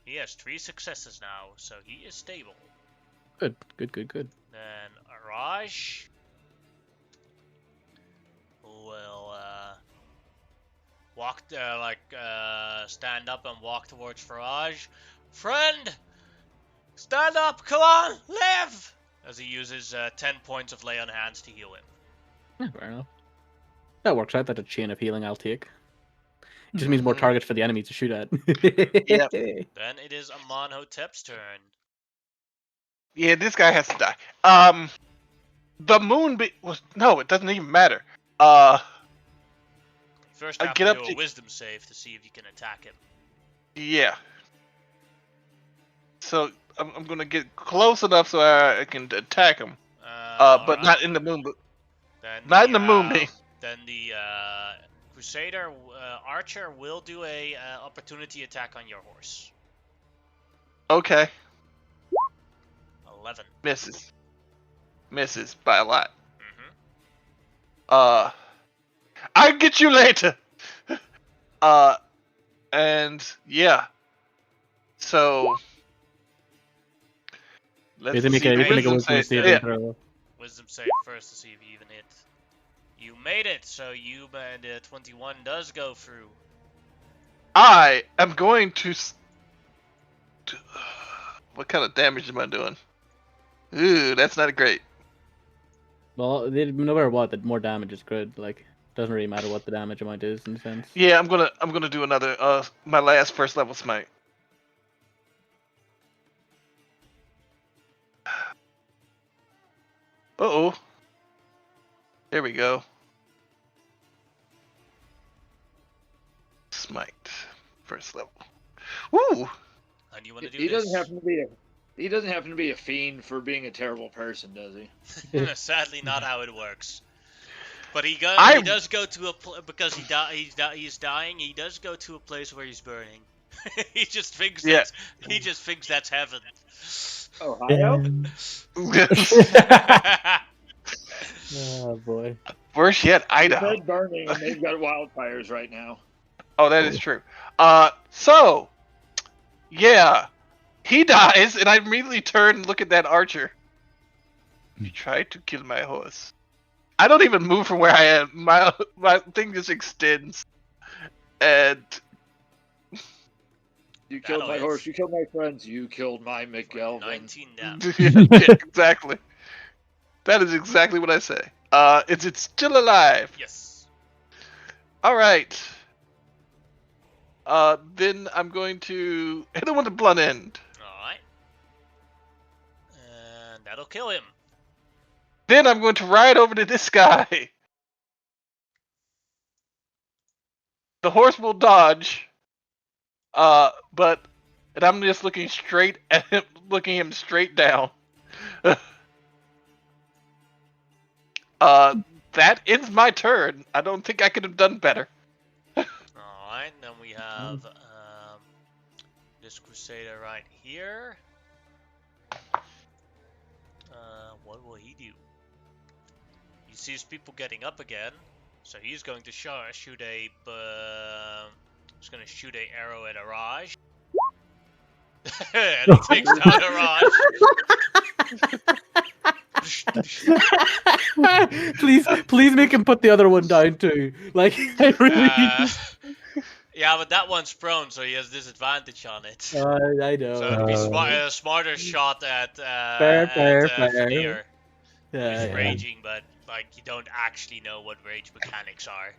He has 3 successes now, so he is stable. Good. Then Raj will stand up and walk towards Faraj. Friend, stand up! Come on, live! As he uses 10 points of lay on hands to heal him. Yeah, fair enough. That works out. That's a chain of healing I'll take. It just means more targets for the enemy to shoot at. Yep. Then it is Amonhotep's turn. Yeah, this guy has to die. The moon was no, it doesn't even matter. First, have get to up do a to- wisdom save to see if you can attack him. Yeah. So I'm gonna get close enough so I can attack him. But Alright. not in the moon. Then Not in the moonbeam. Then the Crusader Archer will do a opportunity attack on your horse. Okay. 11. Misses by a lot. Mm-hmm. I'll get you later. And yeah. So let's You have to make see. a wisdom wisdom save. saving Yeah. throw. Wisdom save first to see if you even hit. You made it, so you the 21 does go through. I am going to. What kind of damage am I doing? Ooh, that's not great. Well, no matter what, the more damage is good. Like, doesn't really matter what the damage amount is in a sense. Yeah, I'm gonna do another my last first level smite. Uh-oh. There we go. Smite. First level. Woo! And you want to do He this? doesn't happen to be a fiend for being a terrible person, does he? Sadly, not how it works. But he I- does go to because he's dying. He does go to a place where he's burning. he just thinks that's heaven. Ohio? Oh boy. Worse yet, He Idaho. said burning, and they've got wildfires right now. Oh, that is true. So, yeah, he dies, and I immediately turn and look at that archer. You tried to kill my horse. I don't even move from where I am. My thing just extends, and You killed That'll my hit. horse. You killed my friends. You killed my McGelvin. 19 damage. yeah, exactly. That is exactly what I say. Is it still alive? Yes. All right. Then I'm going to hit him with the blunt end. Alright. And that'll kill him. Then I'm going to ride over to this guy. The horse will dodge. And I'm just looking straight at him, looking him straight down. That ends my turn. I don't think I could have done better. Alright, then we have this Crusader right here. What will he do? He sees people getting up again, so he's going to shoot a arrow at Araj. And he takes down Araj. please make him put the other one down too. Like, I really. Yeah, but that one's prone, so he has disadvantage on it. I know. So it'd be Uh, a smarter shot at fair. Veneer, Yeah, who's yeah. raging, but like you don't actually know what rage mechanics are.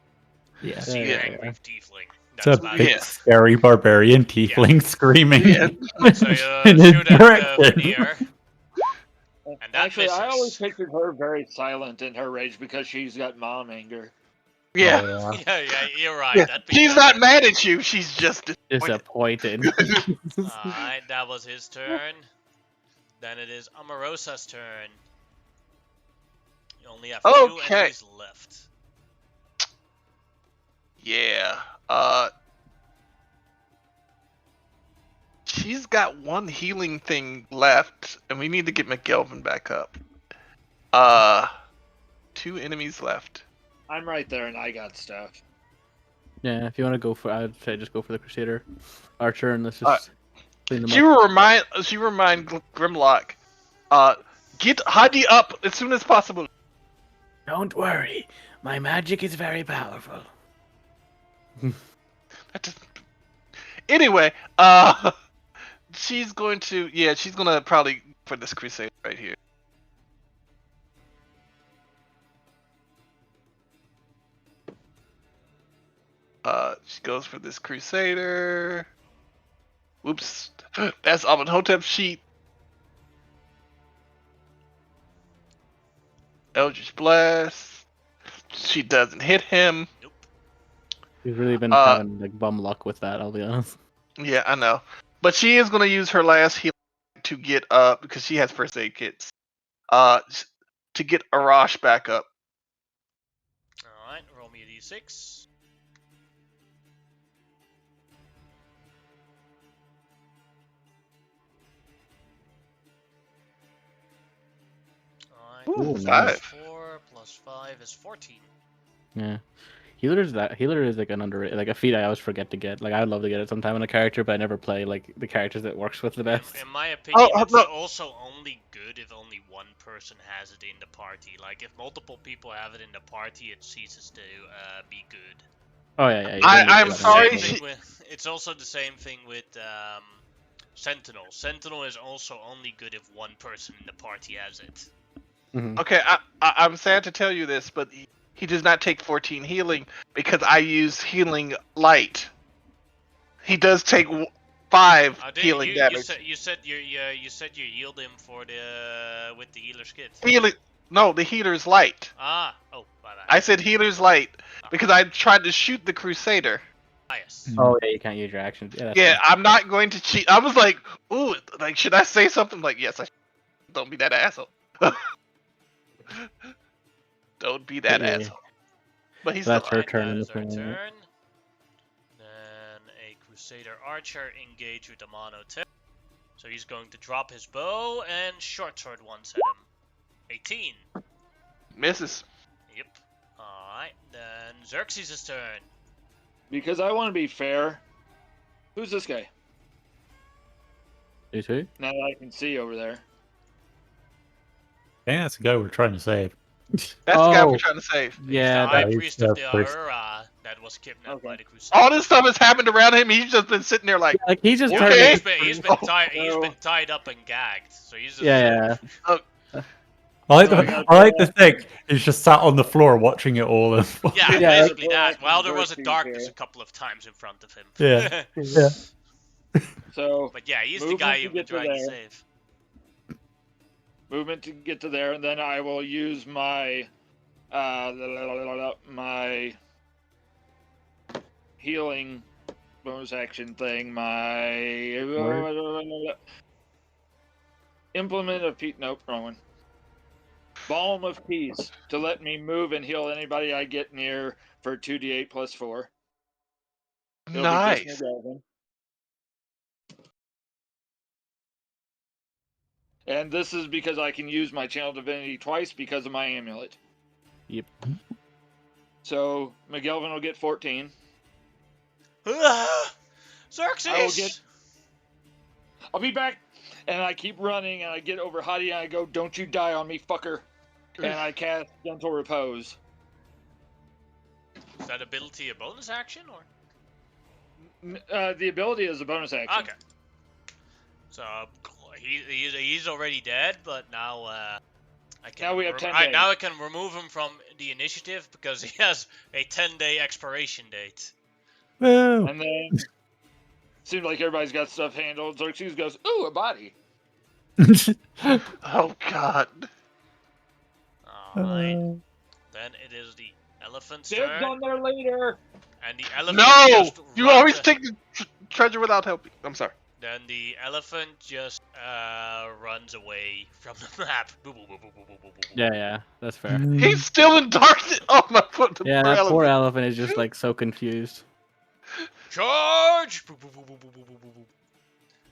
Yeah. You see Yeah, an yeah. angry tiefling. It's That's a about big, it. Yeah. scary barbarian tiefling screaming Yeah. So in you his shoot at direction. Veneer, and that Actually, I always misses. pictured her very silent in her rage because she's got mom anger. Yeah. Oh, Yeah, you're right. Yeah. That'd be She's better. not mad at you. She's just disappointed. Disappointed. Alright, that was his turn. Then it is Amarosa's turn. You only have 2 Okay. enemies left. Yeah. She's got one healing thing left, and we need to get McGelvin back up. 2 enemies left. I'm right there, and I got stuff. Yeah, if you want to go for, I'd say just go for the Crusader Archer, and let's Alright. just clean them She up. will remind Grimlock, get Heidi up as soon as possible. Don't worry, my magic is very powerful. That doesn't- Anyway, she's going to probably for this Crusader right here. She goes for this Crusader. Whoops, that's Amenhotep's sheet. Eldritch Blast. She doesn't hit him. Nope. He's really been Uh, having like bum luck with that. I'll be honest. Yeah, I know. But she is going to use her last heal to get up because she has first aid kits. To get Arash back up. Alright, roll me a d6. Alright, Ooh, plus nice. 4 plus 5 is 14. Yeah, healer is like an underrated, like a feat I always forget to get. Like I would love to get it sometime in a character, but I never play like the characters that works with the best. In my opinion, it's no. also only good if only one person has it in the party. Like, if multiple people have it in the party, it ceases to be good. Oh yeah. You I- don't need I'm to have sorry, it. Same thing it's also the same thing with Sentinel. Sentinel is also only good if one person in the party has it. Mhm. Okay, I'm sad to tell you this, but he does not take 14 healing because I use healing light. He does take 5 healing damage. You said you yield him for the with the healer's kit. No, the healer's light. Ah, oh, my bad. I said healer's light because I tried to shoot the Crusader. Ah, yes. Oh yeah, you can't use your actions. Yeah, that's Yeah, fine. I'm not going to cheat. I was like, ooh, like should I say something? Like, yes, I should. Don't be that asshole. Don't be that Yeah. asshole. But he's That's still her Alright, turn that in the is our thing. turn. Then a Crusader Archer engage with Amenhotep. So he's going to drop his bow and short sword once at him. 18. misses. Yep. Alright, then Xerxes' turn. Because I want to be fair. Who's this guy? You too? Now that I can see over there. I think that's the guy we're trying to save. That's the guy Oh. we're trying to save. Yeah, the high that is priest of the the priest. Ahura that was kidnapped Okay. by the Crusaders. All this stuff has happened around him. He's just been sitting there like, like he's just Yeah, Okay. he's been tied up and gagged. So he's just Yeah. I like, So I the, got I like to think he's just sat on the floor watching it all. And Yeah, Yeah, basically like- that. Well, there was a Xerxes darkness here. a couple of times in front of him. Yeah. Yeah. So But yeah, he's the Movement guy to you've been get to trying to there. save. movement to get to there, and then I will use my my healing bonus action thing. My implement of peace. Nope, wrong one. Balm of peace to let me move and heal anybody I get near for 2d8 plus 4. It'll be just nice. McGelvin. And this is because I can use my channel divinity twice because of my amulet. Yep. So McGelvin will get 14. Xerxes! I'll be back. And I keep running, and I get over Hadi, and I go, "Don't you die on me, fucker!" And I cast Gentle Repose. Is that ability a bonus action or? The ability is a bonus action. Okay. So he's already dead, but now I can. Now we have 10 Alright, days. now I can remove him from the initiative because he has a 10-day expiration date. Woo! And then seems like everybody's got stuff handled. Xerxes goes, "Ooh, a body." Oh God. Alright. Then it is the elephant's Dibs turn, on there later. and the elephant No! just You runs always take the treasure without helping. I'm sorry. Then the elephant just runs away from the map. Boo, boo, boo, boo, boo, boo, boo, boo. Yeah, that's fair. He's still in darkness. Oh my foot. The Yeah, poor that poor elephant. elephant is just like so confused. Charge! Boo, boo, boo, boo, boo, boo, boo, boo.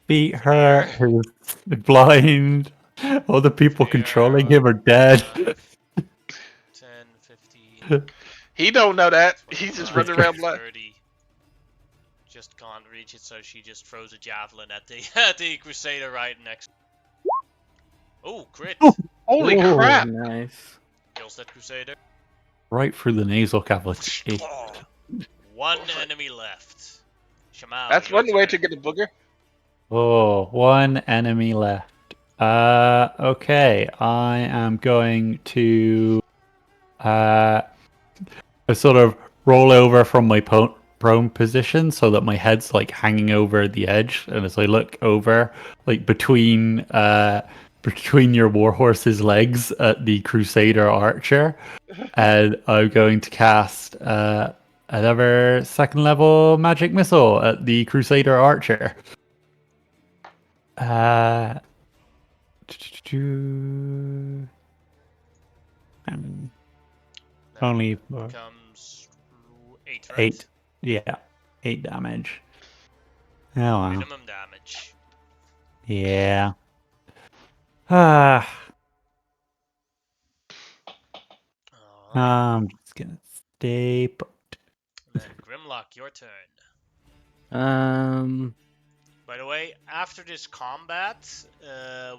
Beat her, who's blind. All the people controlling him are dead. 10, 15, He don't know that. He's just 25, running around blind. 30. Just can't reach it, so she just throws a javelin at the Crusader right next. Oh, crit! Holy Whoa, crap. Nice. Kills that Crusader. Right through the nasal cavity. One enemy left. Shamal, That's your one way to turn. get a booger. Oh, one enemy left. Okay, I am going to sort of roll over from my prone position so that my head's like hanging over the edge, and as I look over, like between your warhorse's legs at the Crusader archer, and I'm going to cast another second level magic missile at the Crusader archer. Only Becomes 8, right? 8. Yeah, 8 damage. Oh wow. Minimum damage. Yeah. Ah. I'm just gonna stay put. Then Grimlock, your turn. By the way, after this combat,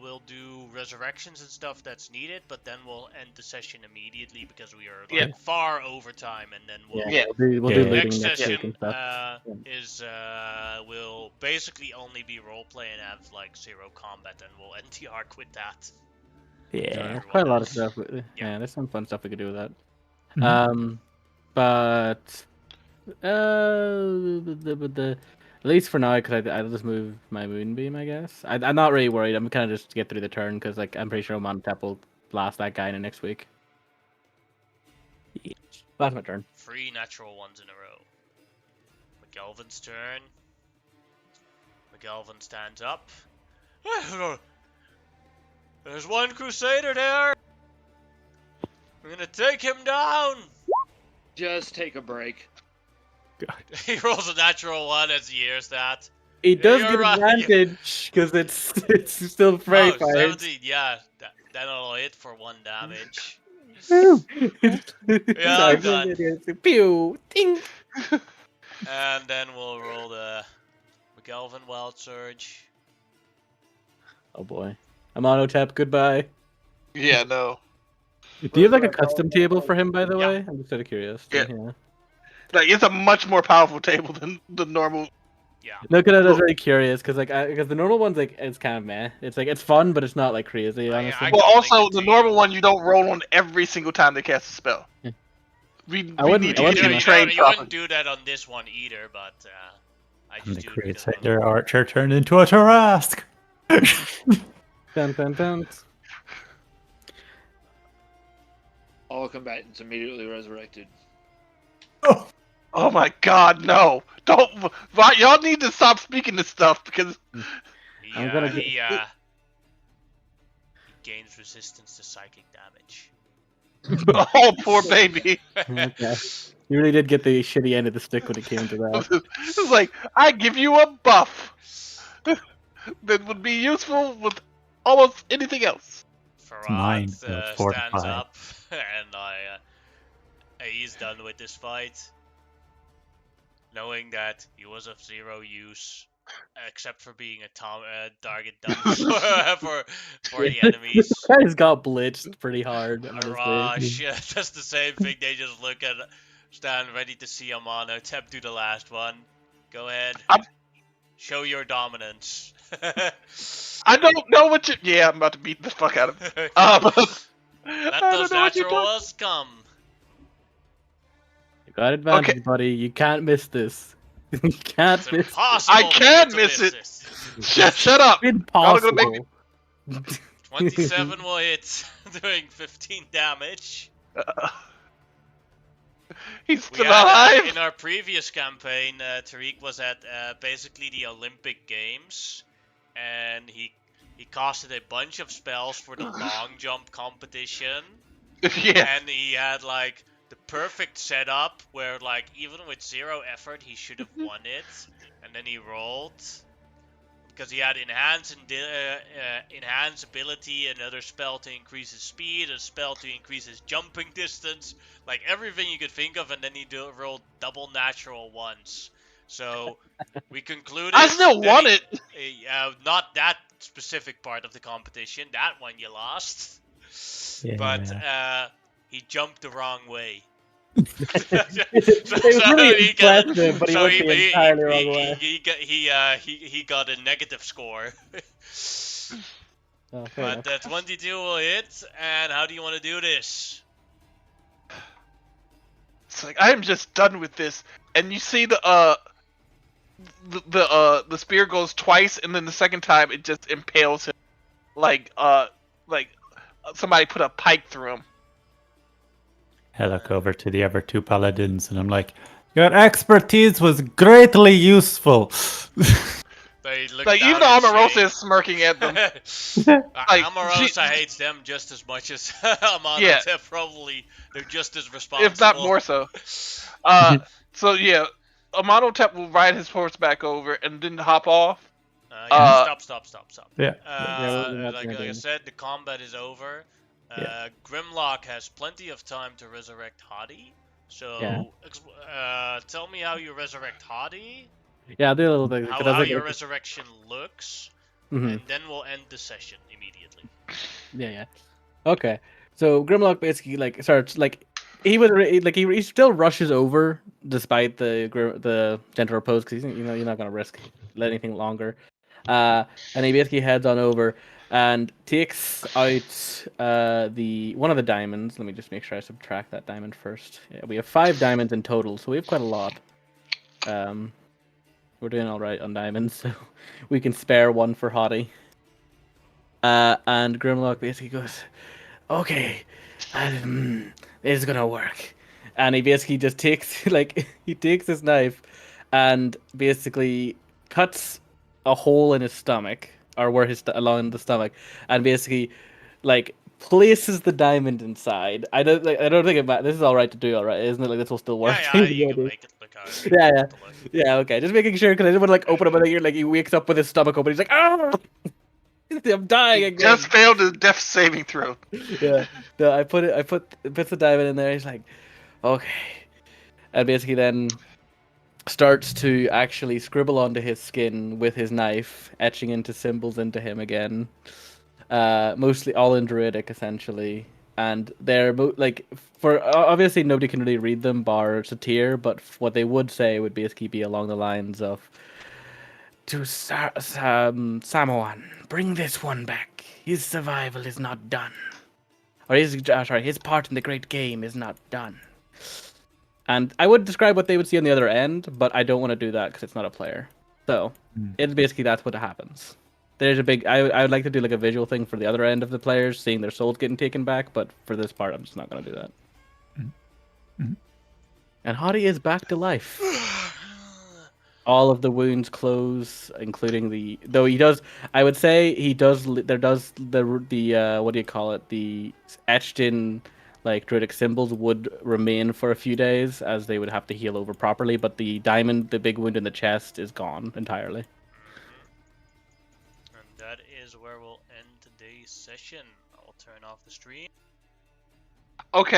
we'll do resurrections and stuff that's needed, but then we'll end the session immediately because we are like, far over time, and then we'll Yeah, we'll do looting next next week session and stuff. is will basically only be roleplay and have like 0 combat, and we'll end the arc with that. Yeah. There's quite a lot of else. stuff. Yeah, there's some fun stuff we could do with that. Mhm. But at least for now, because I'll just move my moonbeam, I guess. I'm not really worried. I'm kind of just to get through the turn because like I'm pretty sure Montep will blast that guy in the next week. That's my turn. 3 natural ones in a row. McGelvin's turn. McGelvin stands up. There's one Crusader there. I'm gonna take him down. Just take a break. He rolls a natural 1 as he hears that. He does You're get right. advantage because it's still very Oh, fire. 17, yeah. Then I'll hit for 1 damage. Yeah, I'm done. Pew! Ding! And then we'll roll the McGelvin Wild Surge. Oh boy. I'm on OTAP, goodbye. Yeah, no. Do you have like a custom table for him, by the Yeah. way? I'm just out of curiosity. Yeah. Like, it's a much more powerful table than the normal. Yeah. No, because I was very curious, because because the normal one's like it's kind of meh. It's like it's fun, but it's not like crazy. I Honestly, can Well, link also, it the to normal you. one you don't roll on every single time they cast a spell. Yeah. We I wouldn't- need I to get wouldn't him do that. trained You wouldn't properly. do that on this one either, but I And just the do it because I Crusader archer turned into a Tarask. dun, dun, dun. All combatants immediately resurrected. Oh my god, no. Don't. Y'all need to stop speaking this stuff because. I'm gonna he gains resistance to psychic damage. Oh, poor baby. Okay. You really did get the shitty end of the stick when it came to that. It's like, I give you a buff that would be useful with almost anything else. Nine, Farad no, stands 45. up, and he's done with this fight, knowing that he was of 0 use except for being a target dump for the enemies. Guys got blitzed pretty hard, honestly. Rush, yeah, that's the same thing. They just look at, stand ready to see Amano. Tap to the last one. Go ahead. Show your dominance. I don't know what you. Yeah, I'm about to beat the fuck out of him. Let those naturals come. You got advantage, buddy. You can't miss this. You can't It's miss. impossible. I can to miss it. this. Shut up. Impossible. 27 will hit, doing 15 damage. He's still alive. In our previous campaign, Tariq was at basically the Olympic Games, and he casted a bunch of spells for the long jump competition. Yeah. And he had like the perfect setup where like even with 0 effort he should have won it, and then he rolled because he had enhance ability, another spell to increase his speed, a spell to increase his jumping distance, like everything you could think of, and then he rolled double natural ones. So we concluded. I still won it. Not that specific part of the competition. That one you lost. Yeah. But he jumped the wrong way. It was really impressive, but he went the entirely wrong way. He got a negative score. Oh, but that 22 will hit. And how do you want to do this? It's like I am just done with this. And you see the spear goes twice, and then the second time it just impales him, like somebody put a pike through him. I look over to the other 2 paladins and I'm like, your expertise was greatly useful. They look Like down even though and Amarosa say- is smirking at them. Amorosa hates them just as much as Amano. Yeah. They're just as responsible. If not more so. So yeah, Amonotep will ride his horse back over and then hop off. Stop. Yeah. Like I said, the combat is over. Grimlock has plenty of time to resurrect Hadi. So, tell me how you resurrect Hadi. Yeah, I'll do a little bit. How your resurrection looks, and then we'll end the session immediately. Yeah. Okay. So Grimlock basically like starts like he still rushes over despite the gentle repose because you're not gonna risk anything longer. And he basically heads on over and takes out one of the diamonds. Let me just make sure I subtract that diamond first. Yeah, we have 5 diamonds in total, so we have quite a lot. We're doing all right on diamonds, so we can spare one for Hottie. And Grimlock basically goes, "Okay, this is gonna work." And he basically just takes his knife and basically cuts a hole in his stomach, or where along the stomach, and basically places the diamond inside. I don't think this is all right to do, all right, isn't it? Like this will still work. Yeah, you can make it look Yeah. Okay, just making sure because I didn't want to open up and he wakes up with his stomach open. He's like, "Oh, I'm dying again." Just failed his death saving throw. Yeah. No, I put the diamond in there. He's like, "Okay," and basically then starts to actually scribble onto his skin with his knife, etching into symbols into him again. Mostly all in Druidic, essentially. And they're for obviously nobody can really read them bar Satir, but what they would say would basically be along the lines of, "To Samoan, bring this one back. His survival is not done. Or his part in the great game is not done." And I would describe what they would see on the other end, but I don't want to do that because it's not a player. So it's basically that's what happens. There's a big. I would like to do like a visual thing for the other end of the players, seeing their souls getting taken back. But for this part, I'm just not going to do that. Mm-hmm. And Hottie is back to life. All of the wounds close, including though he does. I would say he does. There does the what do you call it? The etched in Druidic symbols would remain for a few days as they would have to heal over properly. But the big wound in the chest, is gone entirely. That is where we'll end today's session. I'll turn off the stream. Okay.